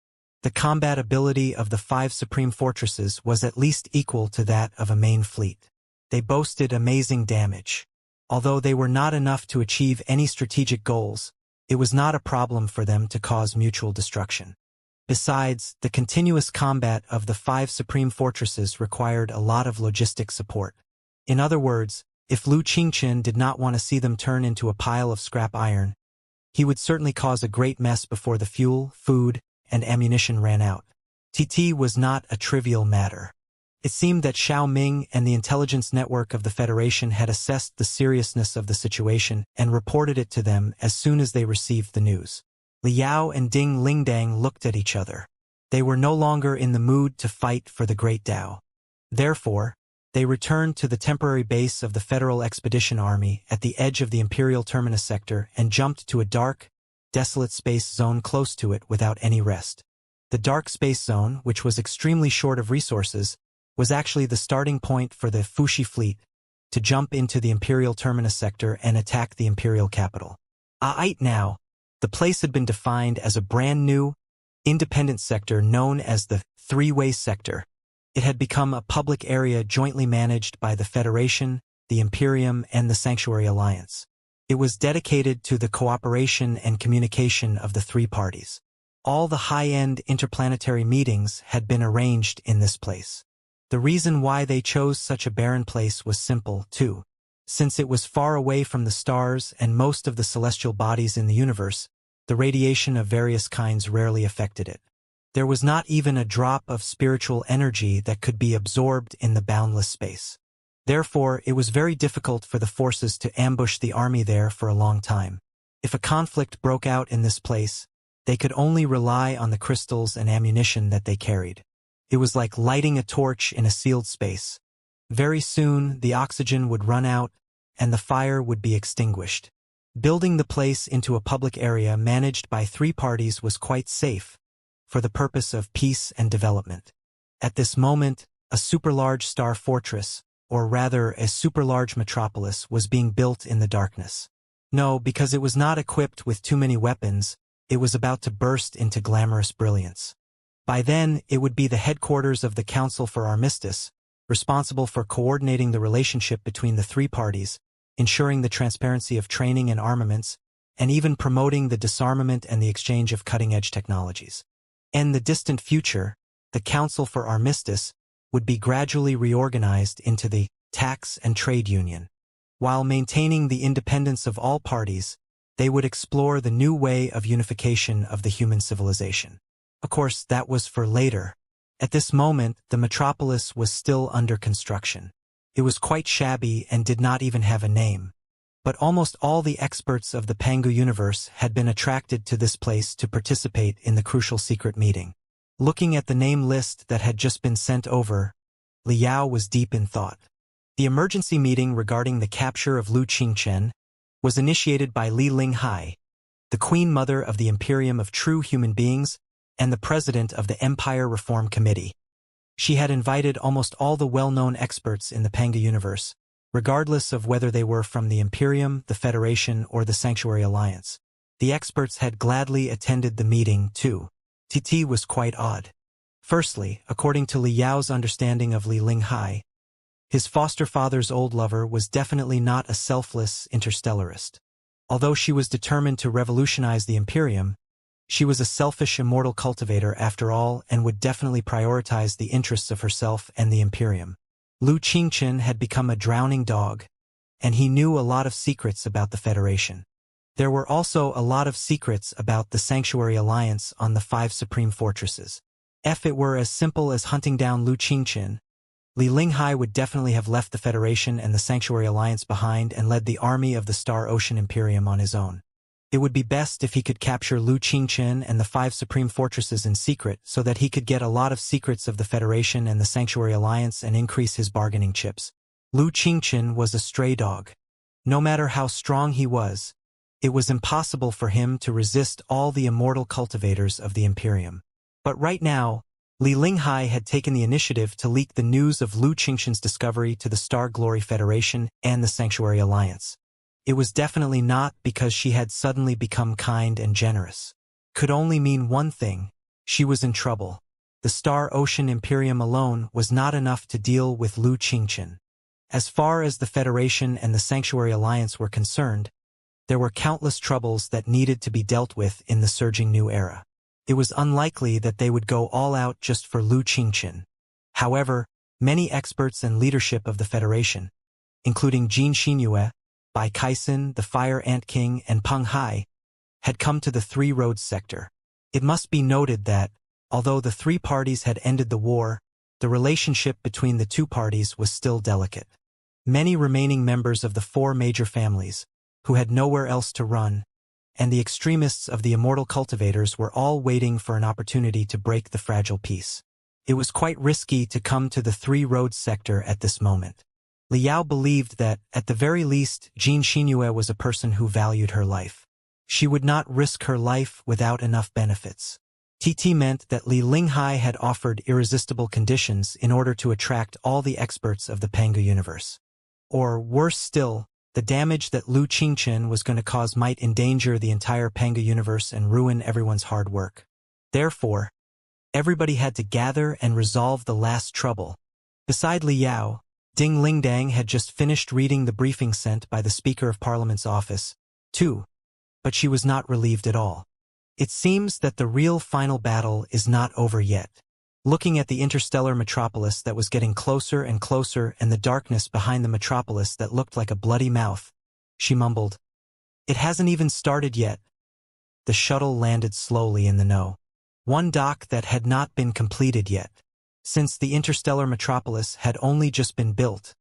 The combat ability of the 5 supreme fortresses was at least equal to that of a main fleet. They boasted amazing damage. Although they were not enough to achieve any strategic goals, it was not a problem for them to cause mutual destruction. Besides, the continuous combat of the 5 supreme fortresses required a lot of logistic support. In other words, if Lu Qingchen did not want to see them turn into a pile of scrap iron, he would certainly cause a great mess before the fuel, food, and ammunition ran out. TT was not a trivial matter. It seemed that Xiao Ming and the intelligence network of the Federation had assessed the seriousness of the situation and reported it to them as soon as they received the news. Liao and Ding Lingdang looked at each other. They were no longer in the mood to fight for the Great Tao. Therefore, they returned to the temporary base of the Federal Expedition Army at the edge of the Imperial Terminus sector and jumped to a dark, desolate space zone close to it without any rest. The dark space zone, which was extremely short of resources, was actually the starting point for the Fuxi fleet to jump into the Imperial Terminus sector and attack the Imperial capital. Now, the place had been defined as a brand new, independent sector known as the Three-Way Sector. It had become a public area jointly managed by the Federation, the Imperium, and the Sanctuary Alliance. It was dedicated to the cooperation and communication of the 3 parties. All the high-end interplanetary meetings had been arranged in this place. The reason why they chose such a barren place was simple, too. Since it was far away from the stars and most of the celestial bodies in the universe, the radiation of various kinds rarely affected it. There was not even a drop of spiritual energy that could be absorbed in the boundless space. Therefore, it was very difficult for the forces to ambush the army there for a long time. If a conflict broke out in this place, they could only rely on the crystals and ammunition that they carried. It was like lighting a torch in a sealed space. Very soon, the oxygen would run out, and the fire would be extinguished. Building the place into a public area managed by 3 parties was quite safe, for the purpose of peace and development. At this moment, a super-large star fortress, or rather a super-large metropolis, was being built in the darkness. No, because it was not equipped with too many weapons, it was about to burst into glamorous brilliance. By then, it would be the headquarters of the Council for Armistice, responsible for coordinating the relationship between the 3 parties, ensuring the transparency of training and armaments, and even promoting the disarmament and the exchange of cutting-edge technologies. In the distant future, the Council for Armistice would be gradually reorganized into the Tax and Trade Union. While maintaining the independence of all parties, they would explore the new way of unification of the human civilization. Of course, that was for later. At this moment, the metropolis was still under construction. It was quite shabby and did not even have a name. But almost all the experts of the Pangu universe had been attracted to this place to participate in the crucial secret meeting. Looking at the name list that had just been sent over, Liao was deep in thought. The emergency meeting regarding the capture of Lu Qingchen was initiated by Li Linghai, the Queen Mother of the Imperium of True Human Beings and the President of the Empire Reform Committee. She had invited almost all the well-known experts in the Pangu universe, regardless of whether they were from the Imperium, the Federation, or the Sanctuary Alliance. The experts had gladly attended the meeting, too. TT was quite odd. Firstly, according to Liao's understanding of Li Linghai, his foster father's old lover was definitely not a selfless interstellarist. Although she was determined to revolutionize the Imperium, she was a selfish immortal cultivator after all and would definitely prioritize the interests of herself and the Imperium. Lu Qingchen had become a drowning dog, and he knew a lot of secrets about the Federation. There were also a lot of secrets about the Sanctuary Alliance on the 5 supreme fortresses. If it were as simple as hunting down Lu Qingchen, Li Linghai would definitely have left the Federation and the Sanctuary Alliance behind and led the army of the Star Ocean Imperium on his own. It would be best if he could capture Lu Qingchen and the 5 supreme fortresses in secret so that he could get a lot of secrets of the Federation and the Sanctuary Alliance and increase his bargaining chips. Lu Qingchen was a stray dog. No matter how strong he was, it was impossible for him to resist all the immortal cultivators of the Imperium. But right now, Li Linghai had taken the initiative to leak the news of Lu Qingchen's discovery to the Star Glory Federation and the Sanctuary Alliance. It was definitely not because she had suddenly become kind and generous. Could only mean one thing: she was in trouble. The Star Ocean Imperium alone was not enough to deal with Lu Qingchen. As far as the Federation and the Sanctuary Alliance were concerned, there were countless troubles that needed to be dealt with in the surging new era. It was unlikely that they would go all out just for Lu Qingchen. However, many experts and leadership of the Federation, including Jin Xinyue, Bai Kaisen, the Fire Ant King, and Peng Hai, had come to the Three Roads sector. It must be noted that, although the three parties had ended the war, the relationship between the two parties was still delicate. Many remaining members of the 4 major families, who had nowhere else to run, and the extremists of the immortal cultivators were all waiting for an opportunity to break the fragile peace. It was quite risky to come to the Three Roads sector at this moment. Liao believed that, at the very least, Jin Xinyue was a person who valued her life. She would not risk her life without enough benefits. TT meant that Li Linghai had offered irresistible conditions in order to attract all the experts of the Pangu universe. Or, worse still, the damage that Lu Qingchen was going to cause might endanger the entire Pangu universe and ruin everyone's hard work. Therefore, everybody had to gather and resolve the last trouble. Beside Liao, Ding Lingdang had just finished reading the briefing sent by the Speaker of Parliament's office, too, but she was not relieved at all. It seems that the real final battle is not over yet. Looking at the interstellar metropolis that was getting closer and closer and the darkness behind the metropolis that looked like a bloody mouth, she mumbled, "It hasn't even started yet." The shuttle landed slowly in the No. 1 dock that had not been completed yet. Since the interstellar metropolis had only just been built,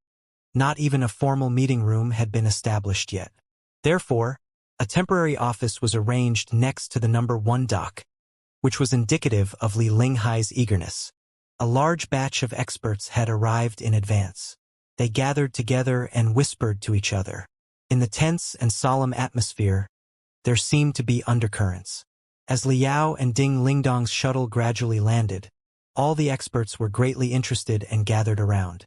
not even a formal meeting room had been established yet. Therefore, a temporary office was arranged next to the No. 1 dock, which was indicative of Li Linghai's eagerness. A large batch of experts had arrived in advance. They gathered together and whispered to each other. In the tense and solemn atmosphere, there seemed to be undercurrents. As Liao and Ding Lingdong's shuttle gradually landed, all the experts were greatly interested and gathered around.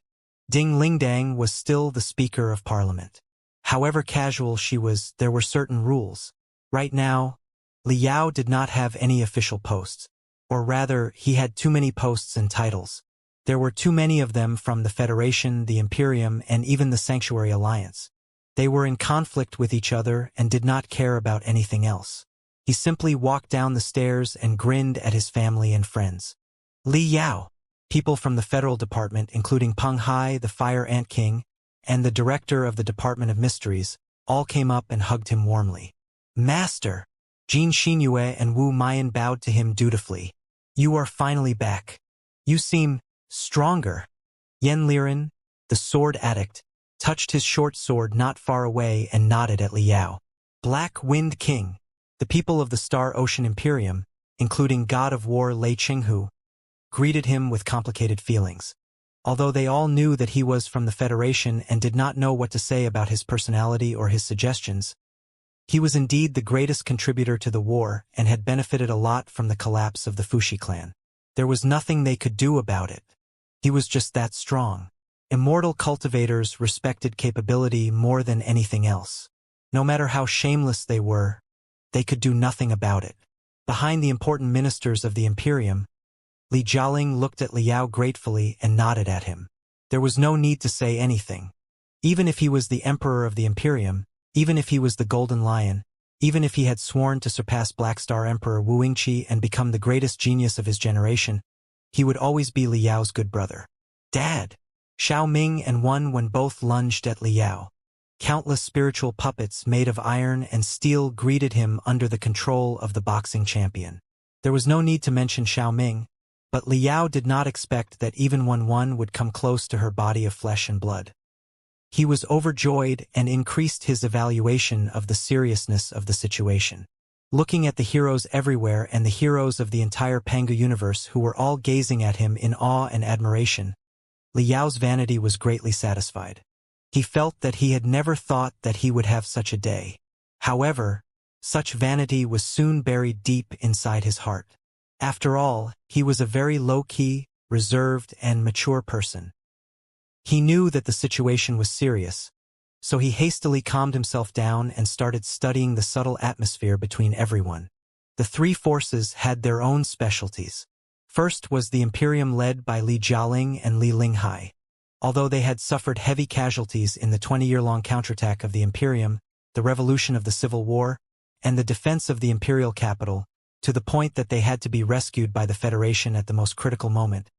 Ding Lingdang was still the Speaker of Parliament. However casual she was, there were certain rules. Right now, Liao did not have any official posts, or rather, he had too many posts and titles. There were too many of them from the Federation, the Imperium, and even the Sanctuary Alliance. They were in conflict with each other and did not care about anything else. He simply walked down the stairs and grinned at his family and friends. Li Yao. People from the federal department, including Peng Hai, the Fire Ant King, and the director of the Department of Mysteries, all came up and hugged him warmly. Master! Jin Xinyue and Wu Mian bowed to him dutifully. You are finally back. You seem stronger. Yen Liren, the sword addict, touched his short sword not far away and nodded at Li Yao. Black Wind King. The people of the Star Ocean Imperium, including God of War Lei Qinghu, greeted him with complicated feelings. Although they all knew that he was from the Federation and did not know what to say about his personality or his suggestions, he was indeed the greatest contributor to the war and had benefited a lot from the collapse of the Fushi clan. There was nothing they could do about it. He was just that strong. Immortal cultivators respected capability more than anything else. No matter how shameless they were, they could do nothing about it. Behind the important ministers of the Imperium, Li Jialing looked at Li Yao gratefully and nodded at him. There was no need to say anything. Even if he was the Emperor of the Imperium, even if he was the Golden Lion, even if he had sworn to surpass Black Star Emperor Wu Yingqi and become the greatest genius of his generation, he would always be Li Yao's good brother. Dad! Xiao Ming and Wen when both lunged at Li Yao. Countless spiritual puppets made of iron and steel greeted him under the control of the boxing champion. There was no need to mention Xiao Ming, but Li Yao did not expect that even Wen would come close to her body of flesh and blood. He was overjoyed and increased his evaluation of the seriousness of the situation. Looking at the heroes everywhere and the heroes of the entire Pangu universe who were all gazing at him in awe and admiration, Li Yao's vanity was greatly satisfied. He felt that he had never thought that he would have such a day. However, such vanity was soon buried deep inside his heart. After all, he was a very low-key, reserved, and mature person. He knew that the situation was serious, so he hastily calmed himself down and started studying the subtle atmosphere between everyone. The three forces had their own specialties. First was the Imperium led by Li Jialing and Li Linghai. Although they had suffered heavy casualties in the 20-year-long counterattack of the Imperium, the revolution of the Civil War, and the defense of the imperial capital, to the point that they had to be rescued by the Federation at the most critical moment,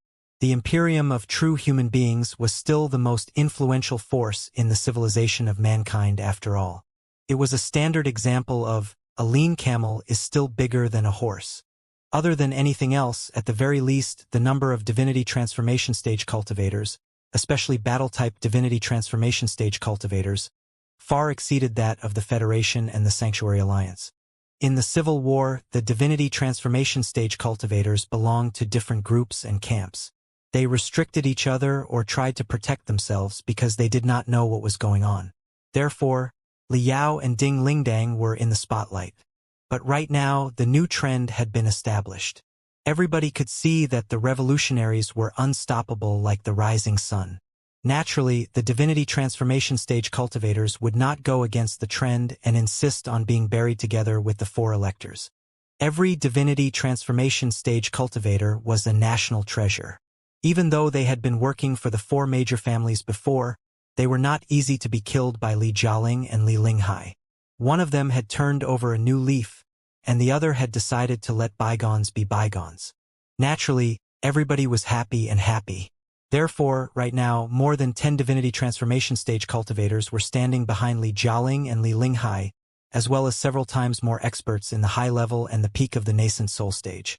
the Imperium of true human beings was still the most influential force in the civilization of mankind after all. It was a standard example of, a lean camel is still bigger than a horse. Other than anything else, at the very least, the number of divinity transformation stage cultivators, especially battle-type divinity transformation stage cultivators, far exceeded that of the Federation and the Sanctuary Alliance. In the Civil War, the divinity transformation stage cultivators belonged to different groups and camps. They restricted each other or tried to protect themselves because they did not know what was going on. Therefore, Li Yao and Ding Lingdang were in the spotlight. But right now, the new trend had been established. Everybody could see that the revolutionaries were unstoppable like the rising sun. Naturally, the divinity transformation stage cultivators would not go against the trend and insist on being buried together with the four electors. Every divinity transformation stage cultivator was a national treasure. Even though they had been working for the four major families before, they were not easy to be killed by Li Jialing and Li Linghai. One of them had turned over a new leaf, and the other had decided to let bygones be bygones. Naturally, everybody was happy. Therefore, right now, more than 10 divinity transformation stage cultivators were standing behind Li Jialing and Li Linghai, as well as several times more experts in the high level and the peak of the nascent soul stage.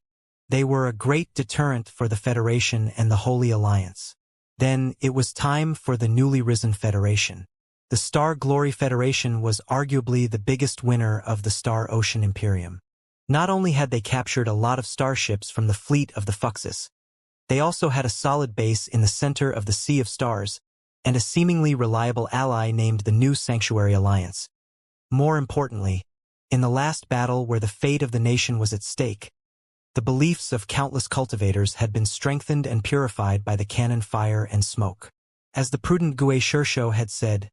They were a great deterrent for the Federation and the Holy Alliance. Then, it was time for the newly risen Federation. The Star Glory Federation was arguably the biggest winner of the Star Ocean Imperium. Not only had they captured a lot of starships from the fleet of the Fuxus, they also had a solid base in the center of the Sea of Stars, and a seemingly reliable ally named the new Sanctuary Alliance. More importantly, in the last battle where the fate of the nation was at stake, the beliefs of countless cultivators had been strengthened and purified by the cannon fire and smoke. As the prudent Gue Shirsho had said,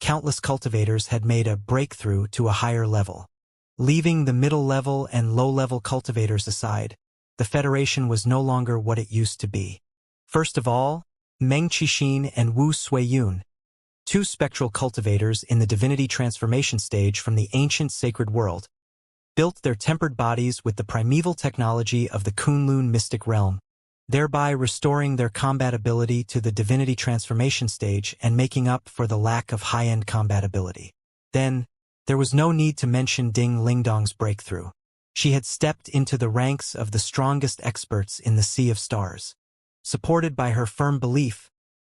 countless cultivators had made a breakthrough to a higher level. Leaving the middle-level and low-level cultivators aside, the Federation was no longer what it used to be. First of all, Meng Qixin and Wu Suiyun, two spectral cultivators in the divinity transformation stage from the ancient sacred world, built their tempered bodies with the primeval technology of the Kunlun mystic realm, thereby restoring their combatability to the divinity transformation stage and making up for the lack of high-end combatability. Then, there was no need to mention Ding Lingdong's breakthrough. She had stepped into the ranks of the strongest experts in the Sea of Stars. Supported by her firm belief,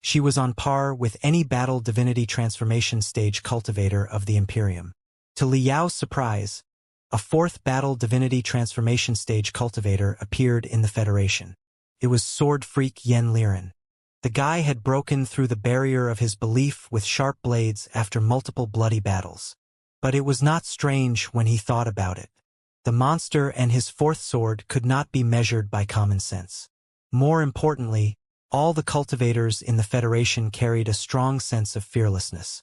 she was on par with any battle divinity transformation stage cultivator of the Imperium. To Li Yao's surprise, a fourth battle divinity transformation stage cultivator appeared in the Federation. It was sword freak Yen Liren. The guy had broken through the barrier of his belief with sharp blades after multiple bloody battles. But it was not strange when he thought about it. The monster and his fourth sword could not be measured by common sense. More importantly, all the cultivators in the Federation carried a strong sense of fearlessness.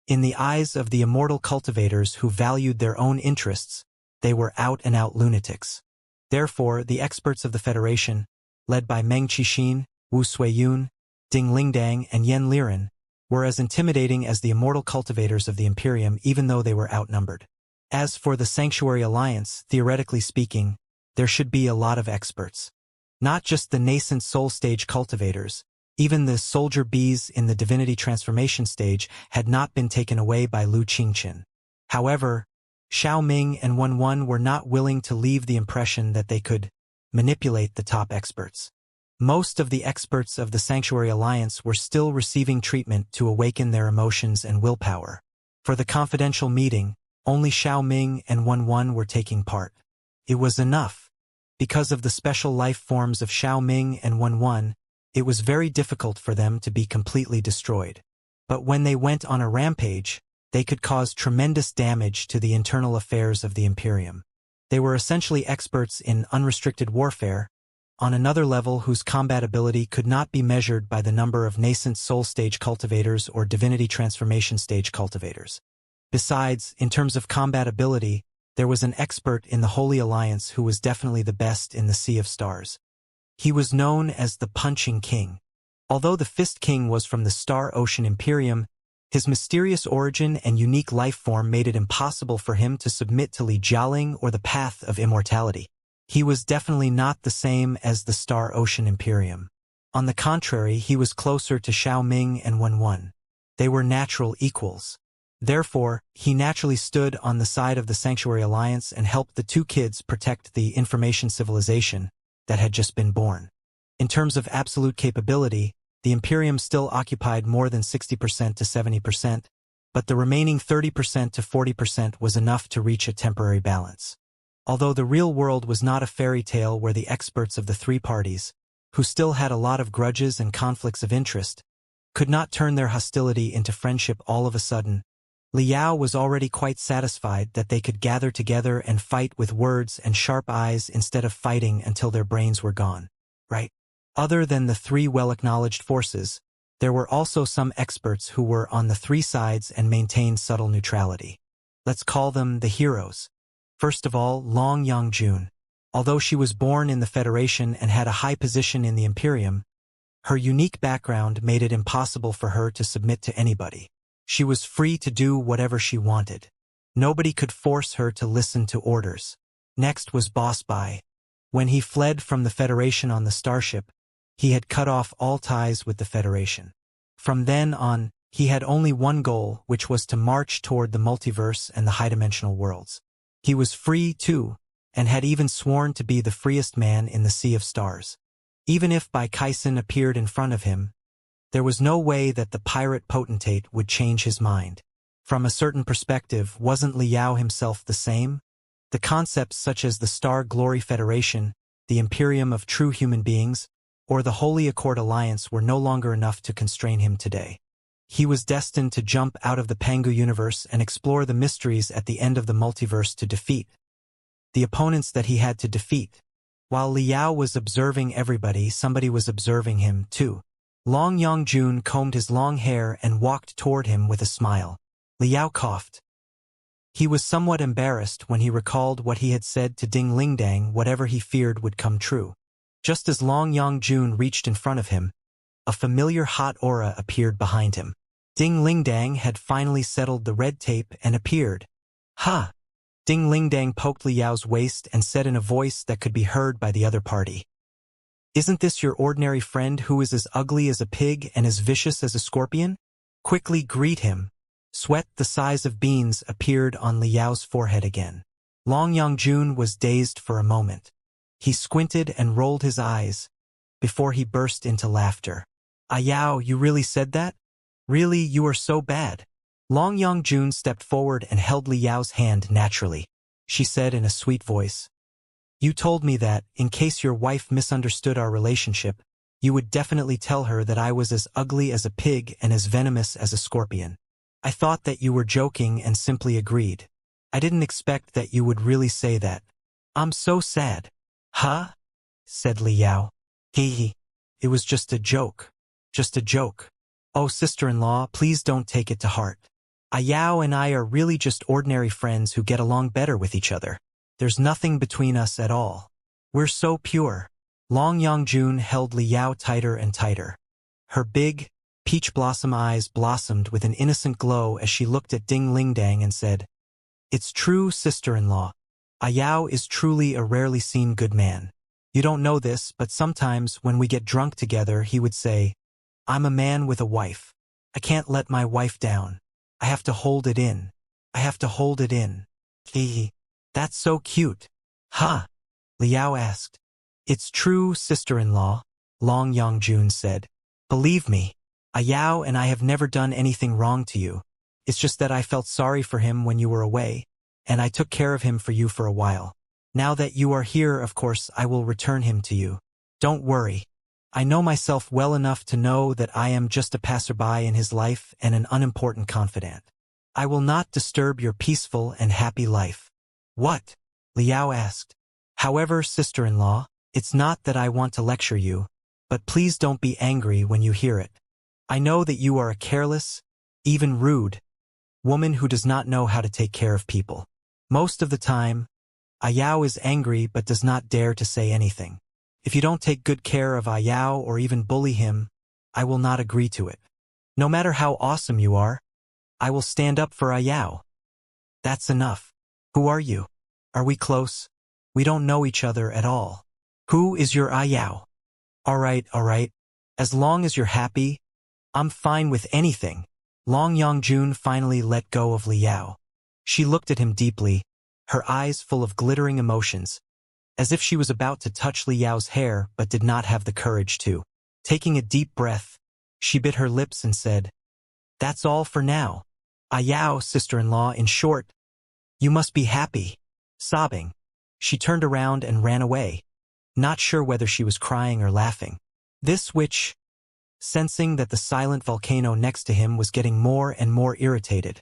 In the eyes of the immortal cultivators who valued their own interests, they were out-and-out lunatics. Therefore, the experts of the Federation, led by Meng Qixin, Wu Suiyun, Ding Lingdang, and Yen Liren, were as intimidating as the immortal cultivators of the Imperium even though they were outnumbered. As for the Sanctuary Alliance, theoretically speaking, there should be a lot of experts. Not just the nascent soul stage cultivators, even the soldier bees in the divinity transformation stage had not been taken away by Lu Qingqin. However, Xiao Ming and Wen were not willing to leave the impression that they could manipulate the top experts. Most of the experts of the Sanctuary Alliance were still receiving treatment to awaken their emotions and willpower. For the confidential meeting, only Xiao Ming and Wen were taking part. It was enough. Because of the special life forms of Xiao Ming and Wen, it was very difficult for them to be completely destroyed. But when they went on a rampage, they could cause tremendous damage to the internal affairs of the Imperium. They were essentially experts in unrestricted warfare, on another level whose combatability could not be measured by the number of nascent soul stage cultivators or divinity transformation stage cultivators. Besides, in terms of combatability, there was an expert in the Holy Alliance who was definitely the best in the Sea of Stars. He was known as the Punching King. Although the Fist King was from the Star Ocean Imperium, his mysterious origin and unique life form made it impossible for him to submit to Li Jialing or the path of immortality. He was definitely not the same as the Star Ocean Imperium. On the contrary, he was closer to Xiao Ming and Wen. They were natural equals. Therefore, he naturally stood on the side of the Sanctuary Alliance and helped the two kids protect the information civilization that had just been born. In terms of absolute capability, the Imperium still occupied more than 60% to 70%, but the remaining 30% to 40% was enough to reach a temporary balance. Although the real world was not a fairy tale where the experts of the three parties, who still had a lot of grudges and conflicts of interest, could not turn their hostility into friendship all of a sudden, Li Yao was already quite satisfied that they could gather together and fight with words and sharp eyes instead of fighting until their brains were gone. Right? Other than the three well-acknowledged forces, there were also some experts who were on the three sides and maintained subtle neutrality. Let's call them the heroes. First of all, Long Yangjun. Although she was born in the Federation and had a high position in the Imperium, her unique background made it impossible for her to submit to anybody. She was free to do whatever she wanted. Nobody could force her to listen to orders. Next was Boss Bai. When he fled from the Federation on the Starship, he had cut off all ties with the Federation. From then on, he had only one goal, which was to march toward the multiverse and the high-dimensional worlds. He was free, too, and had even sworn to be the freest man in the Sea of Stars. Even if Bai Kaisen appeared in front of him, there was no way that the pirate potentate would change his mind. From a certain perspective, wasn't Li Yao himself the same? The concepts such as the Star Glory Federation, the Imperium of True Human Beings, or the Holy Accord Alliance were no longer enough to constrain him today. He was destined to jump out of the Pangu universe and explore the mysteries at the end of the multiverse to defeat the opponents that he had to defeat. While Li Yao was observing everybody, somebody was observing him, too. Long Yangjun combed his long hair and walked toward him with a smile. Li Yao coughed. He was somewhat embarrassed when he recalled what he had said to Ding Lingdang. Whatever he feared would come true. Just as Long Yangjun reached in front of him, a familiar hot aura appeared behind him. Ding Lingdang had finally settled the red tape and appeared. Ha! Ding Lingdang poked Liao's waist and said in a voice that could be heard by the other party. Isn't this your ordinary friend who is as ugly as a pig and as vicious as a scorpion? Quickly greet him. Sweat the size of beans appeared on Liao's forehead again. Long Yongjun was dazed for a moment. He squinted and rolled his eyes, before he burst into laughter. Yao, you really said that? Really, you are so bad. Long Yongjun stepped forward and held Liao's hand naturally. She said in a sweet voice. You told me that, in case your wife misunderstood our relationship, you would definitely tell her that I was as ugly as a pig and as venomous as a scorpion. I thought that you were joking and simply agreed. I didn't expect that you would really say that. I'm so sad. Huh? Said Liao. Hee. It was just a joke. Just a joke. Oh, sister-in-law, please don't take it to heart. Yao and I are really just ordinary friends who get along better with each other. There's nothing between us at all. We're so pure. Long Yongjun held Liao tighter and tighter. Her big, peach blossom eyes blossomed with an innocent glow as she looked at Ding Lingdang and said, It's true, sister-in-law. Yao is truly a rarely seen good man. You don't know this, but sometimes when we get drunk together, he would say, I'm a man with a wife. I can't let my wife down. I have to hold it in. I have to hold it in. Hee. That's so cute. Huh? Liao asked. It's true, sister-in-law, Long Yongjun said. Believe me, Yao and I have never done anything wrong to you. It's just that I felt sorry for him when you were away, and I took care of him for you for a while. Now that you are here, of course, I will return him to you. Don't worry. I know myself well enough to know that I am just a passerby in his life and an unimportant confidant. I will not disturb your peaceful and happy life. What? Liao asked. However, sister-in-law, it's not that I want to lecture you, but please don't be angry when you hear it. I know that you are a careless, even rude, woman who does not know how to take care of people. Most of the time, Yao is angry but does not dare to say anything. If you don't take good care of Yao or even bully him, I will not agree to it. No matter how awesome you are, I will stand up for Yao. That's enough. Who are you? Are we close? We don't know each other at all. Who is your Yao? All right. As long as you're happy, I'm fine with anything. Long Yongjun finally let go of Liao. She looked at him deeply, her eyes full of glittering emotions, as if she was about to touch Liao's hair but did not have the courage to. Taking a deep breath, she bit her lips and said, That's all for now. Yao, sister-in-law, in short, you must be happy. Sobbing, she turned around and ran away, not sure whether she was crying or laughing. This witch, sensing that the silent volcano next to him was getting more and more irritated,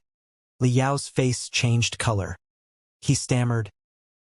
Liao's face changed color. He stammered,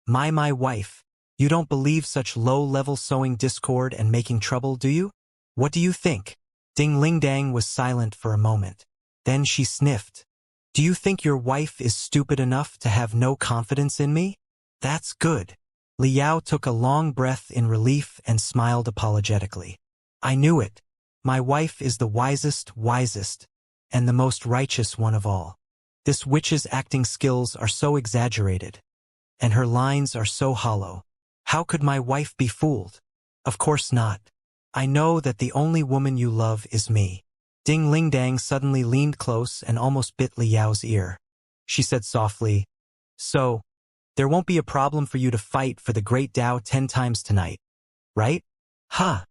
My wife, you don't believe such low-level sowing discord and making trouble, do you? What do you think? Ding Lingdang was silent for a moment. Then she sniffed. Do you think your wife is stupid enough to have no confidence in me? That's good. Liao took a long breath in relief and smiled apologetically. I knew it. My wife is the wisest, and the most righteous one of all. This witch's acting skills are so exaggerated, and her lines are so hollow. How could my wife be fooled? Of course not. I know that the only woman you love is me. Ding Lingdang suddenly leaned close and almost bit Liao's ear. She said softly, So, there won't be a problem for you to fight for the Great Tao 10 times tonight, right? Ha!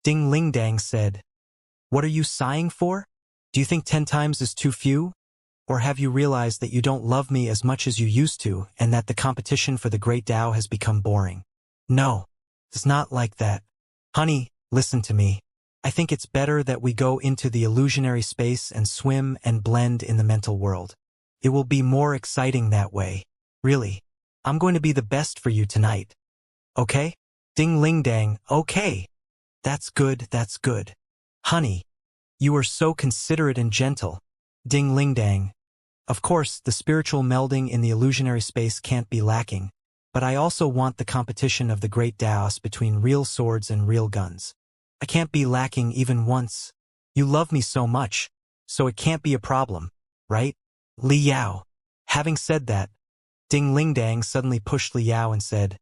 Ding Lingdang said, What are you sighing for? Do you think 10 times is too few? Or have you realized that you don't love me as much as you used to and that the competition for the Great Tao has become boring? No, it's not like that. Honey, listen to me. I think it's better that we go into the illusionary space and swim and blend in the mental world. It will be more exciting that way. Really. I'm going to be the best for you tonight. Okay? Ding Lingdang, okay. That's good. Honey, you are so considerate and gentle. Ding Lingdang. Of course, the spiritual melding in the illusionary space can't be lacking, but I also want the competition of the great Taoists between real swords and real guns. I can't be lacking even once. You love me so much. so it can't be a problem, right? Li Yao. Having said that, Ding Lingdang suddenly pushed Li Yao and said,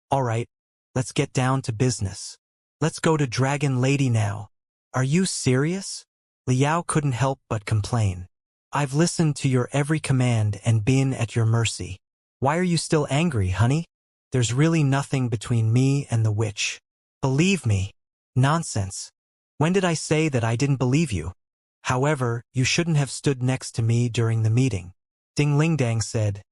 "All right, let's get down to business. Let's go to Dragon Lady now." "Are you serious?" Li Yao couldn't help but complain. "I've listened to your every command and been at your mercy. Why are you still angry, honey? There's really nothing between me and the witch." "Believe me." "Nonsense. When did I say that I didn't believe you? However, you shouldn't have stood next to me during the meeting." Ding Lingdang said,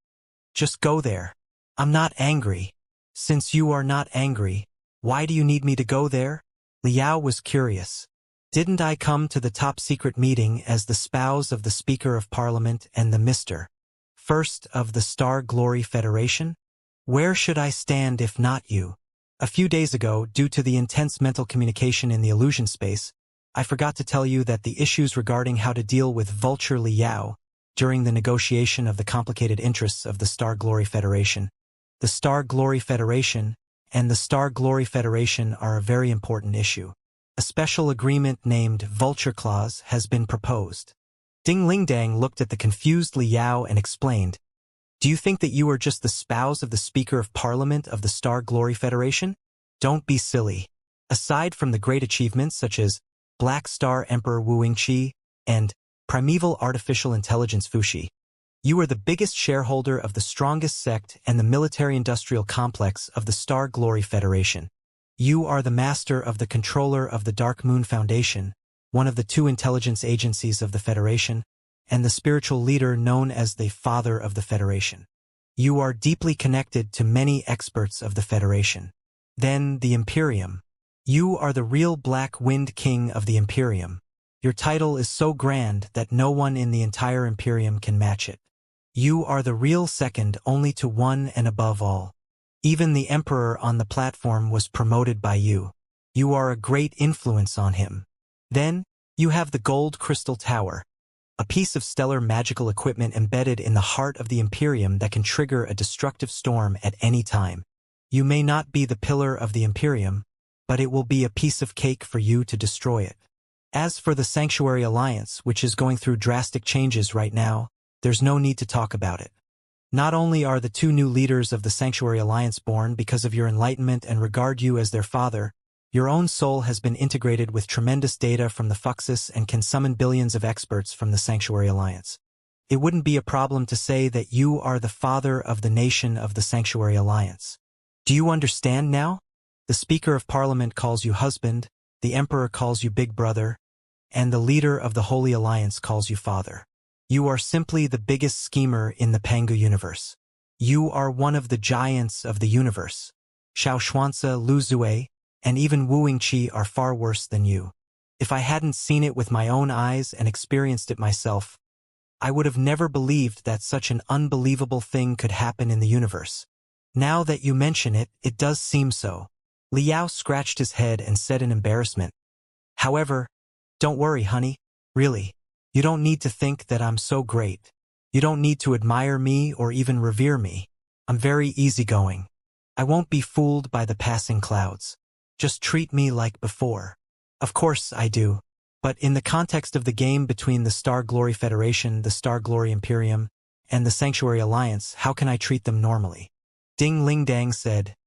"Just go there. I'm not angry." "Since you are not angry, why do you need me to go there?" Liao was curious. "Didn't I come to the top-secret meeting as the spouse of the Speaker of Parliament and the Mr. First of the Star Glory Federation? Where should I stand if not you?" A few days ago, due to the intense mental communication in the illusion space, I forgot to tell you that the issues regarding how to deal with Vulture Liao during the negotiation of the complicated interests of the Star Glory Federation. The Star Glory Federation and the Star Glory Federation are a very important issue. A special agreement named Vulture Clause has been proposed. Ding Lingdang looked at the confused Liao and explained, "Do you think that you are just the spouse of the Speaker of Parliament of the Star Glory Federation? Don't be silly. Aside from the great achievements such as Black Star Emperor Wuxia and Primeval Artificial Intelligence Fuxi, you are the biggest shareholder of the strongest sect and the military-industrial complex of the Star Glory Federation. You are the master of the controller of the Dark Moon Foundation, one of the two intelligence agencies of the Federation, and the spiritual leader known as the Father of the Federation. You are deeply connected to many experts of the Federation. Then the Imperium. You are the real Black Wind King of the Imperium. Your title is so grand that no one in the entire Imperium can match it. You are the real second only to one and above all. Even the Emperor on the platform was promoted by you. You are a great influence on him. Then, you have the Gold Crystal Tower, a piece of stellar magical equipment embedded in the heart of the Imperium that can trigger a destructive storm at any time. You may not be the pillar of the Imperium, but it will be a piece of cake for you to destroy it. As for the Sanctuary Alliance, which is going through drastic changes right now, there's no need to talk about it. Not only are the two new leaders of the Sanctuary Alliance born because of your enlightenment and regard you as their father, your own soul has been integrated with tremendous data from the Fuxis and can summon billions of experts from the Sanctuary Alliance. It wouldn't be a problem to say that you are the father of the nation of the Sanctuary Alliance. Do you understand now? The Speaker of Parliament calls you husband, the Emperor calls you big brother, and the leader of the Holy Alliance calls you father. You are simply the biggest schemer in the Pangu universe. You are one of the giants of the universe. Xianxia, Lu Zue, and even Wu Yingqi are far worse than you. If I hadn't seen it with my own eyes and experienced it myself, I would have never believed that such an unbelievable thing could happen in the universe. Now that you mention it, it does seem so." Liao scratched his head and said in embarrassment, "However, don't worry, honey. Really. You don't need to think that I'm so great. You don't need to admire me or even revere me. I'm very easygoing. I won't be fooled by the passing clouds. Just treat me like before." "Of course I do. But in the context of the game between the Star Glory Federation, the Star Glory Imperium, and the Sanctuary Alliance, how can I treat them normally?" Ding Lingdang said,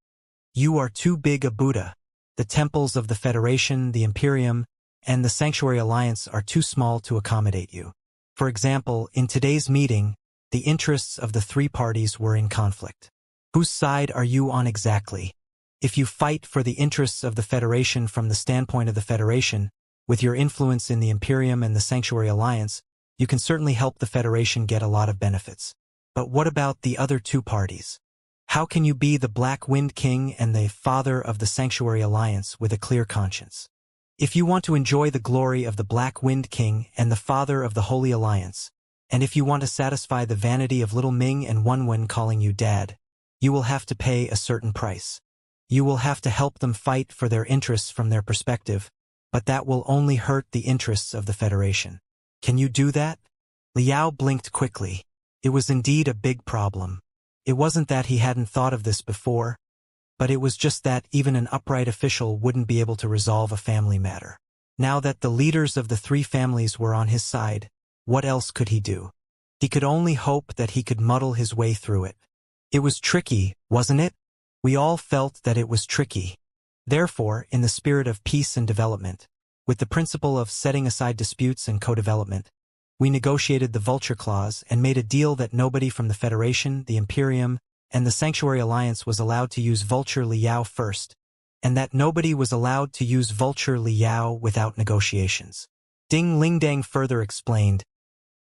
"You are too big a Buddha. The temples of the Federation, the Imperium, and the Sanctuary Alliance are too small to accommodate you. For example, in today's meeting, the interests of the three parties were in conflict. Whose side are you on exactly? If you fight for the interests of the Federation from the standpoint of the Federation, with your influence in the Imperium and the Sanctuary Alliance, you can certainly help the Federation get a lot of benefits. But what about the other two parties? How can you be the Black Wind King and the father of the Sanctuary Alliance with a clear conscience? If you want to enjoy the glory of the Black Wind King and the father of the Holy Alliance, and if you want to satisfy the vanity of Little Ming and Wenwen calling you dad, you will have to pay a certain price. You will have to help them fight for their interests from their perspective, but that will only hurt the interests of the Federation. Can you do that?" Liao blinked quickly. It was indeed a big problem. It wasn't that he hadn't thought of this before, but it was just that even an upright official wouldn't be able to resolve a family matter. Now that the leaders of the three families were on his side, what else could he do? He could only hope that he could muddle his way through it. It was tricky, wasn't it? We all felt that it was tricky. Therefore, in the spirit of peace and development, with the principle of setting aside disputes and co-development, we negotiated the Vulture Clause and made a deal that nobody from the Federation, the Imperium, and the Sanctuary Alliance was allowed to use Vulture Liao first, and that nobody was allowed to use Vulture Liao without negotiations. Ding Lingdang further explained,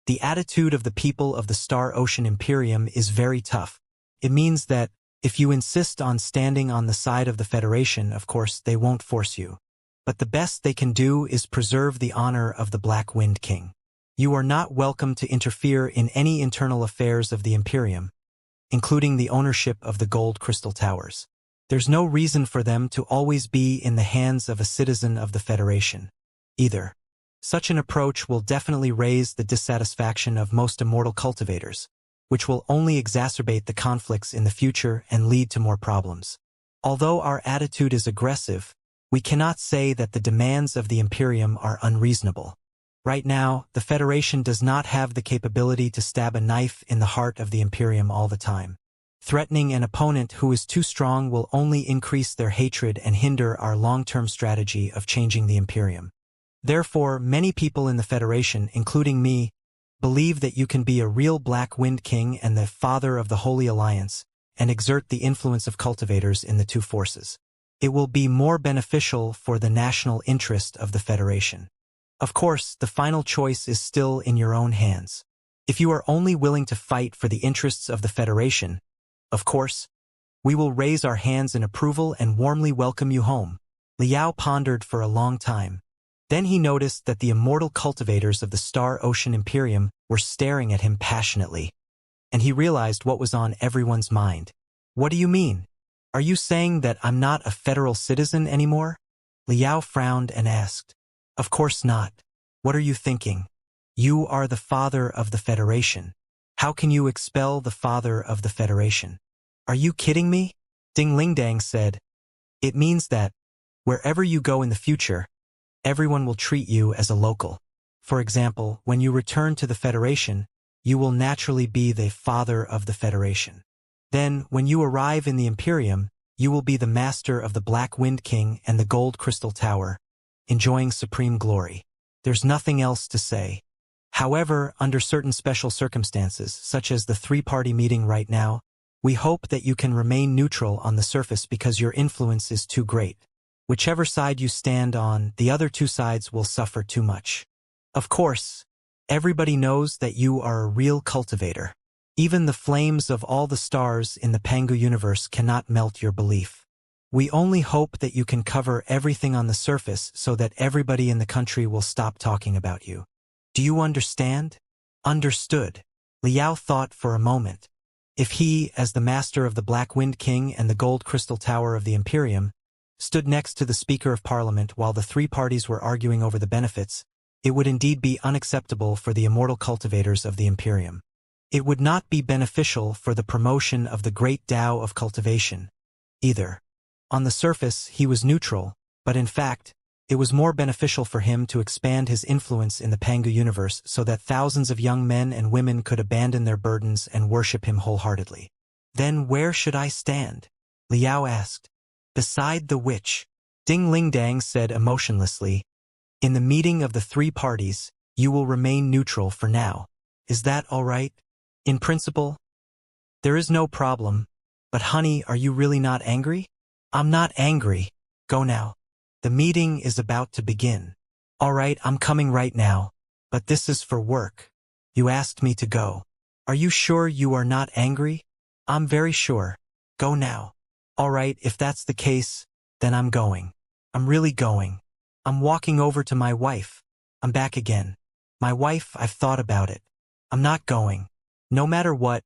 the attitude of the people of the Star Ocean Imperium is very tough. It means that, if you insist on standing on the side of the Federation, of course, they won't force you. But the best they can do is preserve the honor of the Black Wind King. You are not welcome to interfere in any internal affairs of the Imperium, including the ownership of the Gold Crystal Towers. There's no reason for them to always be in the hands of a citizen of the Federation, either. Such an approach will definitely raise the dissatisfaction of most immortal cultivators, which will only exacerbate the conflicts in the future and lead to more problems. Although our attitude is aggressive, we cannot say that the demands of the Imperium are unreasonable. Right now, the Federation does not have the capability to stab a knife in the heart of the Imperium all the time. Threatening an opponent who is too strong will only increase their hatred and hinder our long-term strategy of changing the Imperium. Therefore, many people in the Federation, including me, believe that you can be a real Black Wind King and the father of the Holy Alliance, and exert the influence of cultivators in the two forces. It will be more beneficial for the national interest of the Federation. Of course, the final choice is still in your own hands. If you are only willing to fight for the interests of the Federation, of course, we will raise our hands in approval and warmly welcome you home. Liao pondered for a long time. Then he noticed that the immortal cultivators of the Star Ocean Imperium were staring at him passionately. And he realized what was on everyone's mind. What do you mean? Are you saying that I'm not a federal citizen anymore? Liao frowned and asked. Of course not. What are you thinking? You are the father of the Federation. How can you expel the father of the Federation? Are you kidding me? Ding Lingdang said. It means that, wherever you go in the future, everyone will treat you as a local. For example, when you return to the Federation, you will naturally be the father of the Federation. Then, when you arrive in the Imperium, you will be the master of the Black Wind King and the Gold Crystal Tower, enjoying supreme glory. There's nothing else to say. However, under certain special circumstances, such as the three-party meeting right now, we hope that you can remain neutral on the surface because your influence is too great. Whichever side you stand on, the other two sides will suffer too much. Of course, everybody knows that you are a real cultivator. Even the flames of all the stars in the Pangu universe cannot melt your belief. We only hope that you can cover everything on the surface so that everybody in the country will stop talking about you. Do you understand? Understood. Liao thought for a moment. If he, as the master of the Black Wind King and the Gold Crystal Tower of the Imperium, stood next to the Speaker of Parliament while the three parties were arguing over the benefits, it would indeed be unacceptable for the immortal cultivators of the Imperium. It would not be beneficial for the promotion of the great Tao of cultivation, either. On the surface, he was neutral, but in fact, it was more beneficial for him to expand his influence in the Pangu universe so that thousands of young men and women could abandon their burdens and worship him wholeheartedly. Then where should I stand? Liao asked. Beside the witch. Ding Lingdang said emotionlessly. In the meeting of the three parties, you will remain neutral for now. Is that all right? In principle? There is no problem. But honey, are you really not angry? I'm not angry. Go now. The meeting is about to begin. All right, I'm coming right now. But this is for work. You asked me to go. Are you sure you are not angry? I'm very sure. Go now. All right, if that's the case, then I'm going. I'm really going. I'm walking over to my wife. I'm back again. My wife, I've thought about it. I'm not going. No matter what,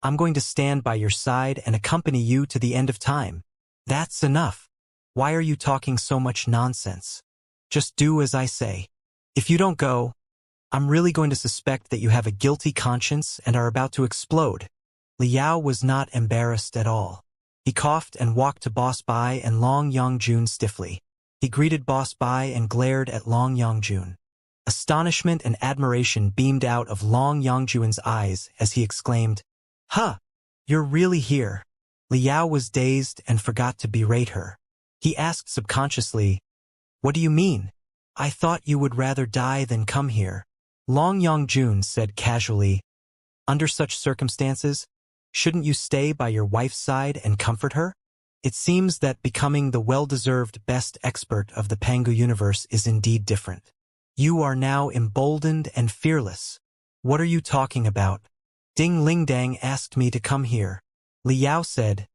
I'm going to stand by your side and accompany you to the end of time. That's enough. Why are you talking so much nonsense? Just do as I say. If you don't go, I'm really going to suspect that you have a guilty conscience and are about to explode. Liao was not embarrassed at all. He coughed and walked to Boss Bai and Long Yongjun stiffly. He greeted Boss Bai and glared at Long Yongjun. Astonishment and admiration beamed out of Long Yongjun's eyes as he exclaimed, "Huh! You're really here." Liao was dazed and forgot to berate her. He asked subconsciously, "What do you mean? I thought you would rather die than come here." Long Yongjun said casually, "Under such circumstances, shouldn't you stay by your wife's side and comfort her? It seems that becoming the well-deserved best expert of the Pangu universe is indeed different. You are now emboldened and fearless." "What are you talking about?" "Ding Lingdang asked me to come here." Liao said,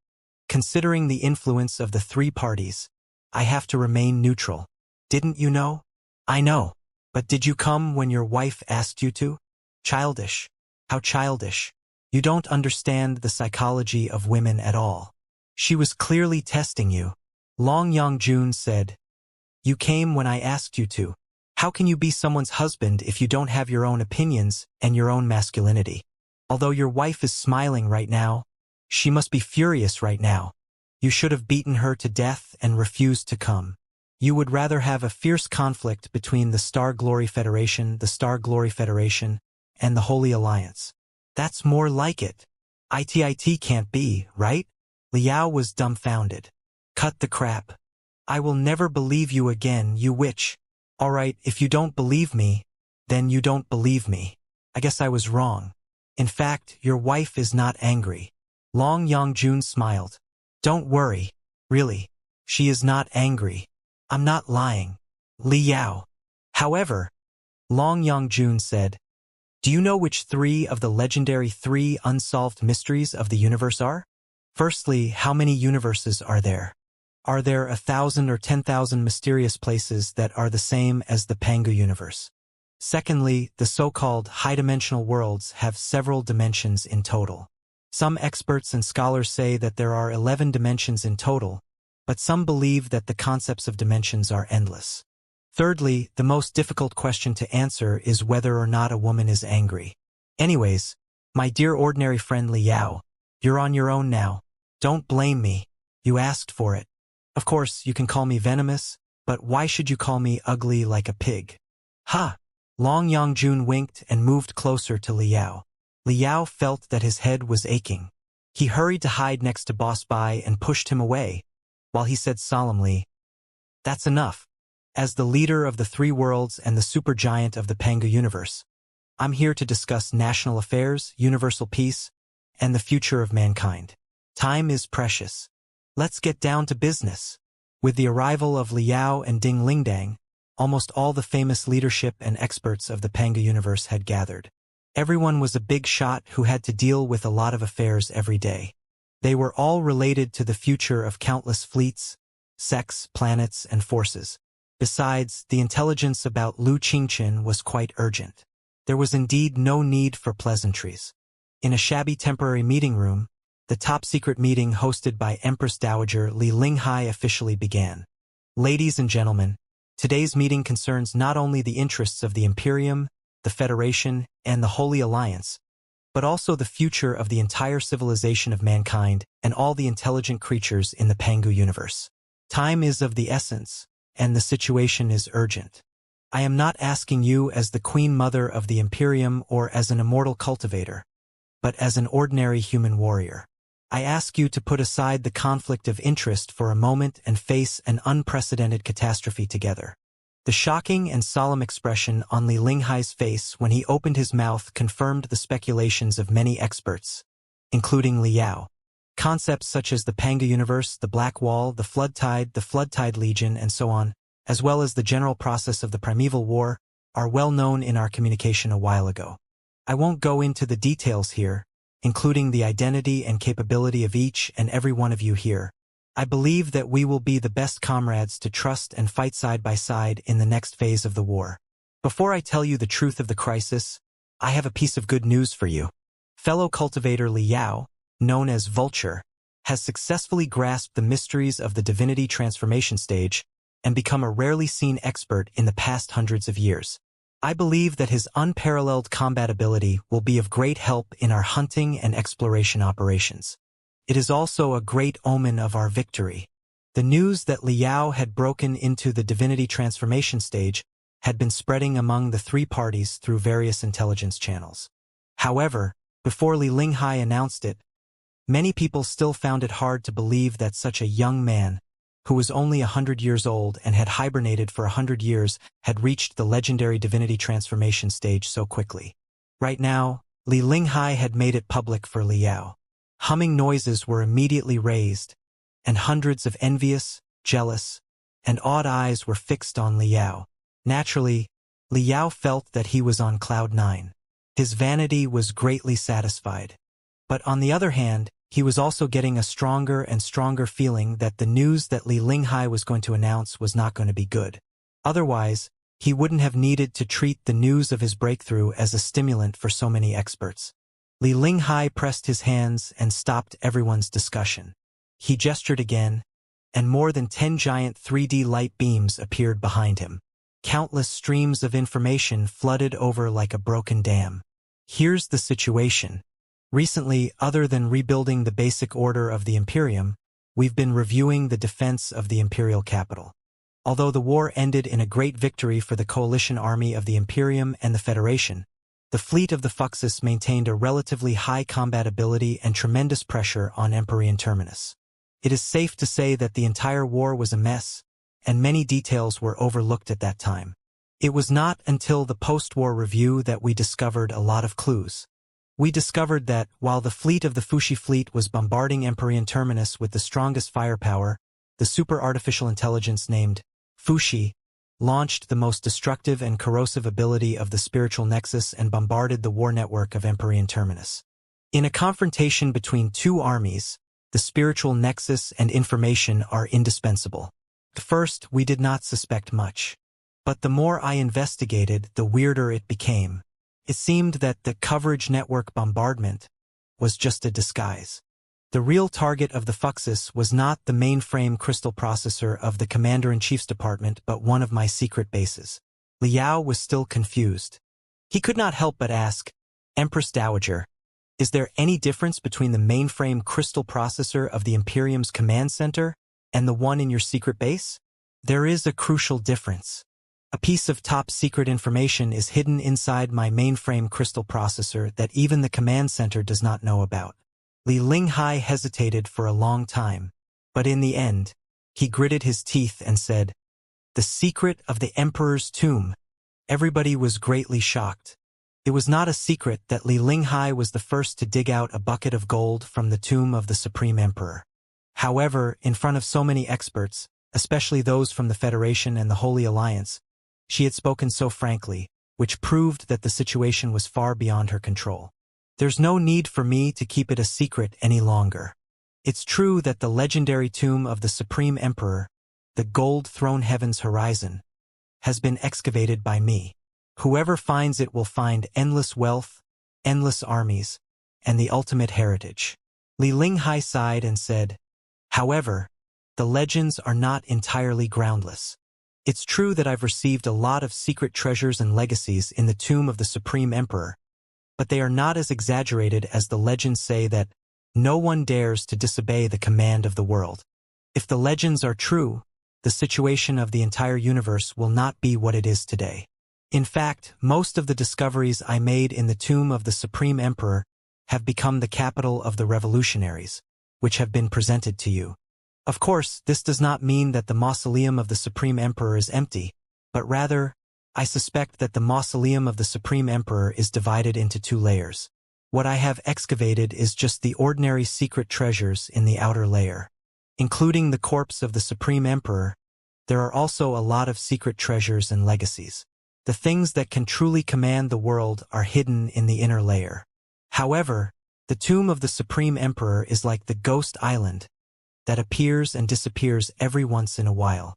"Considering the influence of the three parties, I have to remain neutral. Didn't you know?" "I know. But did you come when your wife asked you to?" "Childish. How childish. You don't understand the psychology of women at all. She was clearly testing you." Long Yongjun said, "You came when I asked you to. How can you be someone's husband if you don't have your own opinions and your own masculinity? Although your wife is smiling right now, she must be furious right now. You should have beaten her to death and refused to come. You would rather have a fierce conflict between the Star Glory Federation, and the Holy Alliance. That's more like it. It can't be, right?" Liao was dumbfounded. "Cut the crap. I will never believe you again, you witch." "All right, if you don't believe me, then you don't believe me. I guess I was wrong. In fact, your wife is not angry." Long Yongjun smiled. "Don't worry. Really. She is not angry. I'm not lying." Liao. "However," Long Yongjun said, "do you know which three of the legendary three unsolved mysteries of the universe are? Firstly, how many universes are there? Are there 1,000 or 10,000 mysterious places that are the same as the Pangu universe? Secondly, the so-called high-dimensional worlds have several dimensions in total. Some experts and scholars say that there are 11 dimensions in total, but some believe that the concepts of dimensions are endless. Thirdly, the most difficult question to answer is whether or not a woman is angry. Anyways, my dear ordinary friend Liao, you're on your own now. Don't blame me. You asked for it. Of course, you can call me venomous, but why should you call me ugly like a pig?" "Ha!" Long Yongjun winked and moved closer to Liao. Liao felt that his head was aching. He hurried to hide next to Boss Bai and pushed him away, while he said solemnly, "That's enough. As the leader of the three worlds and the supergiant of the Pangu universe, I'm here to discuss national affairs, universal peace, and the future of mankind. Time is precious. Let's get down to business." With the arrival of Liao and Ding Lingdang, almost all the famous leadership and experts of the Pangu universe had gathered. Everyone was a big shot who had to deal with a lot of affairs every day. They were all related to the future of countless fleets, sects, planets, and forces. Besides, the intelligence about Lu Qingchen was quite urgent. There was indeed no need for pleasantries. In a shabby temporary meeting room, the top-secret meeting hosted by Empress Dowager Li Linghai officially began. "Ladies and gentlemen, today's meeting concerns not only the interests of the Imperium, the Federation, and the Holy Alliance, but also the future of the entire civilization of mankind and all the intelligent creatures in the Pangu universe. Time is of the essence, and the situation is urgent. I am not asking you as the Queen Mother of the Imperium or as an immortal cultivator, but as an ordinary human warrior. I ask you to put aside the conflict of interest for a moment and face an unprecedented catastrophe together." The shocking and solemn expression on Li Linghai's face when he opened his mouth confirmed the speculations of many experts, including Liao. Concepts such as the Pangu universe, the Black Wall, the Floodtide Legion, and so on, as well as the general process of the Primeval War, are well known in our communication a while ago. I won't go into the details here, including the identity and capability of each and every one of you here. I believe that we will be the best comrades to trust and fight side by side in the next phase of the war. Before I tell you the truth of the crisis, I have a piece of good news for you. Fellow cultivator Liao, known as Vulture, has successfully grasped the mysteries of the divinity transformation stage and become a rarely seen expert in the past hundreds of years. I believe that his unparalleled combat ability will be of great help in our hunting and exploration operations. It is also a great omen of our victory. The news that Liao had broken into the divinity transformation stage had been spreading among the three parties through various intelligence channels. However, before Li Linghai announced it, many people still found it hard to believe that such a young man, who was only 100 years old and had hibernated for 100 years, had reached the legendary divinity transformation stage so quickly. Right now, Li Linghai had made it public for Liao. Humming noises were immediately raised, and hundreds of envious, jealous, and awed eyes were fixed on Liao. Naturally, Liao felt that he was on cloud nine. His vanity was greatly satisfied. But on the other hand, he was also getting a stronger and stronger feeling that the news that Li Linghai was going to announce was not going to be good. Otherwise, he wouldn't have needed to treat the news of his breakthrough as a stimulant for so many experts. Li Linghai pressed his hands and stopped everyone's discussion. He gestured again, and more than 10 giant 3D light beams appeared behind him. Countless streams of information flooded over like a broken dam. Here's the situation. Recently, other than rebuilding the basic order of the Imperium, we've been reviewing the defense of the imperial capital. Although the war ended in a great victory for the coalition army of the Imperium and the Federation, the fleet of the Fuxus maintained a relatively high combatability and tremendous pressure on Empyrean Terminus. It is safe to say that the entire war was a mess, and many details were overlooked at that time. It was not until the post-war review that we discovered a lot of clues. We discovered that, while the fleet of the Fuxi fleet was bombarding Empyrean Terminus with the strongest firepower, the super-artificial intelligence named Fuxi launched the most destructive and corrosive ability of the spiritual nexus and bombarded the war network of Empyrean Terminus. In a confrontation between two armies, the spiritual nexus and information are indispensable. At first, we did not suspect much. But the more I investigated, the weirder it became. It seemed that the coverage network bombardment was just a disguise. The real target of the Fuxus was not the mainframe crystal processor of the Commander-in-Chief's department but one of my secret bases. Liao was still confused. He could not help but ask, "Empress Dowager, is there any difference between the mainframe crystal processor of the Imperium's command center and the one in your secret base?" "There is a crucial difference. A piece of top-secret information is hidden inside my mainframe crystal processor that even the command center does not know about." Li Linghai hesitated for a long time, but in the end, he gritted his teeth and said, "The secret of the Emperor's tomb." Everybody was greatly shocked. It was not a secret that Li Linghai was the first to dig out a bucket of gold from the tomb of the Supreme Emperor. However, in front of so many experts, especially those from the Federation and the Holy Alliance, she had spoken so frankly, which proved that the situation was far beyond her control. There's no need for me to keep it a secret any longer. It's true that the legendary tomb of the Supreme Emperor, the gold throne heaven's horizon, has been excavated by me. Whoever finds it will find endless wealth, endless armies, and the ultimate heritage. Li Linghai sighed and said, "However, the legends are not entirely groundless. It's true that I've received a lot of secret treasures and legacies in the tomb of the Supreme Emperor, but they are not as exaggerated as the legends say that no one dares to disobey the command of the world. If the legends are true, the situation of the entire universe will not be what it is today. In fact, most of the discoveries I made in the tomb of the Supreme Emperor have become the capital of the revolutionaries, which have been presented to you. Of course, this does not mean that the mausoleum of the Supreme Emperor is empty, but rather, I suspect that the mausoleum of the Supreme Emperor is divided into two layers. What I have excavated is just the ordinary secret treasures in the outer layer. Including the corpse of the Supreme Emperor, there are also a lot of secret treasures and legacies. The things that can truly command the world are hidden in the inner layer. However, the tomb of the Supreme Emperor is like the ghost island that appears and disappears every once in a while.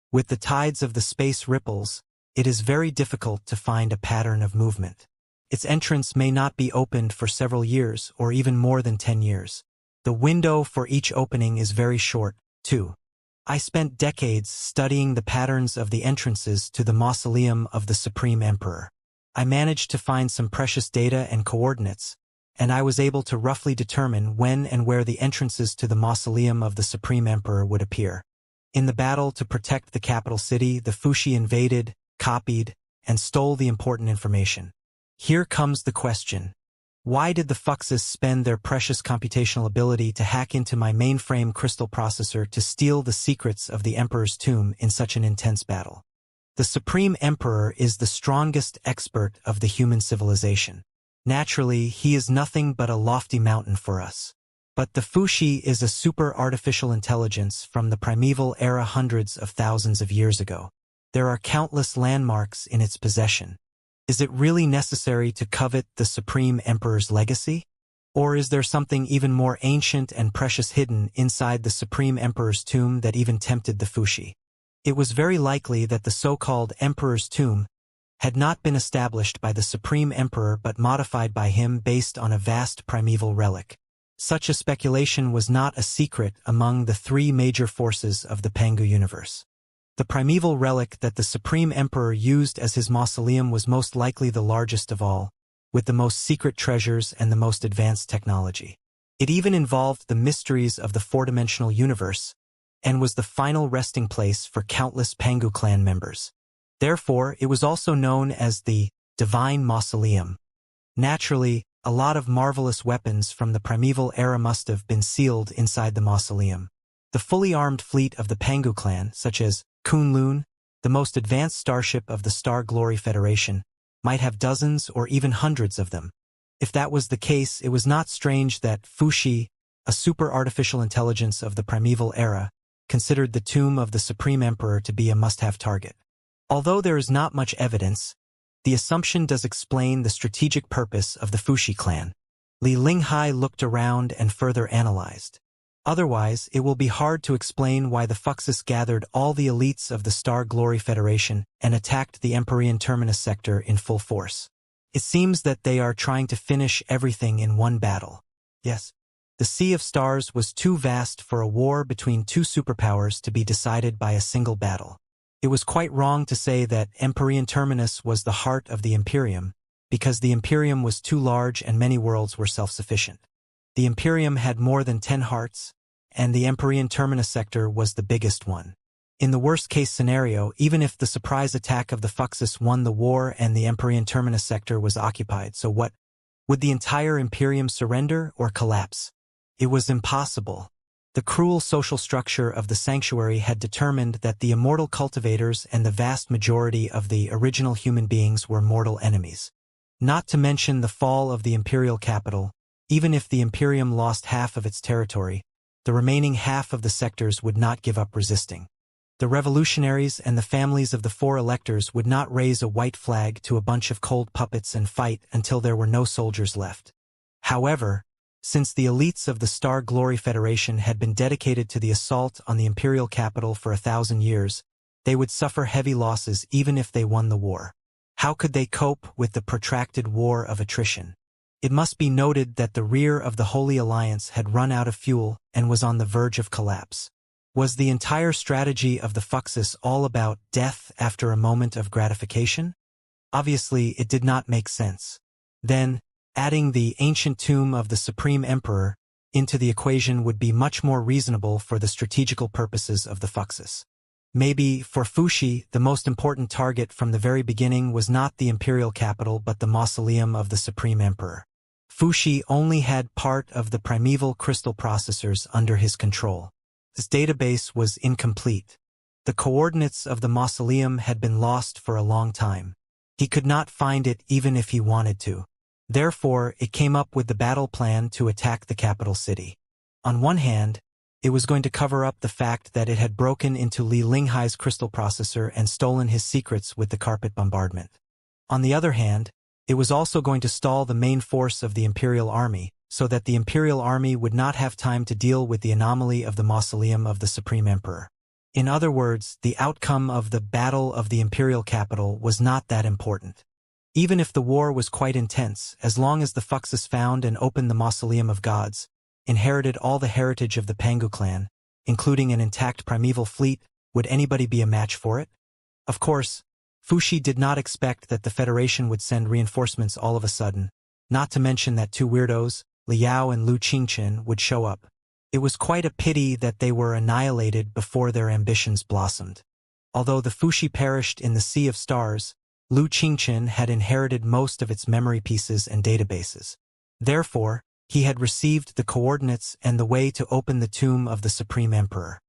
With the tides of the space ripples, it is very difficult to find a pattern of movement. Its entrance may not be opened for several years or even more than 10 years. The window for each opening is very short, too. I spent decades studying the patterns of the entrances to the mausoleum of the Supreme Emperor. I managed to find some precious data and coordinates, and I was able to roughly determine when and where the entrances to the mausoleum of the Supreme Emperor would appear. In the battle to protect the capital city, the Fuxi invaded, copied, and stole the important information. Here comes the question. Why did the Fuxes spend their precious computational ability to hack into my mainframe crystal processor to steal the secrets of the Emperor's tomb in such an intense battle? The Supreme Emperor is the strongest expert of the human civilization. Naturally, he is nothing but a lofty mountain for us. But the Fuxi is a super artificial intelligence from the primeval era hundreds of thousands of years ago. There are countless landmarks in its possession. Is it really necessary to covet the Supreme Emperor's legacy? Or is there something even more ancient and precious hidden inside the Supreme Emperor's tomb that even tempted the Fuxi? It was very likely that the so-called Emperor's tomb had not been established by the Supreme Emperor but modified by him based on a vast primeval relic. Such a speculation was not a secret among the three major forces of the Pangu universe. The primeval relic that the Supreme Emperor used as his mausoleum was most likely the largest of all, with the most secret treasures and the most advanced technology. It even involved the mysteries of the four-dimensional universe, and was the final resting place for countless Pangu clan members. Therefore, it was also known as the Divine Mausoleum. Naturally, a lot of marvelous weapons from the primeval era must have been sealed inside the mausoleum. The fully armed fleet of the Pangu clan, such as Kunlun, the most advanced starship of the Star Glory Federation, might have dozens or even hundreds of them. If that was the case, it was not strange that Fuxi, a super artificial intelligence of the primeval era, considered the tomb of the Supreme Emperor to be a must-have target. Although there is not much evidence, the assumption does explain the strategic purpose of the Fuxi clan. Li Linghai looked around and further analyzed. Otherwise, it will be hard to explain why the Fuxes gathered all the elites of the Star Glory Federation and attacked the Empyrean Terminus sector in full force. It seems that they are trying to finish everything in one battle. Yes, the Sea of Stars was too vast for a war between two superpowers to be decided by a single battle. It was quite wrong to say that Empyrean Terminus was the heart of the Imperium, because the Imperium was too large and many worlds were self-sufficient. The Imperium had more than 10 hearts, and the Empyrean Terminus sector was the biggest one. In the worst-case scenario, even if the surprise attack of the Fuxes won the war and the Empyrean Terminus sector was occupied, so what? Would the entire Imperium surrender or collapse? It was impossible. The cruel social structure of the sanctuary had determined that the immortal cultivators and the vast majority of the original human beings were mortal enemies. Not to mention the fall of the imperial capital. Even if the Imperium lost half of its territory, the remaining half of the sectors would not give up resisting. The revolutionaries and the families of the four electors would not raise a white flag to a bunch of cold puppets and fight until there were no soldiers left. However, since the elites of the Star Glory Federation had been dedicated to the assault on the imperial capital for 1,000 years, they would suffer heavy losses even if they won the war. How could they cope with the protracted war of attrition? It must be noted that the rear of the Holy Alliance had run out of fuel and was on the verge of collapse. Was the entire strategy of the Fuxes all about death after a moment of gratification? Obviously, it did not make sense. Then, adding the ancient tomb of the Supreme Emperor into the equation would be much more reasonable for the strategical purposes of the Fuxes. Maybe, for Fuxi, the most important target from the very beginning was not the imperial capital but the mausoleum of the Supreme Emperor. Fuxi only had part of the primeval crystal processors under his control. His database was incomplete. The coordinates of the mausoleum had been lost for a long time. He could not find it even if he wanted to. Therefore, it came up with the battle plan to attack the capital city. On one hand, it was going to cover up the fact that it had broken into Li Linghai's crystal processor and stolen his secrets with the carpet bombardment. On the other hand, it was also going to stall the main force of the Imperial Army, so that the Imperial Army would not have time to deal with the anomaly of the mausoleum of the Supreme Emperor. In other words, the outcome of the Battle of the Imperial Capital was not that important. Even if the war was quite intense, as long as the Fuxes found and opened the Mausoleum of Gods, inherited all the heritage of the Pangu clan, including an intact primeval fleet, would anybody be a match for it? Of course, Fuxi did not expect that the Federation would send reinforcements all of a sudden, not to mention that two weirdos, Liao and Lu Qingchen, would show up. It was quite a pity that they were annihilated before their ambitions blossomed. Although the Fushi perished in the Sea of Stars, Lu Qingchen had inherited most of its memory pieces and databases. Therefore, he had received the coordinates and the way to open the tomb of the Supreme Emperor.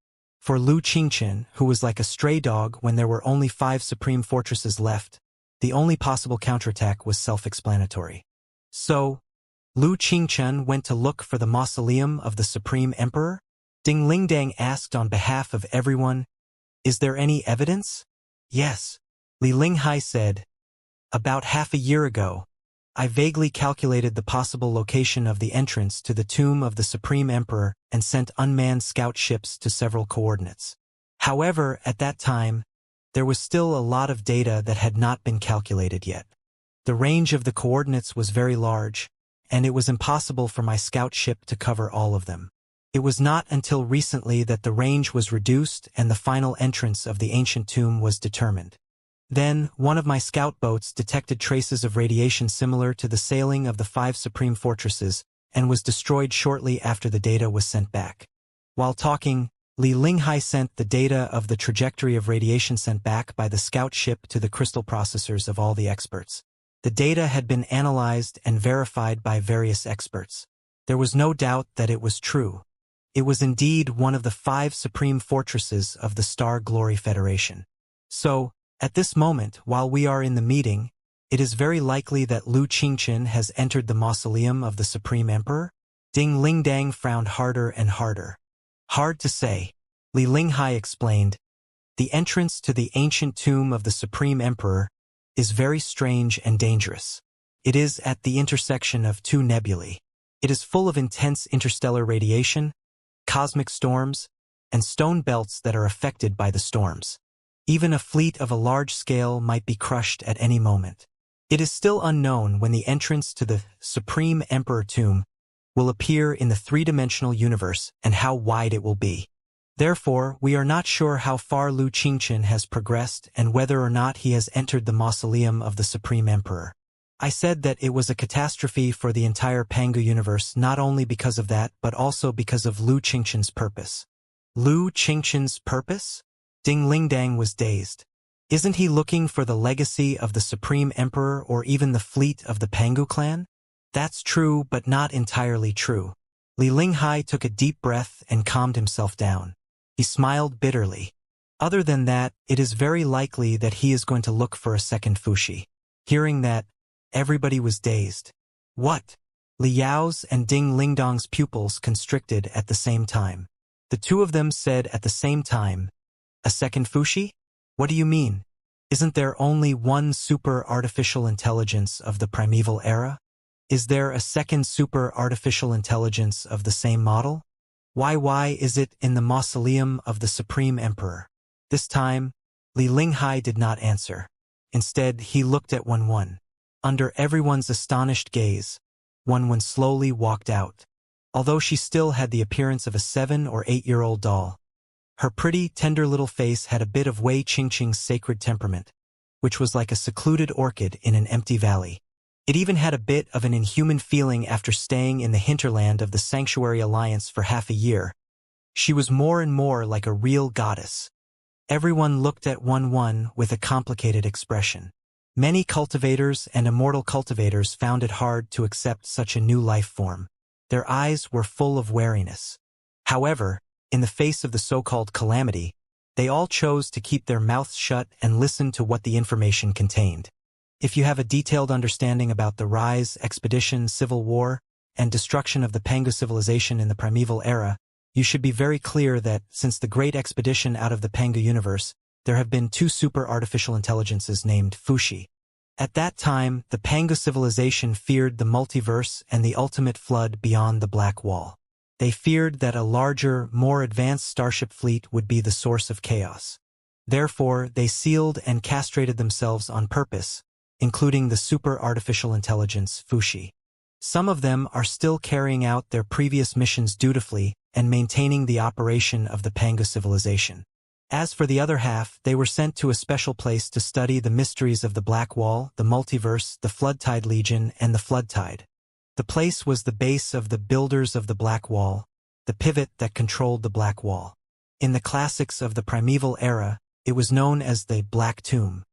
For Lu Qingchen, who was like a stray dog when there were only 5 supreme fortresses left, the only possible counterattack was self-explanatory. So, Lu Qingchen went to look for the mausoleum of the Supreme Emperor? Ding Lingdang asked on behalf of everyone, "Is there any evidence?" "Yes," Li Linghai said. "About half a year ago, I vaguely calculated the possible location of the entrance to the tomb of the Supreme Emperor and sent unmanned scout ships to several coordinates. However, at that time, there was still a lot of data that had not been calculated yet. The range of the coordinates was very large, and it was impossible for my scout ship to cover all of them. It was not until recently that the range was reduced and the final entrance of the ancient tomb was determined. Then, one of my scout boats detected traces of radiation similar to the sailing of the 5 supreme fortresses and was destroyed shortly after the data was sent back. While talking, Li Linghai sent the data of the trajectory of radiation sent back by the scout ship to the crystal processors of all the experts. The data had been analyzed and verified by various experts. There was no doubt that it was true. It was indeed one of the 5 supreme fortresses of the Star Glory Federation. So, at this moment, while we are in the meeting, it is very likely that Lu Qingchen has entered the mausoleum of the Supreme Emperor? Ding Lingdang frowned harder and harder. Hard to say. Li Linghai explained. The entrance to the ancient tomb of the Supreme Emperor is very strange and dangerous. It is at the intersection of 2 nebulae. It is full of intense interstellar radiation, cosmic storms, and stone belts that are affected by the storms. Even a fleet of a large scale might be crushed at any moment. It is still unknown when the entrance to the Supreme Emperor tomb will appear in the 3-dimensional universe and how wide it will be. Therefore, we are not sure how far Lu Qingchen has progressed and whether or not he has entered the mausoleum of the Supreme Emperor. I said that it was a catastrophe for the entire Pangu universe not only because of that but also because of Lu Qingchen's purpose. Lu Qingchen's purpose? Ding Lingdang was dazed. Isn't he looking for the legacy of the Supreme Emperor or even the fleet of the Pangu clan? That's true, but not entirely true. Li Linghai took a deep breath and calmed himself down. He smiled bitterly. Other than that, it is very likely that he is going to look for a second Fushi. Hearing that, everybody was dazed. What? Li Yao's and Ding Lingdong's pupils constricted at the same time. The two of them said at the same time, "A second Fushi? What do you mean? Isn't there only one super artificial intelligence of the primeval era? Is there a second super artificial intelligence of the same model? Why is it in the mausoleum of the Supreme Emperor?" This time, Li Linghai did not answer. Instead, he looked at Wen. Under everyone's astonished gaze, Wen slowly walked out. Although she still had the appearance of a 7- or 8-year-old doll, her pretty, tender little face had a bit of Wei Qingqing's sacred temperament, which was like a secluded orchid in an empty valley. It even had a bit of an inhuman feeling after staying in the hinterland of the Sanctuary Alliance for half a year. She was more and more like a real goddess. Everyone looked at Wen with a complicated expression. Many cultivators and immortal cultivators found it hard to accept such a new life form. Their eyes were full of wariness. However, in the face of the so-called calamity, they all chose to keep their mouths shut and listen to what the information contained. If you have a detailed understanding about the rise, expedition, civil war, and destruction of the Pangu civilization in the primeval era, you should be very clear that, since the great expedition out of the Pangu universe, there have been 2 super artificial intelligences named Fushi. At that time, the Pangu civilization feared the multiverse and the ultimate flood beyond the Black Wall. They feared that a larger, more advanced starship fleet would be the source of chaos. Therefore, they sealed and castrated themselves on purpose, including the super artificial intelligence Fushi. Some of them are still carrying out their previous missions dutifully and maintaining the operation of the Pangu civilization. As for the other half, they were sent to a special place to study the mysteries of the Black Wall, the multiverse, the Floodtide Legion, and the Floodtide. The place was the base of the builders of the Black Wall, the pivot that controlled the Black Wall. In the classics of the primeval era, it was known as the Black Tomb.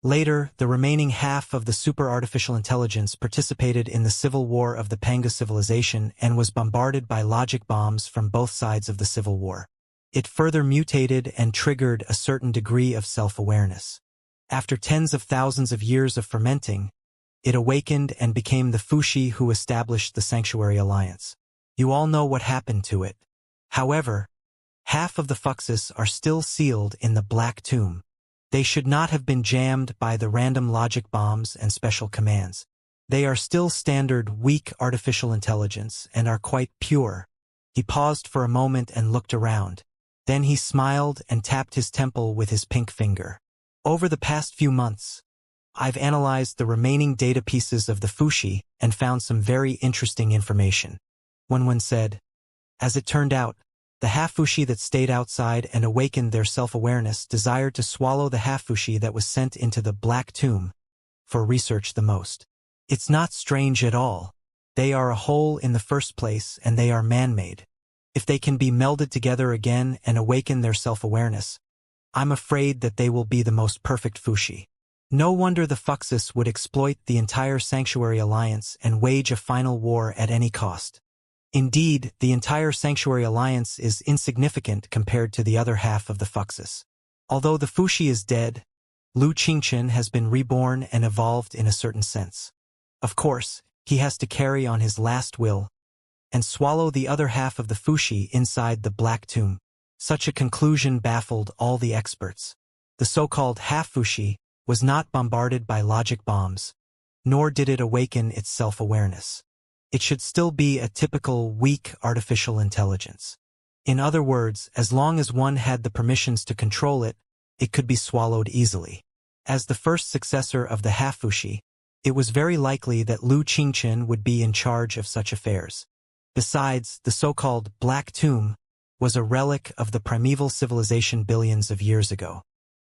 Later, the remaining half of the super-artificial intelligence participated in the civil war of the Panga civilization and was bombarded by logic bombs from both sides of the civil war. It further mutated and triggered a certain degree of self-awareness. After tens of thousands of years of fermenting, it awakened and became the Fuxi who established the Sanctuary Alliance. You all know what happened to it. However, half of the Fuxis are still sealed in the Black Tomb. They should not have been jammed by the random logic bombs and special commands. They are still standard, weak artificial intelligence and are quite pure. He paused for a moment and looked around. Then he smiled and tapped his temple with his pink finger. Over the past few months, I've analyzed the remaining data pieces of the Fuxi and found some very interesting information. Wenwen said. As it turned out, the half-Fuxi that stayed outside and awakened their self-awareness desired to swallow the half-Fuxi that was sent into the Black Tomb for research the most. It's not strange at all. They are a whole in the first place and they are man-made. If they can be melded together again and awaken their self-awareness, I'm afraid that they will be the most perfect Fuxi. No wonder the Fuxis would exploit the entire Sanctuary Alliance and wage a final war at any cost. Indeed, the entire Sanctuary Alliance is insignificant compared to the other half of the Fuxis. Although the Fuxi is dead, Lu Qingchen has been reborn and evolved in a certain sense. Of course, he has to carry on his last will and swallow the other half of the Fuxi inside the Black Tomb. Such a conclusion baffled all the experts. The so-called half-Fuxi was not bombarded by logic bombs, nor did it awaken its self-awareness. It should still be a typical weak artificial intelligence. In other words, as long as one had the permissions to control it, it could be swallowed easily. As the first successor of the half-Fuxi, it was very likely that Lu Qingchen would be in charge of such affairs. Besides, the so-called Black Tomb was a relic of the primeval civilization billions of years ago.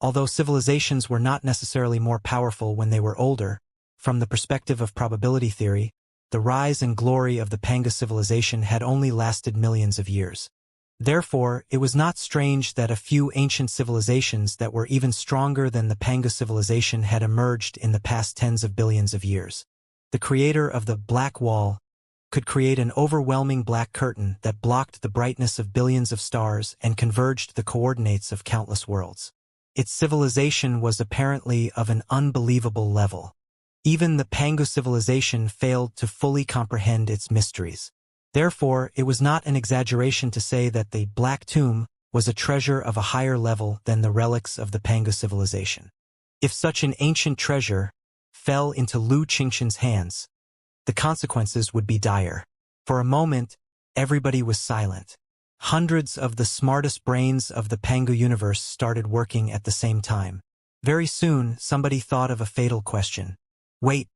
Although civilizations were not necessarily more powerful when they were older, from the perspective of probability theory, the rise and glory of the Panga civilization had only lasted millions of years. Therefore, it was not strange that a few ancient civilizations that were even stronger than the Panga civilization had emerged in the past tens of billions of years. The creator of the Black Wall could create an overwhelming black curtain that blocked the brightness of billions of stars and converged the coordinates of countless worlds. Its civilization was apparently of an unbelievable level. Even the Pangu civilization failed to fully comprehend its mysteries. Therefore, it was not an exaggeration to say that the Black Tomb was a treasure of a higher level than the relics of the Pangu civilization. If such an ancient treasure fell into Lu Qingchen's hands, the consequences would be dire. For a moment, everybody was silent. Hundreds of the smartest brains of the Pangu universe started working at the same time. Very soon, somebody thought of a fatal question. Wait,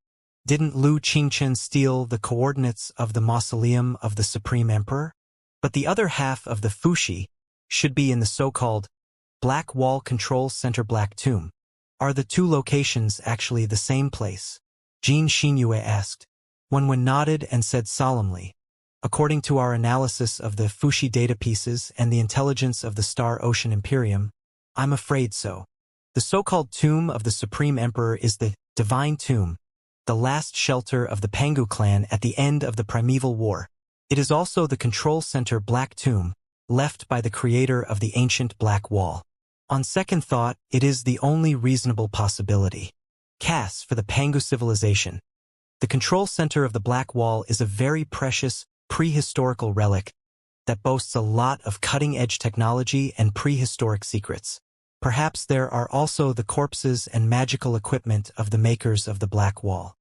didn't Lu Qingchen steal the coordinates of the mausoleum of the Supreme Emperor? But the other half of the Fuxi should be in the so-called Black Wall Control Center Black Tomb. Are the two locations actually the same place? Jin Xinyue asked. Wenwen nodded and said solemnly, according to our analysis of the Fuxi data pieces and the intelligence of the Star Ocean Imperium, I'm afraid so. The so-called Tomb of the Supreme Emperor is the Divine Tomb, the last shelter of the Pangu clan at the end of the Primeval War. It is also the control center Black Tomb, left by the creator of the ancient Black Wall. On second thought, it is the only reasonable possibility. Cass for the Pangu civilization. The control center of the Black Wall is a very precious, prehistorical relic that boasts a lot of cutting-edge technology and prehistoric secrets. Perhaps there are also the corpses and magical equipment of the makers of the Black Wall.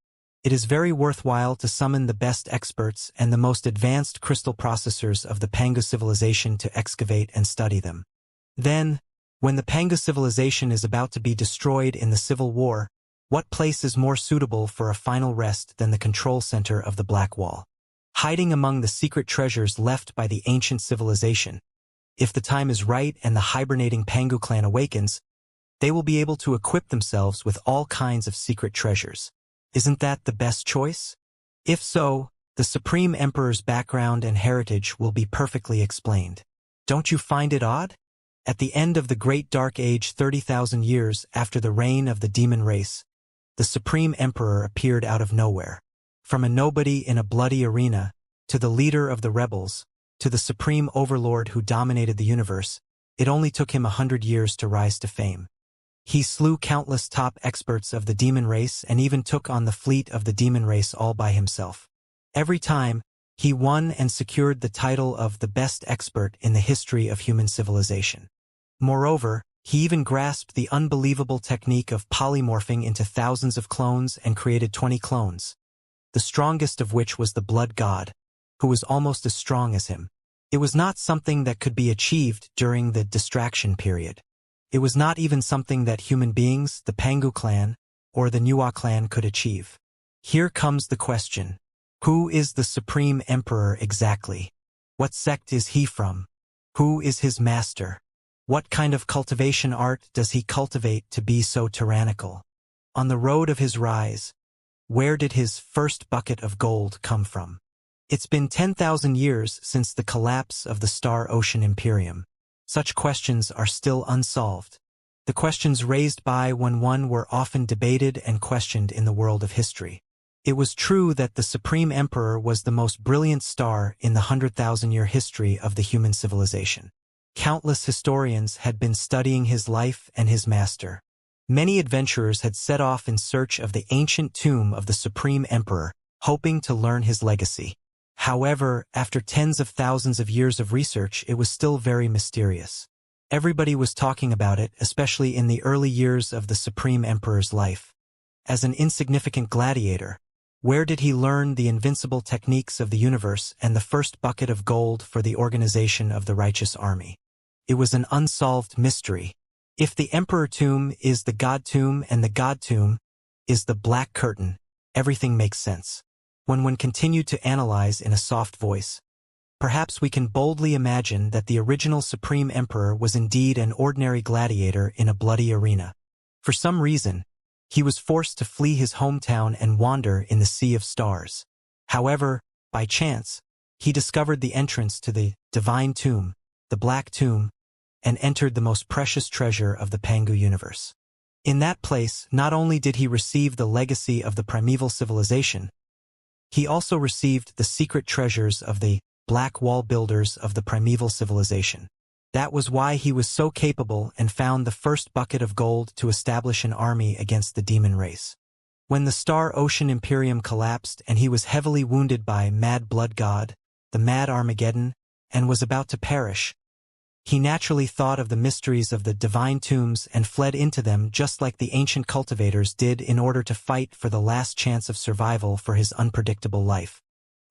It is very worthwhile to summon the best experts and the most advanced crystal processors of the Pangu civilization to excavate and study them. Then, when the Pangu civilization is about to be destroyed in the Civil War, what place is more suitable for a final rest than the control center of the Black Wall? Hiding among the secret treasures left by the ancient civilization. If the time is right and the hibernating Pangu clan awakens, they will be able to equip themselves with all kinds of secret treasures. Isn't that the best choice? If so, The Supreme Emperor's background and heritage will be perfectly explained. Don't you find it odd? At the end of the Great Dark Age 30,000 years after the reign of the demon race, the Supreme Emperor appeared out of nowhere. From a nobody in a bloody arena, to the leader of the rebels, to the supreme overlord who dominated the universe, it only took him 100 years to rise to fame. He slew countless top experts of the demon race and even took on the fleet of the demon race all by himself. Every time, he won and secured the title of the best expert in the history of human civilization. Moreover, he even grasped the unbelievable technique of polymorphing into thousands of clones and created 20 clones, the strongest of which was the Blood God, who was almost as strong as him. It was not something that could be achieved during the distraction period. It was not even something that human beings, the Pangu clan, or the Nuwa clan could achieve. Here comes the question. Who is the Supreme Emperor exactly? What sect is he from? Who is his master? What kind of cultivation art does he cultivate to be so tyrannical? On the road of his rise, where did his first bucket of gold come from? It's been 10,000 years since the collapse of the Star Ocean Imperium. Such questions are still unsolved. The questions raised by one were often debated and questioned in the world of history. It was true that the Supreme Emperor was the most brilliant star in the 100,000-year history of the human civilization. Countless historians had been studying his life and his master. Many adventurers had set off in search of the ancient tomb of the Supreme Emperor, hoping to learn his legacy. However, after tens of thousands of years of research, it was still very mysterious. Everybody was talking about it, especially in the early years of the Supreme Emperor's life. As an insignificant gladiator, where did he learn the invincible techniques of the universe and the first bucket of gold for the organization of the righteous army? It was an unsolved mystery. If the Emperor tomb is the God tomb and the God tomb is the Black Curtain, everything makes sense. When one continued to analyze in a soft voice, perhaps we can boldly imagine that the original Supreme Emperor was indeed an ordinary gladiator in a bloody arena. For some reason, he was forced to flee his hometown and wander in the Sea of Stars. However, by chance, he discovered the entrance to the Divine Tomb, the Black Tomb, and entered the most precious treasure of the Pangu universe. In that place, not only did he receive the legacy of the primeval civilization, he also received the secret treasures of the Black Wall builders of the primeval civilization. That was why he was so capable and found the first bucket of gold to establish an army against the demon race. When the Star Ocean Imperium collapsed and he was heavily wounded by Mad Blood God, the Mad Armageddon, and was about to perish, he naturally thought of the mysteries of the divine tombs and fled into them just like the ancient cultivators did in order to fight for the last chance of survival for his unpredictable life.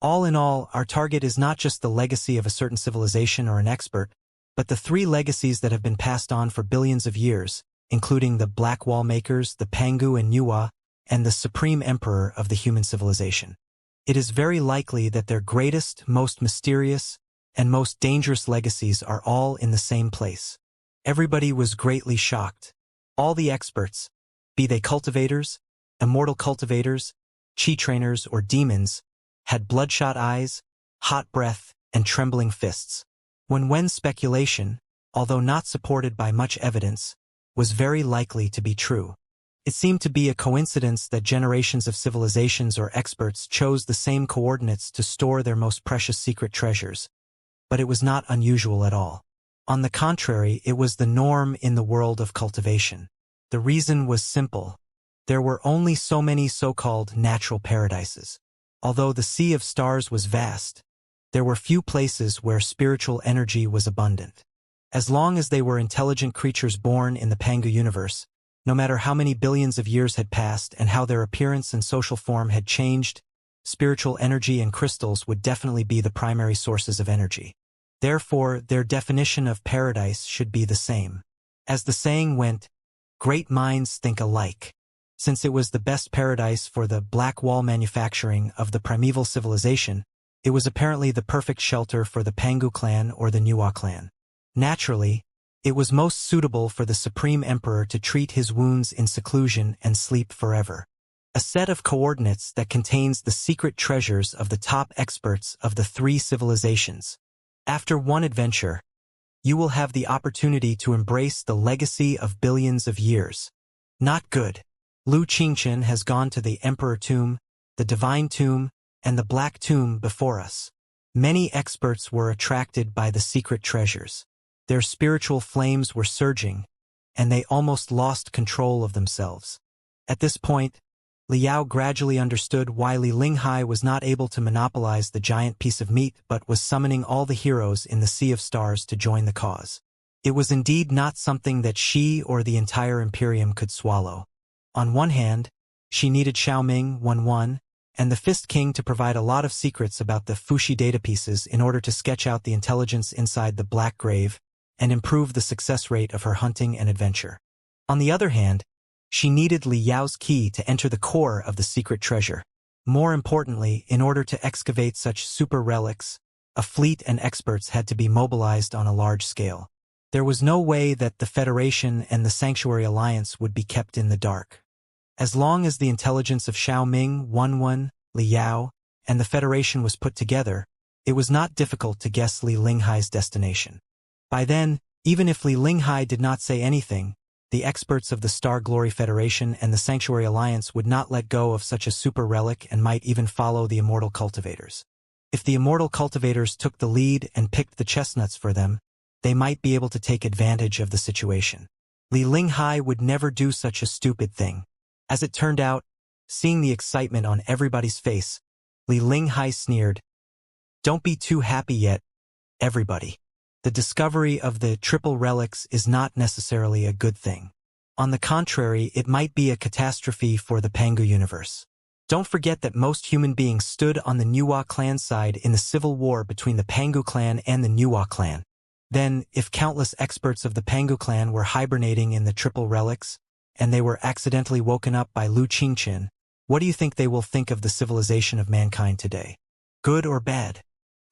All in all, our target is not just the legacy of a certain civilization or an expert, but the three legacies that have been passed on for billions of years, including the Black Wall makers, the Pangu and Nuwa, and the Supreme Emperor of the human civilization. It is very likely that their greatest, most mysterious, and most dangerous legacies are all in the same place. Everybody was greatly shocked. All the experts, be they cultivators, immortal cultivators, chi trainers, or demons, had bloodshot eyes, hot breath, and trembling fists. When speculation, although not supported by much evidence, was very likely to be true. It seemed to be a coincidence that generations of civilizations or experts chose the same coordinates to store their most precious secret treasures. But it was not unusual at all. On the contrary, it was the norm in the world of cultivation. The reason was simple. There were only so many so-called natural paradises. Although the Sea of Stars was vast, there were few places where spiritual energy was abundant. As long as they were intelligent creatures born in the Pangu universe, no matter how many billions of years had passed and how their appearance and social form had changed, spiritual energy and crystals would definitely be the primary sources of energy. Therefore, their definition of paradise should be the same. As the saying went, great minds think alike. Since it was the best paradise for the Black Wall manufacturing of the primeval civilization, it was apparently the perfect shelter for the Pangu clan or the Nuwa clan. Naturally, it was most suitable for the Supreme Emperor to treat his wounds in seclusion and sleep forever. a set of coordinates that contains the secret treasures of the top experts of the 3 civilizations. After one adventure, you will have the opportunity to embrace the legacy of billions of years. Not good. Lu Qingchen has gone to the Emperor Tomb, the Divine Tomb, and the Black Tomb before us. Many experts were attracted by the secret treasures. Their spiritual flames were surging, and they almost lost control of themselves. At this point, Liao gradually understood why Li Linghai was not able to monopolize the giant piece of meat but was summoning all the heroes in the Sea of Stars to join the cause. It was indeed not something that she or the entire Imperium could swallow. On one hand, she needed Xiaoming 1-1 and the Fist King to provide a lot of secrets about the Fuxi datapieces in order to sketch out the intelligence inside the Black Grave and improve the success rate of her hunting and adventure. On the other hand, she needed Li Yao's key to enter the core of the secret treasure. More importantly, in order to excavate such super relics, a fleet and experts had to be mobilized on a large scale. There was no way that the Federation and the Sanctuary Alliance would be kept in the dark. As long as the intelligence of Xiaoming, 1-1, Li Yao, and the Federation was put together, it was not difficult to guess Li Linghai's destination. By then, even if Li Linghai did not say anything, the experts of the Star Glory Federation and the Sanctuary Alliance would not let go of such a super relic and might even follow the immortal cultivators. If the immortal cultivators took the lead and picked the chestnuts for them, they might be able to take advantage of the situation. Li Linghai would never do such a stupid thing. As it turned out, seeing the excitement on everybody's face, Li Linghai sneered, "Don't be too happy yet, everybody. The discovery of the triple relics is not necessarily a good thing. On the contrary, it might be a catastrophe for the Pangu universe. Don't forget that most human beings stood on the Nuwa clan side in the civil war between the Pangu clan and the Nuwa clan. Then, if countless experts of the Pangu clan were hibernating in the triple relics, and they were accidentally woken up by Lu Qingchen, what do you think they will think of the civilization of mankind today? Good or bad?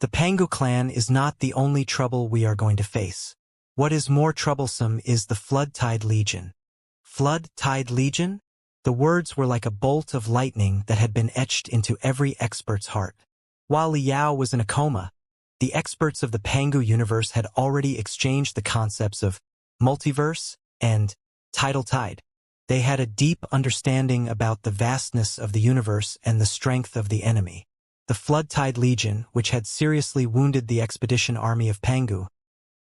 The Pangu clan is not the only trouble we are going to face. What is more troublesome is the Flood Tide Legion. Flood Tide Legion? The words were like a bolt of lightning that had been etched into every expert's heart. While Li Yao was in a coma, the experts of the Pangu universe had already exchanged the concepts of multiverse and tidal tide. They had a deep understanding about the vastness of the universe and the strength of the enemy. The Flood Tide Legion, which had seriously wounded the expedition army of Pangu,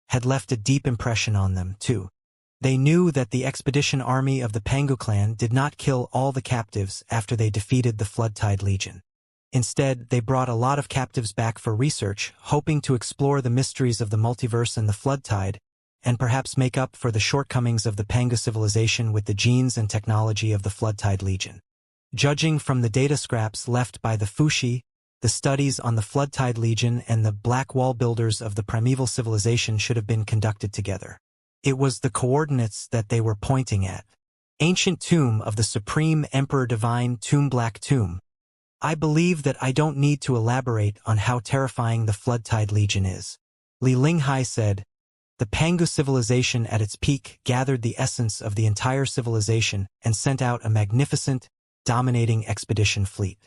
had left a deep impression on them, too. They knew that the expedition army of the Pangu clan did not kill all the captives after they defeated the Flood Tide Legion. Instead, they brought a lot of captives back for research, hoping to explore the mysteries of the multiverse and the Flood Tide, and perhaps make up for the shortcomings of the Pangu civilization with the genes and technology of the Flood Tide Legion. Judging from the data scraps left by the Fuxi, the studies on the Flood Tide Legion and the Black Wall builders of the primeval civilization should have been conducted together. It was the coordinates that they were pointing at. Ancient Tomb of the Supreme Emperor Divine Tomb Black Tomb. I believe that I don't need to elaborate on how terrifying the Flood Tide Legion is. Li Linghai said, "The Pangu civilization at its peak gathered the essence of the entire civilization and sent out a magnificent, dominating expedition fleet.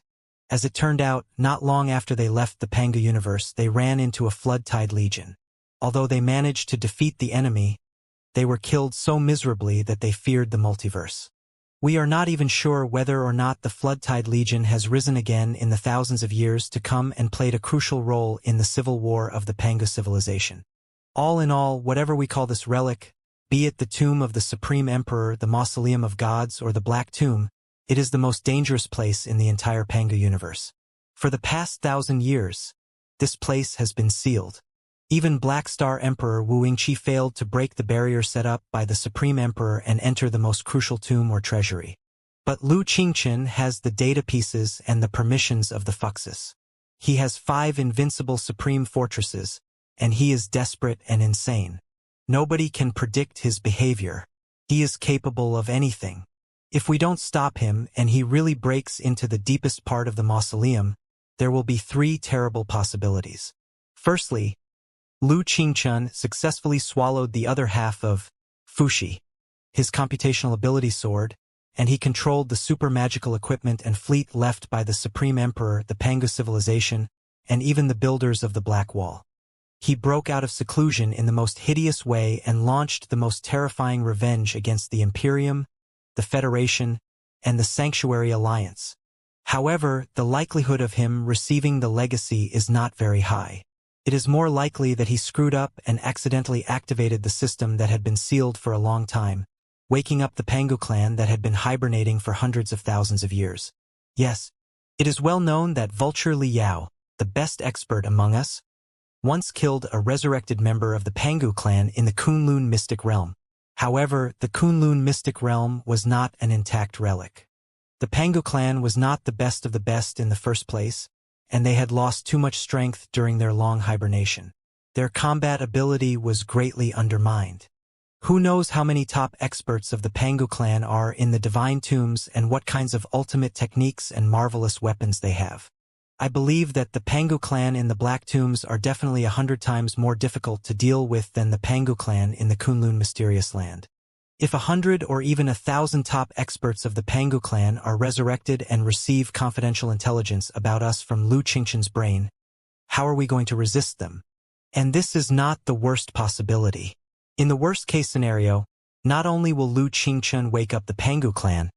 As it turned out, not long after they left the Pangu universe, they ran into a Flood Tide Legion. Although they managed to defeat the enemy, they were killed so miserably that they feared the multiverse. We are not even sure whether or not the Flood Tide Legion has risen again in the thousands of years to come and played a crucial role in the civil war of the Pangu civilization. All in all, whatever we call this relic, be it the tomb of the Supreme Emperor, the Mausoleum of Gods, or the Black Tomb, it is the most dangerous place in the entire Pangu universe. For the past 1,000 years, this place has been sealed. Even Black Star Emperor Wu Yingqi failed to break the barrier set up by the Supreme Emperor and enter the most crucial tomb or treasury. But Lu Qingchen has the data pieces and the permissions of the Fuxis. He has 5 invincible supreme fortresses, and he is desperate and insane. Nobody can predict his behavior. He is capable of anything. If we don't stop him and he really breaks into the deepest part of the mausoleum, there will be 3 terrible possibilities. Firstly, Lu Qingchen successfully swallowed the other half of Fuxi, his computational ability sword, and he controlled the super-magical equipment and fleet left by the Supreme Emperor, the Pangu civilization, and even the builders of the Black Wall. He broke out of seclusion in the most hideous way and launched the most terrifying revenge against the Imperium, the Federation, and the Sanctuary Alliance. However, the likelihood of him receiving the legacy is not very high. It is more likely that he screwed up and accidentally activated the system that had been sealed for a long time, waking up the Pangu clan that had been hibernating for hundreds of thousands of years. Yes, it is well known that Vulture Liao, the best expert among us, once killed a resurrected member of the Pangu clan in the Kunlun mystic realm. However, the Kunlun mystic realm was not an intact relic. The Pangu clan was not the best of the best in the first place, and they had lost too much strength during their long hibernation. Their combat ability was greatly undermined. Who knows how many top experts of the Pangu clan are in the divine tombs and what kinds of ultimate techniques and marvelous weapons they have. I believe that the Pangu clan in the Black Tombs are definitely 100 times more difficult to deal with than the Pangu clan in the Kunlun mysterious land. If 100 or even 1,000 top experts of the Pangu clan are resurrected and receive confidential intelligence about us from Lu Qingqian's brain, how are we going to resist them? And this is not the worst possibility. In the worst-case scenario, not only will Lu Qingqian wake up the Pangu clan,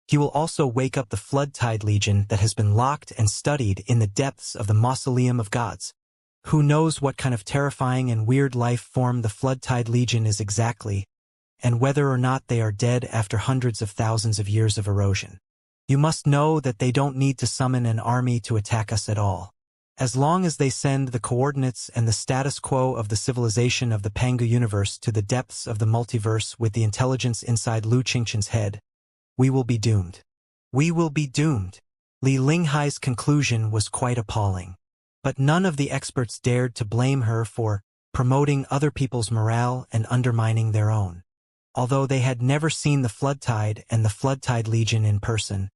he will also wake up the Floodtide Legion that has been locked and studied in the depths of the Mausoleum of Gods. Who knows what kind of terrifying and weird life form the Floodtide Legion is exactly, and whether or not they are dead after hundreds of thousands of years of erosion. You must know that they don't need to summon an army to attack us at all. As long as they send the coordinates and the status quo of the civilization of the Pangu universe to the depths of the multiverse with the intelligence inside Lu Qingqian's head, we will be doomed. We will be doomed. Li Linghai's conclusion was quite appalling. But none of the experts dared to blame her for promoting other people's morale and undermining their own. Although they had never seen the Floodtide and the Floodtide Legion in person,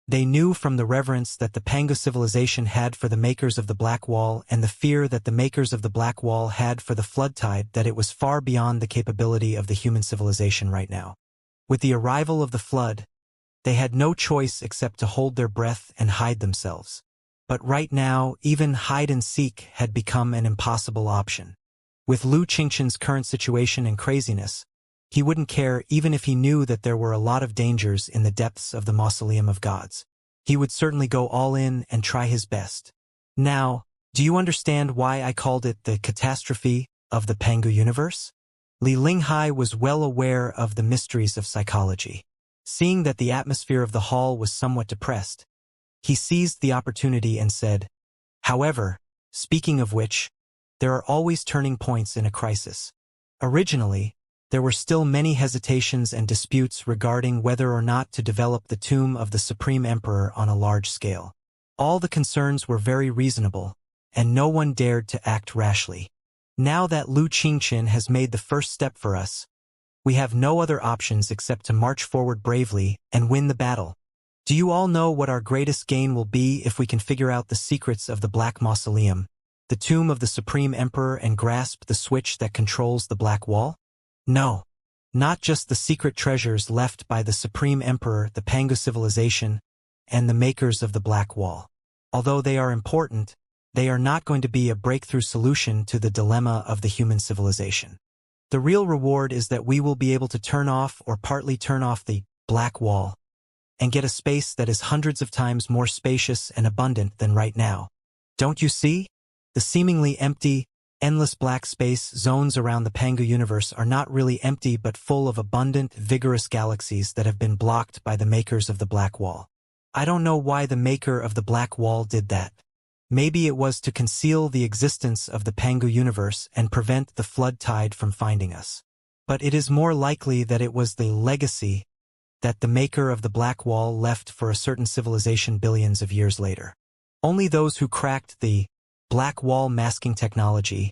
they knew from the reverence that the Pangu civilization had for the makers of the Black Wall and the fear that the makers of the Black Wall had for the Floodtide that it was far beyond the capability of the human civilization right now. With the arrival of the Flood, they had no choice except to hold their breath and hide themselves. But right now, even hide and seek had become an impossible option. With Lu Qingqian's current situation and craziness, he wouldn't care even if he knew that there were a lot of dangers in the depths of the Mausoleum of Gods. He would certainly go all in and try his best. Now, do you understand why I called it the catastrophe of the Pangu universe? Li Linghai was well aware of the mysteries of psychology. Seeing that the atmosphere of the hall was somewhat depressed, he seized the opportunity and said, "However, speaking of which, there are always turning points in a crisis. Originally, there were still many hesitations and disputes regarding whether or not to develop the tomb of the Supreme Emperor on a large scale. All the concerns were very reasonable, and no one dared to act rashly. Now that Lu Qingqian has made the first step for us, we have no other options except to march forward bravely and win the battle. Do you all know what our greatest gain will be if we can figure out the secrets of the Black Mausoleum, the tomb of the Supreme Emperor, and grasp the switch that controls the Black Wall? No, not just the secret treasures left by the Supreme Emperor, the Pangu civilization, and the makers of the Black Wall. Although they are important, they are not going to be a breakthrough solution to the dilemma of the human civilization. The real reward is that we will be able to turn off or partly turn off the Black Wall and get a space that is hundreds of times more spacious and abundant than right now. Don't you see? The seemingly empty, endless black space zones around the Pangu universe are not really empty but full of abundant, vigorous galaxies that have been blocked by the makers of the Black Wall. I don't know why the maker of the Black Wall did that. Maybe it was to conceal the existence of the Pangu universe and prevent the flood tide from finding us. But it is more likely that it was the legacy that the maker of the Black Wall left for a certain civilization billions of years later. Only those who cracked the Black Wall masking technology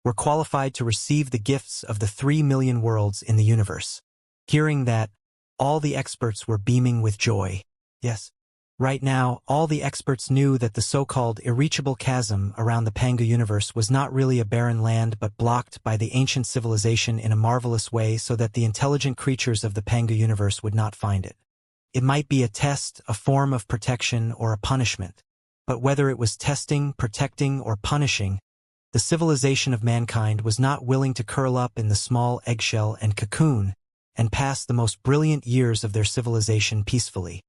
were qualified to receive the gifts of the 3 million worlds in the universe. Hearing that, all the experts were beaming with joy. Yes. Right now, all the experts knew that the so-called irreachable chasm around the Pangu universe was not really a barren land but blocked by the ancient civilization in a marvelous way so that the intelligent creatures of the Pangu universe would not find it. It might be a test, a form of protection, or a punishment. But whether it was testing, protecting, or punishing, the civilization of mankind was not willing to curl up in the small eggshell and cocoon and pass the most brilliant years of their civilization peacefully.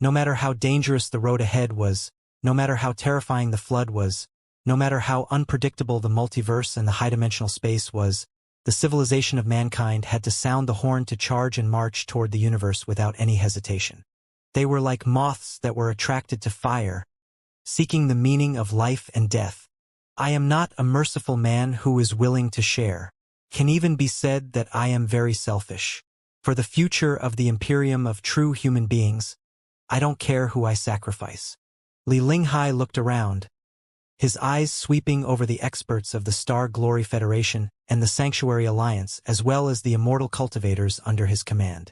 No matter how dangerous the road ahead was, no matter how terrifying the flood was, no matter how unpredictable the multiverse and the high-dimensional space was, the civilization of mankind had to sound the horn to charge and march toward the universe without any hesitation. They were like moths that were attracted to fire, seeking the meaning of life and death. I am not a merciful man who is willing to share. Can even be said that I am very selfish. For the future of the Imperium of true human beings, I don't care who I sacrifice. Li Linghai looked around, his eyes sweeping over the experts of the Star Glory Federation and the Sanctuary Alliance, as well as the immortal cultivators under his command.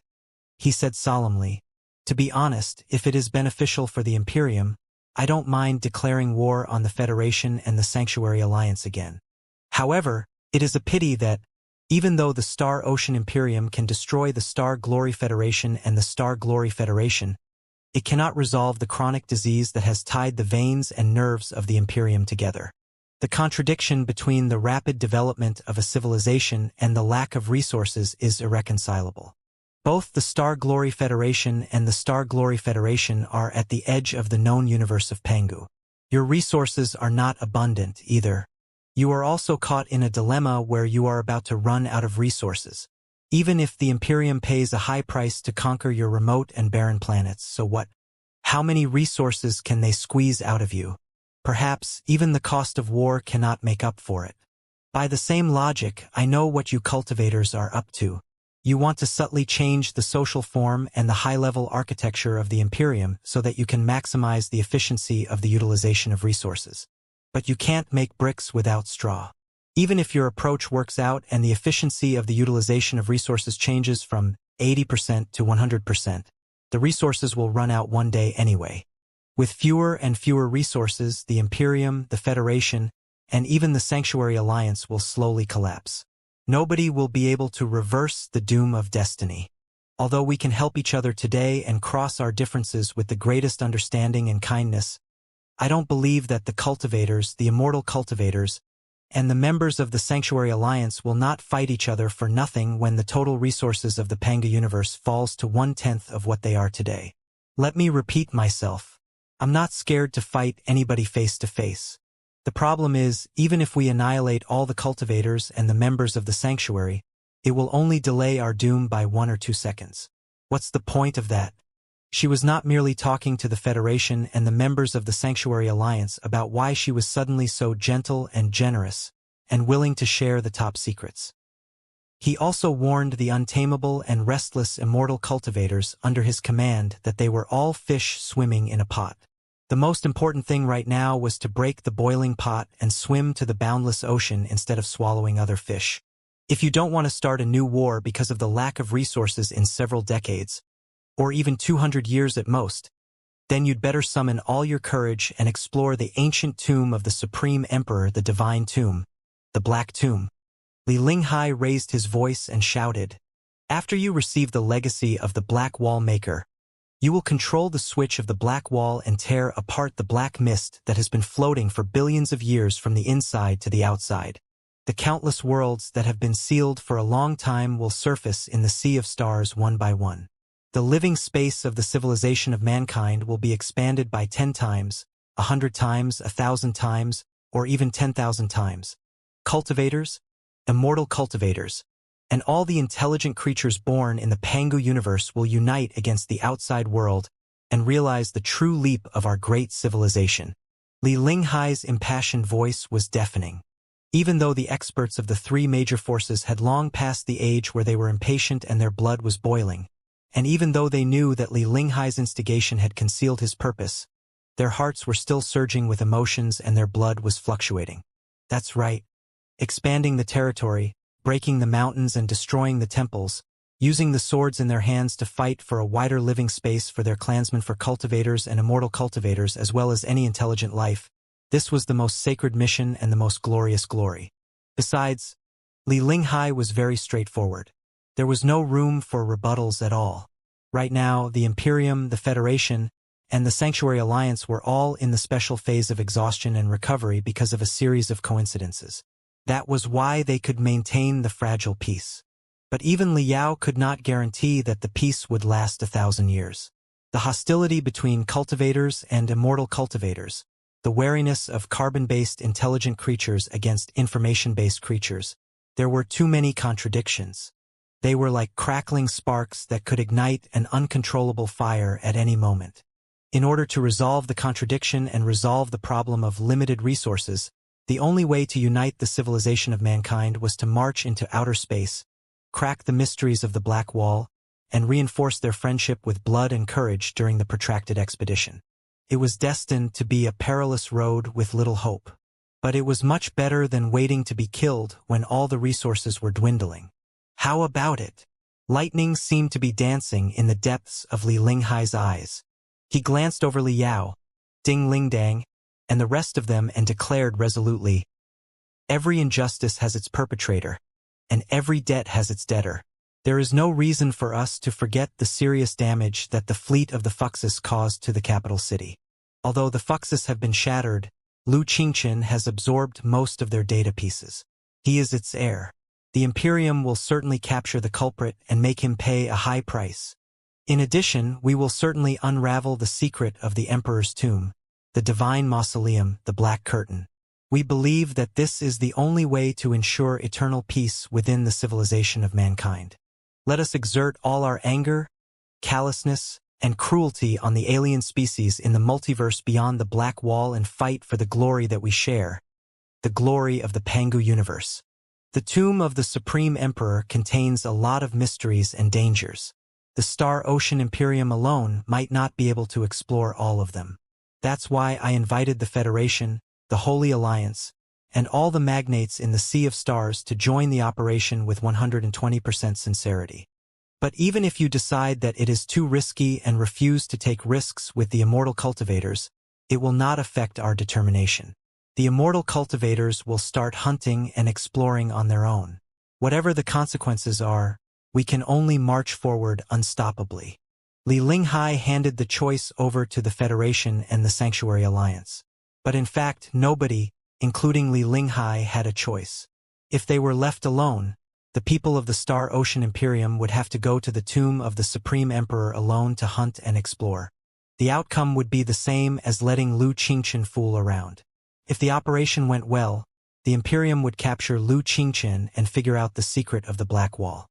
He said solemnly, "To be honest, if it is beneficial for the Imperium, I don't mind declaring war on the Federation and the Sanctuary Alliance again. However, it is a pity that, even though the Star Ocean Imperium can destroy the Star Glory Federation and the Star Glory Federation, it cannot resolve the chronic disease that has tied the veins and nerves of the Imperium together. The contradiction between the rapid development of a civilization and the lack of resources is irreconcilable. Both the Star Glory Federation and the Star Glory Federation are at the edge of the known universe of Pengu. Your resources are not abundant either. You are also caught in a dilemma where you are about to run out of resources. Even if the Imperium pays a high price to conquer your remote and barren planets, so what? How many resources can they squeeze out of you? Perhaps even the cost of war cannot make up for it. By the same logic, I know what you cultivators are up to. You want to subtly change the social form and the high-level architecture of the Imperium so that you can maximize the efficiency of the utilization of resources. But you can't make bricks without straw. Even if your approach works out and the efficiency of the utilization of resources changes from 80% to 100%, the resources will run out one day anyway. With fewer and fewer resources, the Imperium, the Federation, and even the Sanctuary Alliance will slowly collapse. Nobody will be able to reverse the doom of destiny. Although we can help each other today and cross our differences with the greatest understanding and kindness, I don't believe that the cultivators, the immortal cultivators, and the members of the Sanctuary Alliance will not fight each other for nothing when the total resources of the Panga universe falls to 1/10 of what they are today. Let me repeat myself. I'm not scared to fight anybody face to face. The problem is, even if we annihilate all the cultivators and the members of the Sanctuary, it will only delay our doom by 1 or 2 seconds. What's the point of that? She was not merely talking to the Federation and the members of the Sanctuary Alliance about why she was suddenly so gentle and generous and willing to share the top secrets. He also warned the untamable and restless immortal cultivators under his command that they were all fish swimming in a pot. The most important thing right now was to break the boiling pot and swim to the boundless ocean instead of swallowing other fish. If you don't want to start a new war because of the lack of resources in several decades, or even 200 years at most, then you'd better summon all your courage and explore the ancient tomb of the Supreme Emperor, the Divine Tomb, the Black Tomb. Li Linghai raised his voice and shouted, "After you receive the legacy of the Black Wall Maker, you will control the switch of the Black Wall and tear apart the black mist that has been floating for billions of years from the inside to the outside. The countless worlds that have been sealed for a long time will surface in the sea of stars one by one. The living space of the civilization of mankind will be expanded by 10 times, 100 times, 1,000 times, or even 10,000 times. Cultivators, immortal cultivators, and all the intelligent creatures born in the Pangu universe will unite against the outside world and realize the true leap of our great civilization." Li Linghai's impassioned voice was deafening. Even though the experts of the 3 major forces had long passed the age where they were impatient and their blood was boiling, and even though they knew that Li Linghai's instigation had concealed his purpose, their hearts were still surging with emotions and their blood was fluctuating. That's right. Expanding the territory, breaking the mountains and destroying the temples, using the swords in their hands to fight for a wider living space for their clansmen, for cultivators and immortal cultivators as well as any intelligent life, this was the most sacred mission and the most glorious glory. Besides, Li Linghai was very straightforward. There was no room for rebuttals at all. Right now, the Imperium, the Federation, and the Sanctuary Alliance were all in the special phase of exhaustion and recovery because of a series of coincidences. That was why they could maintain the fragile peace. But even Liao could not guarantee that the peace would last 1,000 years. The hostility between cultivators and immortal cultivators, the wariness of carbon-based intelligent creatures against information-based creatures, there were too many contradictions. They were like crackling sparks that could ignite an uncontrollable fire at any moment. In order to resolve the contradiction and resolve the problem of limited resources, the only way to unite the civilization of mankind was to march into outer space, crack the mysteries of the Black Wall, and reinforce their friendship with blood and courage during the protracted expedition. It was destined to be a perilous road with little hope. But it was much better than waiting to be killed when all the resources were dwindling. How about it? Lightning seemed to be dancing in the depths of Li Linghai's eyes. He glanced over Liao, Ding Lingdang, and the rest of them and declared resolutely, "Every injustice has its perpetrator, and every debt has its debtor. There is no reason for us to forget the serious damage that the fleet of the Fuxus caused to the capital city. Although the Fuxus have been shattered, Lu Qingchen has absorbed most of their data pieces. He is its heir. The Imperium will certainly capture the culprit and make him pay a high price. In addition, we will certainly unravel the secret of the Emperor's tomb, the divine mausoleum, the Black Curtain. We believe that this is the only way to ensure eternal peace within the civilization of mankind. Let us exert all our anger, callousness, and cruelty on the alien species in the multiverse beyond the Black Wall and fight for the glory that we share, the glory of the Pangu universe. The tomb of the Supreme Emperor contains a lot of mysteries and dangers. The Star Ocean Imperium alone might not be able to explore all of them. That's why I invited the Federation, the Holy Alliance, and all the magnates in the Sea of Stars to join the operation with 120% sincerity. But even if you decide that it is too risky and refuse to take risks with the immortal cultivators, it will not affect our determination. The immortal cultivators will start hunting and exploring on their own. Whatever the consequences are, we can only march forward unstoppably. Li Linghai handed the choice over to the Federation and the Sanctuary Alliance. But in fact, nobody, including Li Linghai, had a choice. If they were left alone, the people of the Star Ocean Imperium would have to go to the tomb of the Supreme Emperor alone to hunt and explore. The outcome would be the same as letting Lu Qingchen fool around. If the operation went well, the Imperium would capture Lu Qingchen and figure out the secret of the Black Wall.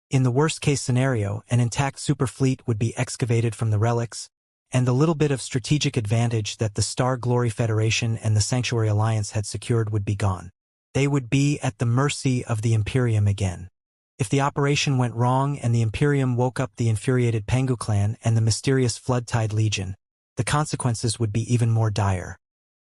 In the worst-case scenario, an intact superfleet would be excavated from the relics, and the little bit of strategic advantage that the Star Glory Federation and the Sanctuary Alliance had secured would be gone. They would be at the mercy of the Imperium again. If the operation went wrong and the Imperium woke up the infuriated Pangu clan and the mysterious Floodtide Legion, the consequences would be even more dire.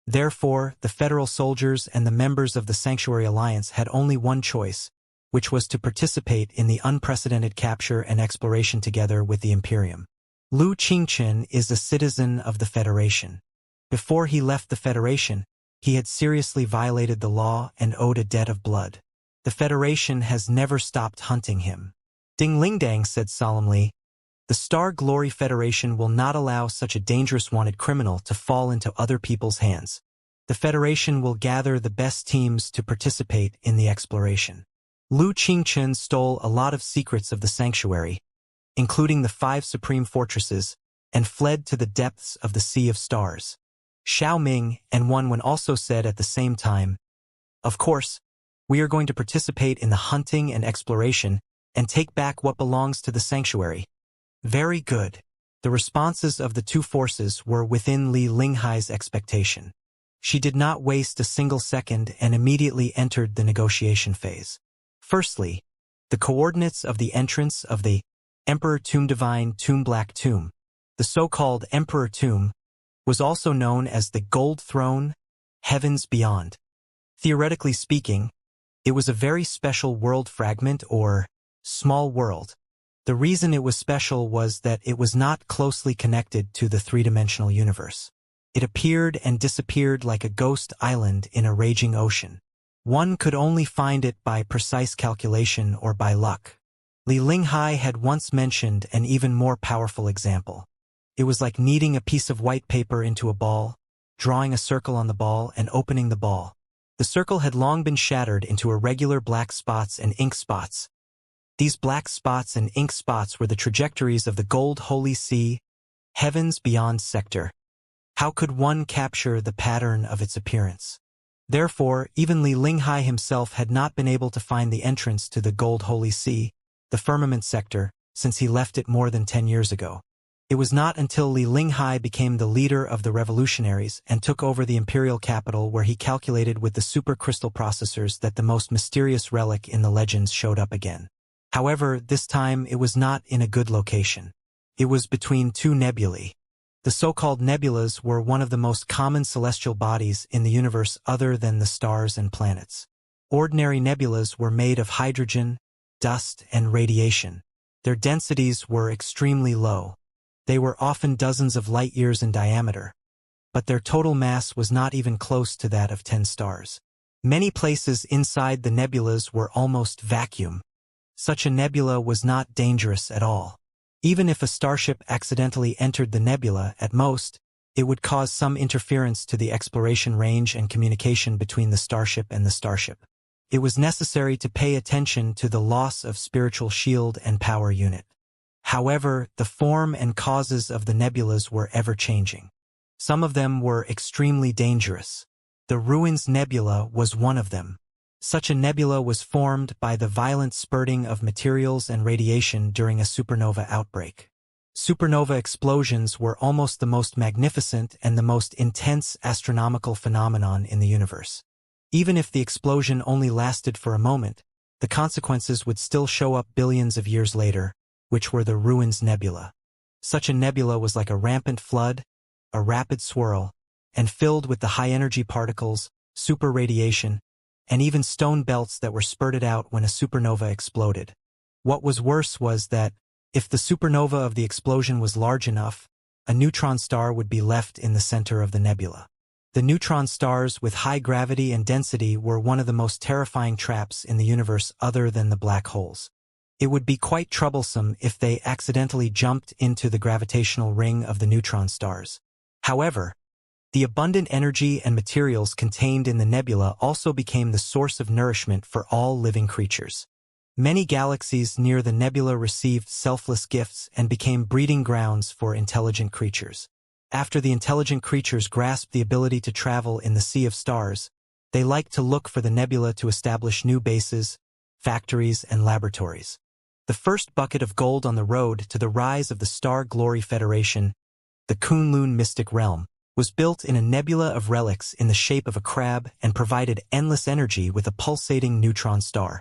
Therefore, the federal soldiers and the members of the Sanctuary Alliance had only one choice, which was to participate in the unprecedented capture and exploration together with the Imperium. Lu Qingchen is a citizen of the Federation. Before he left the Federation, he had seriously violated the law and owed a debt of blood. The Federation has never stopped hunting him. Ding Lingdang said solemnly, "The Star Glory Federation will not allow such a dangerous wanted criminal to fall into other people's hands. The Federation will gather the best teams to participate in the exploration." Lu Qingchen stole a lot of secrets of the Sanctuary, including the 5 supreme fortresses, and fled to the depths of the Sea of Stars. Xiao Ming and Wan Wen also said at the same time, "Of course, we are going to participate in the hunting and exploration and take back what belongs to the Sanctuary." Very good. The responses of the two forces were within Li Linghai's expectation. She did not waste a single second and immediately entered the negotiation phase. Firstly, the coordinates of the entrance of the Emperor Tomb Divine Tomb Black Tomb, the so-called Emperor Tomb, was also known as the Gold Throne, Heavens Beyond. Theoretically speaking, it was a very special world fragment or small world. The reason it was special was that it was not closely connected to the three-dimensional universe. It appeared and disappeared like a ghost island in a raging ocean. One could only find it by precise calculation or by luck. Li Linghai had once mentioned an even more powerful example. It was like kneading a piece of white paper into a ball, drawing a circle on the ball and opening the ball. The circle had long been shattered into irregular black spots and ink spots. These black spots and ink spots were the trajectories of the Gold Holy Sea, Heavens Beyond sector. How could one capture the pattern of its appearance? Therefore, even Li Linghai himself had not been able to find the entrance to the Gold Holy Sea, the firmament sector, since he left it more than 10 years ago. It was not until Li Linghai became the leader of the revolutionaries and took over the imperial capital where he calculated with the supercrystal processors that the most mysterious relic in the legends showed up again. However, this time it was not in a good location. It was between two nebulae. The so-called nebulas were one of the most common celestial bodies in the universe other than the stars and planets. Ordinary nebulas were made of hydrogen, dust, and radiation. Their densities were extremely low. They were often dozens of light-years in diameter, but their total mass was not even close to that of 10 stars. Many places inside the nebulas were almost vacuum. Such a nebula was not dangerous at all. Even if a starship accidentally entered the nebula, at most, it would cause some interference to the exploration range and communication between the starship and the starship. It was necessary to pay attention to the loss of spiritual shield and power unit. However, the form and causes of the nebulas were ever-changing. Some of them were extremely dangerous. The Ruins Nebula was one of them. Such a nebula was formed by the violent spurting of materials and radiation during a supernova outbreak. Supernova explosions were almost the most magnificent and the most intense astronomical phenomenon in the universe. Even if the explosion only lasted for a moment, the consequences would still show up billions of years later, which were the Ruins Nebula. Such a nebula was like a rampant flood, a rapid swirl, and filled with the high-energy particles, super radiation, and even stone belts that were spurted out when a supernova exploded. What was worse was that, if the supernova of the explosion was large enough, a neutron star would be left in the center of the nebula. The neutron stars with high gravity and density were one of the most terrifying traps in the universe other than the black holes. It would be quite troublesome if they accidentally jumped into the gravitational ring of the neutron stars. However, the abundant energy and materials contained in the nebula also became the source of nourishment for all living creatures. Many galaxies near the nebula received selfless gifts and became breeding grounds for intelligent creatures. After the intelligent creatures grasped the ability to travel in the sea of stars, they liked to look for the nebula to establish new bases, factories, and laboratories. The first bucket of gold on the road to the rise of the Star Glory Federation, the Kunlun Mystic Realm, was built in a nebula of relics in the shape of a crab and provided endless energy with a pulsating neutron star.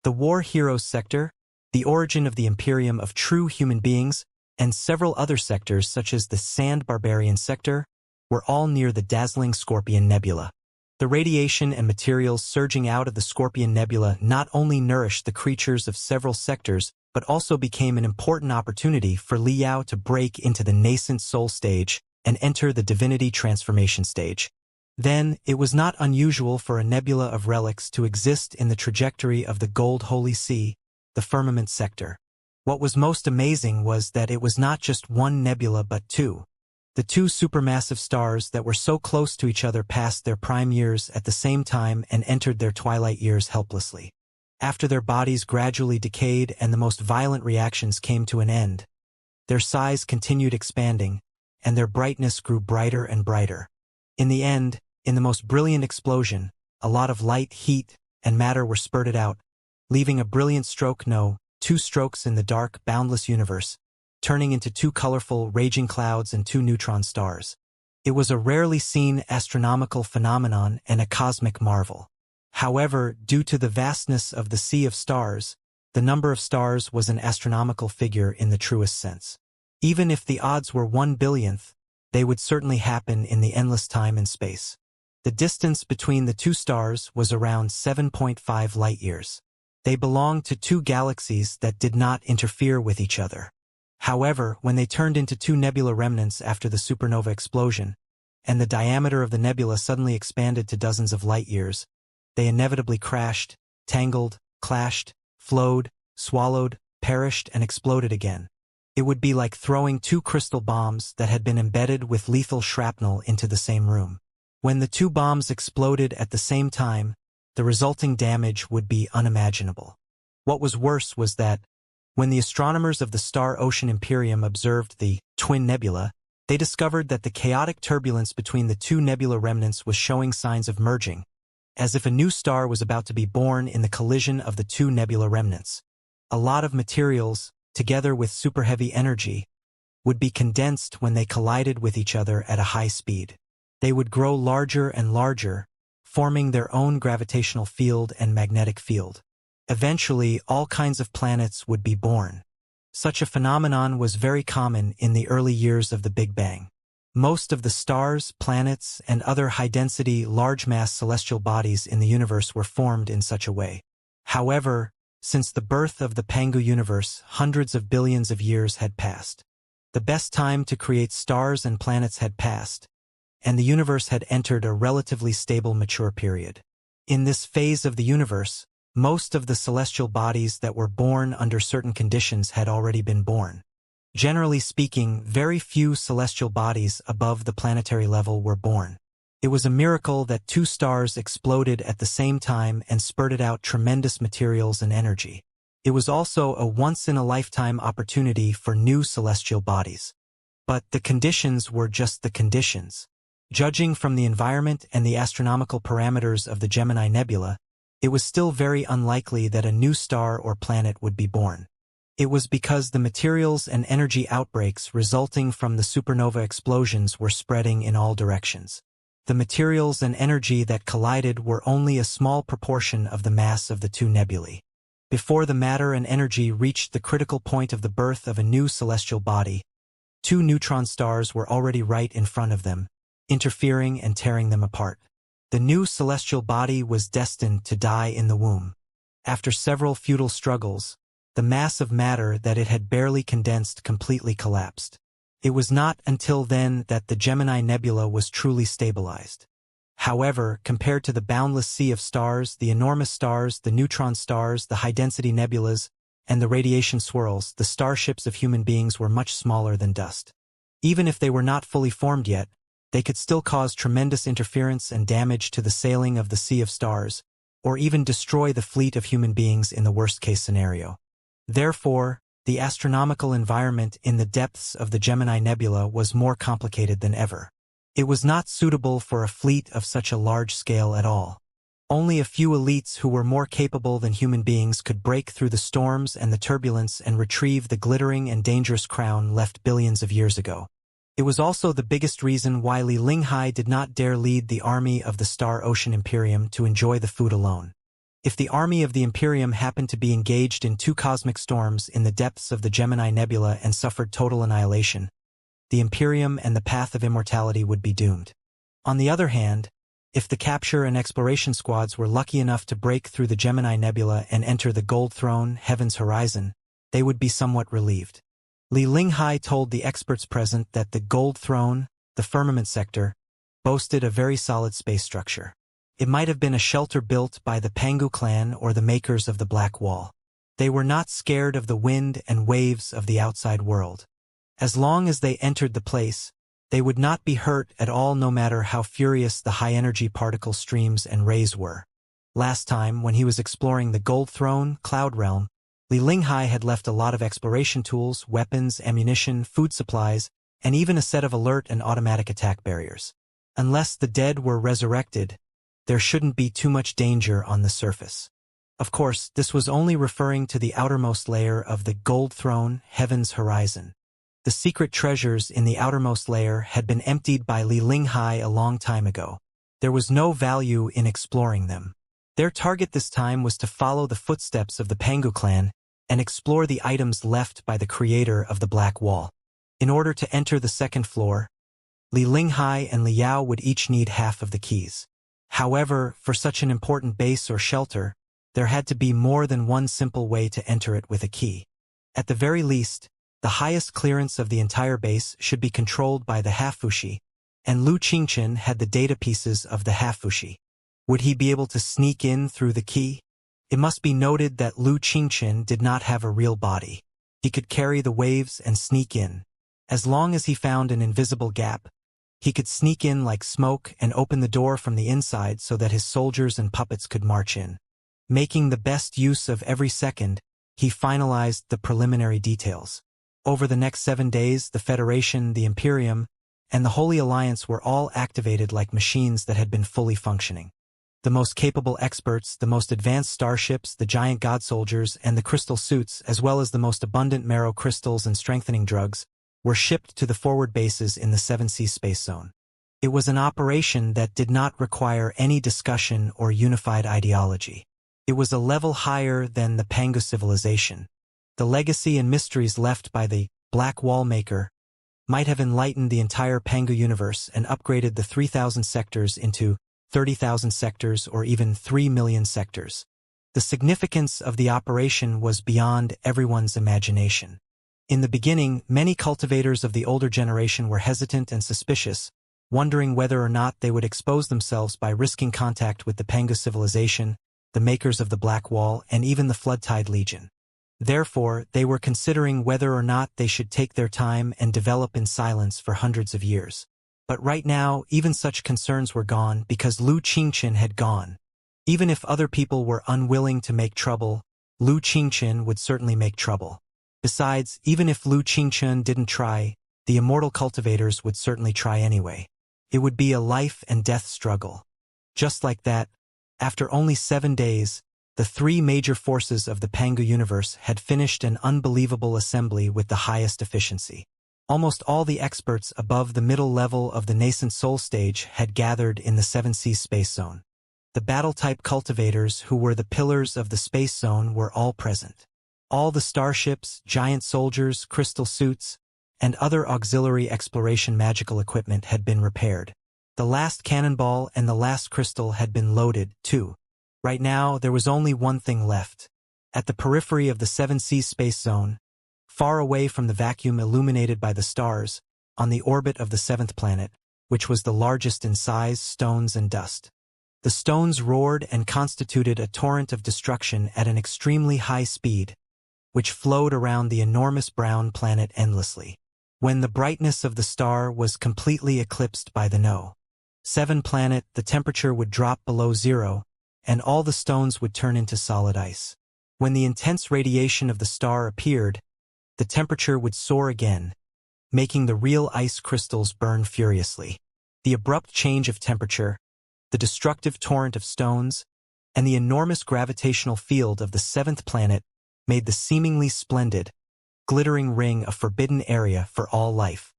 The War Heroes sector, the origin of the Imperium of true human beings, and several other sectors such as the Sand Barbarian sector, were all near the dazzling Scorpion Nebula. The radiation and materials surging out of the Scorpion Nebula not only nourished the creatures of several sectors, but also became an important opportunity for Li Yao to break into the nascent soul stage and enter the divinity transformation stage. Then, it was not unusual for a nebula of relics to exist in the trajectory of the Gold Holy Sea, the firmament sector. What was most amazing was that it was not just one nebula but two. The two supermassive stars that were so close to each other passed their prime years at the same time and entered their twilight years helplessly. After their bodies gradually decayed and the most violent reactions came to an end, their size continued expanding, and their brightness grew brighter and brighter. In the end, in the most brilliant explosion, a lot of light, heat, and matter were spurted out, leaving a brilliant stroke, no, two strokes in the dark, boundless universe, turning into two colorful, raging clouds and two neutron stars. It was a rarely seen astronomical phenomenon and a cosmic marvel. However, due to the vastness of the sea of stars, the number of stars was an astronomical figure in the truest sense. Even if the odds were 1/billionth, they would certainly happen in the endless time and space. The distance between the two stars was around 7.5 light-years. They belonged to two galaxies that did not interfere with each other. However, when they turned into two nebula remnants after the supernova explosion, and the diameter of the nebula suddenly expanded to dozens of light-years, they inevitably crashed, tangled, clashed, flowed, swallowed, perished and exploded again. It would be like throwing two crystal bombs that had been embedded with lethal shrapnel into the same room. When the two bombs exploded at the same time, the resulting damage would be unimaginable. What was worse was that, when the astronomers of the Star-Ocean Imperium observed the twin nebula, they discovered that the chaotic turbulence between the two nebula remnants was showing signs of merging, as if a new star was about to be born in the collision of the two nebula remnants. A lot of materials, together with super-heavy energy, would be condensed when they collided with each other at a high speed. They would grow larger and larger, forming their own gravitational field and magnetic field. Eventually, all kinds of planets would be born. Such a phenomenon was very common in the early years of the Big Bang. Most of the stars, planets, and other high-density, large-mass celestial bodies in the universe were formed in such a way. However, since the birth of the Pangu universe, hundreds of billions of years had passed. The best time to create stars and planets had passed, and the universe had entered a relatively stable mature period. In this phase of the universe, most of the celestial bodies that were born under certain conditions had already been born. Generally speaking, very few celestial bodies above the planetary level were born. It was a miracle that two stars exploded at the same time and spurted out tremendous materials and energy. It was also a once-in-a-lifetime opportunity for new celestial bodies. But the conditions were just the conditions. Judging from the environment and the astronomical parameters of the Gemini Nebula, it was still very unlikely that a new star or planet would be born. It was because the materials and energy outbreaks resulting from the supernova explosions were spreading in all directions. The materials and energy that collided were only a small proportion of the mass of the two nebulae. Before the matter and energy reached the critical point of the birth of a new celestial body, two neutron stars were already right in front of them, interfering and tearing them apart. The new celestial body was destined to die in the womb. After several futile struggles, the mass of matter that it had barely condensed completely collapsed. It was not until then that the Gemini Nebula was truly stabilized. However, compared to the boundless sea of stars, the enormous stars, the neutron stars, the high-density nebulas, and the radiation swirls, the starships of human beings were much smaller than dust. Even if they were not fully formed yet, they could still cause tremendous interference and damage to the sailing of the sea of stars, or even destroy the fleet of human beings in the worst-case scenario. Therefore, the astronomical environment in the depths of the Gemini Nebula was more complicated than ever. It was not suitable for a fleet of such a large scale at all. Only a few elites who were more capable than human beings could break through the storms and the turbulence and retrieve the glittering and dangerous crown left billions of years ago. It was also the biggest reason why Li Linghai did not dare lead the army of the Star-Ocean Imperium to enjoy the food alone. If the army of the Imperium happened to be engaged in two cosmic storms in the depths of the Gemini Nebula and suffered total annihilation, the Imperium and the path of immortality would be doomed. On the other hand, if the capture and exploration squads were lucky enough to break through the Gemini Nebula and enter the Gold Throne, Heaven's Horizon, they would be somewhat relieved. Li Linghai told the experts present that the Gold Throne, the firmament sector, boasted a very solid space structure. It might have been a shelter built by the Pangu clan or the makers of the Black Wall. They were not scared of the wind and waves of the outside world. As long as they entered the place, they would not be hurt at all no matter how furious the high-energy particle streams and rays were. Last time, when he was exploring the Gold Throne, Cloud Realm, Li Linghai had left a lot of exploration tools, weapons, ammunition, food supplies, and even a set of alert and automatic attack barriers. Unless the dead were resurrected, there shouldn't be too much danger on the surface. Of course, this was only referring to the outermost layer of the Gold Throne, Heaven's Horizon. The secret treasures in the outermost layer had been emptied by Li Linghai a long time ago. There was no value in exploring them. Their target this time was to follow the footsteps of the Pangu clan and explore the items left by the creator of the Black Wall. In order to enter the second floor, Li Linghai and Liao would each need half of the keys. However, for such an important base or shelter, there had to be more than one simple way to enter it with a key. At the very least, the highest clearance of the entire base should be controlled by the Hafushi, and Lu Qingchen had the data pieces of the Hafushi. Would he be able to sneak in through the key? It must be noted that Lu Qingchen did not have a real body. He could carry the waves and sneak in. As long as he found an invisible gap, he could sneak in like smoke and open the door from the inside so that his soldiers and puppets could march in. Making the best use of every second, he finalized the preliminary details. Over the next 7 days, the Federation, the Imperium, and the Holy Alliance were all activated like machines that had been fully functioning. The most capable experts, the most advanced starships, the giant god soldiers, and the crystal suits, as well as the most abundant marrow crystals and strengthening drugs, were shipped to the forward bases in the 7 Seas space zone. It was an operation that did not require any discussion or unified ideology. It was a level higher than the Pangu civilization. The legacy and mysteries left by the Black Wall Maker might have enlightened the entire Pangu universe and upgraded the 3,000 sectors into 30,000 sectors or even 3 million sectors. The significance of the operation was beyond everyone's imagination. In the beginning, many cultivators of the older generation were hesitant and suspicious, wondering whether or not they would expose themselves by risking contact with the Pangu civilization, the makers of the Black Wall, and even the Floodtide Legion. Therefore, they were considering whether or not they should take their time and develop in silence for hundreds of years. But right now, even such concerns were gone because Lu Qingchen had gone. Even if other people were unwilling to make trouble, Lu Qingchen would certainly make trouble. Besides, even if Lu Qingchen didn't try, the immortal cultivators would certainly try anyway. It would be a life and death struggle. Just like that, after only 7 days, the 3 major forces of the Pangu universe had finished an unbelievable assembly with the highest efficiency. Almost all the experts above the middle level of the nascent soul stage had gathered in the 7 Seas space zone. The battle-type cultivators who were the pillars of the space zone were all present. All the starships, giant soldiers, crystal suits, and other auxiliary exploration magical equipment had been repaired. The last cannonball and the last crystal had been loaded, too. Right now, there was only one thing left. At the periphery of the 7 Seas space zone, far away from the vacuum illuminated by the stars, on the orbit of the 7th planet, which was the largest in size, stones, and dust. The stones roared and constituted a torrent of destruction at an extremely high speed, which flowed around the enormous brown planet endlessly. When the brightness of the star was completely eclipsed by the No. 7 planet, the temperature would drop below 0, and all the stones would turn into solid ice. When the intense radiation of the star appeared, the temperature would soar again, making the real ice crystals burn furiously. The abrupt change of temperature, the destructive torrent of stones, and the enormous gravitational field of the 7th planet made the seemingly splendid, glittering ring a forbidden area for all life.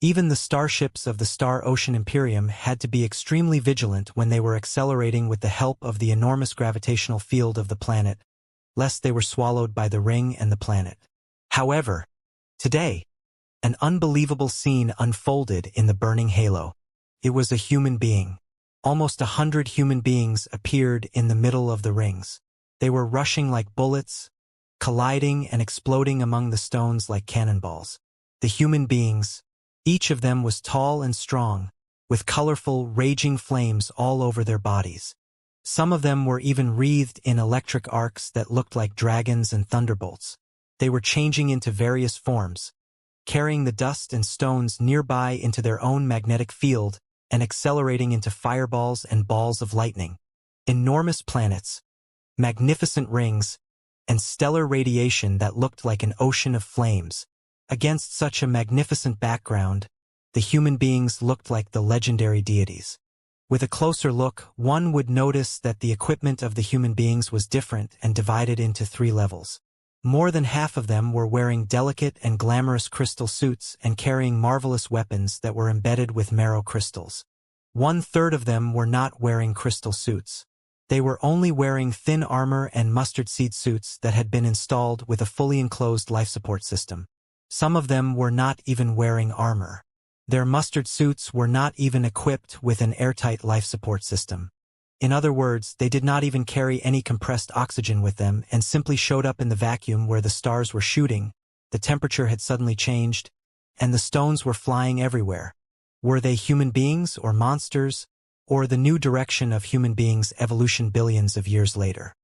Even the starships of the Star Ocean Imperium had to be extremely vigilant when they were accelerating with the help of the enormous gravitational field of the planet, lest they were swallowed by the ring and the planet. However, today, an unbelievable scene unfolded in the burning halo. It was a human being. Almost 100 human beings appeared in the middle of the rings. They were rushing like bullets, colliding and exploding among the stones like cannonballs. The human beings, each of them was tall and strong, with colorful, raging flames all over their bodies. Some of them were even wreathed in electric arcs that looked like dragons and thunderbolts. They were changing into various forms, carrying the dust and stones nearby into their own magnetic field and accelerating into fireballs and balls of lightning. Enormous planets, magnificent rings, and stellar radiation that looked like an ocean of flames. Against such a magnificent background, the human beings looked like the legendary deities. With a closer look, one would notice that the equipment of the human beings was different and divided into 3 levels. More than half of them were wearing delicate and glamorous crystal suits and carrying marvelous weapons that were embedded with marrow crystals. 1/3 of them were not wearing crystal suits. They were only wearing thin armor and mustard seed suits that had been installed with a fully enclosed life support system. Some of them were not even wearing armor. Their mustard suits were not even equipped with an airtight life support system. In other words, they did not even carry any compressed oxygen with them and simply showed up in the vacuum where the stars were shooting. The temperature had suddenly changed, and the stones were flying everywhere. Were they human beings or monsters, or the new direction of human beings' evolution billions of years later?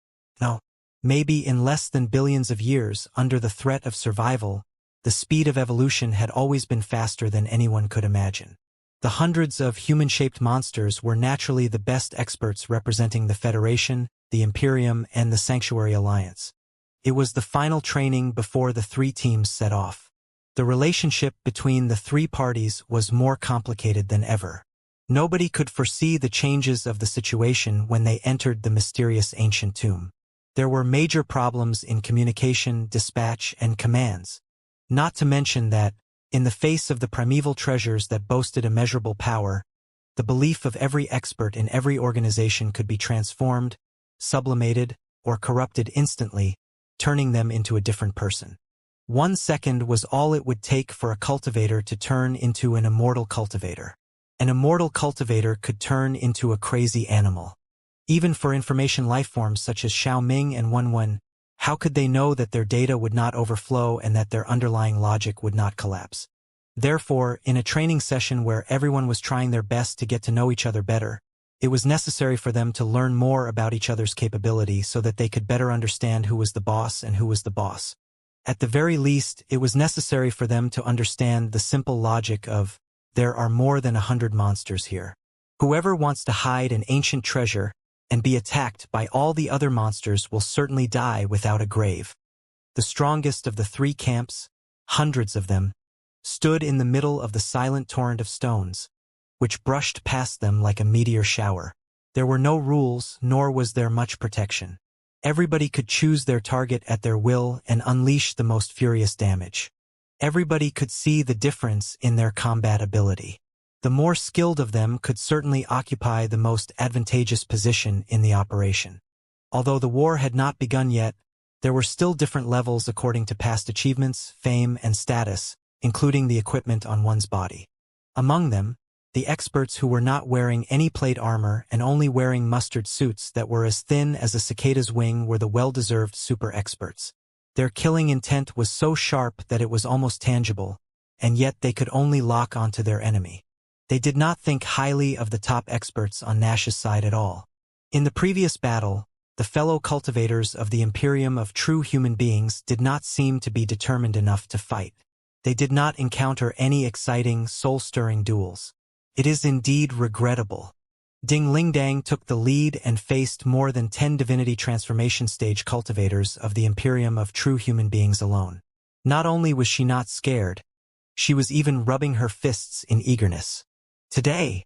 No, Maybe in less than billions of years, under the threat of survival, the speed of evolution had always been faster than anyone could imagine. The hundreds of human-shaped monsters were naturally the best experts representing the Federation, the Imperium, and the Sanctuary Alliance. It was the final training before the three teams set off. The relationship between the three parties was more complicated than ever. Nobody could foresee the changes of the situation when they entered the mysterious ancient tomb. There were major problems in communication, dispatch, and commands. Not to mention that, in the face of the primeval treasures that boasted immeasurable power, the belief of every expert in every organization could be transformed, sublimated, or corrupted instantly, turning them into a different person. 1 second was all it would take for a cultivator to turn into an immortal cultivator. An immortal cultivator could turn into a crazy animal. Even for information lifeforms such as Xiaoming and Wenwen, how could they know that their data would not overflow and that their underlying logic would not collapse? Therefore, in a training session where everyone was trying their best to get to know each other better, it was necessary for them to learn more about each other's capability so that they could better understand who was the boss and who was the boss. At the very least, it was necessary for them to understand the simple logic of, there are more than 100 monsters here. Whoever wants to hide an ancient treasure and be attacked by all the other monsters will certainly die without a grave. The strongest of the three camps, hundreds of them, stood in the middle of the silent torrent of stones, which brushed past them like a meteor shower. There were no rules, nor was there much protection. Everybody could choose their target at their will and unleash the most furious damage. Everybody could see the difference in their combat ability. The more skilled of them could certainly occupy the most advantageous position in the operation. Although the war had not begun yet, there were still different levels according to past achievements, fame, and status, including the equipment on one's body. Among them, the experts who were not wearing any plate armor and only wearing mustard suits that were as thin as a cicada's wing were the well-deserved super experts. Their killing intent was so sharp that it was almost tangible, and yet they could only lock onto their enemy. They did not think highly of the top experts on Nash's side at all. In the previous battle, the fellow cultivators of the Imperium of true human beings did not seem to be determined enough to fight. They did not encounter any exciting, soul-stirring duels. It is indeed regrettable. Ding Lingdang took the lead and faced more than 10 divinity transformation stage cultivators of the Imperium of true human beings alone. Not only was she not scared, she was even rubbing her fists in eagerness. Today,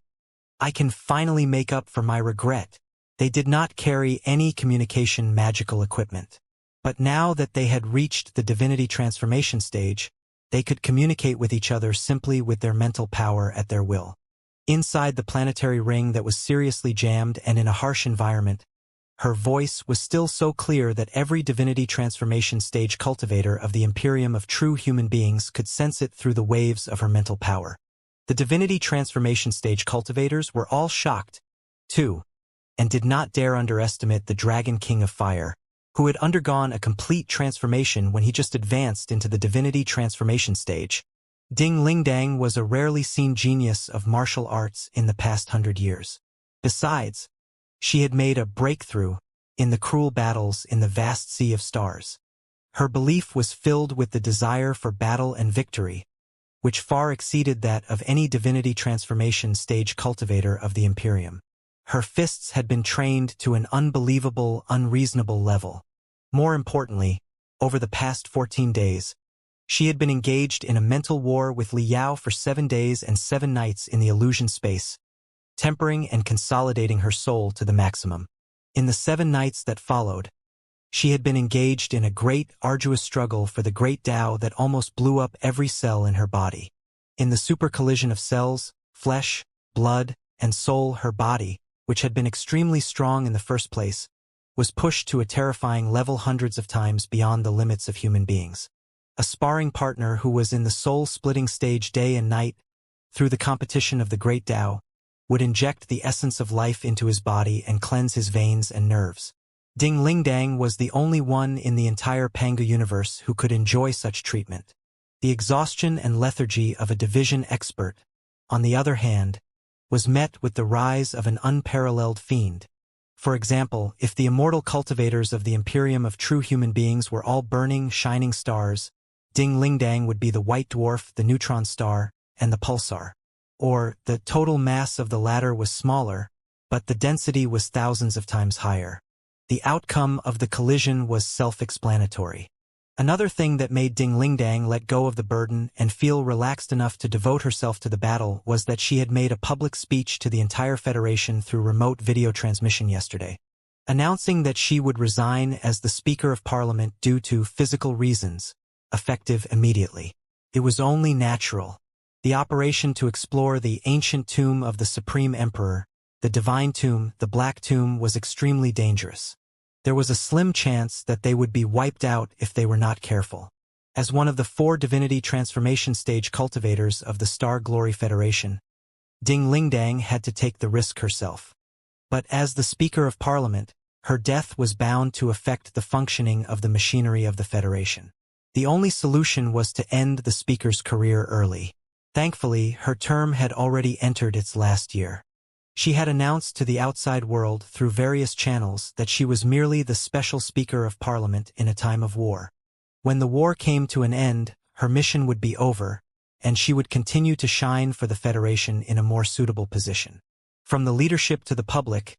I can finally make up for my regret. They did not carry any communication magical equipment. But now that they had reached the divinity transformation stage, they could communicate with each other simply with their mental power at their will. Inside the planetary ring that was seriously jammed and in a harsh environment, her voice was still so clear that every divinity transformation stage cultivator of the Imperium of true human beings could sense it through the waves of her mental power. The divinity transformation stage cultivators were all shocked, too, and did not dare underestimate the Dragon King of Fire, who had undergone a complete transformation when he just advanced into the divinity transformation stage. Ding Lingdang was a rarely seen genius of martial arts in the past 100 years. Besides, she had made a breakthrough in the cruel battles in the vast sea of stars. Her belief was filled with the desire for battle and victory, which far exceeded that of any divinity transformation stage cultivator of the Imperium. Her fists had been trained to an unbelievable, unreasonable level. More importantly, over the past 14 days, she had been engaged in a mental war with Li Yao for 7 days and 7 nights in the illusion space, tempering and consolidating her soul to the maximum. In the 7 nights that followed, she had been engaged in a great, arduous struggle for the great Tao that almost blew up every cell in her body. In the super collision of cells, flesh, blood, and soul, her body, which had been extremely strong in the first place, was pushed to a terrifying level hundreds of times beyond the limits of human beings. A sparring partner who was in the soul-splitting stage day and night, through the competition of the great Tao, would inject the essence of life into his body and cleanse his veins and nerves. Ding Lingdang was the only one in the entire Panga universe who could enjoy such treatment. The exhaustion and lethargy of a division expert, on the other hand, was met with the rise of an unparalleled fiend. For example, if the immortal cultivators of the Imperium of true human beings were all burning, shining stars, Ding Lingdang would be the white dwarf, the neutron star, and the pulsar. Or, the total mass of the latter was smaller, but the density was thousands of times higher. The outcome of the collision was self-explanatory. Another thing that made Ding Lingdang let go of the burden and feel relaxed enough to devote herself to the battle was that she had made a public speech to the entire Federation through remote video transmission yesterday, announcing that she would resign as the Speaker of Parliament due to physical reasons, effective immediately. It was only natural. The operation to explore the ancient tomb of the Supreme Emperor, the Divine Tomb, the Black Tomb, was extremely dangerous. There was a slim chance that they would be wiped out if they were not careful. As one of the 4 divinity transformation stage cultivators of the Star Glory Federation, Ding Lingdang had to take the risk herself. But as the Speaker of Parliament, her death was bound to affect the functioning of the machinery of the Federation. The only solution was to end the Speaker's career early. Thankfully, her term had already entered its last year. She had announced to the outside world through various channels that she was merely the special Speaker of Parliament in a time of war. When the war came to an end, her mission would be over, and she would continue to shine for the Federation in a more suitable position. From the leadership to the public,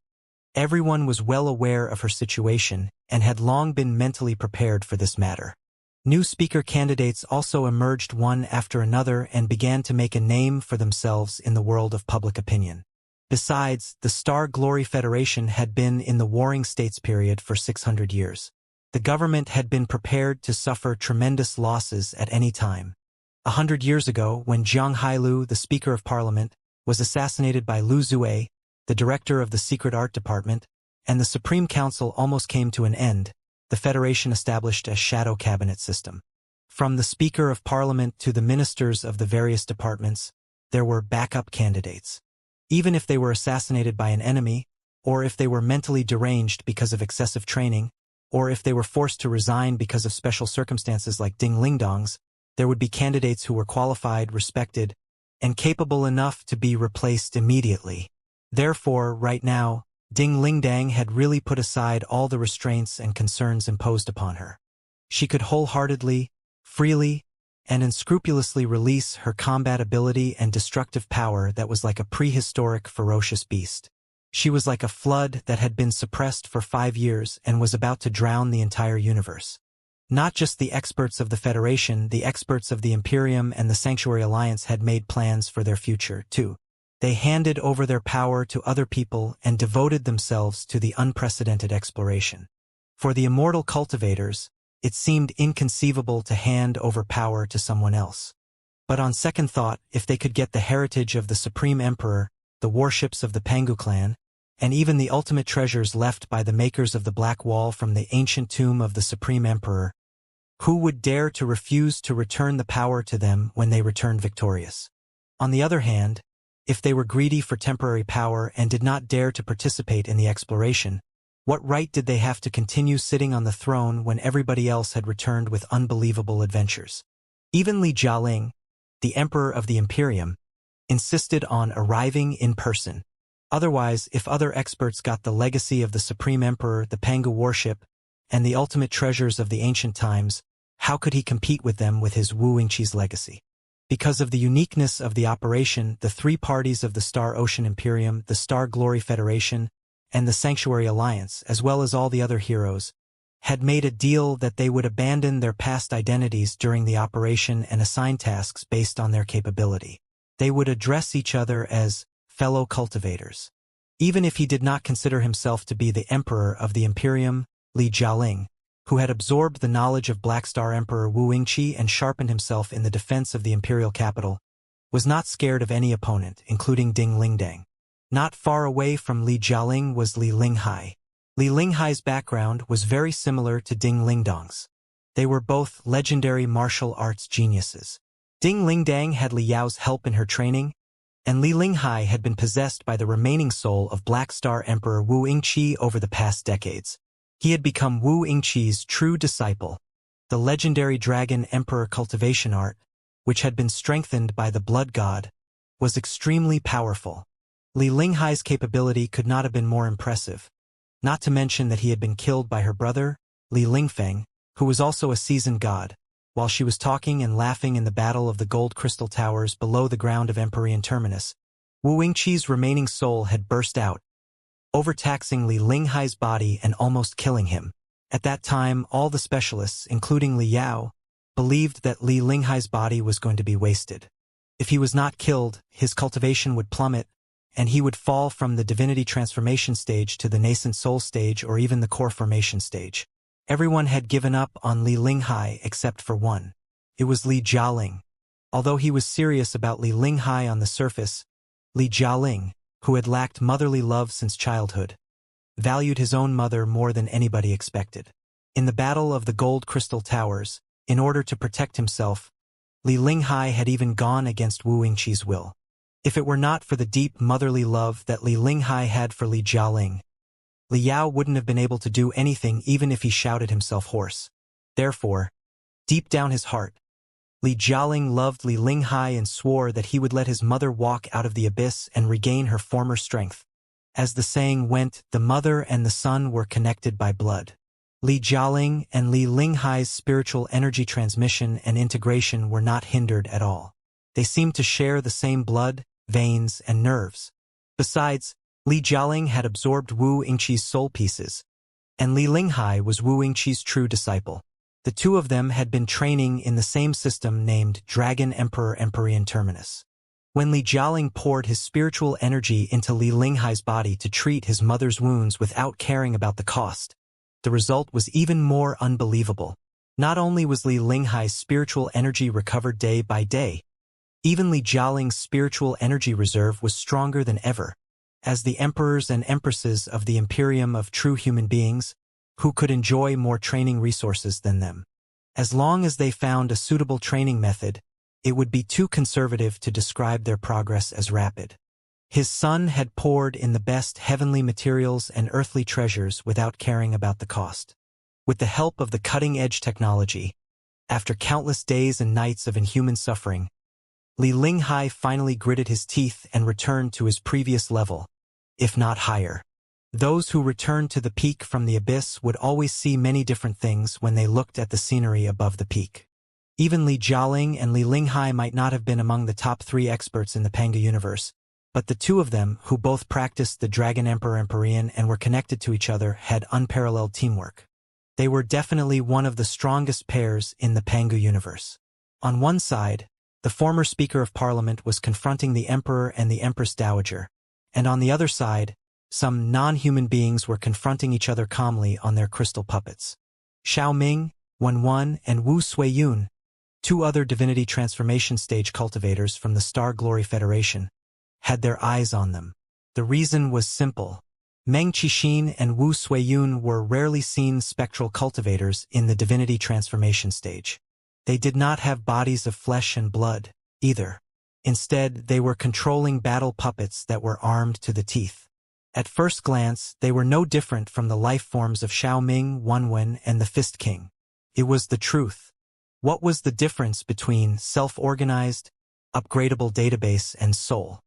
everyone was well aware of her situation and had long been mentally prepared for this matter. New speaker candidates also emerged one after another and began to make a name for themselves in the world of public opinion. Besides, the Star Glory Federation had been in the Warring States period for 600 years. The government had been prepared to suffer tremendous losses at any time. 100 years ago, when Jiang Hailu, the Speaker of Parliament, was assassinated by Lu Zue, the director of the Secret Art Department, and the Supreme Council almost came to an end, the Federation established a shadow cabinet system. From the Speaker of Parliament to the ministers of the various departments, there were backup candidates. Even if they were assassinated by an enemy, or if they were mentally deranged because of excessive training, or if they were forced to resign because of special circumstances like Ding Lingdang's, there would be candidates who were qualified, respected, and capable enough to be replaced immediately. Therefore, right now, Ding Lingdang had really put aside all the restraints and concerns imposed upon her. She could wholeheartedly, freely, and unscrupulously release her combat ability and destructive power that was like a prehistoric, ferocious beast. She was like a flood that had been suppressed for 5 years and was about to drown the entire universe. Not just the experts of the Federation, the experts of the Imperium and the Sanctuary Alliance had made plans for their future, too. They handed over their power to other people and devoted themselves to the unprecedented exploration. For the immortal cultivators, it seemed inconceivable to hand over power to someone else. But on second thought, if they could get the heritage of the Supreme Emperor, the warships of the Pangu clan, and even the ultimate treasures left by the makers of the Black Wall from the ancient tomb of the Supreme Emperor, who would dare to refuse to return the power to them when they returned victorious? On the other hand, if they were greedy for temporary power and did not dare to participate in the exploration, what right did they have to continue sitting on the throne when everybody else had returned with unbelievable adventures? Even Li Jialing, the emperor of the Imperium, insisted on arriving in person. Otherwise, if other experts got the legacy of the Supreme Emperor, the Pangu warship, and the ultimate treasures of the ancient times, how could he compete with them with his Wu Yingqi's legacy? Because of the uniqueness of the operation, the 3 parties of the Star Ocean Imperium, the Star Glory Federation, and the Sanctuary Alliance, as well as all the other heroes, had made a deal that they would abandon their past identities during the operation and assign tasks based on their capability. They would address each other as fellow cultivators. Even if he did not consider himself to be the emperor of the Imperium, Li Jialing, who had absorbed the knowledge of Black Star Emperor Wu Yingqi and sharpened himself in the defense of the imperial capital, was not scared of any opponent, including Ding Lingdang. Not far away from Li Jialing was Li Linghai. Li Linghai's background was very similar to Ding Lingdang's. They were both legendary martial arts geniuses. Ding Lingdang had Li Yao's help in her training, and Li Linghai had been possessed by the remaining soul of Black Star Emperor Wu Yingqi over the past decades. He had become Wu Yingqi's true disciple. The legendary Dragon Emperor cultivation art, which had been strengthened by the blood god, was extremely powerful. Li Linghai's capability could not have been more impressive. not to mention that he had been killed by her brother, Li Lingfeng, who was also a seasoned god, while she was talking and laughing in the battle of the gold crystal towers below the ground of Empyrean Terminus. Wu Yingqi's remaining soul had burst out, overtaxing Li Linghai's body and almost killing him. At that time, all the specialists, including Li Yao, believed that Li Linghai's body was going to be wasted. If he was not killed, his cultivation would plummet, and he would fall from the divinity transformation stage to the nascent soul stage or even the core formation stage. Everyone had given up on Li Linghai except for one. It was Li Jialing. Although he was serious about Li Linghai on the surface, Li Jialing, who had lacked motherly love since childhood, valued his own mother more than anybody expected. In the Battle of the Gold Crystal Towers, in order to protect himself, Li Linghai had even gone against Wu Yingqi's will. If it were not for the deep motherly love that Li Linghai had for Li Jialing, Li Yao wouldn't have been able to do anything even if he shouted himself hoarse. Therefore, deep down his heart, Li Jialing loved Li Linghai and swore that he would let his mother walk out of the abyss and regain her former strength. As the saying went, the mother and the son were connected by blood. Li Jialing and Li Linghai's spiritual energy transmission and integration were not hindered at all. They seemed to share the same blood, veins, and nerves. Besides, Li Jialing had absorbed Wu Yingqi's soul pieces, and Li Linghai was Wu Yingqi's true disciple. The two of them had been training in the same system named Dragon Emperor Empyrean Terminus. When Li Jialing poured his spiritual energy into Li Linghai's body to treat his mother's wounds without caring about the cost, the result was even more unbelievable. Not only was Li Linghai's spiritual energy recovered day by day, even Li Jialing's spiritual energy reserve was stronger than ever. As the emperors and empresses of the Imperium of true human beings, who could enjoy more training resources than them. As long as they found a suitable training method, it would be too conservative to describe their progress as rapid. His son had poured in the best heavenly materials and earthly treasures without caring about the cost. With the help of the cutting-edge technology, after countless days and nights of inhuman suffering, Li Linghai finally gritted his teeth and returned to his previous level, if not higher. Those who returned to the peak from the abyss would always see many different things when they looked at the scenery above the peak. Even Li Jialing and Li Linghai might not have been among the top 3 experts in the Panga universe, but the two of them, who both practiced the Dragon Emperor Empyrean and were connected to each other, had unparalleled teamwork. They were definitely one of the strongest pairs in the Panga universe. On one side, the former Speaker of Parliament was confronting the Emperor and the Empress Dowager, and on the other side, some non-human beings were confronting each other calmly on their crystal puppets. Xiao Ming, Wen, and Wu Suiyun, 2 other divinity transformation stage cultivators from the Star Glory Federation, had their eyes on them. The reason was simple. Meng Qixin and Wu Suiyun were rarely seen spectral cultivators in the divinity transformation stage. They did not have bodies of flesh and blood, either. Instead, they were controlling battle puppets that were armed to the teeth. At first glance, they were no different from the life forms of Xiao Ming, Wen, and the Fist King. It was the truth. What was the difference between self-organized, upgradable database and soul?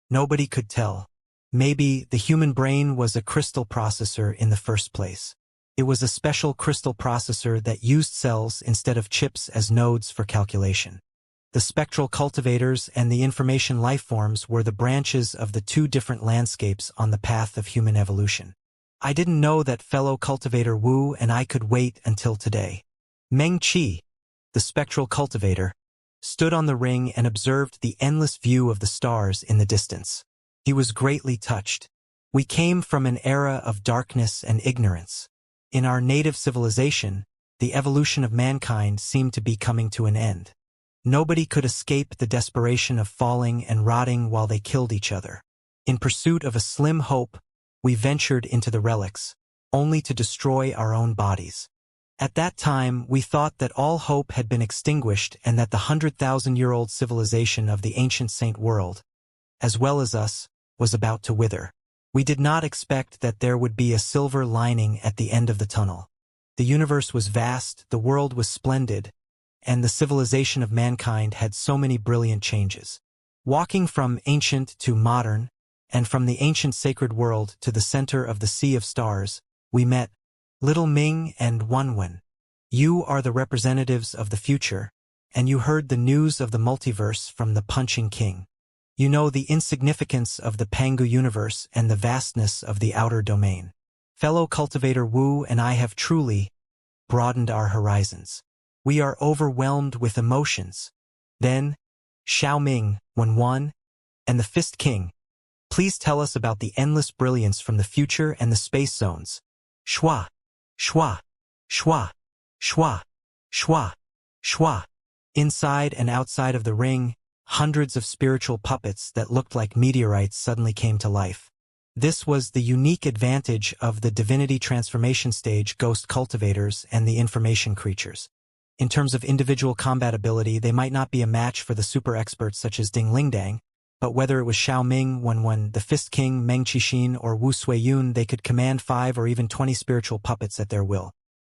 Nobody could tell. Maybe the human brain was a crystal processor in the first place. It was a special crystal processor that used cells instead of chips as nodes for calculation. The spectral cultivators and the information lifeforms were the branches of the 2 different landscapes on the path of human evolution. I didn't know that fellow cultivator Wu and I could wait until today. Meng Qi, the spectral cultivator, stood on the ring and observed the endless view of the stars in the distance. He was greatly touched. We came from an era of darkness and ignorance. In our native civilization, the evolution of mankind seemed to be coming to an end. Nobody could escape the desperation of falling and rotting while they killed each other. In pursuit of a slim hope, we ventured into the relics, only to destroy our own bodies. At that time, we thought that all hope had been extinguished and that the 100,000-year-old civilization of the ancient Saint world, as well as us, was about to wither. We did not expect that there would be a silver lining at the end of the tunnel. The universe was vast, the world was splendid, and the civilization of mankind had so many brilliant changes. Walking from ancient to modern, and from the ancient sacred world to the center of the sea of stars, we met Little Ming and Wenwen. You are the representatives of the future, and you heard the news of the multiverse from the Punching King. You know the insignificance of the Pangu universe and the vastness of the outer domain. Fellow cultivator Wu and I have truly broadened our horizons. We are overwhelmed with emotions. Then, Xiaoming, Wenwen, and the Fist King, please tell us about the endless brilliance from the future and the space zones. Shua, shua, shua, shua, shua, shua. Inside and outside of the ring, hundreds of spiritual puppets that looked like meteorites suddenly came to life. This was the unique advantage of the divinity transformation stage ghost cultivators and the information creatures. In terms of individual combat ability, they might not be a match for the super experts such as Ding Lingdang, but whether it was Xiaoming, Wenwen, the Fist King, Meng Qixin, or Wu Suiyun, they could command 5 or even 20 spiritual puppets at their will.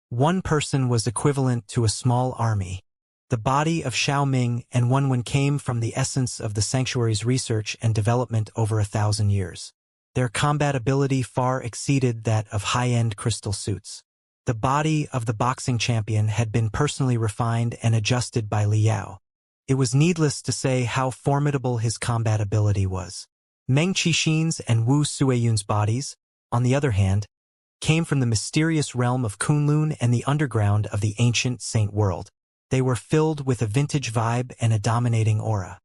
One person was equivalent to a small army. The body of Xiaoming and Wenwen came from the essence of the sanctuary's research and development over 1,000 years. Their combat ability far exceeded that of high-end crystal suits. The body of the boxing champion had been personally refined and adjusted by Liao. It was needless to say how formidable his combat ability was. Meng Qixin's and Wu Suiyun's bodies, on the other hand, came from the mysterious realm of Kunlun and the underground of the ancient Saint World. They were filled with a vintage vibe and a dominating aura.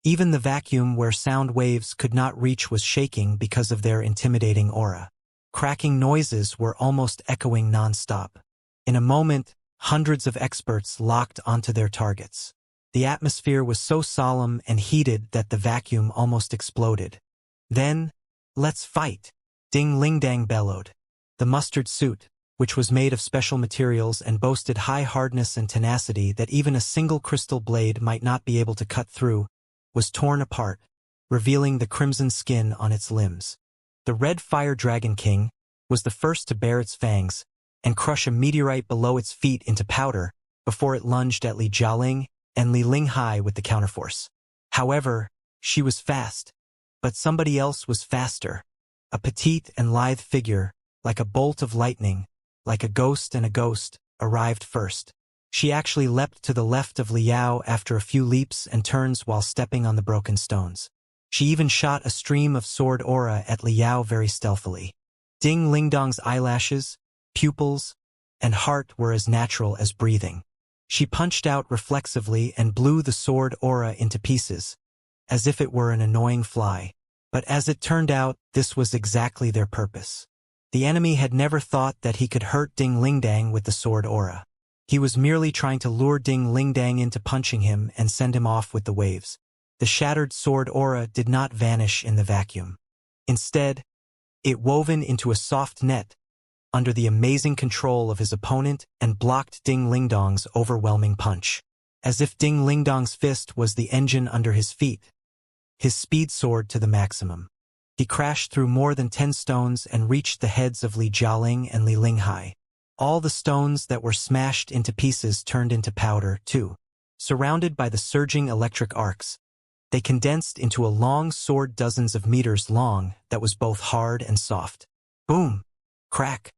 Even the vacuum where sound waves could not reach was shaking because of their intimidating aura. Cracking noises were almost echoing non-stop. In a moment, hundreds of experts locked onto their targets. The atmosphere was so solemn and heated that the vacuum almost exploded. Then, let's fight, Ding Lingdang bellowed. The mustard suit, which was made of special materials and boasted high hardness and tenacity that even a single crystal blade might not be able to cut through, was torn apart, revealing the crimson skin on its limbs. The red fire dragon king was the first to bare its fangs and crush a meteorite below its feet into powder before it lunged at Li Jialing and Li Linghai with the counterforce. However, she was fast, but somebody else was faster. A petite and lithe figure, like a bolt of lightning, like a ghost, arrived first. She actually leapt to the left of Liao after a few leaps and turns while stepping on the broken stones. She even shot a stream of sword aura at Liao very stealthily. Ding Lingdong's eyelashes, pupils, and heart were as natural as breathing. She punched out reflexively and blew the sword aura into pieces, as if it were an annoying fly. But as it turned out, this was exactly their purpose. The enemy had never thought that he could hurt Ding Lingdang with the sword aura. He was merely trying to lure Ding Lingdang into punching him and send him off with the waves. The shattered sword aura did not vanish in the vacuum. Instead, it woven into a soft net under the amazing control of his opponent and blocked Ding Lingdong's overwhelming punch. As if Ding Lingdong's fist was the engine under his feet, his speed soared to the maximum. He crashed through more than 10 stones and reached the heads of Li Jialing and Li Linghai. All the stones that were smashed into pieces turned into powder, too. Surrounded by the surging electric arcs, they condensed into a long sword dozens of meters long that was both hard and soft. Boom! Crack!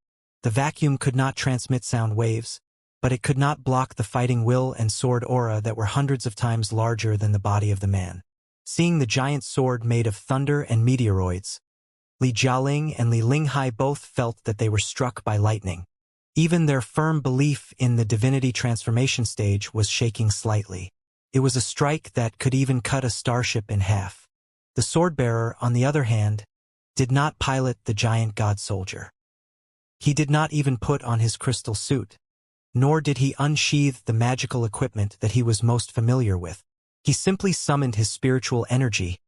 The vacuum could not transmit sound waves, but it could not block the fighting will and sword aura that were hundreds of times larger than the body of the man. Seeing the giant sword made of thunder and meteoroids, Li Jialing and Li Linghai both felt that they were struck by lightning. Even their firm belief in the divinity transformation stage was shaking slightly. It was a strike that could even cut a starship in half. The sword-bearer, on the other hand, did not pilot the giant god soldier. He did not even put on his crystal suit, nor did he unsheath the magical equipment that he was most familiar with. He simply summoned his spiritual energy,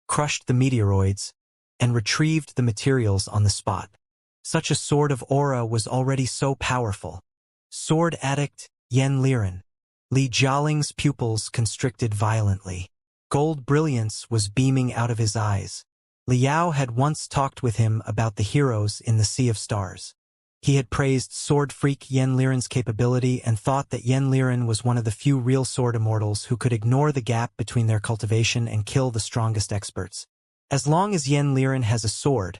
crushed the meteoroids, and retrieved the materials on the spot. Such a sword of aura was already so powerful. Sword addict Yan Liren. Li Jialing's pupils constricted violently. Gold brilliance was beaming out of his eyes. Liao had once talked with him about the heroes in the Sea of Stars. He had praised sword freak Yan Liren's capability and thought that Yan Liren was one of the few real sword immortals who could ignore the gap between their cultivation and kill the strongest experts. As long as Yen Liren has a sword,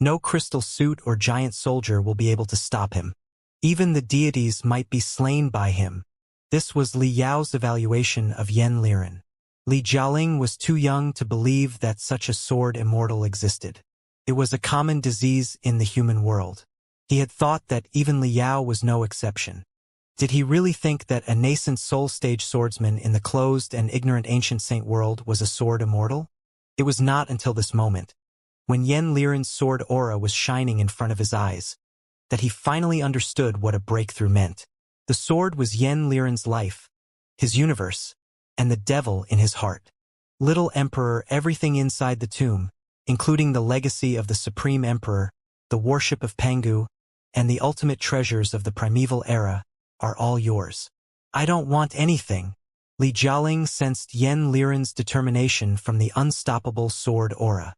no crystal suit or giant soldier will be able to stop him. Even the deities might be slain by him. This was Li Yao's evaluation of Yen Liren. Li Jialing was too young to believe that such a sword immortal existed. It was a common disease in the human world. He had thought that even Li Yao was no exception. Did he really think that a nascent soul-stage swordsman in the closed and ignorant ancient saint world was a sword immortal? It was not until this moment, when Yen Liren's sword aura was shining in front of his eyes, that he finally understood what a breakthrough meant. The sword was Yen Liren's life, his universe, and the devil in his heart. Little Emperor, everything inside the tomb, including the legacy of the Supreme Emperor, the worship of Pangu, and the ultimate treasures of the primeval era, are all yours. I don't want anything. Li Jialing sensed Yen Liren's determination from the unstoppable sword aura.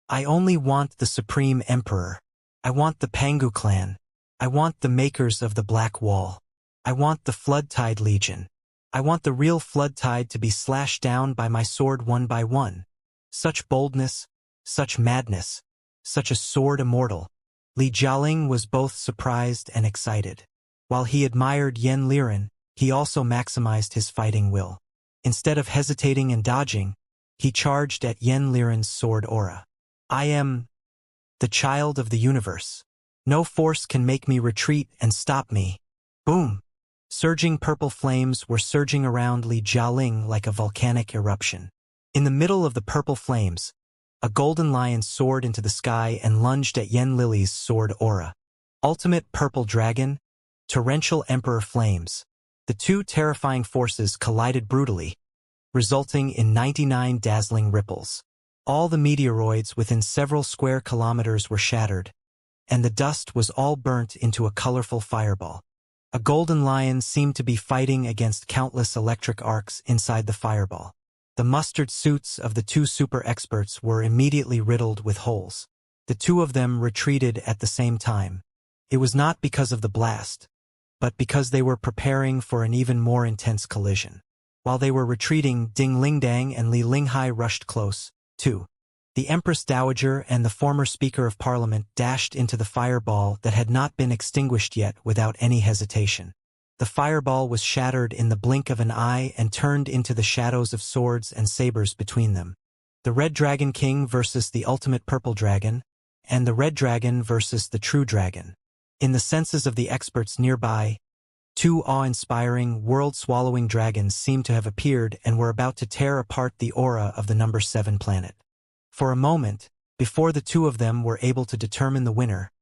I only want the Supreme Emperor. I want the Pangu clan. I want the makers of the Black Wall. I want the Floodtide Legion. I want the real Floodtide to be slashed down by my sword one by one. Such boldness, such madness, such a sword immortal. Li Jialing was both surprised and excited. While he admired Yen Liren, he also maximized his fighting will. Instead of hesitating and dodging, he charged at Yen Liren's sword aura. I am the child of the universe. No force can make me retreat and stop me. Boom! Surging purple flames were surging around Li Jialing like a volcanic eruption. In the middle of the purple flames, a golden lion soared into the sky and lunged at Yen Lily's sword aura. Ultimate Purple Dragon, Torrential Emperor Flames. The two terrifying forces collided brutally, resulting in 99 dazzling ripples. All the meteoroids within several square kilometers were shattered, and the dust was all burnt into a colorful fireball. A golden lion seemed to be fighting against countless electric arcs inside the fireball. The mustard suits of the two super experts were immediately riddled with holes. The two of them retreated at the same time. It was not because of the blast, but because they were preparing for an even more intense collision. While they were retreating, Ding Lingdang and Li Linghai rushed close, too. The Empress Dowager and the former Speaker of Parliament dashed into the fireball that had not been extinguished yet without any hesitation. The fireball was shattered in the blink of an eye and turned into the shadows of swords and sabers between them. The Red Dragon King versus the Ultimate Purple Dragon, and the Red Dragon versus the True Dragon. In the senses of the experts nearby, two awe-inspiring, world-swallowing dragons seemed to have appeared and were about to tear apart the aura of the number 7 planet. For a moment, before the two of them were able to determine the winner,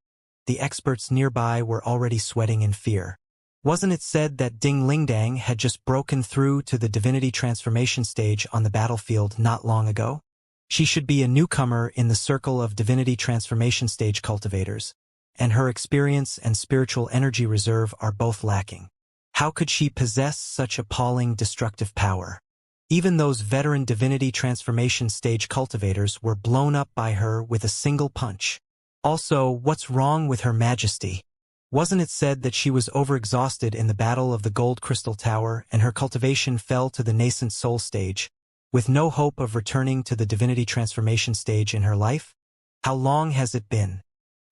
the experts nearby were already sweating in fear. Wasn't it said that Ding Lingdang had just broken through to the divinity transformation stage on the battlefield not long ago? She should be a newcomer in the circle of divinity transformation stage cultivators, and her experience and spiritual energy reserve are both lacking. How could she possess such appalling destructive power? Even those veteran divinity transformation stage cultivators were blown up by her with a single punch. Also, what's wrong with Her Majesty? Wasn't it said that she was overexhausted in the Battle of the Gold Crystal Tower and her cultivation fell to the nascent soul stage, with no hope of returning to the divinity transformation stage in her life? How long has it been?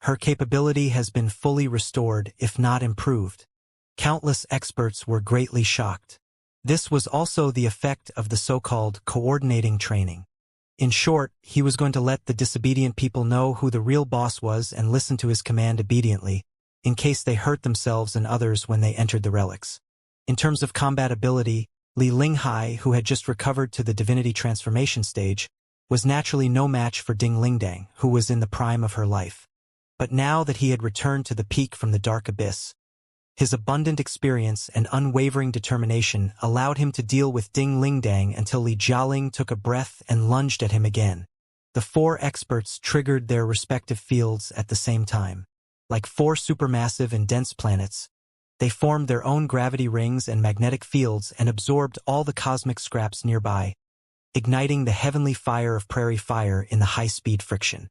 Her capability has been fully restored, if not improved. Countless experts were greatly shocked. This was also the effect of the so-called coordinating training. In short, he was going to let the disobedient people know who the real boss was and listen to his command obediently, in case they hurt themselves and others when they entered the relics. In terms of combat ability, Li Linghai, who had just recovered to the divinity transformation stage, was naturally no match for Ding Lingdang, who was in the prime of her life. But now that he had returned to the peak from the dark abyss, his abundant experience and unwavering determination allowed him to deal with Ding Lingdang until Li Jialing took a breath and lunged at him again. The four experts triggered their respective fields at the same time. Like four supermassive and dense planets, they formed their own gravity rings and magnetic fields and absorbed all the cosmic scraps nearby, igniting the heavenly fire of prairie fire in the high-speed friction.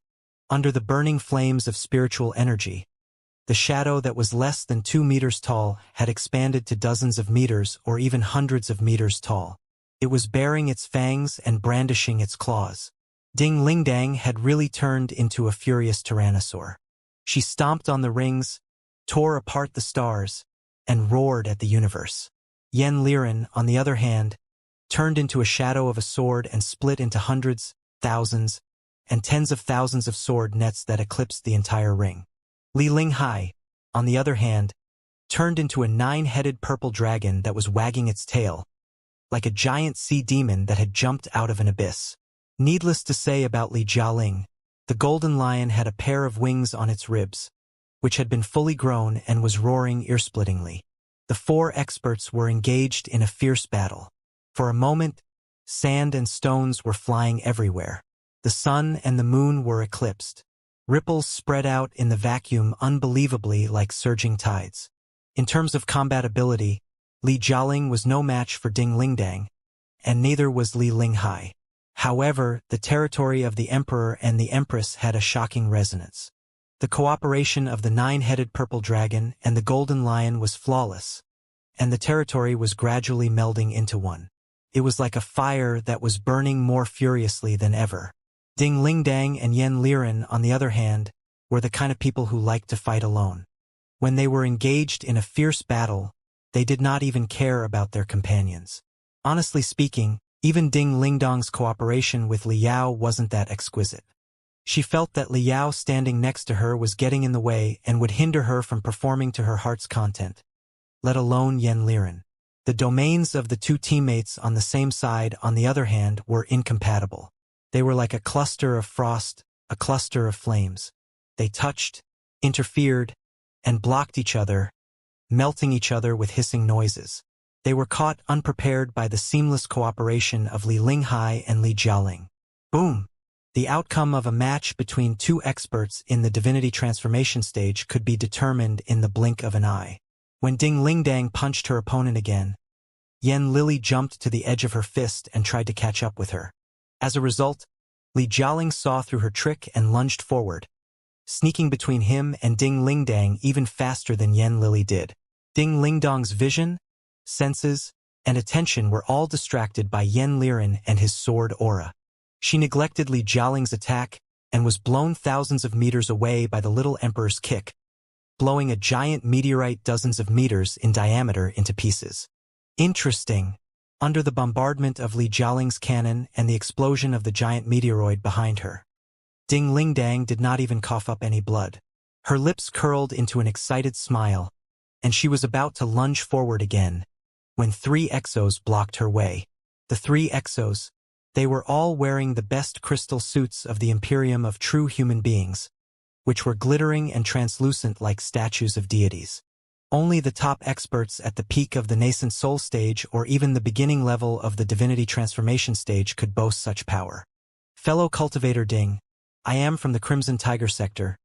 Under the burning flames of spiritual energy, the shadow that was less than 2 meters tall had expanded to dozens of meters or even hundreds of meters tall. It was baring its fangs and brandishing its claws. Ding Lingdang had really turned into a furious tyrannosaur. She stomped on the rings, tore apart the stars, and roared at the universe. Yen Liren, on the other hand, turned into a shadow of a sword and split into hundreds, thousands, and tens of thousands of sword nets that eclipsed the entire ring. Li Linghai, on the other hand, turned into a 9-headed purple dragon that was wagging its tail, like a giant sea demon that had jumped out of an abyss. Needless to say about Li Jialing, the golden lion had a pair of wings on its ribs, which had been fully grown and was roaring ear-splittingly. The 4 experts were engaged in a fierce battle. For a moment, sand and stones were flying everywhere. The sun and the moon were eclipsed. Ripples spread out in the vacuum unbelievably like surging tides. In terms of combat ability, Li Jialing was no match for Ding Lingdang, and neither was Li Linghai. However, the territory of the Emperor and the Empress had a shocking resonance. The cooperation of the 9-headed purple dragon and the golden lion was flawless, and the territory was gradually melding into one. It was like a fire that was burning more furiously than ever. Ding Lingdang and Yen Liren, on the other hand, were the kind of people who liked to fight alone. When they were engaged in a fierce battle, they did not even care about their companions. Honestly speaking, even Ding Lingdang's cooperation with Li Yao wasn't that exquisite. She felt that Li Yao standing next to her was getting in the way and would hinder her from performing to her heart's content, let alone Yen Liren. The domains of the 2 teammates on the same side, on the other hand, were incompatible. They were like a cluster of frost, a cluster of flames. They touched, interfered, and blocked each other, melting each other with hissing noises. They were caught unprepared by the seamless cooperation of Li Linghai and Li Jialing. Boom! The outcome of a match between 2 experts in the divinity transformation stage could be determined in the blink of an eye. When Ding Lingdang punched her opponent again, Yen Lili jumped to the edge of her fist and tried to catch up with her. As a result, Li Jialing saw through her trick and lunged forward, sneaking between him and Ding Lingdang even faster than Yen Lili did. Ding Lingdang's vision, senses, and attention were all distracted by Yen Liren and his sword aura. She neglected Li Jialing's attack and was blown thousands of meters away by the little emperor's kick, blowing a giant meteorite dozens of meters in diameter into pieces. Interesting. Under the bombardment of Li Jialing's cannon and the explosion of the giant meteoroid behind her, Ding Lingdang did not even cough up any blood. Her lips curled into an excited smile, and she was about to lunge forward again, when 3 exos blocked her way. The 3 exos, they were all wearing the best crystal suits of the Imperium of true human beings, which were glittering and translucent like statues of deities. Only the top experts at the peak of the nascent soul stage or even the beginning level of the divinity transformation stage could boast such power. Fellow cultivator Ding, I am from the Crimson Tiger sector.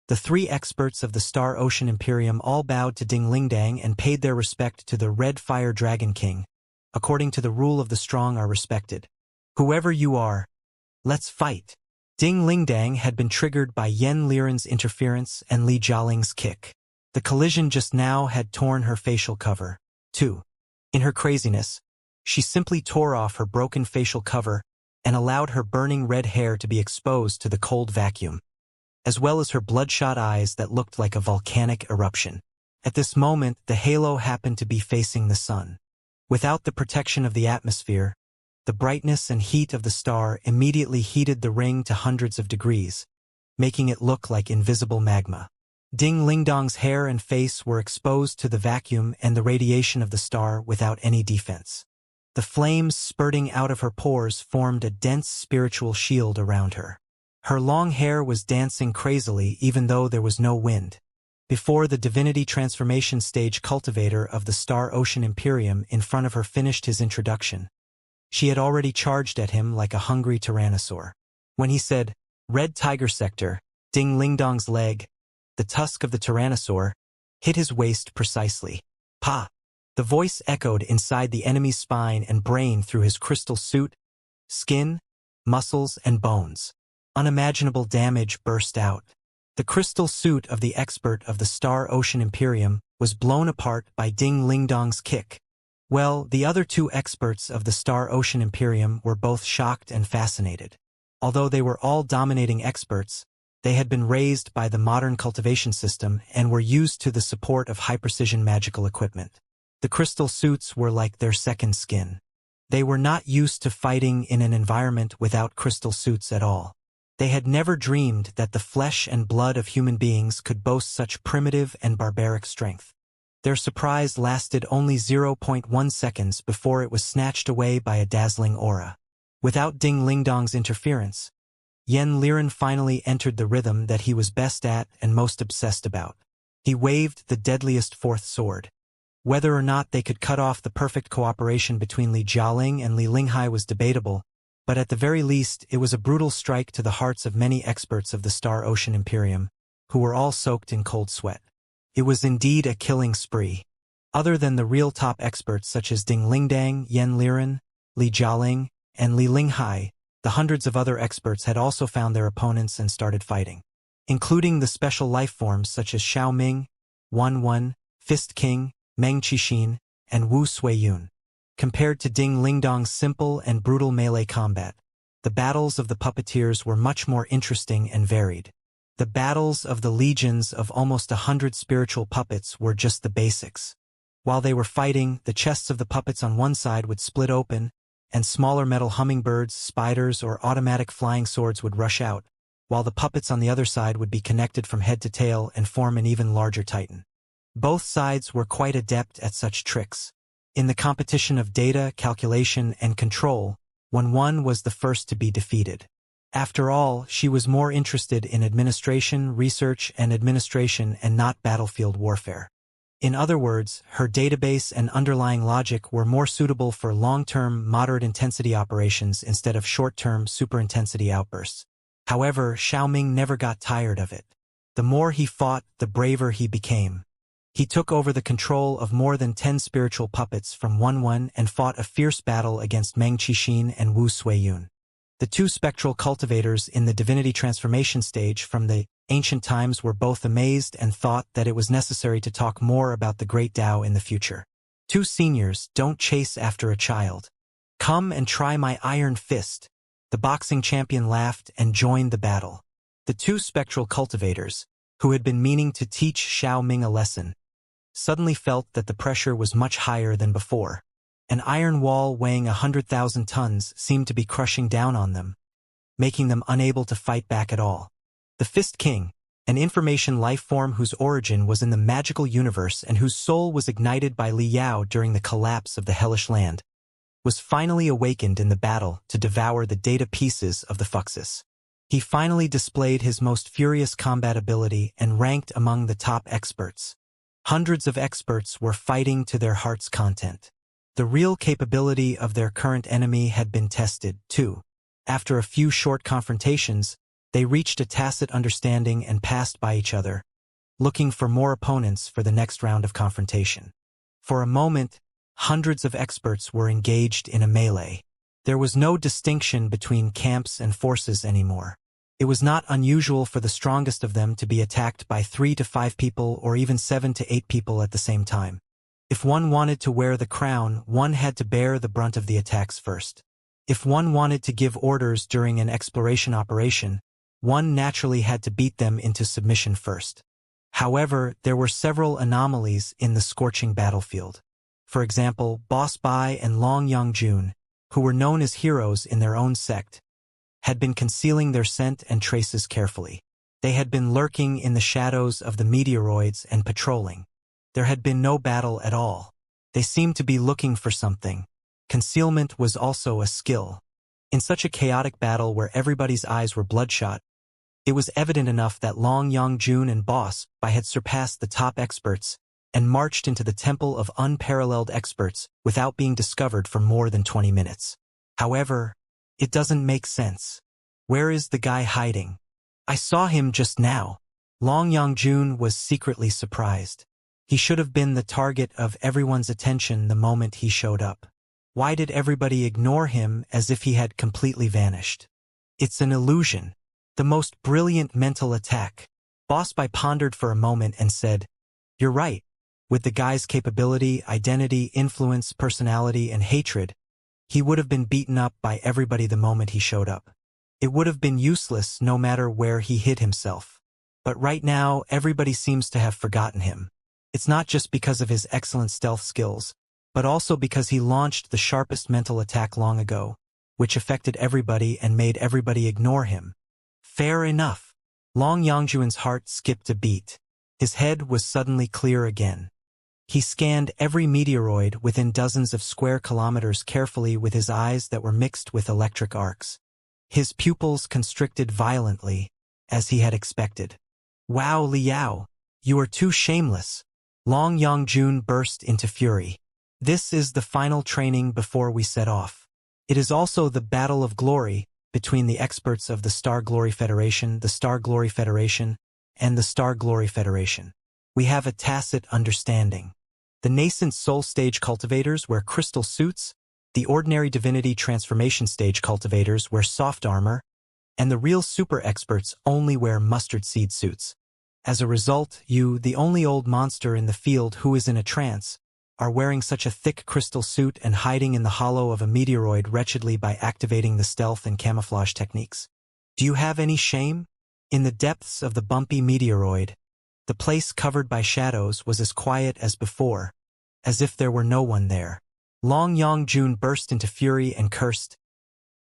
The 3 experts of the Star Ocean Imperium all bowed to Ding Lingdang and paid their respect to the Red Fire Dragon King. According to the rule of the strong are respected. Whoever you are, let's fight. Ding Lingdang had been triggered by Yen Liren's interference and Li Jialing's kick. The collision just now had torn her facial cover, too. In her craziness, she simply tore off her broken facial cover and allowed her burning red hair to be exposed to the cold vacuum, as well as her bloodshot eyes that looked like a volcanic eruption. At this moment, the halo happened to be facing the sun. Without the protection of the atmosphere, the brightness and heat of the star immediately heated the ring to hundreds of degrees, making it look like invisible magma. Ding Lingdang's hair and face were exposed to the vacuum and the radiation of the star without any defense. The flames spurting out of her pores formed a dense spiritual shield around her. Her long hair was dancing crazily even though there was no wind. Before the divinity transformation stage cultivator of the Star Ocean Imperium in front of her finished his introduction, she had already charged at him like a hungry tyrannosaur. When he said, "Red Tiger Sector," Ding Lingdang's leg, the tusk of the tyrannosaur, hit his waist precisely. Pa! The voice echoed inside the enemy's spine and brain through his crystal suit, skin, muscles, and bones. Unimaginable damage burst out. The crystal suit of the expert of the Star Ocean Imperium was blown apart by Ding Lingdang's kick. Well, the other 2 experts of the Star Ocean Imperium were both shocked and fascinated. Although they were all dominating experts, they had been raised by the modern cultivation system and were used to the support of high-precision magical equipment. The crystal suits were like their second skin. They were not used to fighting in an environment without crystal suits at all. They had never dreamed that the flesh and blood of human beings could boast such primitive and barbaric strength. Their surprise lasted only 0.1 seconds before it was snatched away by a dazzling aura. Without Ding Lingdong's interference, Yen Liren finally entered the rhythm that he was best at and most obsessed about. He waved the deadliest fourth sword. Whether or not they could cut off the perfect cooperation between Li Jialing and Li Linghai was debatable, but at the very least it was a brutal strike to the hearts of many experts of the Star Ocean Imperium, who were all soaked in cold sweat. It was indeed a killing spree. Other than the real top experts such as Ding Lingdang, Yen Liren, Li Jialing, and Li Linghai, the hundreds of other experts had also found their opponents and started fighting, including the special life forms such as Xiao Ming, Wan Wan, Fist King, Meng Qixin, and Wu Suiyun. Compared to Ding Lingdong's simple and brutal melee combat, the battles of the puppeteers were much more interesting and varied. The battles of the legions of almost 100 spiritual puppets were just the basics. While they were fighting, the chests of the puppets on one side would split open, and smaller metal hummingbirds, spiders, or automatic flying swords would rush out, while the puppets on the other side would be connected from head to tail and form an even larger titan. Both sides were quite adept at such tricks. In the competition of data, calculation, and control, Wan Wan was the first to be defeated. After all, she was more interested in administration, research, and administration and not battlefield warfare. In other words, her database and underlying logic were more suitable for long-term, moderate-intensity operations instead of short-term, super-intensity outbursts. However, Xiao Ming never got tired of it. The more he fought, the braver he became. He took over the control of more than 10 spiritual puppets from Wan Wan and fought a fierce battle against Meng Qixin and Wu Suiyun. The two spectral cultivators in the divinity transformation stage from the ancient times were both amazed and thought that it was necessary to talk more about the great Tao in the future. Two seniors don't chase after a child. Come and try my iron fist. The boxing champion laughed and joined the battle. The two spectral cultivators, who had been meaning to teach Xiao Ming a lesson, suddenly felt that the pressure was much higher than before. An iron wall weighing 100,000 tons seemed to be crushing down on them, making them unable to fight back at all. The Fist King, an information life form whose origin was in the magical universe and whose soul was ignited by Li Yao during the collapse of the hellish land, was finally awakened in the battle to devour the data pieces of the Fuxus. He finally displayed his most furious combat ability and ranked among the top experts. Hundreds of experts were fighting to their heart's content. The real capability of their current enemy had been tested, too. After a few short confrontations, they reached a tacit understanding and passed by each other, looking for more opponents for the next round of confrontation. For a moment, hundreds of experts were engaged in a melee. There was no distinction between camps and forces anymore. It was not unusual for the strongest of them to be attacked by 3 to 5 people or even 7 to 8 people at the same time. If one wanted to wear the crown, one had to bear the brunt of the attacks first. If one wanted to give orders during an exploration operation, one naturally had to beat them into submission first. However, there were several anomalies in the scorching battlefield. For example, Boss Bai and Long Yangjun, who were known as heroes in their own sect, had been concealing their scent and traces carefully. They had been lurking in the shadows of the meteoroids and patrolling. There had been no battle at all. They seemed to be looking for something. Concealment was also a skill. In such a chaotic battle where everybody's eyes were bloodshot, it was evident enough that Long Yangjun and Boss Bai had surpassed the top experts and marched into the temple of unparalleled experts without being discovered for more than 20 minutes. However, it doesn't make sense. Where is the guy hiding? I saw him just now. Long Yangjun was secretly surprised. He should have been the target of everyone's attention the moment he showed up. Why did everybody ignore him as if he had completely vanished? It's an illusion. The most brilliant mental attack. Boss Bai pondered for a moment and said, "You're right. With the guy's capability, identity, influence, personality, and hatred, he would have been beaten up by everybody the moment he showed up." It would have been useless no matter where he hid himself. But right now, everybody seems to have forgotten him. It's not just because of his excellent stealth skills, but also because he launched the sharpest mental attack long ago, which affected everybody and made everybody ignore him. Fair enough. Long Yangjuan's heart skipped a beat. His head was suddenly clear again. He scanned every meteoroid within dozens of square kilometers carefully with his eyes that were mixed with electric arcs. His pupils constricted violently, as he had expected. Wow, Liao! You are too shameless! Long Yangjun burst into fury. This is the final training before we set off. It is also the battle of glory between the experts of the Star Glory Federation, the Star Glory Federation, and the Star Glory Federation. We have a tacit understanding. The nascent soul stage cultivators wear crystal suits, the ordinary divinity transformation stage cultivators wear soft armor, and the real super experts only wear mustard seed suits. As a result, you, the only old monster in the field who is in a trance, are wearing such a thick crystal suit and hiding in the hollow of a meteoroid wretchedly by activating the stealth and camouflage techniques. Do you have any shame? In the depths of the bumpy meteoroid, the place covered by shadows was as quiet as before, as if there were no one there. Long Yangjun burst into fury and cursed.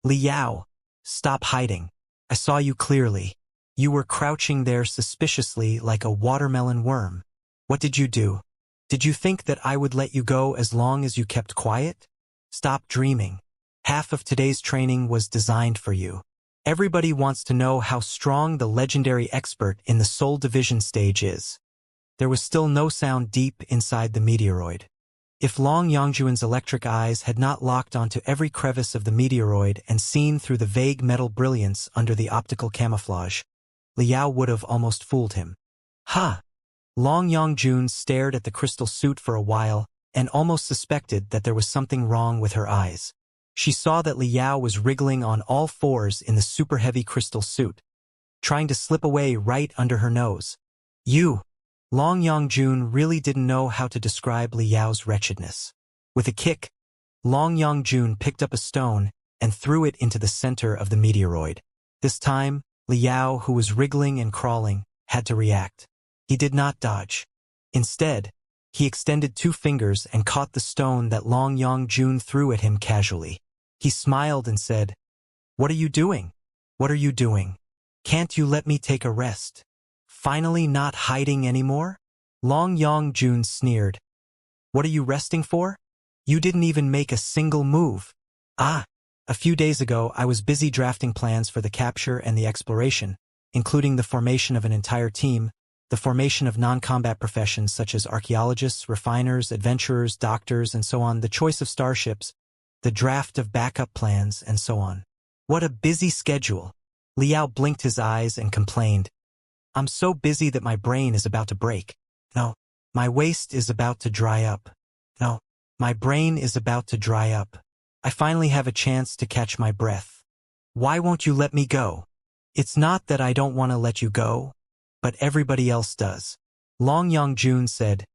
Liao, stop hiding. I saw you clearly. You were crouching there suspiciously like a watermelon worm. What did you do? Did you think that I would let you go as long as you kept quiet? Stop dreaming. Half of today's training was designed for you. Everybody wants to know how strong the legendary expert in the Soul Division stage is. There was still no sound deep inside the meteoroid. If Long Yangjuan's electric eyes had not locked onto every crevice of the meteoroid and seen through the vague metal brilliance under the optical camouflage, Liao would have almost fooled him. Ha! Long Yangjun stared at the crystal suit for a while and almost suspected that there was something wrong with her eyes. She saw that Liao was wriggling on all fours in the super heavy crystal suit, trying to slip away right under her nose. You! Long Yangjun really didn't know how to describe Liao's wretchedness. With a kick, Long Yangjun picked up a stone and threw it into the center of the meteoroid. This time, Liao, who was wriggling and crawling, had to react. He did not dodge. Instead, he extended 2 fingers and caught the stone that Long Yangjun threw at him casually. He smiled and said, "What are you doing? What are you doing? Can't you let me take a rest? Finally not hiding anymore?" Long Yangjun sneered. "What are you resting for? You didn't even make a single move." "Ah, a few days ago I was busy drafting plans for the capture and the exploration, including the formation of an entire team, the formation of non-combat professions such as archaeologists, refiners, adventurers, doctors, and so on, the choice of starships, the draft of backup plans, and so on. What a busy schedule." Liao blinked his eyes and complained, "I'm so busy that my brain is about to break. No, my waist is about to dry up. No, my brain is about to dry up. I finally have a chance to catch my breath. Why won't you let me go? It's not that I don't want to let you go, but everybody else does." Long Yangjun said,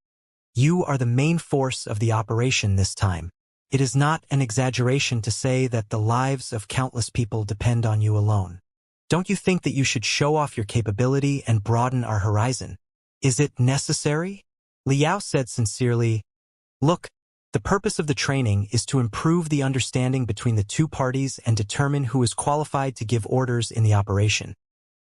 "You are the main force of the operation this time. It is not an exaggeration to say that the lives of countless people depend on you alone. Don't you think that you should show off your capability and broaden our horizon? Is it necessary?" Liao said sincerely, "Look, the purpose of the training is to improve the understanding between the 2 parties and determine who is qualified to give orders in the operation.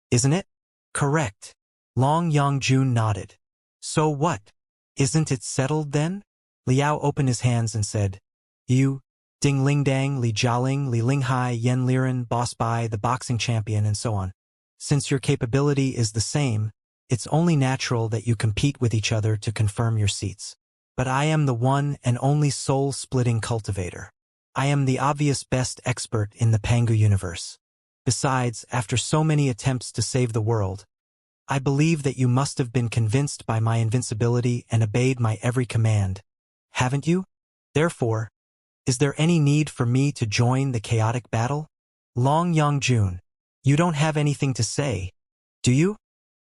Isn't it?" "Correct." Long Yangjun nodded. "So what? Isn't it settled then?" Liao opened his hands and said, "You, Ding Lingdang, Li Jialing, Li Linghai, Yen Liren, Boss Bai, the boxing champion, and so on. Since your capability is the same, it's only natural that you compete with each other to confirm your seats. But I am the one and only soul-splitting cultivator. I am the obvious best expert in the Pangu universe. Besides, after so many attempts to save the world, I believe that you must have been convinced by my invincibility and obeyed my every command. Haven't you? Therefore, is there any need for me to join the chaotic battle?" Long Yangjun, you don't have anything to say, do you?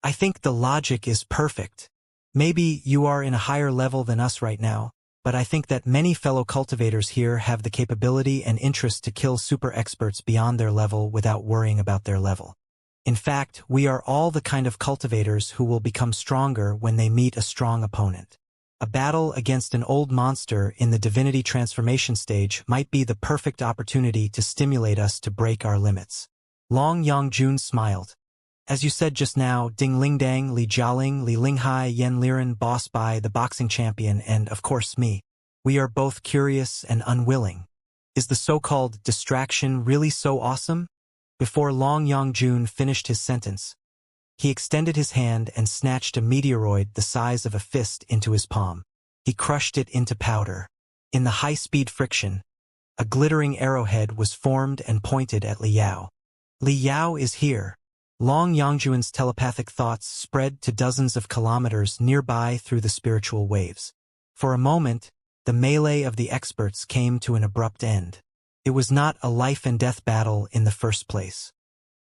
I think the logic is perfect. Maybe you are in a higher level than us right now, but I think that many fellow cultivators here have the capability and interest to kill super experts beyond their level without worrying about their level. In fact, we are all the kind of cultivators who will become stronger when they meet a strong opponent. A battle against an old monster in the divinity transformation stage might be the perfect opportunity to stimulate us to break our limits. Long Yangjun smiled. As you said just now, Ding Lingdang, Li Jialing, Li Linghai, Yan Liren, Boss Bai, the boxing champion, and, of course, me. We are both curious and unwilling. Is the so-called distraction really so awesome? Before Long Yangjun finished his sentence, he extended his hand and snatched a meteoroid the size of a fist into his palm. He crushed it into powder. In the high-speed friction, a glittering arrowhead was formed and pointed at Li Yao. Li Yao is here. Long Yangjuan's telepathic thoughts spread to dozens of kilometers nearby through the spiritual waves. For a moment, the melee of the experts came to an abrupt end. It was not a life-and-death battle in the first place.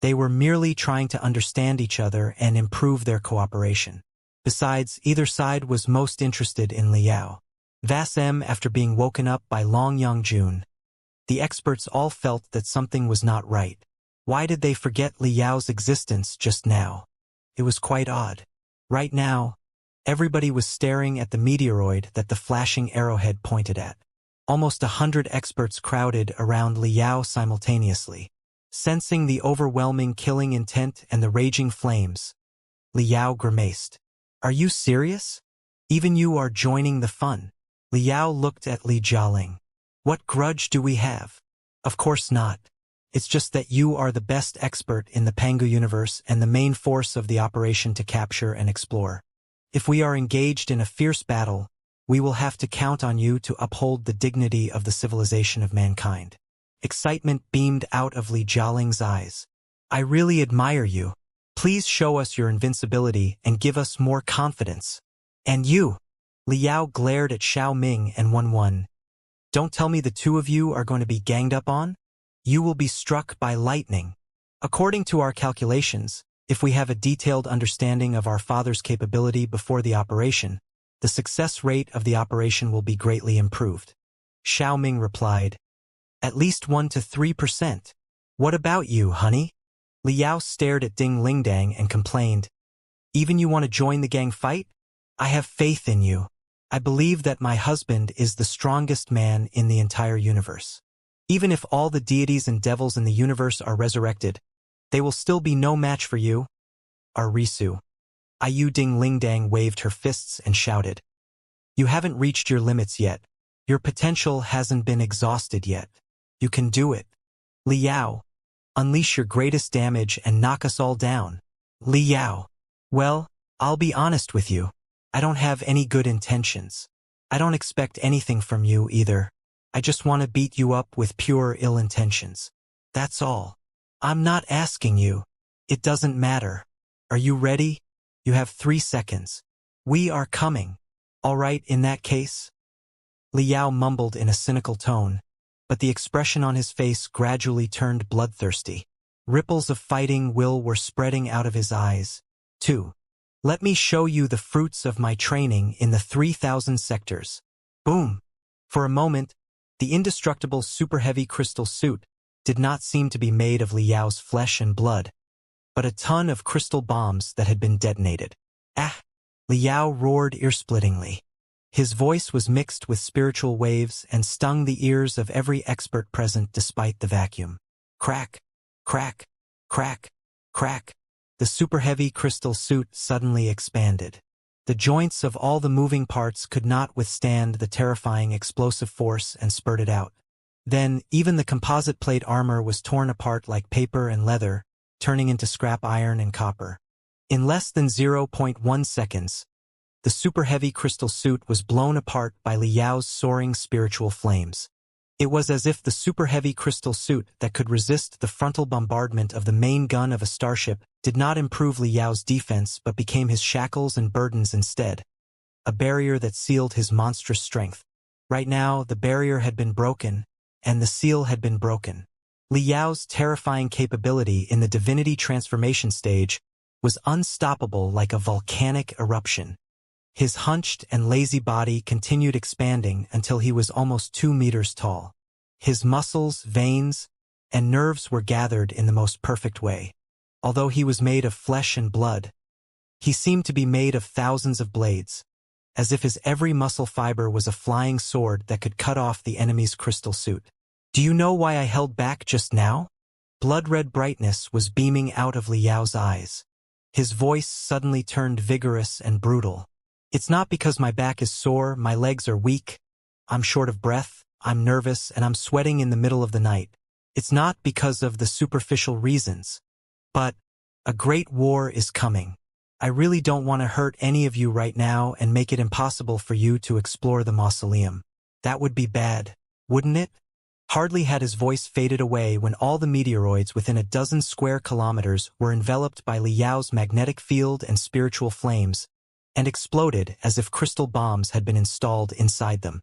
They were merely trying to understand each other and improve their cooperation. Besides, either side was most interested in Li Yao. After being woken up by Long Yangjun, the experts all felt that something was not right. Why did they forget Li Yao's existence just now? It was quite odd. Right now, everybody was staring at the meteoroid that the flashing arrowhead pointed at. Almost 100 experts crowded around Li Yao simultaneously. Sensing the overwhelming killing intent and the raging flames, Li Yao grimaced. Are you serious? Even you are joining the fun. Li Yao looked at Li Jialing. What grudge do we have? Of course not. It's just that you are the best expert in the Pangu universe and the main force of the operation to capture and explore. If we are engaged in a fierce battle, we will have to count on you to uphold the dignity of the civilization of mankind. Excitement beamed out of Li Jialing's eyes. I really admire you. Please show us your invincibility and give us more confidence. And you? Li Yao glared at Xiao Ming and Wen. Don't tell me the two of you are going to be ganged up on? You will be struck by lightning. According to our calculations, if we have a detailed understanding of our father's capability before the operation, the success rate of the operation will be greatly improved. Xiao Ming replied, at least 1 to 3%. What about you, honey? Li Yao stared at Ding Lingdang and complained, even you want to join the gang fight? I have faith in you. I believe that my husband is the strongest man in the entire universe. Even if all the deities and devils in the universe are resurrected, they will still be no match for you. Arisu. Ayu Ding Lingdang waved her fists and shouted. You haven't reached your limits yet. Your potential hasn't been exhausted yet. You can do it. Li Yao. Unleash your greatest damage and knock us all down. Li Yao. Well, I'll be honest with you. I don't have any good intentions. I don't expect anything from you either. I just want to beat you up with pure ill intentions. That's all. I'm not asking you. It doesn't matter. Are you ready? You have 3 seconds. We are coming. All right, in that case? Li Yao mumbled in a cynical tone, but the expression on his face gradually turned bloodthirsty. Ripples of fighting will were spreading out of his eyes. 2. Let me show you the fruits of my training in the 3,000 sectors. Boom! For a moment, the indestructible super-heavy crystal suit did not seem to be made of Li Yao's flesh and blood, but a ton of crystal bombs that had been detonated. Ah! Li Yao roared ear-splittingly. His voice was mixed with spiritual waves and stung the ears of every expert present despite the vacuum. Crack! Crack! Crack! Crack! The super-heavy crystal suit suddenly expanded. The joints of all the moving parts could not withstand the terrifying explosive force and spurted out. Then, even the composite plate armor was torn apart like paper and leather, turning into scrap iron and copper. In less than 0.1 seconds, the super-heavy crystal suit was blown apart by Li Yao's soaring spiritual flames. It was as if the super-heavy crystal suit that could resist the frontal bombardment of the main gun of a starship did not improve Li Yao's defense but became his shackles and burdens instead, a barrier that sealed his monstrous strength. Right now, the barrier had been broken, and the seal had been broken. Li Yao's terrifying capability in the divinity transformation stage was unstoppable like a volcanic eruption. His hunched and lazy body continued expanding until he was almost 2 meters tall. His muscles, veins, and nerves were gathered in the most perfect way. Although he was made of flesh and blood, he seemed to be made of thousands of blades, as if his every muscle fiber was a flying sword that could cut off the enemy's crystal suit. Do you know why I held back just now? Blood-red brightness was beaming out of Liao's eyes. His voice suddenly turned vigorous and brutal. It's not because my back is sore, my legs are weak, I'm short of breath, I'm nervous, and I'm sweating in the middle of the night. It's not because of the superficial reasons. But a great war is coming. I really don't want to hurt any of you right now and make it impossible for you to explore the mausoleum. That would be bad, wouldn't it? Hardly had his voice faded away when all the meteoroids within a dozen square kilometers were enveloped by Liao's magnetic field and spiritual flames, and exploded as if crystal bombs had been installed inside them.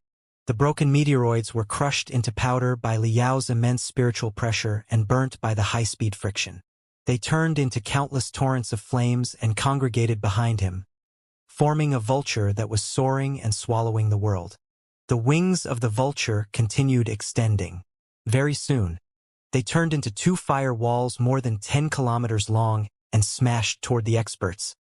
The broken meteoroids were crushed into powder by Liao's immense spiritual pressure and burnt by the high-speed friction. They turned into countless torrents of flames and congregated behind him, forming a vulture that was soaring and swallowing the world. The wings of the vulture continued extending. Very soon, they turned into 2 fire walls more than 10 kilometers long and smashed toward the experts,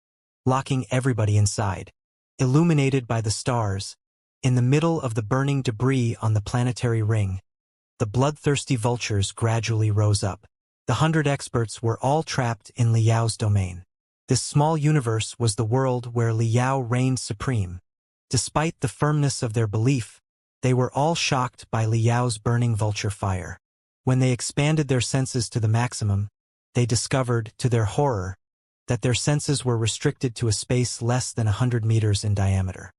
locking everybody inside. Illuminated by the stars, in the middle of the burning debris on the planetary ring, the bloodthirsty vultures gradually rose up. The 100 experts were all trapped in Liao's domain. This small universe was the world where Liao reigned supreme. Despite the firmness of their belief, they were all shocked by Liao's burning vulture fire. When they expanded their senses to the maximum, they discovered, to their horror, that their senses were restricted to a space less than 100 meters in diameter.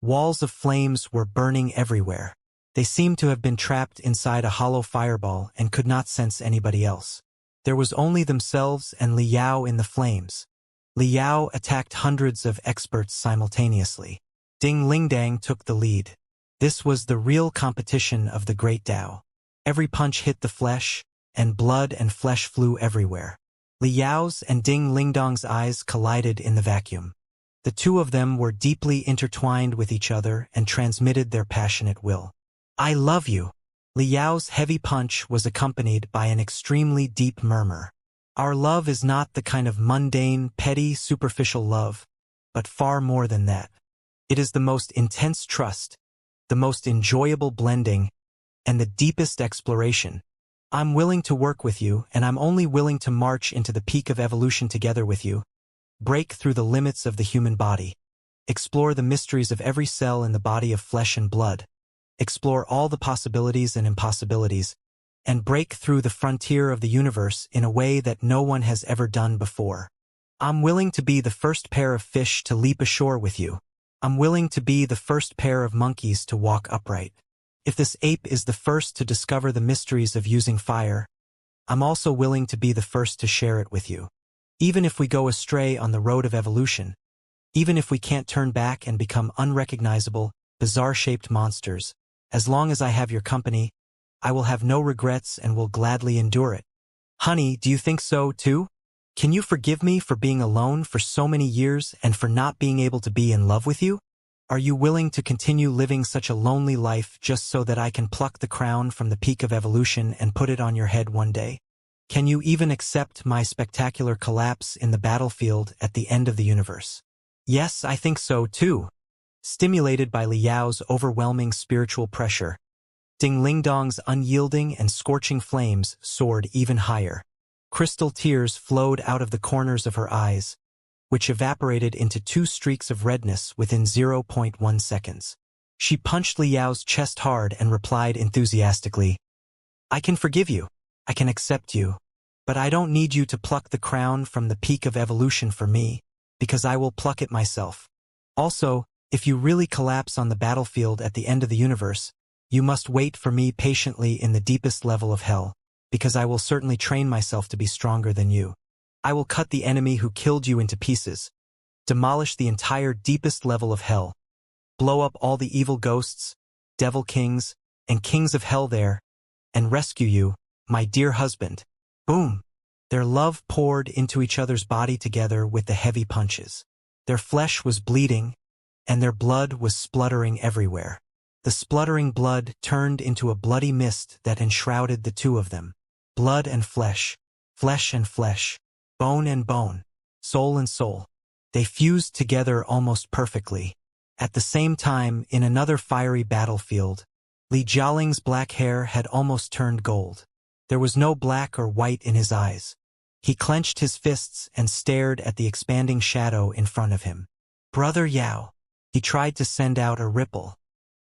Walls of flames were burning everywhere. They seemed to have been trapped inside a hollow fireball and could not sense anybody else. There was only themselves and Liao in the flames. Liao attacked hundreds of experts simultaneously. Ding Lingdang took the lead. This was the real competition of the Great Tao. Every punch hit the flesh, and blood and flesh flew everywhere. Liao's and Ding Lingdang's eyes collided in the vacuum. The two of them were deeply intertwined with each other and transmitted their passionate will. I love you. Liao's heavy punch was accompanied by an extremely deep murmur. Our love is not the kind of mundane, petty, superficial love, but far more than that. It is the most intense trust, the most enjoyable blending, and the deepest exploration. I'm willing to work with you, and I'm only willing to march into the peak of evolution together with you. Break through the limits of the human body. Explore the mysteries of every cell in the body of flesh and blood. Explore all the possibilities and impossibilities, and break through the frontier of the universe in a way that no one has ever done before. I'm willing to be the first pair of fish to leap ashore with you. I'm willing to be the first pair of monkeys to walk upright. If this ape is the first to discover the mysteries of using fire, I'm also willing to be the first to share it with you. Even if we go astray on the road of evolution, even if we can't turn back and become unrecognizable, bizarre-shaped monsters, as long as I have your company, I will have no regrets and will gladly endure it. Honey, do you think so, too? Can you forgive me for being alone for so many years and for not being able to be in love with you? Are you willing to continue living such a lonely life just so that I can pluck the crown from the peak of evolution and put it on your head one day? Can you even accept my spectacular collapse in the battlefield at the end of the universe? Yes, I think so, too. Stimulated by Liao's overwhelming spiritual pressure, Ding Lingdong's unyielding and scorching flames soared even higher. Crystal tears flowed out of the corners of her eyes, which evaporated into 2 streaks of redness within 0.1 seconds. She punched Liao's chest hard and replied enthusiastically, I can forgive you. I can accept you. But I don't need you to pluck the crown from the peak of evolution for me, because I will pluck it myself. Also, if you really collapse on the battlefield at the end of the universe, you must wait for me patiently in the deepest level of hell, because I will certainly train myself to be stronger than you. I will cut the enemy who killed you into pieces, demolish the entire deepest level of hell, blow up all the evil ghosts, devil kings, and kings of hell there, and rescue you, my dear husband. Boom! Their love poured into each other's body together with the heavy punches. Their flesh was bleeding, and their blood was spluttering everywhere. The spluttering blood turned into a bloody mist that enshrouded the two of them. Blood and flesh, flesh and flesh, bone and bone, soul and soul. They fused together almost perfectly. At the same time, in another fiery battlefield, Li Jialing's black hair had almost turned gold. There was no black or white in his eyes. He clenched his fists and stared at the expanding shadow in front of him. Brother Yao. He tried to send out a ripple.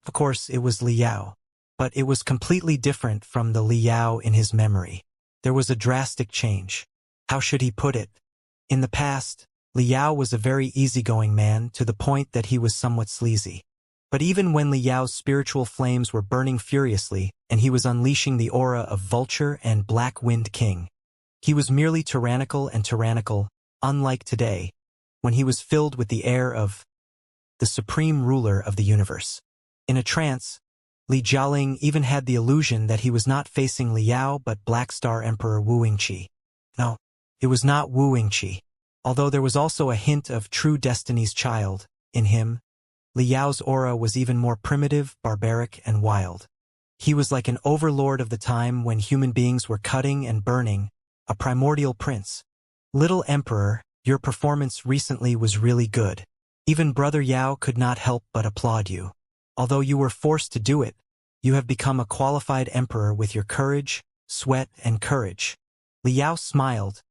Of course, it was Li Yao. But it was completely different from the Li Yao in his memory. There was a drastic change. How should he put it? In the past, Li Yao was a very easygoing man to the point that he was somewhat sleazy. But even when Li Yao's spiritual flames were burning furiously and he was unleashing the aura of Vulture and Black Wind King, he was merely tyrannical and tyrannical, unlike today, when he was filled with the air of the supreme ruler of the universe. In a trance, Li Jialing even had the illusion that he was not facing Li Yao but Black Star Emperor Wu Yingqi. No, it was not Wu Yingqi. Although there was also a hint of true destiny's child in him, Li Yao's aura was even more primitive, barbaric, and wild. He was like an overlord of the time when human beings were cutting and burning, a primordial prince. Little Emperor, your performance recently was really good. Even Brother Yao could not help but applaud you. Although you were forced to do it, you have become a qualified emperor with your courage, sweat, and courage. Li Yao smiled,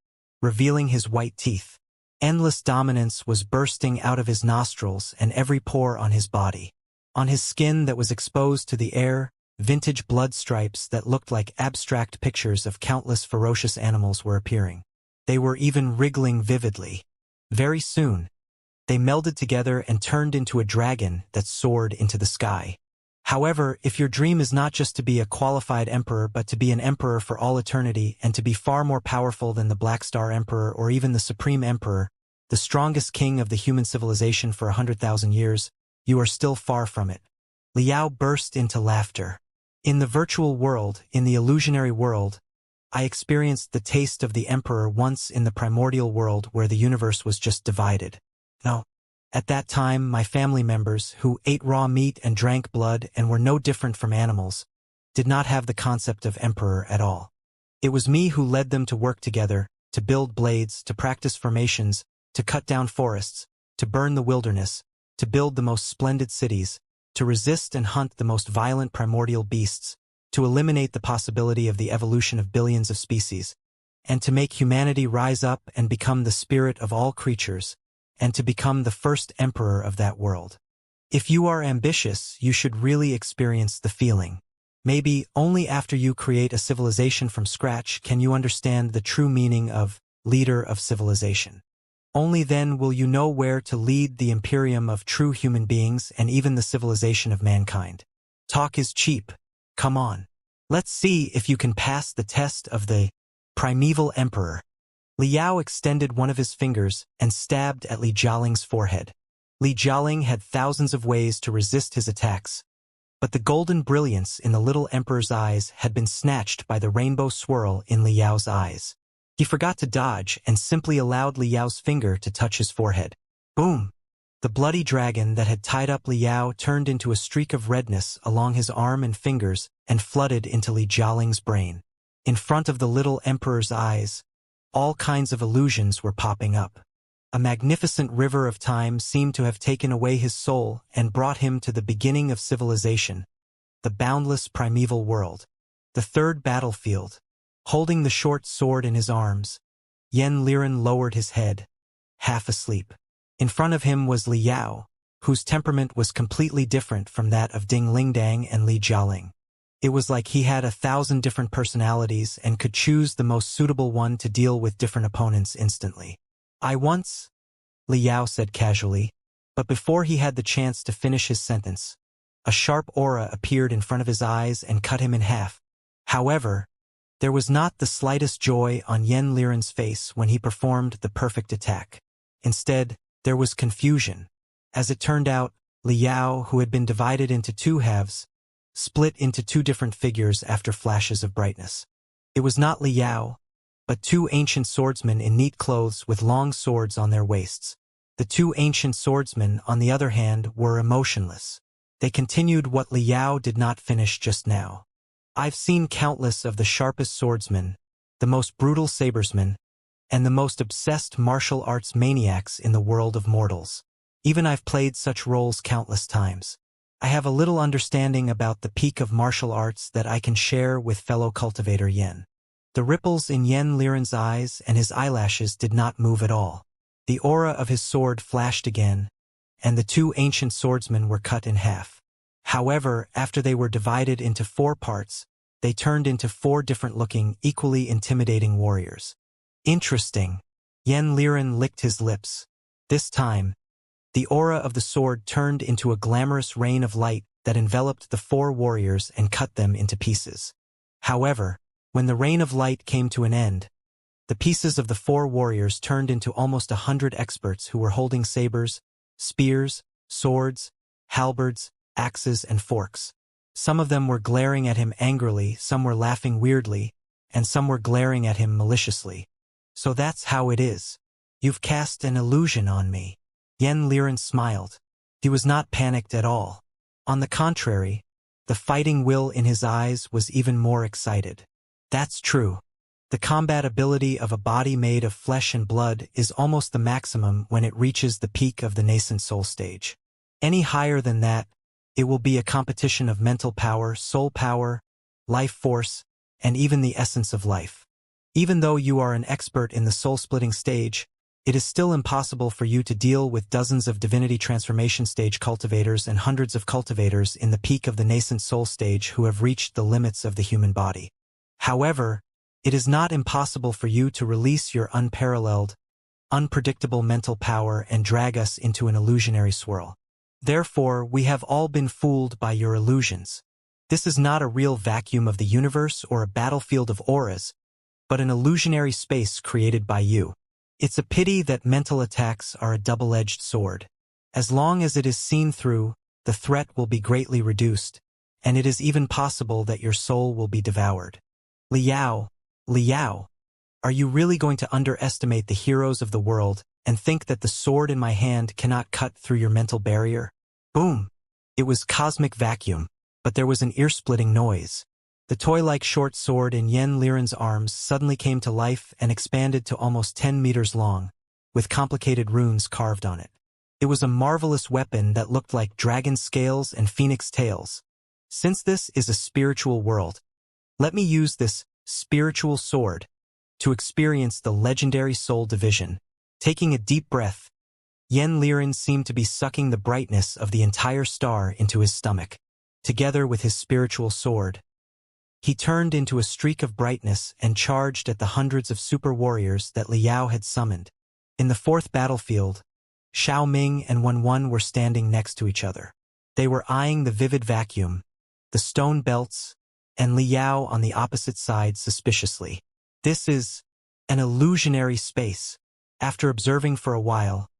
revealing his white teeth. Endless dominance was bursting out of his nostrils and every pore on his body. On his skin that was exposed to the air, vintage blood stripes that looked like abstract pictures of countless ferocious animals were appearing. They were even wriggling vividly. Very soon, they melded together and turned into a dragon that soared into the sky. However, if your dream is not just to be a qualified emperor but to be an emperor for all eternity and to be far more powerful than the Black Star Emperor or even the Supreme Emperor, the strongest king of the human civilization for 100,000 years, you are still far from it. Li Yao burst into laughter. In the virtual world, in the illusionary world, I experienced the taste of the emperor once in the primordial world where the universe was just divided. No. At that time, my family members, who ate raw meat and drank blood and were no different from animals, did not have the concept of emperor at all. It was me who led them to work together, to build blades, to practice formations, to cut down forests, to burn the wilderness, to build the most splendid cities, to resist and hunt the most violent primordial beasts, to eliminate the possibility of the evolution of billions of species, and to make humanity rise up and become the spirit of all creatures, and to become the first emperor of that world. If you are ambitious, you should really experience the feeling. Maybe only after you create a civilization from scratch can you understand the true meaning of leader of civilization. Only then will you know where to lead the imperium of true human beings and even the civilization of mankind. Talk is cheap. Come on. Let's see if you can pass the test of the primeval emperor. Li Yao extended one of his fingers and stabbed at Li Jialing's forehead. Li Jialing had thousands of ways to resist his attacks, but the golden brilliance in the little emperor's eyes had been snatched by the rainbow swirl in Li Yao's eyes. He forgot to dodge and simply allowed Li Yao's finger to touch his forehead. Boom! The bloody dragon that had tied up Li Yao turned into a streak of redness along his arm and fingers and flooded into Li Jialing's brain. In front of the little emperor's eyes, all kinds of illusions were popping up. A magnificent river of time seemed to have taken away his soul and brought him to the beginning of civilization, the boundless primeval world. The third battlefield. Holding the short sword in his arms, Yen Liren lowered his head, half asleep. In front of him was Li Yao, whose temperament was completely different from that of Ding Lingdang and Li Jialing. It was like he had 1,000 different personalities and could choose the most suitable one to deal with different opponents instantly. I once, Li Yao said casually, but before he had the chance to finish his sentence, a sharp aura appeared in front of his eyes and cut him in half. However, there was not the slightest joy on Yen Liren's face when he performed the perfect attack. Instead, there was confusion. As it turned out, Li Yao, who had been divided into two halves, split into two different figures after flashes of brightness. It was not Li Yao, but two ancient swordsmen in neat clothes with long swords on their waists. The two ancient swordsmen, on the other hand, were emotionless. They continued what Liao did not finish just now. I've seen countless of the sharpest swordsmen, the most brutal sabersmen, and the most obsessed martial arts maniacs in the world of mortals. Even I've played such roles countless times. I have a little understanding about the peak of martial arts that I can share with fellow cultivator Yen. The ripples in Yen Liren's eyes and his eyelashes did not move at all. The aura of his sword flashed again, and the two ancient swordsmen were cut in half. However, after they were divided into 4 parts, they turned into 4 different-looking, equally intimidating warriors. Interesting. Yen Liren licked his lips. This time, the aura of the sword turned into a glamorous rain of light that enveloped the 4 warriors and cut them into pieces. However, when the rain of light came to an end, the pieces of the 4 warriors turned into almost 100 experts who were holding sabers, spears, swords, halberds, axes, and forks. Some of them were glaring at him angrily, some were laughing weirdly, and some were glaring at him maliciously. So that's how it is. You've cast an illusion on me. Yen Liren smiled. He was not panicked at all. On the contrary, the fighting will in his eyes was even more excited. That's true. The combat ability of a body made of flesh and blood is almost the maximum when it reaches the peak of the nascent soul stage. Any higher than that, it will be a competition of mental power, soul power, life force, and even the essence of life. Even though you are an expert in the soul-splitting stage, it is still impossible for you to deal with dozens of divinity transformation stage cultivators and hundreds of cultivators in the peak of the nascent soul stage who have reached the limits of the human body. However, it is not impossible for you to release your unparalleled, unpredictable mental power and drag us into an illusionary swirl. Therefore, we have all been fooled by your illusions. This is not a real vacuum of the universe or a battlefield of auras, but an illusionary space created by you. It's a pity that mental attacks are a double-edged sword. As long as it is seen through, the threat will be greatly reduced, and it is even possible that your soul will be devoured. Liao, are you really going to underestimate the heroes of the world and think that the sword in my hand cannot cut through your mental barrier? Boom! It was cosmic vacuum, but there was an ear-splitting noise. The toy-like short sword in Yen Liren's arms suddenly came to life and expanded to almost 10 meters long, with complicated runes carved on it. It was a marvelous weapon that looked like dragon scales and phoenix tails. Since this is a spiritual world, let me use this spiritual sword to experience the legendary soul division. Taking a deep breath, Yen Liren seemed to be sucking the brightness of the entire star into his stomach. Together with his spiritual sword, he turned into a streak of brightness and charged at the hundreds of super warriors that Liao had summoned. In the 4th battlefield, Xiao Ming and Wen were standing next to each other. They were eyeing the vivid vacuum, the stone belts, and Liao on the opposite side suspiciously. This is an illusionary space. After observing for a while,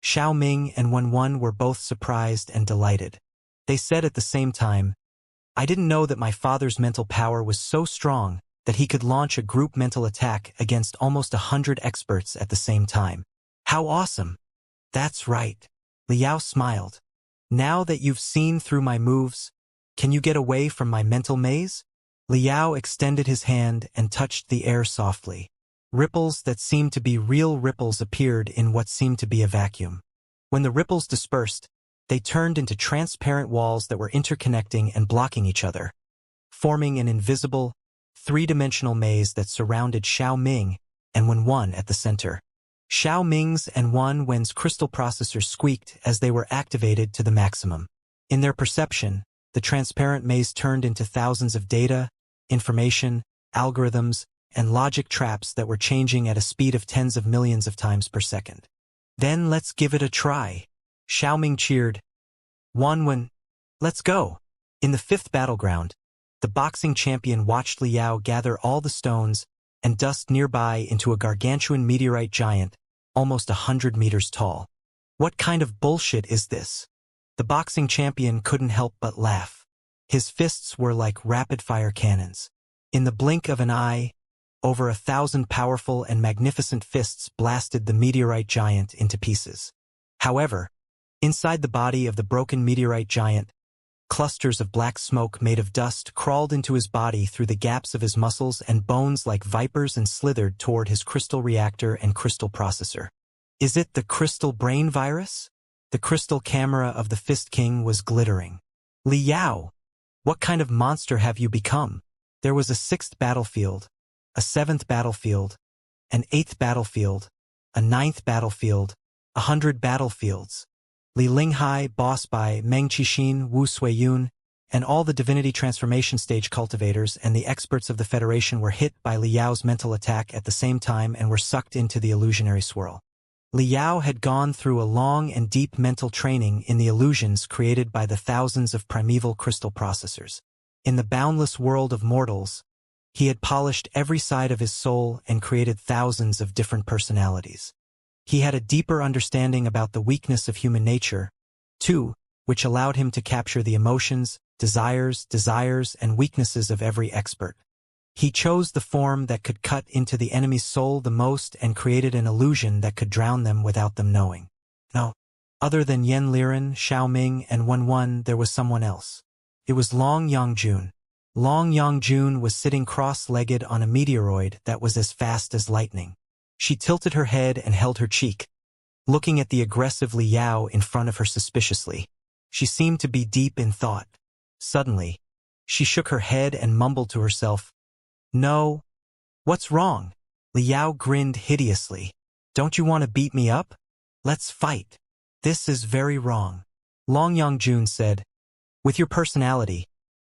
Xiao Ming and Wen were both surprised and delighted. They said at the same time, I didn't know that my father's mental power was so strong that he could launch a group mental attack against almost 100 experts at the same time. How awesome! That's right. Liao smiled. Now that you've seen through my moves, can you get away from my mental maze? Liao extended his hand and touched the air softly. Ripples that seemed to be real ripples appeared in what seemed to be a vacuum. When the ripples dispersed, they turned into transparent walls that were interconnecting and blocking each other, forming an invisible, 3-dimensional maze that surrounded Xiao Ming and Wen at the center. Xiao Ming's and Wen's crystal processors squeaked as they were activated to the maximum. In their perception, the transparent maze turned into thousands of data, information, algorithms, and logic traps that were changing at a speed of tens of millions of times per second. Then let's give it a try. Xiao Ming cheered. Wen, let's go. In the 5th battleground, the boxing champion watched Liao gather all the stones and dust nearby into a gargantuan meteorite giant, almost 100 meters tall. What kind of bullshit is this? The boxing champion couldn't help but laugh. His fists were like rapid-fire cannons. In the blink of an eye, over 1,000 powerful and magnificent fists blasted the meteorite giant into pieces. However, inside the body of the broken meteorite giant, clusters of black smoke made of dust crawled into his body through the gaps of his muscles and bones like vipers and slithered toward his crystal reactor and crystal processor. Is it the crystal brain virus? The crystal camera of the Fist King was glittering. Li Yao, what kind of monster have you become? There was a 6th battlefield, a 7th battlefield, an 8th battlefield, a 9th battlefield, 100 battlefields. Li Linghai, Boss Bai, Meng Qixin, Wu Suiyun, and all the divinity transformation stage cultivators and the experts of the Federation were hit by Li Yao's mental attack at the same time and were sucked into the illusionary swirl. Li Yao had gone through a long and deep mental training in the illusions created by the thousands of primeval crystal processors. In the boundless world of mortals, he had polished every side of his soul and created thousands of different personalities. He had a deeper understanding about the weakness of human nature, too, which allowed him to capture the emotions, desires, and weaknesses of every expert. He chose the form that could cut into the enemy's soul the most and created an illusion that could drown them without them knowing. No, other than Yan Liren, Xiaoming, and Wen, there was someone else. It was Long Yangjun. Long Yangjun was sitting cross-legged on a meteoroid that was as fast as lightning. She tilted her head and held her cheek, looking at the aggressive Li Yao in front of her suspiciously. She seemed to be deep in thought. Suddenly, she shook her head and mumbled to herself, "No. What's wrong?" Li Yao grinned hideously. "Don't you want to beat me up? Let's fight." "This is very wrong," Long Yangjun said. "With your personality,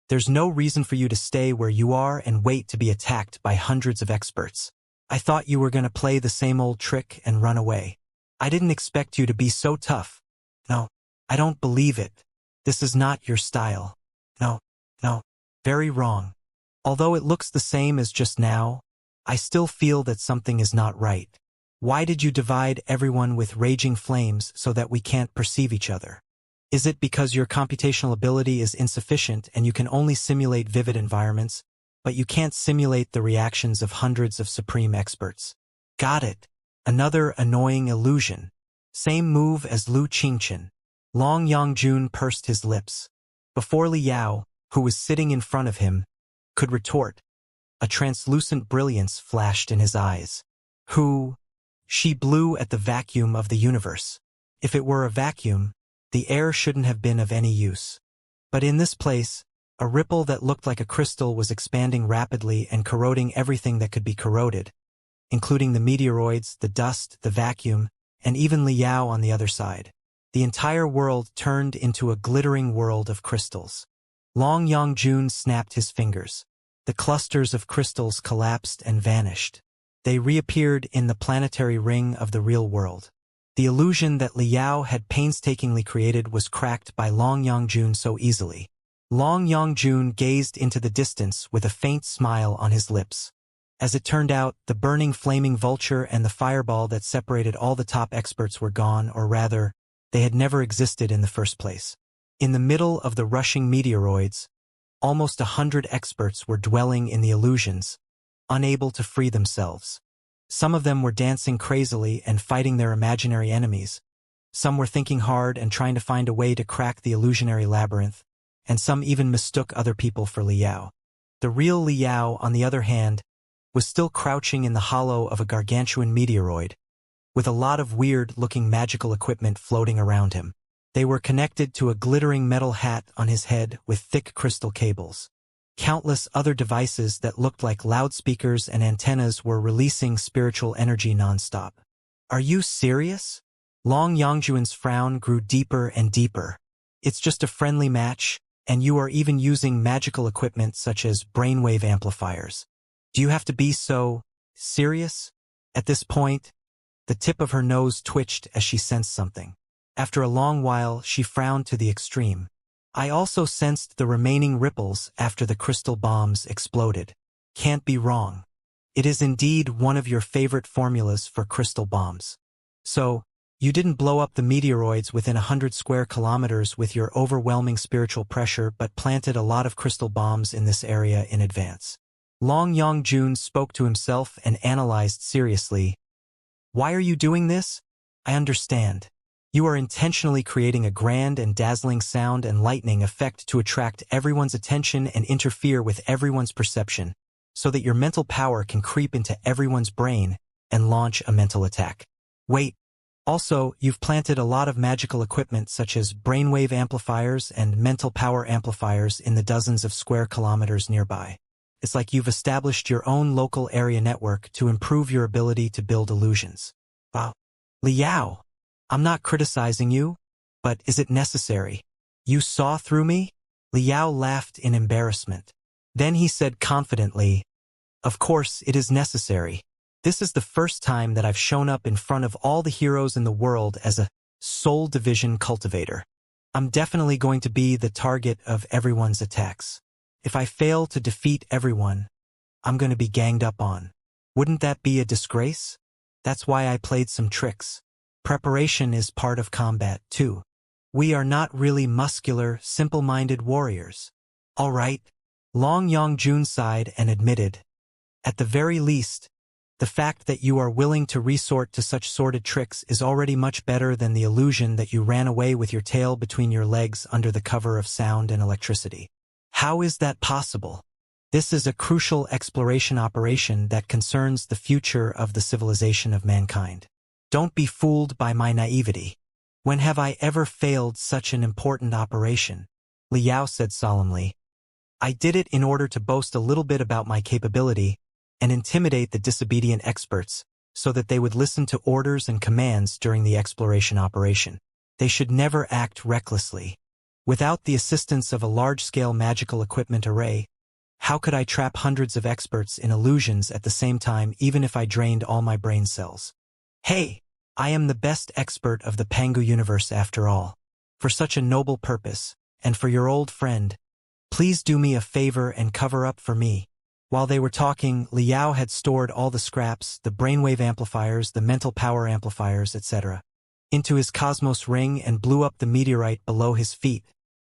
there's no reason for you to stay where you are and wait to be attacked by hundreds of experts. I thought you were going to play the same old trick and run away. I didn't expect you to be so tough. No, I don't believe it. This is not your style. No, very wrong. Although it looks the same as just now, I still feel that something is not right. Why did you divide everyone with raging flames so that we can't perceive each other? Is it because your computational ability is insufficient and you can only simulate vivid environments, but you can't simulate the reactions of hundreds of supreme experts? Got it. Another annoying illusion. Same move as Lu Qingchen. Long Yangjun pursed his lips. Before Li Yao, who was sitting in front of him, could retort, a translucent brilliance flashed in his eyes. Who? She blew at the vacuum of the universe. If it were a vacuum, the air shouldn't have been of any use. But in this place, a ripple that looked like a crystal was expanding rapidly and corroding everything that could be corroded, including the meteoroids, the dust, the vacuum, and even Li Yao on the other side. The entire world turned into a glittering world of crystals. Long Yangjun snapped his fingers. The clusters of crystals collapsed and vanished. They reappeared in the planetary ring of the real world. The illusion that Li Yao had painstakingly created was cracked by Long Yangjun so easily. Long Yangjun gazed into the distance with a faint smile on his lips. As it turned out, the burning flaming vulture and the fireball that separated all the top experts were gone, or rather, they had never existed in the first place. In the middle of the rushing meteoroids, almost 100 experts were dwelling in the illusions, unable to free themselves. Some of them were dancing crazily and fighting their imaginary enemies. Some were thinking hard and trying to find a way to crack the illusionary labyrinth, and some even mistook other people for Li Yao. The real Li Yao, on the other hand, was still crouching in the hollow of a gargantuan meteoroid, with a lot of weird-looking magical equipment floating around him. They were connected to a glittering metal hat on his head with thick crystal cables. Countless other devices that looked like loudspeakers and antennas were releasing spiritual energy nonstop. "Are you serious?" Long Yangjun's frown grew deeper and deeper. "It's just a friendly match, and you are even using magical equipment such as brainwave amplifiers. Do you have to be so serious?" At this point, the tip of her nose twitched as she sensed something. After a long while, she frowned to the extreme. "I also sensed the remaining ripples after the crystal bombs exploded. Can't be wrong. It is indeed one of your favorite formulas for crystal bombs. So, you didn't blow up the meteoroids within 100 square kilometers with your overwhelming spiritual pressure, but planted a lot of crystal bombs in this area in advance." Long Yangjun spoke to himself and analyzed seriously. "Why are you doing this? I understand. You are intentionally creating a grand and dazzling sound and lightning effect to attract everyone's attention and interfere with everyone's perception, so that your mental power can creep into everyone's brain and launch a mental attack. Wait, also, you've planted a lot of magical equipment such as brainwave amplifiers and mental power amplifiers in the dozens of square kilometers nearby. It's like you've established your own local area network to improve your ability to build illusions. Wow. Liao, I'm not criticizing you, but is it necessary? You saw through me? Liao laughed in embarrassment. Then he said confidently, "Of course it is necessary. This is the first time that I've shown up in front of all the heroes in the world as a Soul Division cultivator. I'm definitely going to be the target of everyone's attacks. If I fail to defeat everyone, I'm going to be ganged up on. Wouldn't that be a disgrace? That's why I played some tricks. Preparation is part of combat, too. We are not really muscular, simple-minded warriors." "All right," Long Yongjun sighed and admitted, "at the very least, the fact that you are willing to resort to such sordid tricks is already much better than the illusion that you ran away with your tail between your legs under the cover of sound and electricity. How is that possible? This is a crucial exploration operation that concerns the future of the civilization of mankind. Don't be fooled by my naivety. When have I ever failed such an important operation?" Liao said solemnly. "I did it in order to boast a little bit about my capability and intimidate the disobedient experts so that they would listen to orders and commands during the exploration operation. They should never act recklessly. Without the assistance of a large-scale magical equipment array, how could I trap hundreds of experts in illusions at the same time even if I drained all my brain cells? Hey, I am the best expert of the Pangu universe after all. For such a noble purpose, and for your old friend, please do me a favor and cover up for me." While they were talking, Liao had stored all the scraps, the brainwave amplifiers, the mental power amplifiers, etc., into his cosmos ring and blew up the meteorite below his feet,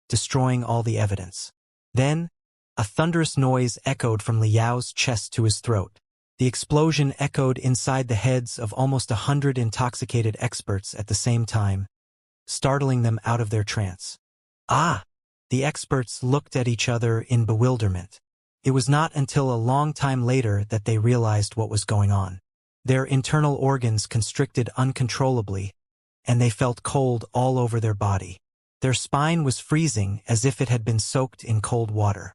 destroying all the evidence. Then, a thunderous noise echoed from Liao's chest to his throat. The explosion echoed inside the heads of almost 100 intoxicated experts at the same time, startling them out of their trance. "Ah!" The experts looked at each other in bewilderment. It was not until a long time later that they realized what was going on. Their internal organs constricted uncontrollably, and they felt cold all over their body. Their spine was freezing as if it had been soaked in cold water.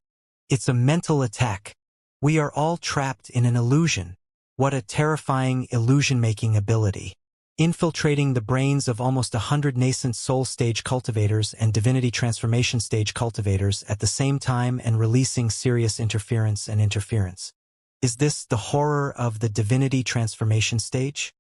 "It's a mental attack. We are all trapped in an illusion. What a terrifying illusion-making ability. Infiltrating the brains of almost 100 nascent soul stage cultivators and divinity transformation stage cultivators at the same time and releasing serious interference and interference. Is this the horror of the divinity transformation stage?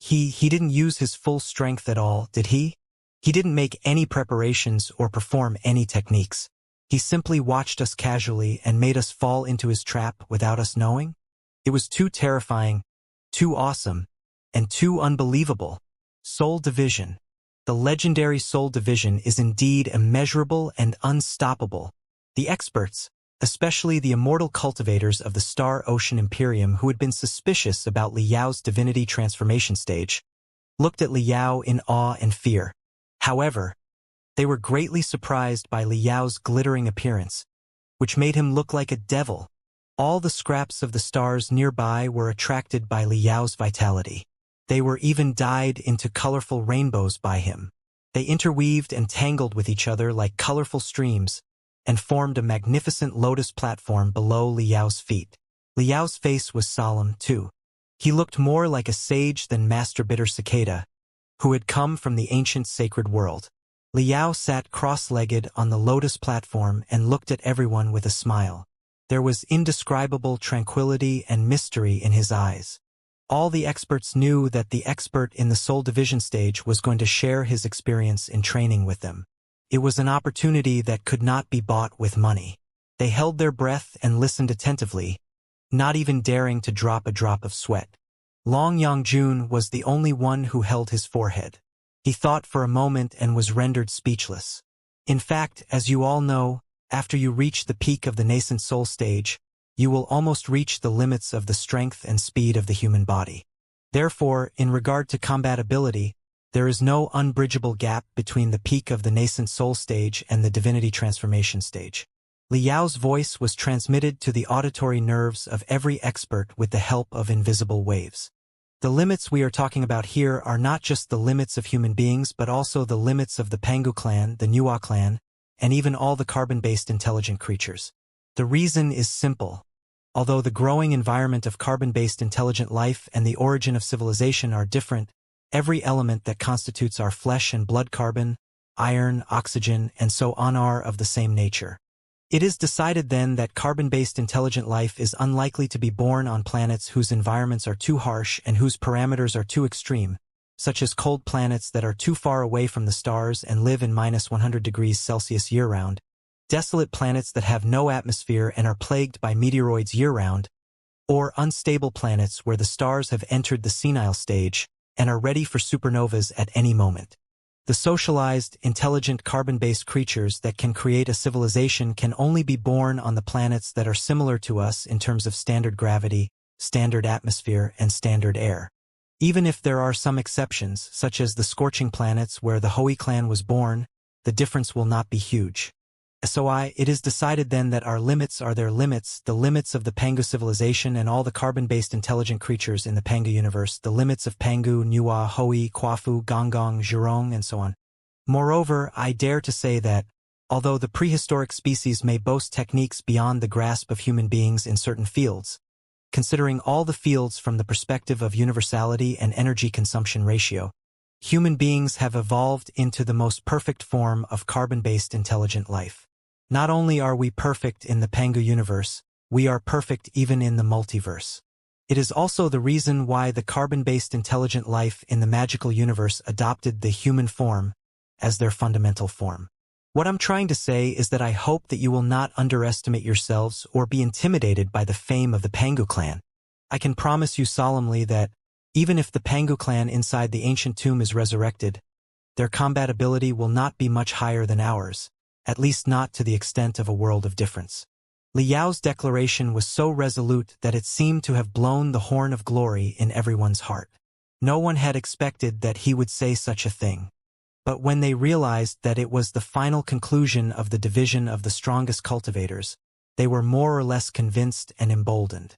He didn't use his full strength at all, did he? He didn't make any preparations or perform any techniques. He simply watched us casually and made us fall into his trap without us knowing? It was too terrifying, too awesome, and too unbelievable. Soul Division. The legendary Soul Division is indeed immeasurable and unstoppable. The experts, especially the immortal cultivators of the Star Ocean Imperium who had been suspicious about Liao's divinity transformation stage, looked at Liao in awe and fear. However, they were greatly surprised by Liao's glittering appearance, which made him look like a devil. All the scraps of the stars nearby were attracted by Liao's vitality. They were even dyed into colorful rainbows by him. They interweaved and tangled with each other like colorful streams and formed a magnificent lotus platform below Liao's feet. Liao's face was solemn, too. He looked more like a sage than Master Bitter Cicada, who had come from the ancient sacred world. Liao sat cross-legged on the lotus platform and looked at everyone with a smile. There was indescribable tranquility and mystery in his eyes. All the experts knew that the expert in the Soul Division stage was going to share his experience in training with them. It was an opportunity that could not be bought with money. They held their breath and listened attentively, not even daring to drop a drop of sweat. Long Yongjun was the only one who held his forehead. He thought for a moment and was rendered speechless. In fact, as you all know, after you reach the peak of the nascent soul stage, you will almost reach the limits of the strength and speed of the human body. Therefore, in regard to combat ability, There is no unbridgeable gap between the peak of the nascent soul stage and the divinity transformation stage. Liao's voice was transmitted to the auditory nerves of every expert with the help of invisible waves. The limits we are talking about here are not just the limits of human beings but also the limits of the Pangu clan, the Nuwa clan, and even all the carbon-based intelligent creatures. The reason is simple. Although the growing environment of carbon-based intelligent life and the origin of civilization are different, every element that constitutes our flesh and blood, carbon, iron, oxygen, and so on, are of the same nature. It is decided then that carbon-based intelligent life is unlikely to be born on planets whose environments are too harsh and whose parameters are too extreme, such as cold planets that are too far away from the stars and live in -100°C year-round, desolate planets that have no atmosphere and are plagued by meteoroids year-round, or unstable planets where the stars have entered the senile stage and are ready for supernovas at any moment. The socialized, intelligent carbon-based creatures that can create a civilization can only be born on the planets that are similar to us in terms of standard gravity, standard atmosphere, and standard air. Even if there are some exceptions, such as the scorching planets where the Hui clan was born, the difference will not be huge. It is decided then that our limits are their limits, the limits of the Pangu civilization and all the carbon-based intelligent creatures in the Pangu universe, the limits of Pangu, Nuwa, Hui, Kwafu, Gonggong, Zhurong, and so on. Moreover, I dare to say that, although the prehistoric species may boast techniques beyond the grasp of human beings in certain fields, considering all the fields from the perspective of universality and energy consumption ratio, human beings have evolved into the most perfect form of carbon-based intelligent life. Not only are we perfect in the Pangu universe, we are perfect even in the multiverse. It is also the reason why the carbon-based intelligent life in the magical universe adopted the human form as their fundamental form. What I'm trying to say is that I hope that you will not underestimate yourselves or be intimidated by the fame of the Pangu clan. I can promise you solemnly that, even if the Pangu clan inside the ancient tomb is resurrected, their combatability will not be much higher than ours, at least not to the extent of a world of difference. Liao's declaration was so resolute that it seemed to have blown the horn of glory in everyone's heart. No one had expected that he would say such a thing. But when they realized that it was the final conclusion of the division of the strongest cultivators, they were more or less convinced and emboldened.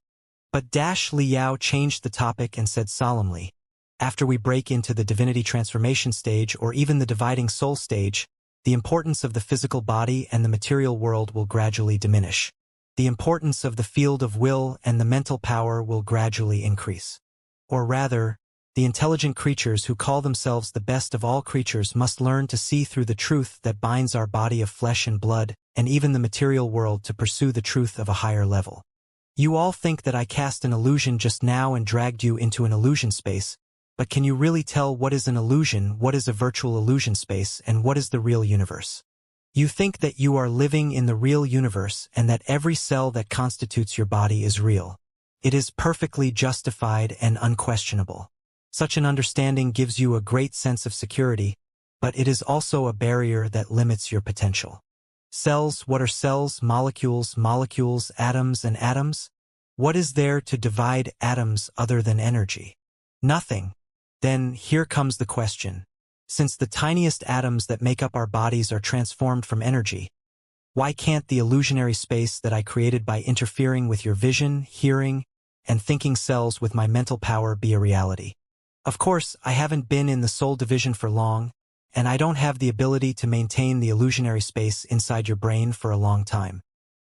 But Liao changed the topic and said solemnly, after we break into the divinity transformation stage or even the dividing soul stage, the importance of the physical body and the material world will gradually diminish. The importance of the field of will and the mental power will gradually increase. Or rather, the intelligent creatures who call themselves the best of all creatures must learn to see through the truth that binds our body of flesh and blood, and even the material world, to pursue the truth of a higher level. You all think that I cast an illusion just now and dragged you into an illusion space, but can you really tell what is an illusion, what is a virtual illusion space, and what is the real universe? You think that you are living in the real universe and that every cell that constitutes your body is real. It is perfectly justified and unquestionable. Such an understanding gives you a great sense of security, but it is also a barrier that limits your potential. Cells, what are cells? Molecules, atoms, and atoms? What is there to divide atoms other than energy? Nothing. Then, here comes the question. Since the tiniest atoms that make up our bodies are transformed from energy, why can't the illusionary space that I created by interfering with your vision, hearing, and thinking cells with my mental power be a reality? Of course, I haven't been in the soul division for long, and I don't have the ability to maintain the illusionary space inside your brain for a long time.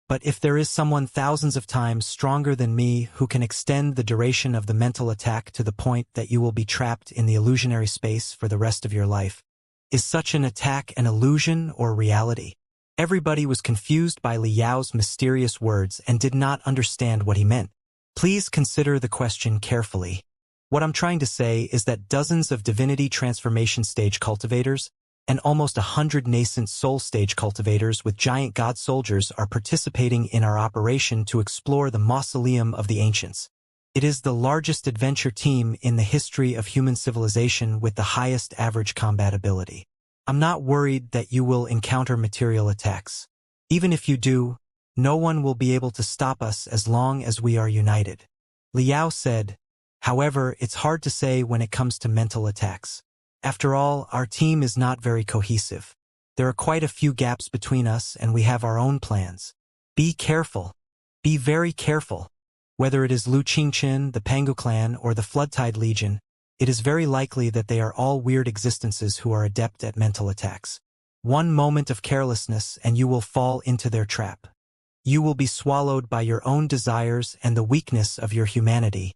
But if there is someone thousands of times stronger than me who can extend the duration of the mental attack to the point that you will be trapped in the illusionary space for the rest of your life, is such an attack an illusion or reality? Everybody was confused by Liao's mysterious words and did not understand what he meant. Please consider the question carefully. What I'm trying to say is that dozens of divinity transformation stage cultivators and almost 100 nascent soul stage cultivators with giant god soldiers are participating in our operation to explore the mausoleum of the ancients. It is the largest adventure team in the history of human civilization with the highest average combat ability. I'm not worried that you will encounter material attacks. Even if you do, no one will be able to stop us as long as we are united. Liao said, however, it's hard to say when it comes to mental attacks. After all, our team is not very cohesive. There are quite a few gaps between us and we have our own plans. Be careful. Be very careful. Whether it is Lu Qingchen, the Pangu clan, or the Floodtide Legion, it is very likely that they are all weird existences who are adept at mental attacks. One moment of carelessness and you will fall into their trap. You will be swallowed by your own desires and the weakness of your humanity,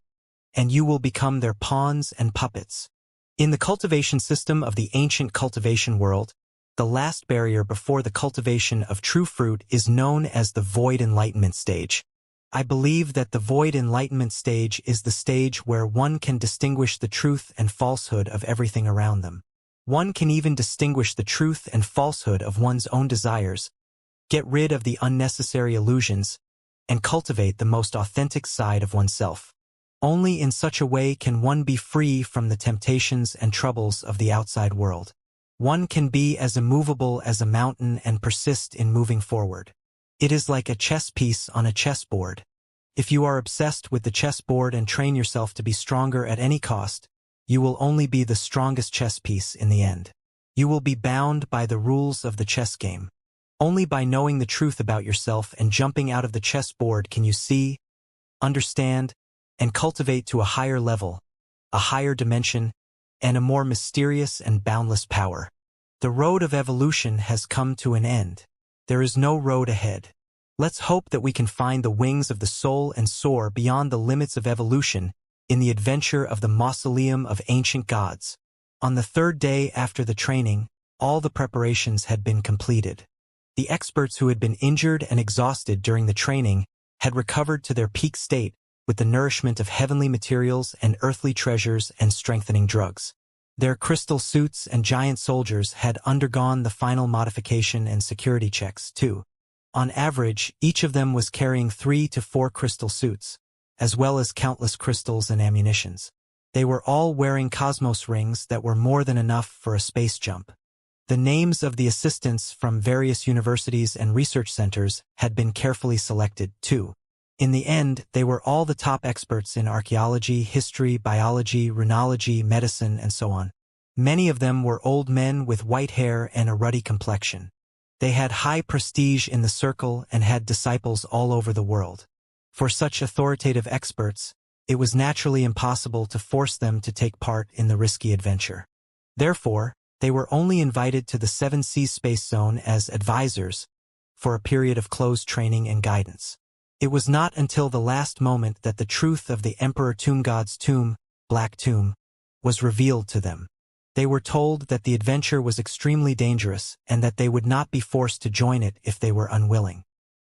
and you will become their pawns and puppets. In the cultivation system of the ancient cultivation world, the last barrier before the cultivation of true fruit is known as the void enlightenment stage. I believe that the void enlightenment stage is the stage where one can distinguish the truth and falsehood of everything around them. One can even distinguish the truth and falsehood of one's own desires, get rid of the unnecessary illusions, and cultivate the most authentic side of oneself. Only in such a way can one be free from the temptations and troubles of the outside world. One can be as immovable as a mountain and persist in moving forward. It is like a chess piece on a chessboard. If you are obsessed with the chessboard and train yourself to be stronger at any cost, you will only be the strongest chess piece in the end. You will be bound by the rules of the chess game. Only by knowing the truth about yourself and jumping out of the chessboard can you see, understand, and cultivate to a higher level, a higher dimension, and a more mysterious and boundless power. The road of evolution has come to an end. There is no road ahead. Let's hope that we can find the wings of the soul and soar beyond the limits of evolution in the adventure of the mausoleum of ancient gods. On the third day after the training, all the preparations had been completed. The experts who had been injured and exhausted during the training had recovered to their peak state with the nourishment of heavenly materials and earthly treasures and strengthening drugs. Their crystal suits and giant soldiers had undergone the final modification and security checks, too. On average, each of them was carrying 3 to 4 crystal suits, as well as countless crystals and ammunitions. They were all wearing cosmos rings that were more than enough for a space jump. The names of the assistants from various universities and research centers had been carefully selected, too. In the end, they were all the top experts in archaeology, history, biology, runology, medicine, and so on. Many of them were old men with white hair and a ruddy complexion. They had high prestige in the circle and had disciples all over the world. For such authoritative experts, it was naturally impossible to force them to take part in the risky adventure. Therefore, they were only invited to the 7 Seas Space Zone as advisors for a period of closed training and guidance. It was not until the last moment that the truth of the Emperor Tomb God's tomb, Black Tomb, was revealed to them. They were told that the adventure was extremely dangerous and that they would not be forced to join it if they were unwilling.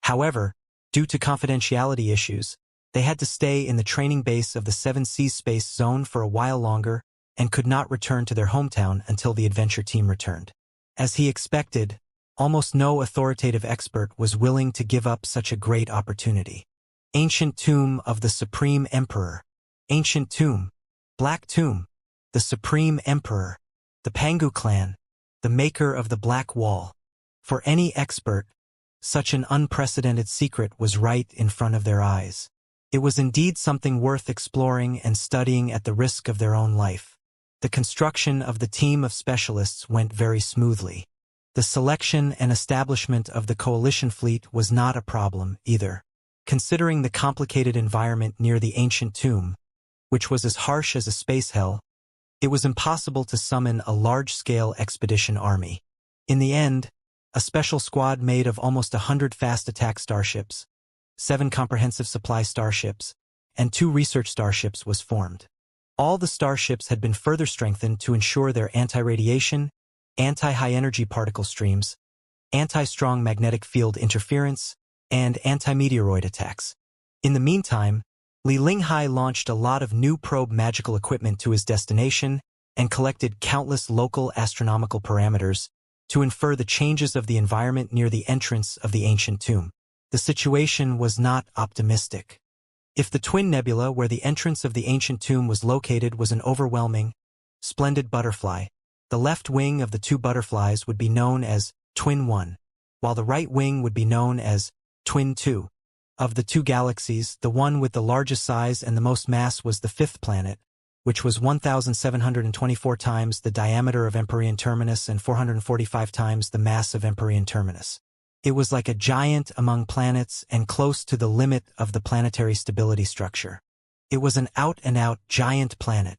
However, due to confidentiality issues, they had to stay in the training base of the 7 Seas Space Zone for a while longer and could not return to their hometown until the adventure team returned. As he expected, almost no authoritative expert was willing to give up such a great opportunity. Ancient Tomb of the Supreme Emperor. Ancient Tomb. Black Tomb. The Supreme Emperor. The Pangu clan. The maker of the Black Wall. For any expert, such an unprecedented secret was right in front of their eyes. It was indeed something worth exploring and studying at the risk of their own life. The construction of the team of specialists went very smoothly. The selection and establishment of the coalition fleet was not a problem, either. Considering the complicated environment near the ancient tomb, which was as harsh as a space hell, it was impossible to summon a large-scale expedition army. In the end, a special squad made of almost 100 fast attack starships, 7 comprehensive supply starships, and 2 research starships was formed. All the starships had been further strengthened to ensure their anti-radiation, anti-high-energy particle streams, anti-strong magnetic field interference, and anti-meteoroid attacks. In the meantime, Li Linghai launched a lot of new probe magical equipment to his destination and collected countless local astronomical parameters to infer the changes of the environment near the entrance of the ancient tomb. The situation was not optimistic. If the twin nebula where the entrance of the ancient tomb was located was an overwhelming, splendid butterfly, the left wing of the 2 butterflies would be known as Twin 1, while the right wing would be known as Twin 2. Of the 2 galaxies, the one with the largest size and the most mass was the 5th planet, which was 1,724 times the diameter of Empyrean Terminus and 445 times the mass of Empyrean Terminus. It was like a giant among planets and close to the limit of the planetary stability structure. It was an out-and-out giant planet.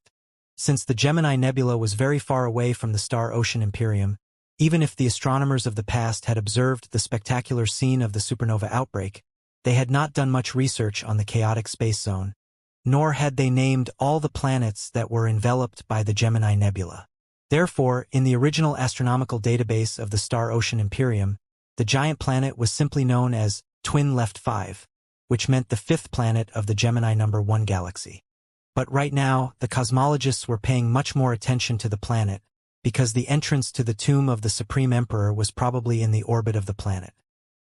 Since the Gemini Nebula was very far away from the star Ocean Imperium, even if the astronomers of the past had observed the spectacular scene of the supernova outbreak, they had not done much research on the chaotic space zone, nor had they named all the planets that were enveloped by the Gemini Nebula. Therefore, in the original astronomical database of the star Ocean Imperium, the giant planet was simply known as Twin Left 5, which meant the fifth planet of the Gemini number 1 galaxy. But right now, the cosmologists were paying much more attention to the planet, because the entrance to the tomb of the Supreme Emperor was probably in the orbit of the planet.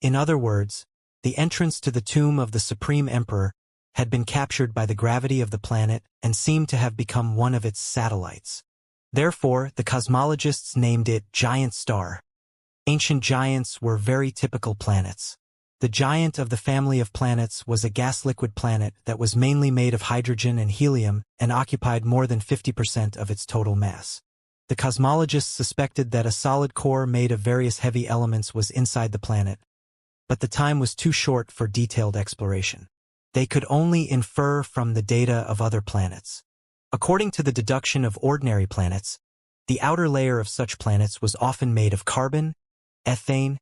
In other words, the entrance to the tomb of the Supreme Emperor had been captured by the gravity of the planet and seemed to have become one of its satellites. Therefore, the cosmologists named it Giant Star. Ancient giants were very typical planets. The giant of the family of planets was a gas-liquid planet that was mainly made of hydrogen and helium and occupied more than 50% of its total mass. The cosmologists suspected that a solid core made of various heavy elements was inside the planet, but the time was too short for detailed exploration. They could only infer from the data of other planets. According to the deduction of ordinary planets, the outer layer of such planets was often made of carbon, ethane,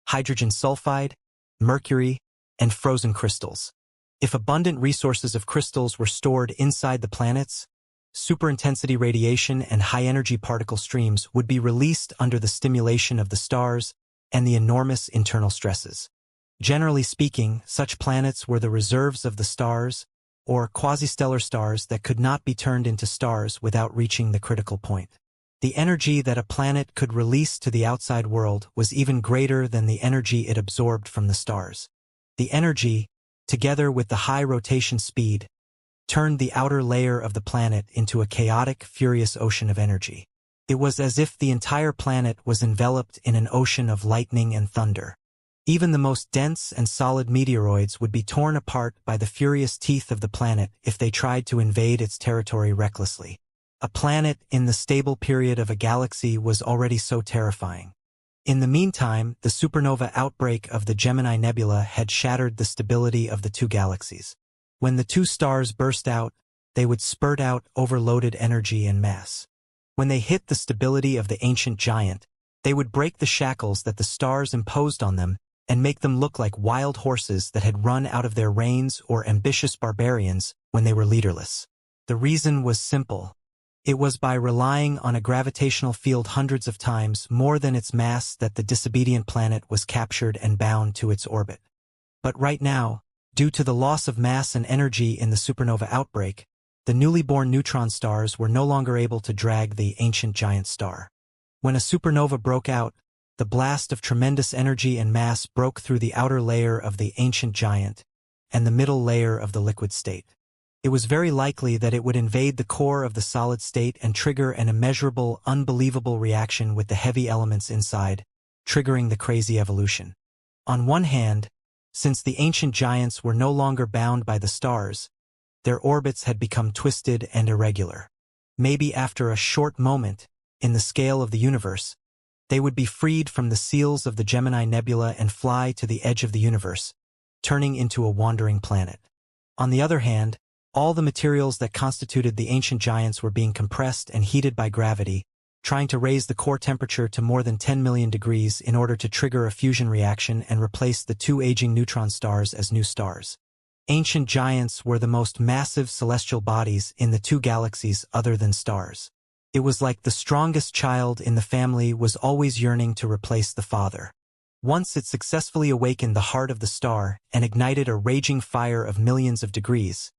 hydrogen sulfide, mercury, and frozen crystals. If abundant resources of crystals were stored inside the planets, superintensity radiation and high-energy particle streams would be released under the stimulation of the stars and the enormous internal stresses. Generally speaking, such planets were the reserves of the stars, or quasi-stellar stars that could not be turned into stars without reaching the critical point. The energy that a planet could release to the outside world was even greater than the energy it absorbed from the stars. The energy, together with the high rotation speed, turned the outer layer of the planet into a chaotic, furious ocean of energy. It was as if the entire planet was enveloped in an ocean of lightning and thunder. Even the most dense and solid meteoroids would be torn apart by the furious teeth of the planet if they tried to invade its territory recklessly. A planet in the stable period of a galaxy was already so terrifying. In the meantime, the supernova outbreak of the Gemini Nebula had shattered the stability of the two galaxies. When the two stars burst out, they would spurt out overloaded energy and mass. When they hit the stability of the ancient giant, they would break the shackles that the stars imposed on them and make them look like wild horses that had run out of their reins or ambitious barbarians when they were leaderless. The reason was simple. It was by relying on a gravitational field hundreds of times more than its mass that the disobedient planet was captured and bound to its orbit. But right now, due to the loss of mass and energy in the supernova outbreak, the newly born neutron stars were no longer able to drag the ancient giant star. When a supernova broke out, the blast of tremendous energy and mass broke through the outer layer of the ancient giant and the middle layer of the liquid state. It was very likely that it would invade the core of the solid state and trigger an immeasurable, unbelievable reaction with the heavy elements inside, triggering the crazy evolution. On one hand, since the ancient giants were no longer bound by the stars, their orbits had become twisted and irregular. Maybe after a short moment, in the scale of the universe, they would be freed from the seals of the Gemini Nebula and fly to the edge of the universe, turning into a wandering planet. On the other hand, all the materials that constituted the ancient giants were being compressed and heated by gravity, trying to raise the core temperature to more than 10 million degrees in order to trigger a fusion reaction and replace the two aging neutron stars as new stars. Ancient giants were the most massive celestial bodies in the two galaxies other than stars. It was like the strongest child in the family was always yearning to replace the father. Once it successfully awakened the heart of the star and ignited a raging fire of millions of degrees,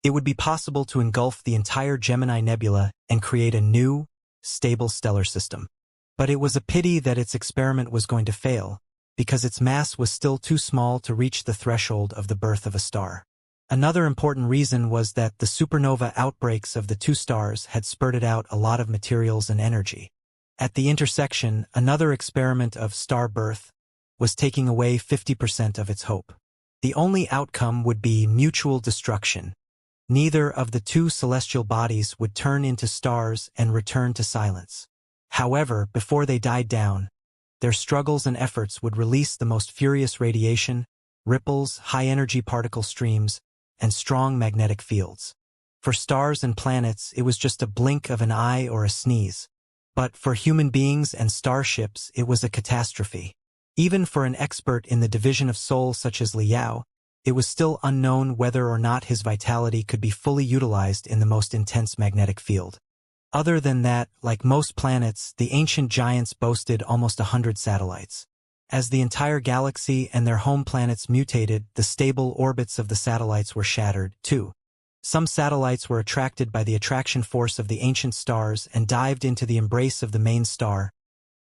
it would be possible to engulf the entire Gemini Nebula and create a new, stable stellar system. But it was a pity that its experiment was going to fail, because its mass was still too small to reach the threshold of the birth of a star. Another important reason was that the supernova outbreaks of the two stars had spurted out a lot of materials and energy. At the intersection, another experiment of star birth was taking away 50% of its hope. The only outcome would be mutual destruction, Neither of the two celestial bodies would turn into stars and return to silence. However, before they died down, their struggles and efforts would release the most furious radiation, ripples, high-energy particle streams, and strong magnetic fields. For stars and planets, it was just a blink of an eye or a sneeze. But for human beings and starships, it was a catastrophe. Even for an expert in the division of soul such as Liao, it was still unknown whether or not his vitality could be fully utilized in the most intense magnetic field. Other than that, like most planets, the ancient giants boasted almost 100 satellites. As the entire galaxy and their home planets mutated, the stable orbits of the satellites were shattered, too. Some satellites were attracted by the attraction force of the ancient stars and dived into the embrace of the main star,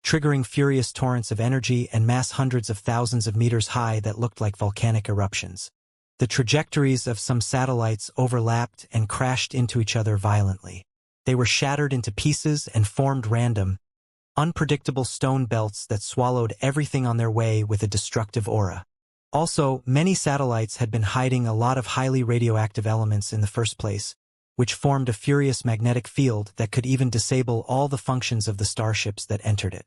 triggering furious torrents of energy and mass hundreds of thousands of meters high that looked like volcanic eruptions. The trajectories of some satellites overlapped and crashed into each other violently. They were shattered into pieces and formed random, unpredictable stone belts that swallowed everything on their way with a destructive aura. Also, many satellites had been hiding a lot of highly radioactive elements in the first place, which formed a furious magnetic field that could even disable all the functions of the starships that entered it.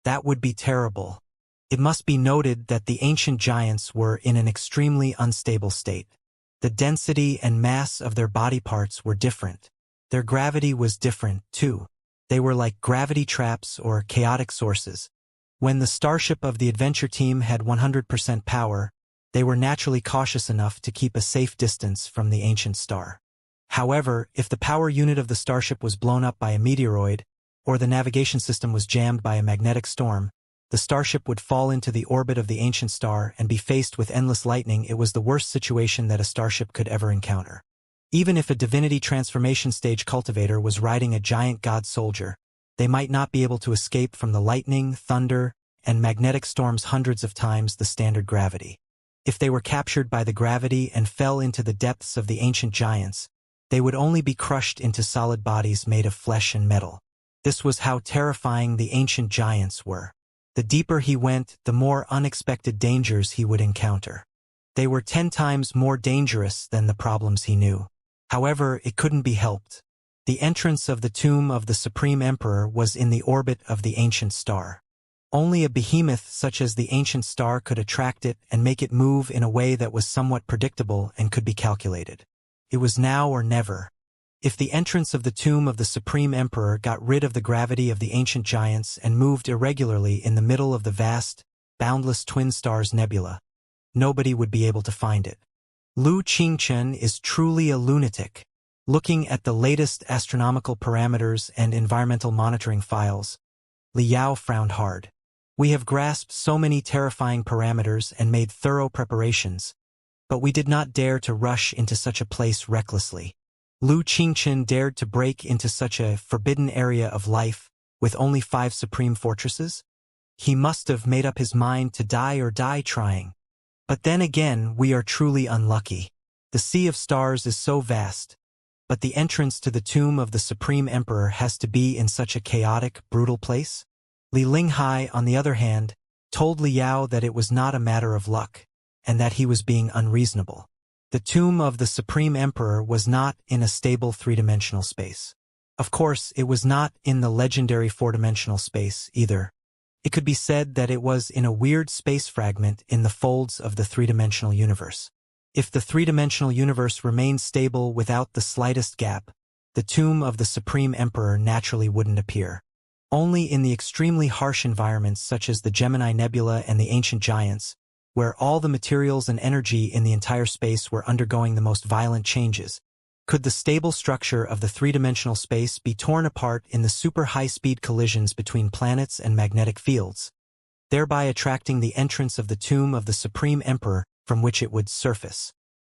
That would be terrible. It must be noted that the ancient giants were in an extremely unstable state. The density and mass of their body parts were different. Their gravity was different, too. They were like gravity traps or chaotic sources. When the starship of the adventure team had 100% power, they were naturally cautious enough to keep a safe distance from the ancient star. However, if the power unit of the starship was blown up by a meteoroid, or the navigation system was jammed by a magnetic storm, the starship would fall into the orbit of the ancient star and be faced with endless lightning. It was the worst situation that a starship could ever encounter. Even if a divinity transformation stage cultivator was riding a giant god soldier, they might not be able to escape from the lightning, thunder, and magnetic storms hundreds of times the standard gravity. If they were captured by the gravity and fell into the depths of the ancient giants, they would only be crushed into solid bodies made of flesh and metal. This was how terrifying the ancient giants were. The deeper he went, the more unexpected dangers he would encounter. They were 10 times more dangerous than the problems he knew. However, it couldn't be helped. The entrance of the tomb of the Supreme Emperor was in the orbit of the ancient star. Only a behemoth such as the ancient star could attract it and make it move in a way that was somewhat predictable and could be calculated. It was now or never. If the entrance of the tomb of the Supreme Emperor got rid of the gravity of the ancient giants and moved irregularly in the middle of the vast, boundless twin stars nebula, nobody would be able to find it. Lu Qingchen is truly a lunatic. Looking at the latest astronomical parameters and environmental monitoring files, Liao frowned hard. We have grasped so many terrifying parameters and made thorough preparations, but we did not dare to rush into such a place recklessly. Lu Qingchen dared to break into such a forbidden area of life with only 5 supreme fortresses? He must have made up his mind to die or die trying. But then again, we are truly unlucky. The sea of stars is so vast, but the entrance to the tomb of the Supreme Emperor has to be in such a chaotic, brutal place? Li Linghai, on the other hand, told Liao that it was not a matter of luck, and that he was being unreasonable. The tomb of the Supreme Emperor was not in a stable 3-dimensional space. Of course, it was not in the legendary 4-dimensional space either. It could be said that it was in a weird space fragment in the folds of the 3-dimensional universe. If the 3-dimensional universe remained stable without the slightest gap, the tomb of the Supreme Emperor naturally wouldn't appear. Only in the extremely harsh environments such as the Gemini Nebula and the ancient giants, where all the materials and energy in the entire space were undergoing the most violent changes, could the stable structure of the 3-dimensional space be torn apart in the super high-speed collisions between planets and magnetic fields, thereby attracting the entrance of the tomb of the Supreme Emperor from which it would surface.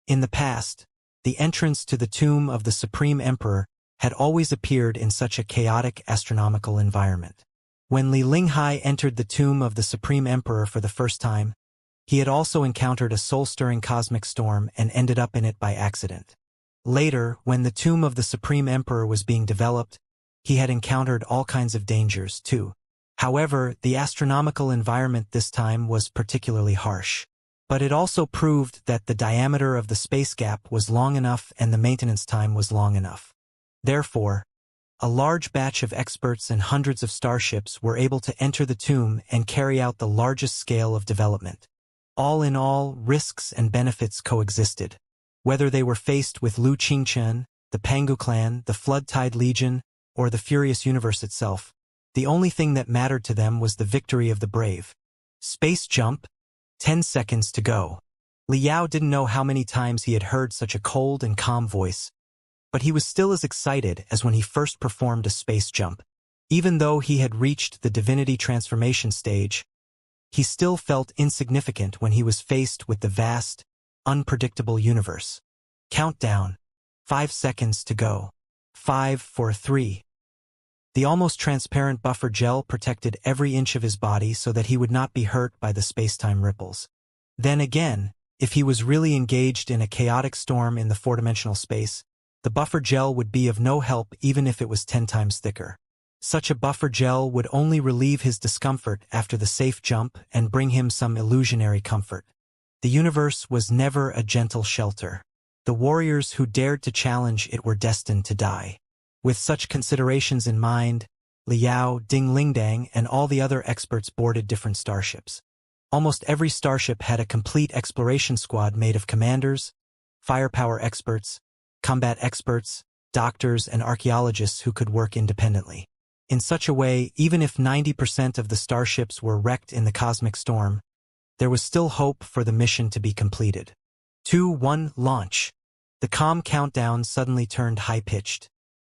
In the past, the entrance to the tomb of the Supreme Emperor had always appeared in such a chaotic astronomical environment. When Li Linghai entered the tomb of the Supreme Emperor for the first time, he had also encountered a soul-stirring cosmic storm and ended up in it by accident. Later, when the tomb of the Supreme Emperor was being developed, he had encountered all kinds of dangers, too. However, the astronomical environment this time was particularly harsh. But it also proved that the diameter of the space gap was long enough and the maintenance time was long enough. Therefore, a large batch of experts and hundreds of starships were able to enter the tomb and carry out the largest scale of development. All in all, risks and benefits coexisted. Whether they were faced with Lu Qingchen, the Pangu clan, the Flood Tide Legion, or the Furious Universe itself, the only thing that mattered to them was the victory of the brave. Space jump, 10 seconds to go. Liao didn't know how many times he had heard such a cold and calm voice, but he was still as excited as when he first performed a space jump. Even though he had reached the divinity transformation stage, he still felt insignificant when he was faced with the vast, unpredictable universe. Countdown. 5 seconds to go. 5, 4, 3. The almost transparent buffer gel protected every inch of his body so that he would not be hurt by the space-time ripples. Then again, if he was really engaged in a chaotic storm in the four-dimensional space, the buffer gel would be of no help even if it was 10 times thicker. Such a buffer gel would only relieve his discomfort after the safe jump and bring him some illusionary comfort. The universe was never a gentle shelter. The warriors who dared to challenge it were destined to die. With such considerations in mind, Liao, Ding Lingdang, and all the other experts boarded different starships. Almost every starship had a complete exploration squad made of commanders, firepower experts, combat experts, doctors, and archaeologists who could work independently. In such a way, even if 90% of the starships were wrecked in the cosmic storm, there was still hope for the mission to be completed. 2, 1, launch. The calm countdown suddenly turned high-pitched.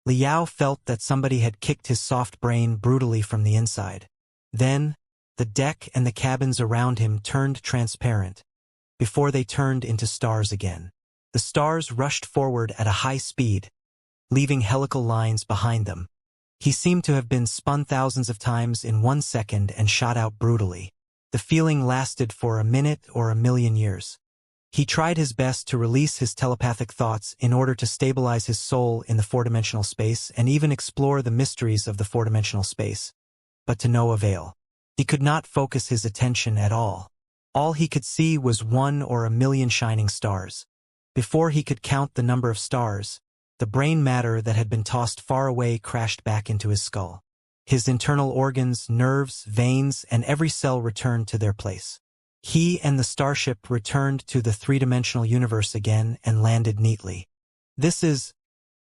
Liao felt that somebody had kicked his soft brain brutally from the inside. Then, the deck and the cabins around him turned transparent, before they turned into stars again. The stars rushed forward at a high speed, leaving helical lines behind them. He seemed to have been spun thousands of times in 1 second and shot out brutally. The feeling lasted for a minute or a million years. He tried his best to release his telepathic thoughts in order to stabilize his soul in the four-dimensional space and even explore the mysteries of the four-dimensional space, but to no avail. He could not focus his attention at all. All he could see was 1 or a million shining stars. Before he could count the number of stars, the brain matter that had been tossed far away crashed back into his skull. His internal organs, nerves, veins, and every cell returned to their place. He and the starship returned to the three-dimensional universe again and landed neatly. This is...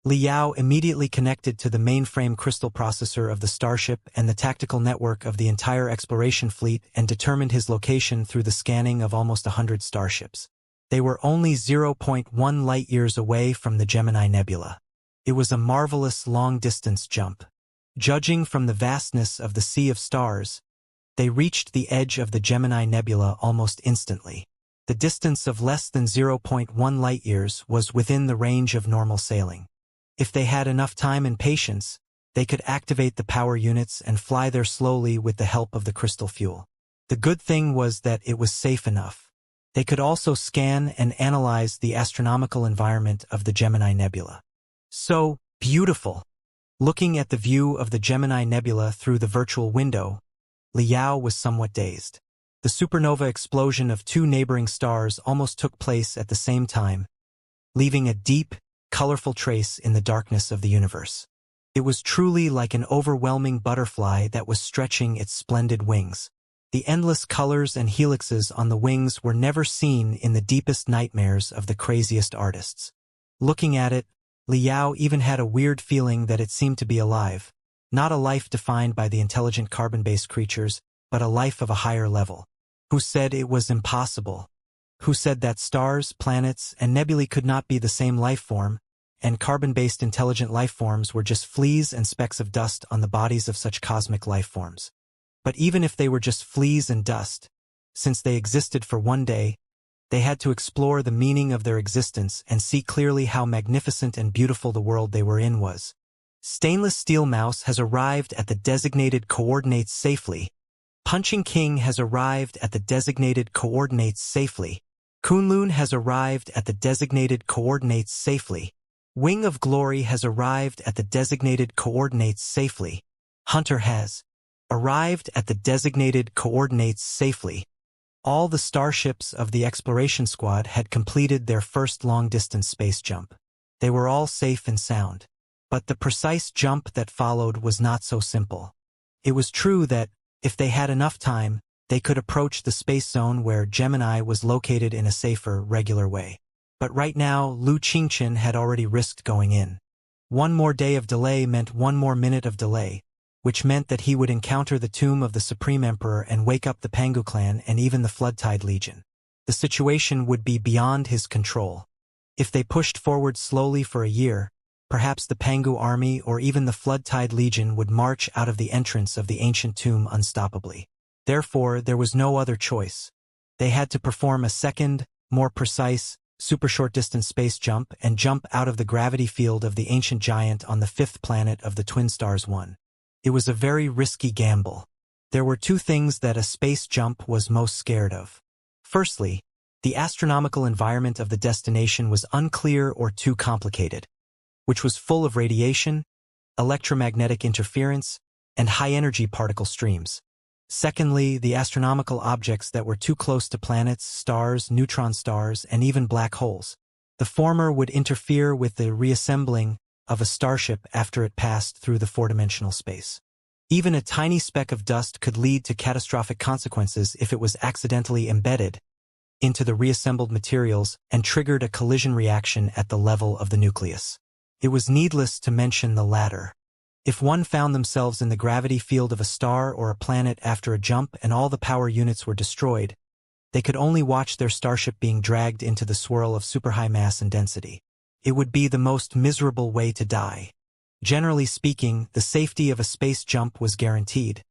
Liao immediately connected to the mainframe crystal processor of the starship and the tactical network of the entire exploration fleet and determined his location through the scanning of almost 100 starships. They were only 0.1 light-years away from the Gemini Nebula. It was a marvelous long-distance jump. Judging from the vastness of the sea of stars, they reached the edge of the Gemini Nebula almost instantly. The distance of less than 0.1 light-years was within the range of normal sailing. If they had enough time and patience, they could activate the power units and fly there slowly with the help of the crystal fuel. The good thing was that it was safe enough. They could also scan and analyze the astronomical environment of the Gemini Nebula. So beautiful! Looking at the view of the Gemini Nebula through the virtual window, Liao was somewhat dazed. The supernova explosion of 2 neighboring stars almost took place at the same time, leaving a deep, colorful trace in the darkness of the universe. It was truly like an overwhelming butterfly that was stretching its splendid wings. The endless colors and helixes on the wings were never seen in the deepest nightmares of the craziest artists. Looking at it, Liao even had a weird feeling that it seemed to be alive. Not a life defined by the intelligent carbon-based creatures, but a life of a higher level. Who said it was impossible? Who said that stars, planets, and nebulae could not be the same life form, and carbon-based intelligent life forms were just fleas and specks of dust on the bodies of such cosmic life forms? But even if they were just fleas and dust, since they existed for one day, they had to explore the meaning of their existence and see clearly how magnificent and beautiful the world they were in was. Stainless Steel Mouse has arrived at the designated coordinates safely. Punching King has arrived at the designated coordinates safely. Kunlun has arrived at the designated coordinates safely. Wing of Glory has arrived at the designated coordinates safely. Hunter has arrived at the designated coordinates safely. All the starships of the exploration squad had completed their first long-distance space jump. They were all safe and sound. But the precise jump that followed was not so simple. It was true that, if they had enough time, they could approach the space zone where Gemini was located in a safer, regular way. But right now, Lu Qingchen had already risked going in. One more day of delay meant one more minute of delay, which meant that he would encounter the tomb of the Supreme Emperor and wake up the Pangu clan and even the Floodtide Legion. The situation would be beyond his control. If they pushed forward slowly for a year, perhaps the Pangu army or even the Floodtide Legion would march out of the entrance of the ancient tomb unstoppably. Therefore, there was no other choice. They had to perform a second, more precise, super short-distance space jump and jump out of the gravity field of the ancient giant on the fifth planet of the twin stars 1. It was a very risky gamble. There were two things that a space jump was most scared of. Firstly, the astronomical environment of the destination was unclear or too complicated, which was full of radiation, electromagnetic interference, and high-energy particle streams. Secondly, the astronomical objects that were too close to planets, stars, neutron stars, and even black holes. The former would interfere with the reassembling of a starship after it passed through the four-dimensional space. Even a tiny speck of dust could lead to catastrophic consequences if it was accidentally embedded into the reassembled materials and triggered a collision reaction at the level of the nucleus. It was needless to mention the latter. If one found themselves in the gravity field of a star or a planet after a jump and all the power units were destroyed, they could only watch their starship being dragged into the swirl of super-high mass and density. It would be the most miserable way to die. Generally speaking, the safety of a space jump was guaranteed,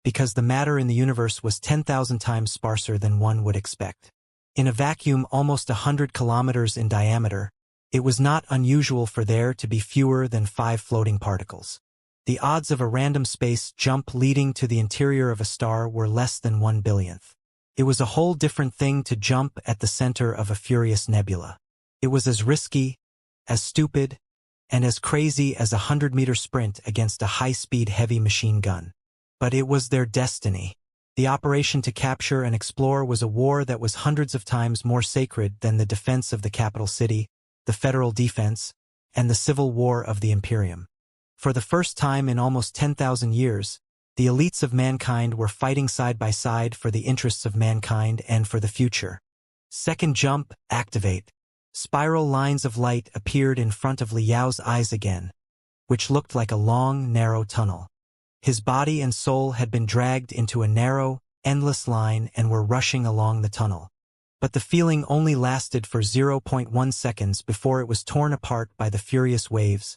because the matter in the universe was 10,000 times sparser than one would expect. In a vacuum almost 100 kilometers in diameter, it was not unusual for there to be fewer than 5 floating particles. The odds of a random space jump leading to the interior of a star were less than 1 billionth. It was a whole different thing to jump at the center of a furious nebula. It was as risky, as stupid, and as crazy as a 100-meter sprint against a high-speed heavy machine gun. But it was their destiny. The operation to capture and explore was a war that was hundreds of times more sacred than the defense of the capital city, the federal defense, and the civil war of the Imperium. For the first time in almost 10,000 years, the elites of mankind were fighting side by side for the interests of mankind and for the future. Second jump, activate. Spiral lines of light appeared in front of Liao's eyes again, which looked like a long, narrow tunnel. His body and soul had been dragged into a narrow, endless line and were rushing along the tunnel. But the feeling only lasted for 0.1 seconds before it was torn apart by the furious waves,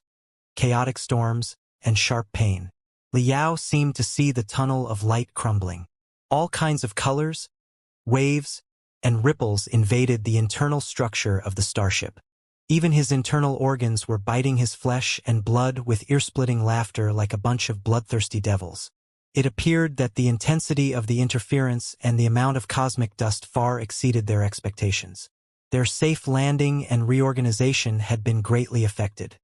chaotic storms, and sharp pain. Liao seemed to see the tunnel of light crumbling. All kinds of colors, waves, and ripples invaded the internal structure of the starship. Even his internal organs were biting his flesh and blood with ear-splitting laughter like a bunch of bloodthirsty devils. It appeared that the intensity of the interference and the amount of cosmic dust far exceeded their expectations. Their safe landing and reorganization had been greatly affected.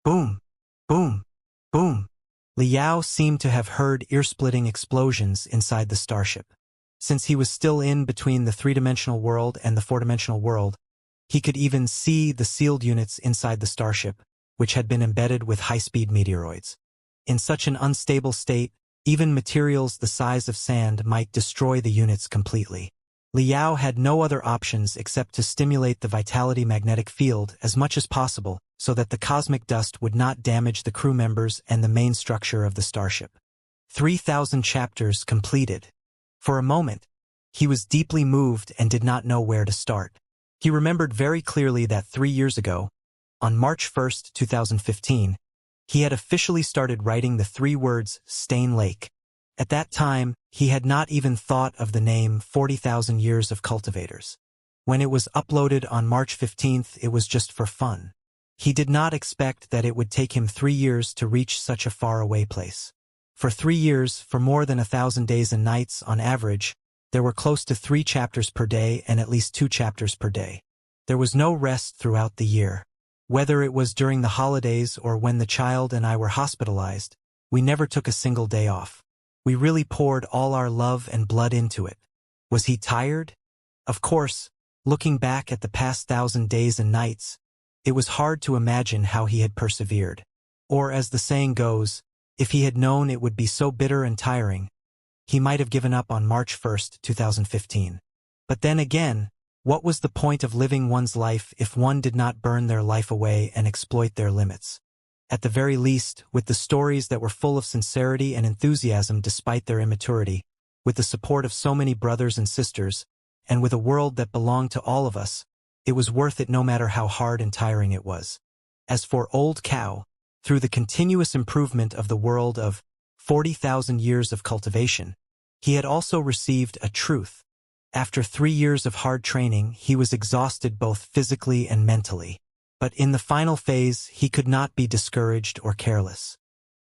Boom! Boom! Boom! Liao seemed to have heard ear-splitting explosions inside the starship. Since he was still in between the three-dimensional world and the four-dimensional world, he could even see the sealed units inside the starship, which had been embedded with high-speed meteoroids. In such an unstable state, even materials the size of sand might destroy the units completely. Liao had no other options except to stimulate the vitality magnetic field as much as possible so that the cosmic dust would not damage the crew members and the main structure of the starship. 3,000 chapters completed. For a moment, he was deeply moved and did not know where to start. He remembered very clearly that 3 years ago, on March 1, 2015, he had officially started writing the 3 words Stain Lake. At that time, he had not even thought of the name 40,000 Years of Cultivators. When it was uploaded on March 15th, it was just for fun. He did not expect that it would take him 3 years to reach such a faraway place. For 3 years, for more than 1,000 days and nights on average, there were close to 3 chapters per day and at least 2 chapters per day. There was no rest throughout the year. Whether it was during the holidays or when the child and I were hospitalized, we never took a single day off. We really poured all our love and blood into it. Was he tired? Of course, looking back at the past 1,000 days and nights, it was hard to imagine how he had persevered. Or, as the saying goes, if he had known it would be so bitter and tiring, he might have given up on March 1, 2015. But then again, what was the point of living one's life if one did not burn their life away and exploit their limits? At the very least, with the stories that were full of sincerity and enthusiasm despite their immaturity, with the support of so many brothers and sisters, and with a world that belonged to all of us, it was worth it no matter how hard and tiring it was. As for Old Cow, through the continuous improvement of the world of 40,000 years of cultivation, he had also received a truth. After 3 years of hard training, he was exhausted both physically and mentally. But in the final phase, he could not be discouraged or careless.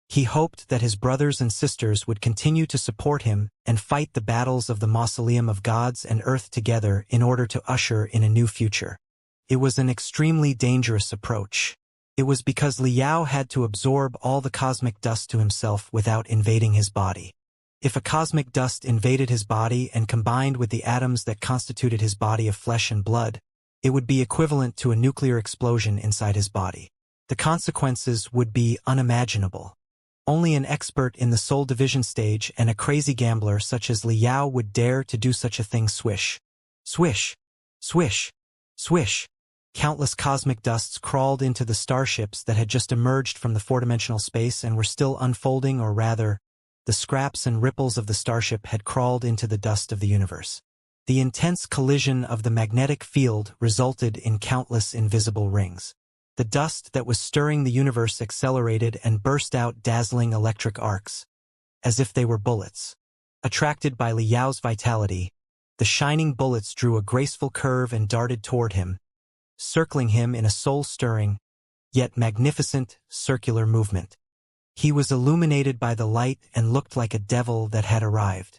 He hoped that his brothers and sisters would continue to support him and fight the battles of the mausoleum of gods and earth together in order to usher in a new future. It was an extremely dangerous approach. It was because Liao had to absorb all the cosmic dust to himself without invading his body. If a cosmic dust invaded his body and combined with the atoms that constituted his body of flesh and blood, it would be equivalent to a nuclear explosion inside his body. The consequences would be unimaginable. Only an expert in the soul division stage and a crazy gambler such as Liao would dare to do such a thing. Swish. Swish. Swish. Swish. Countless cosmic dusts crawled into the starships that had just emerged from the four-dimensional space and were still unfolding, or rather, the scraps and ripples of the starship had crawled into the dust of the universe. The intense collision of the magnetic field resulted in countless invisible rings. The dust that was stirring the universe accelerated and burst out dazzling electric arcs, as if they were bullets. Attracted by Liao's vitality, the shining bullets drew a graceful curve and darted toward him, circling him in a soul-stirring, yet magnificent, circular movement. He was illuminated by the light and looked like a devil that had arrived.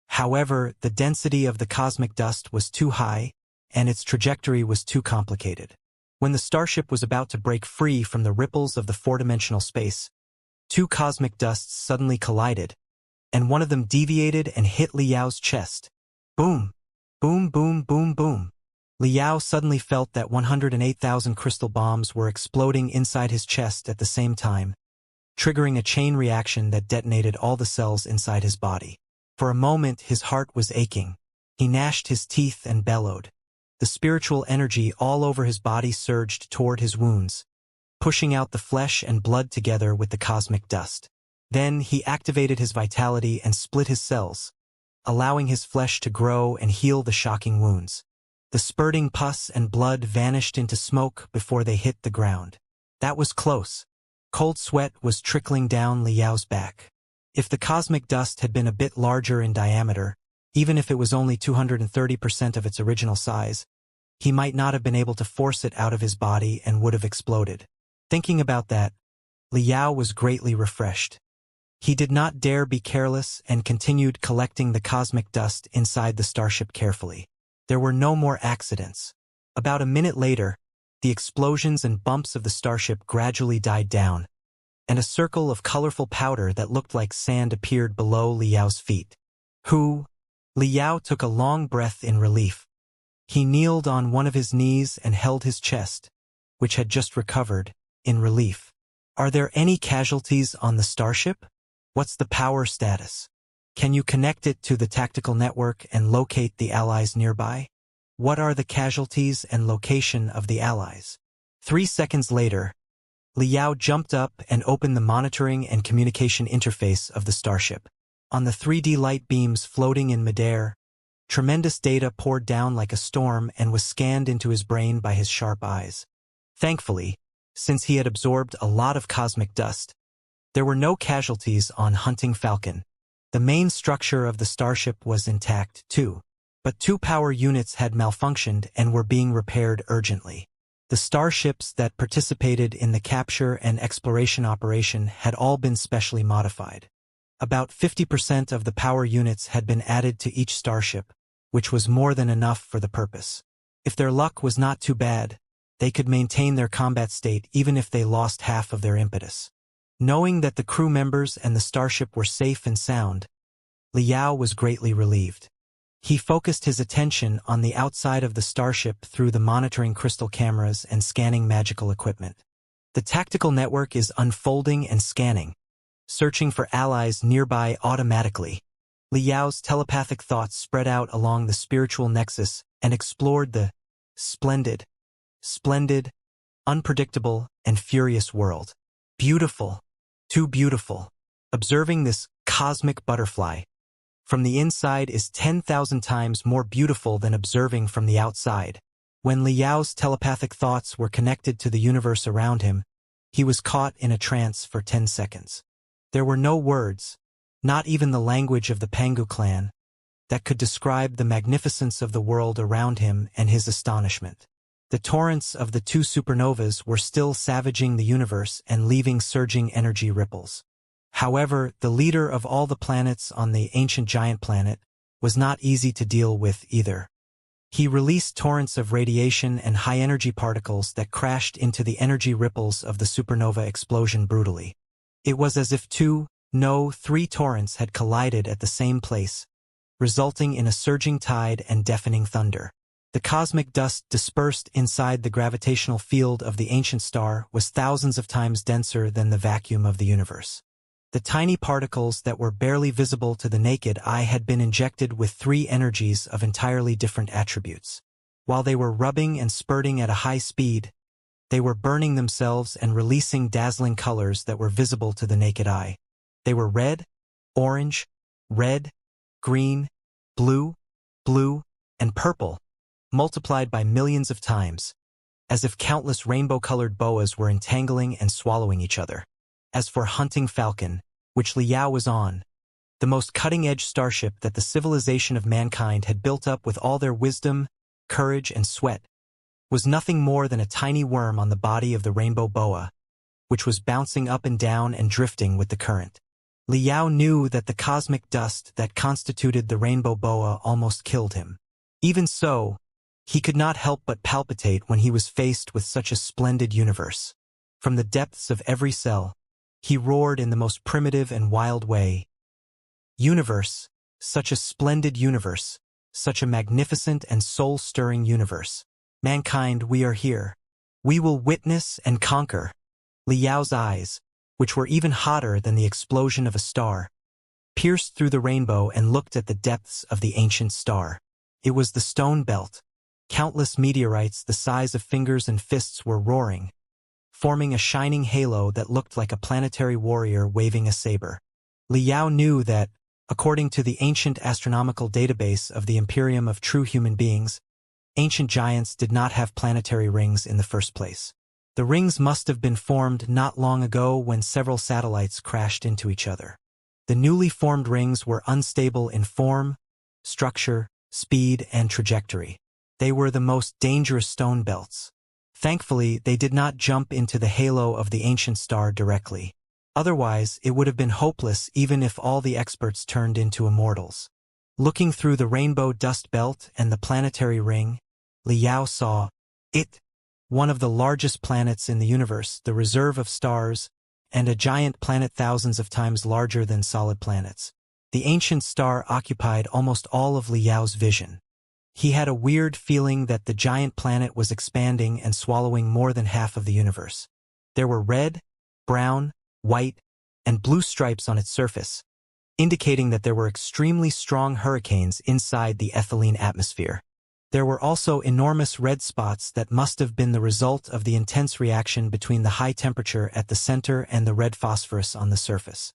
However, the density of the cosmic dust was too high, and its trajectory was too complicated. When the starship was about to break free from the ripples of the four-dimensional space, two cosmic dusts suddenly collided, and one of them deviated and hit Liao's chest. Boom! Boom, boom, boom, boom. Liao suddenly felt that 108,000 crystal bombs were exploding inside his chest at the same time, triggering a chain reaction that detonated all the cells inside his body. For a moment, his heart was aching. He gnashed his teeth and bellowed. The spiritual energy all over his body surged toward his wounds, pushing out the flesh and blood together with the cosmic dust. Then he activated his vitality and split his cells, allowing his flesh to grow and heal the shocking wounds. The spurting pus and blood vanished into smoke before they hit the ground. That was close. Cold sweat was trickling down Liao's back. If the cosmic dust had been a bit larger in diameter, even if it was only 230% of its original size, he might not have been able to force it out of his body and would have exploded. Thinking about that, Liao was greatly refreshed. He did not dare be careless and continued collecting the cosmic dust inside the starship carefully. There were no more accidents. About a minute later, the explosions and bumps of the starship gradually died down, and a circle of colorful powder that looked like sand appeared below Liao's feet. Liao took a long breath in relief. He kneeled on one of his knees and held his chest, which had just recovered, in relief. Are there any casualties on the starship? What's the power status? Can you connect it to the tactical network and locate the allies nearby? What are the casualties and location of the allies? 3 seconds later, Liao jumped up and opened the monitoring and communication interface of the starship. On the 3D light beams floating in midair, tremendous data poured down like a storm and was scanned into his brain by his sharp eyes. Thankfully, since he had absorbed a lot of cosmic dust, there were no casualties on Hunting Falcon. The main structure of the starship was intact, too, but 2 power units had malfunctioned and were being repaired urgently. The starships that participated in the capture and exploration operation had all been specially modified. About 50% of the power units had been added to each starship, which was more than enough for the purpose. If their luck was not too bad, they could maintain their combat state even if they lost half of their impetus. Knowing that the crew members and the starship were safe and sound, Liao was greatly relieved. He focused his attention on the outside of the starship through the monitoring crystal cameras and scanning magical equipment. The tactical network is unfolding and scanning, searching for allies nearby automatically. Li Yao's telepathic thoughts spread out along the spiritual nexus and explored the splendid, unpredictable, and furious world. Beautiful, too beautiful. Observing this cosmic butterfly from the inside is 10,000 times more beautiful than observing from the outside. When Li Yao's telepathic thoughts were connected to the universe around him, he was caught in a trance for 10 seconds. There were no words, not even the language of the Pangu clan, that could describe the magnificence of the world around him and his astonishment. The torrents of the two supernovas were still savaging the universe and leaving surging energy ripples. However, the leader of all the planets on the ancient giant planet was not easy to deal with either. He released torrents of radiation and high-energy particles that crashed into the energy ripples of the supernova explosion brutally. It was as if three torrents had collided at the same place, resulting in a surging tide and deafening thunder. The cosmic dust dispersed inside the gravitational field of the ancient star was thousands of times denser than the vacuum of the universe. The tiny particles that were barely visible to the naked eye had been injected with three energies of entirely different attributes. While they were rubbing and spurting at a high speed, they were burning themselves and releasing dazzling colors that were visible to the naked eye. They were red, orange, red, green, blue, and purple, multiplied by millions of times, as if countless rainbow-colored boas were entangling and swallowing each other. As for Hunting Falcon, which Li Yao was on, the most cutting-edge starship that the civilization of mankind had built up with all their wisdom, courage, and sweat, was nothing more than a tiny worm on the body of the rainbow boa, which was bouncing up and down and drifting with the current. Li Yao knew that the cosmic dust that constituted the rainbow boa almost killed him. Even so, he could not help but palpitate when he was faced with such a splendid universe. From the depths of every cell, he roared in the most primitive and wild way. Universe, such a splendid universe, such a magnificent and soul-stirring universe. Mankind, we are here. We will witness and conquer. Li Yao's eyes, which were even hotter than the explosion of a star, pierced through the rainbow and looked at the depths of the ancient star. It was the stone belt. Countless meteorites the size of fingers and fists were roaring, forming a shining halo that looked like a planetary warrior waving a saber. Li Yao knew that, according to the ancient astronomical database of the Imperium of True Human Beings, ancient giants did not have planetary rings in the first place. The rings must have been formed not long ago when several satellites crashed into each other. The newly formed rings were unstable in form, structure, speed, and trajectory. They were the most dangerous stone belts. Thankfully, they did not jump into the halo of the ancient star directly. Otherwise, it would have been hopeless even if all the experts turned into immortals. Looking through the rainbow dust belt and the planetary ring, Li Yao saw it, one of the largest planets in the universe, the reserve of stars, and a giant planet thousands of times larger than solid planets. The ancient star occupied almost all of Li Yao's vision. He had a weird feeling that the giant planet was expanding and swallowing more than half of the universe. There were red, brown, white, and blue stripes on its surface, indicating that there were extremely strong hurricanes inside the ethylene atmosphere. There were also enormous red spots that must have been the result of the intense reaction between the high temperature at the center and the red phosphorus on the surface.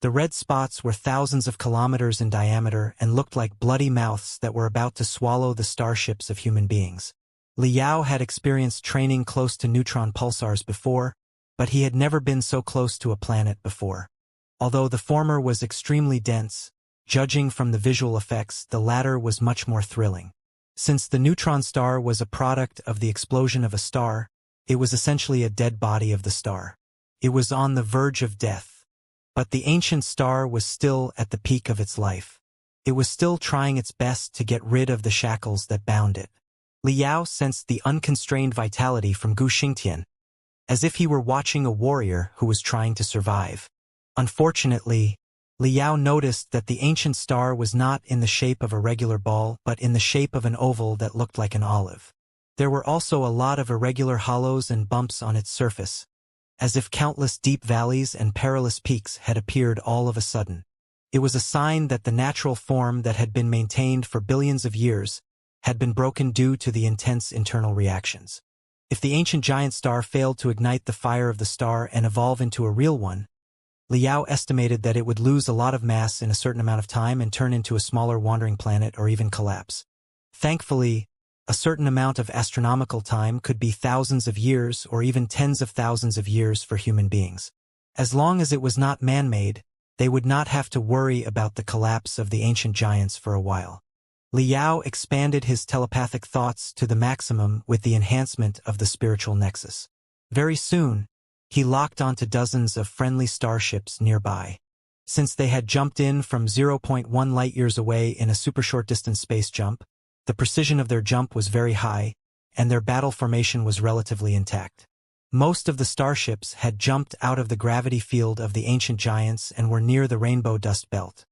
The red spots were thousands of kilometers in diameter and looked like bloody mouths that were about to swallow the starships of human beings. Li Yao had experienced training close to neutron pulsars before, but he had never been so close to a planet before. Although the former was extremely dense, judging from the visual effects, the latter was much more thrilling. Since the neutron star was a product of the explosion of a star, it was essentially a dead body of the star. It was on the verge of death. But the ancient star was still at the peak of its life. It was still trying its best to get rid of the shackles that bound it. Li Yao sensed the unconstrained vitality from Gu Xingtian, as if he were watching a warrior who was trying to survive. Unfortunately, Liao noticed that the ancient star was not in the shape of a regular ball but in the shape of an oval that looked like an olive. There were also a lot of irregular hollows and bumps on its surface, as if countless deep valleys and perilous peaks had appeared all of a sudden. It was a sign that the natural form that had been maintained for billions of years had been broken due to the intense internal reactions. If the ancient giant star failed to ignite the fire of the star and evolve into a real one, Liao estimated that it would lose a lot of mass in a certain amount of time and turn into a smaller wandering planet or even collapse. Thankfully, a certain amount of astronomical time could be thousands of years or even tens of thousands of years for human beings. As long as it was not man-made, they would not have to worry about the collapse of the ancient giants for a while. Liao expanded his telepathic thoughts to the maximum with the enhancement of the spiritual nexus. Very soon, he locked onto dozens of friendly starships nearby. Since they had jumped in from 0.1 light-years away in a super short-distance space jump, the precision of their jump was very high, and their battle formation was relatively intact. Most of the starships had jumped out of the gravity field of the ancient giants and were near the rainbow dust belt.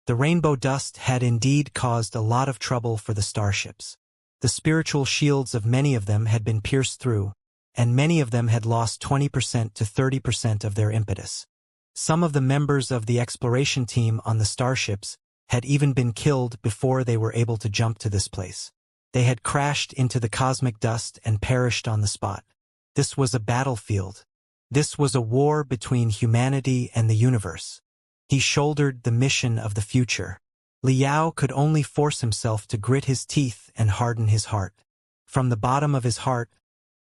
The rainbow dust had indeed caused a lot of trouble for the starships. The spiritual shields of many of them had been pierced through, and many of them had lost 20% to 30% of their impetus. Some of the members of the exploration team on the starships had even been killed before they were able to jump to this place. They had crashed into the cosmic dust and perished on the spot. This was a battlefield. This was a war between humanity and the universe. He shouldered the mission of the future. Liao could only force himself to grit his teeth and harden his heart. From the bottom of his heart,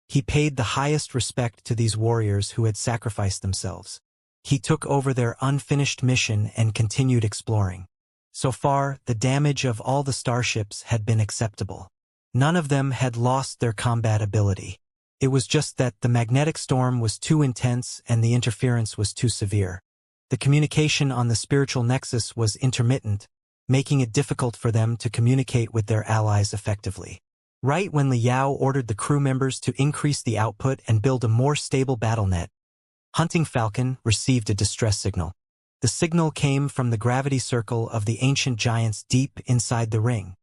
he paid the highest respect to these warriors who had sacrificed themselves. He took over their unfinished mission and continued exploring. So far, the damage of all the starships had been acceptable. None of them had lost their combat ability. It was just that the magnetic storm was too intense and the interference was too severe. The communication on the spiritual nexus was intermittent, making it difficult for them to communicate with their allies effectively. Right when Liao ordered the crew members to increase the output and build a more stable battle net, Hunting Falcon received a distress signal. The signal came from the gravity circle of the ancient giants deep inside the ring.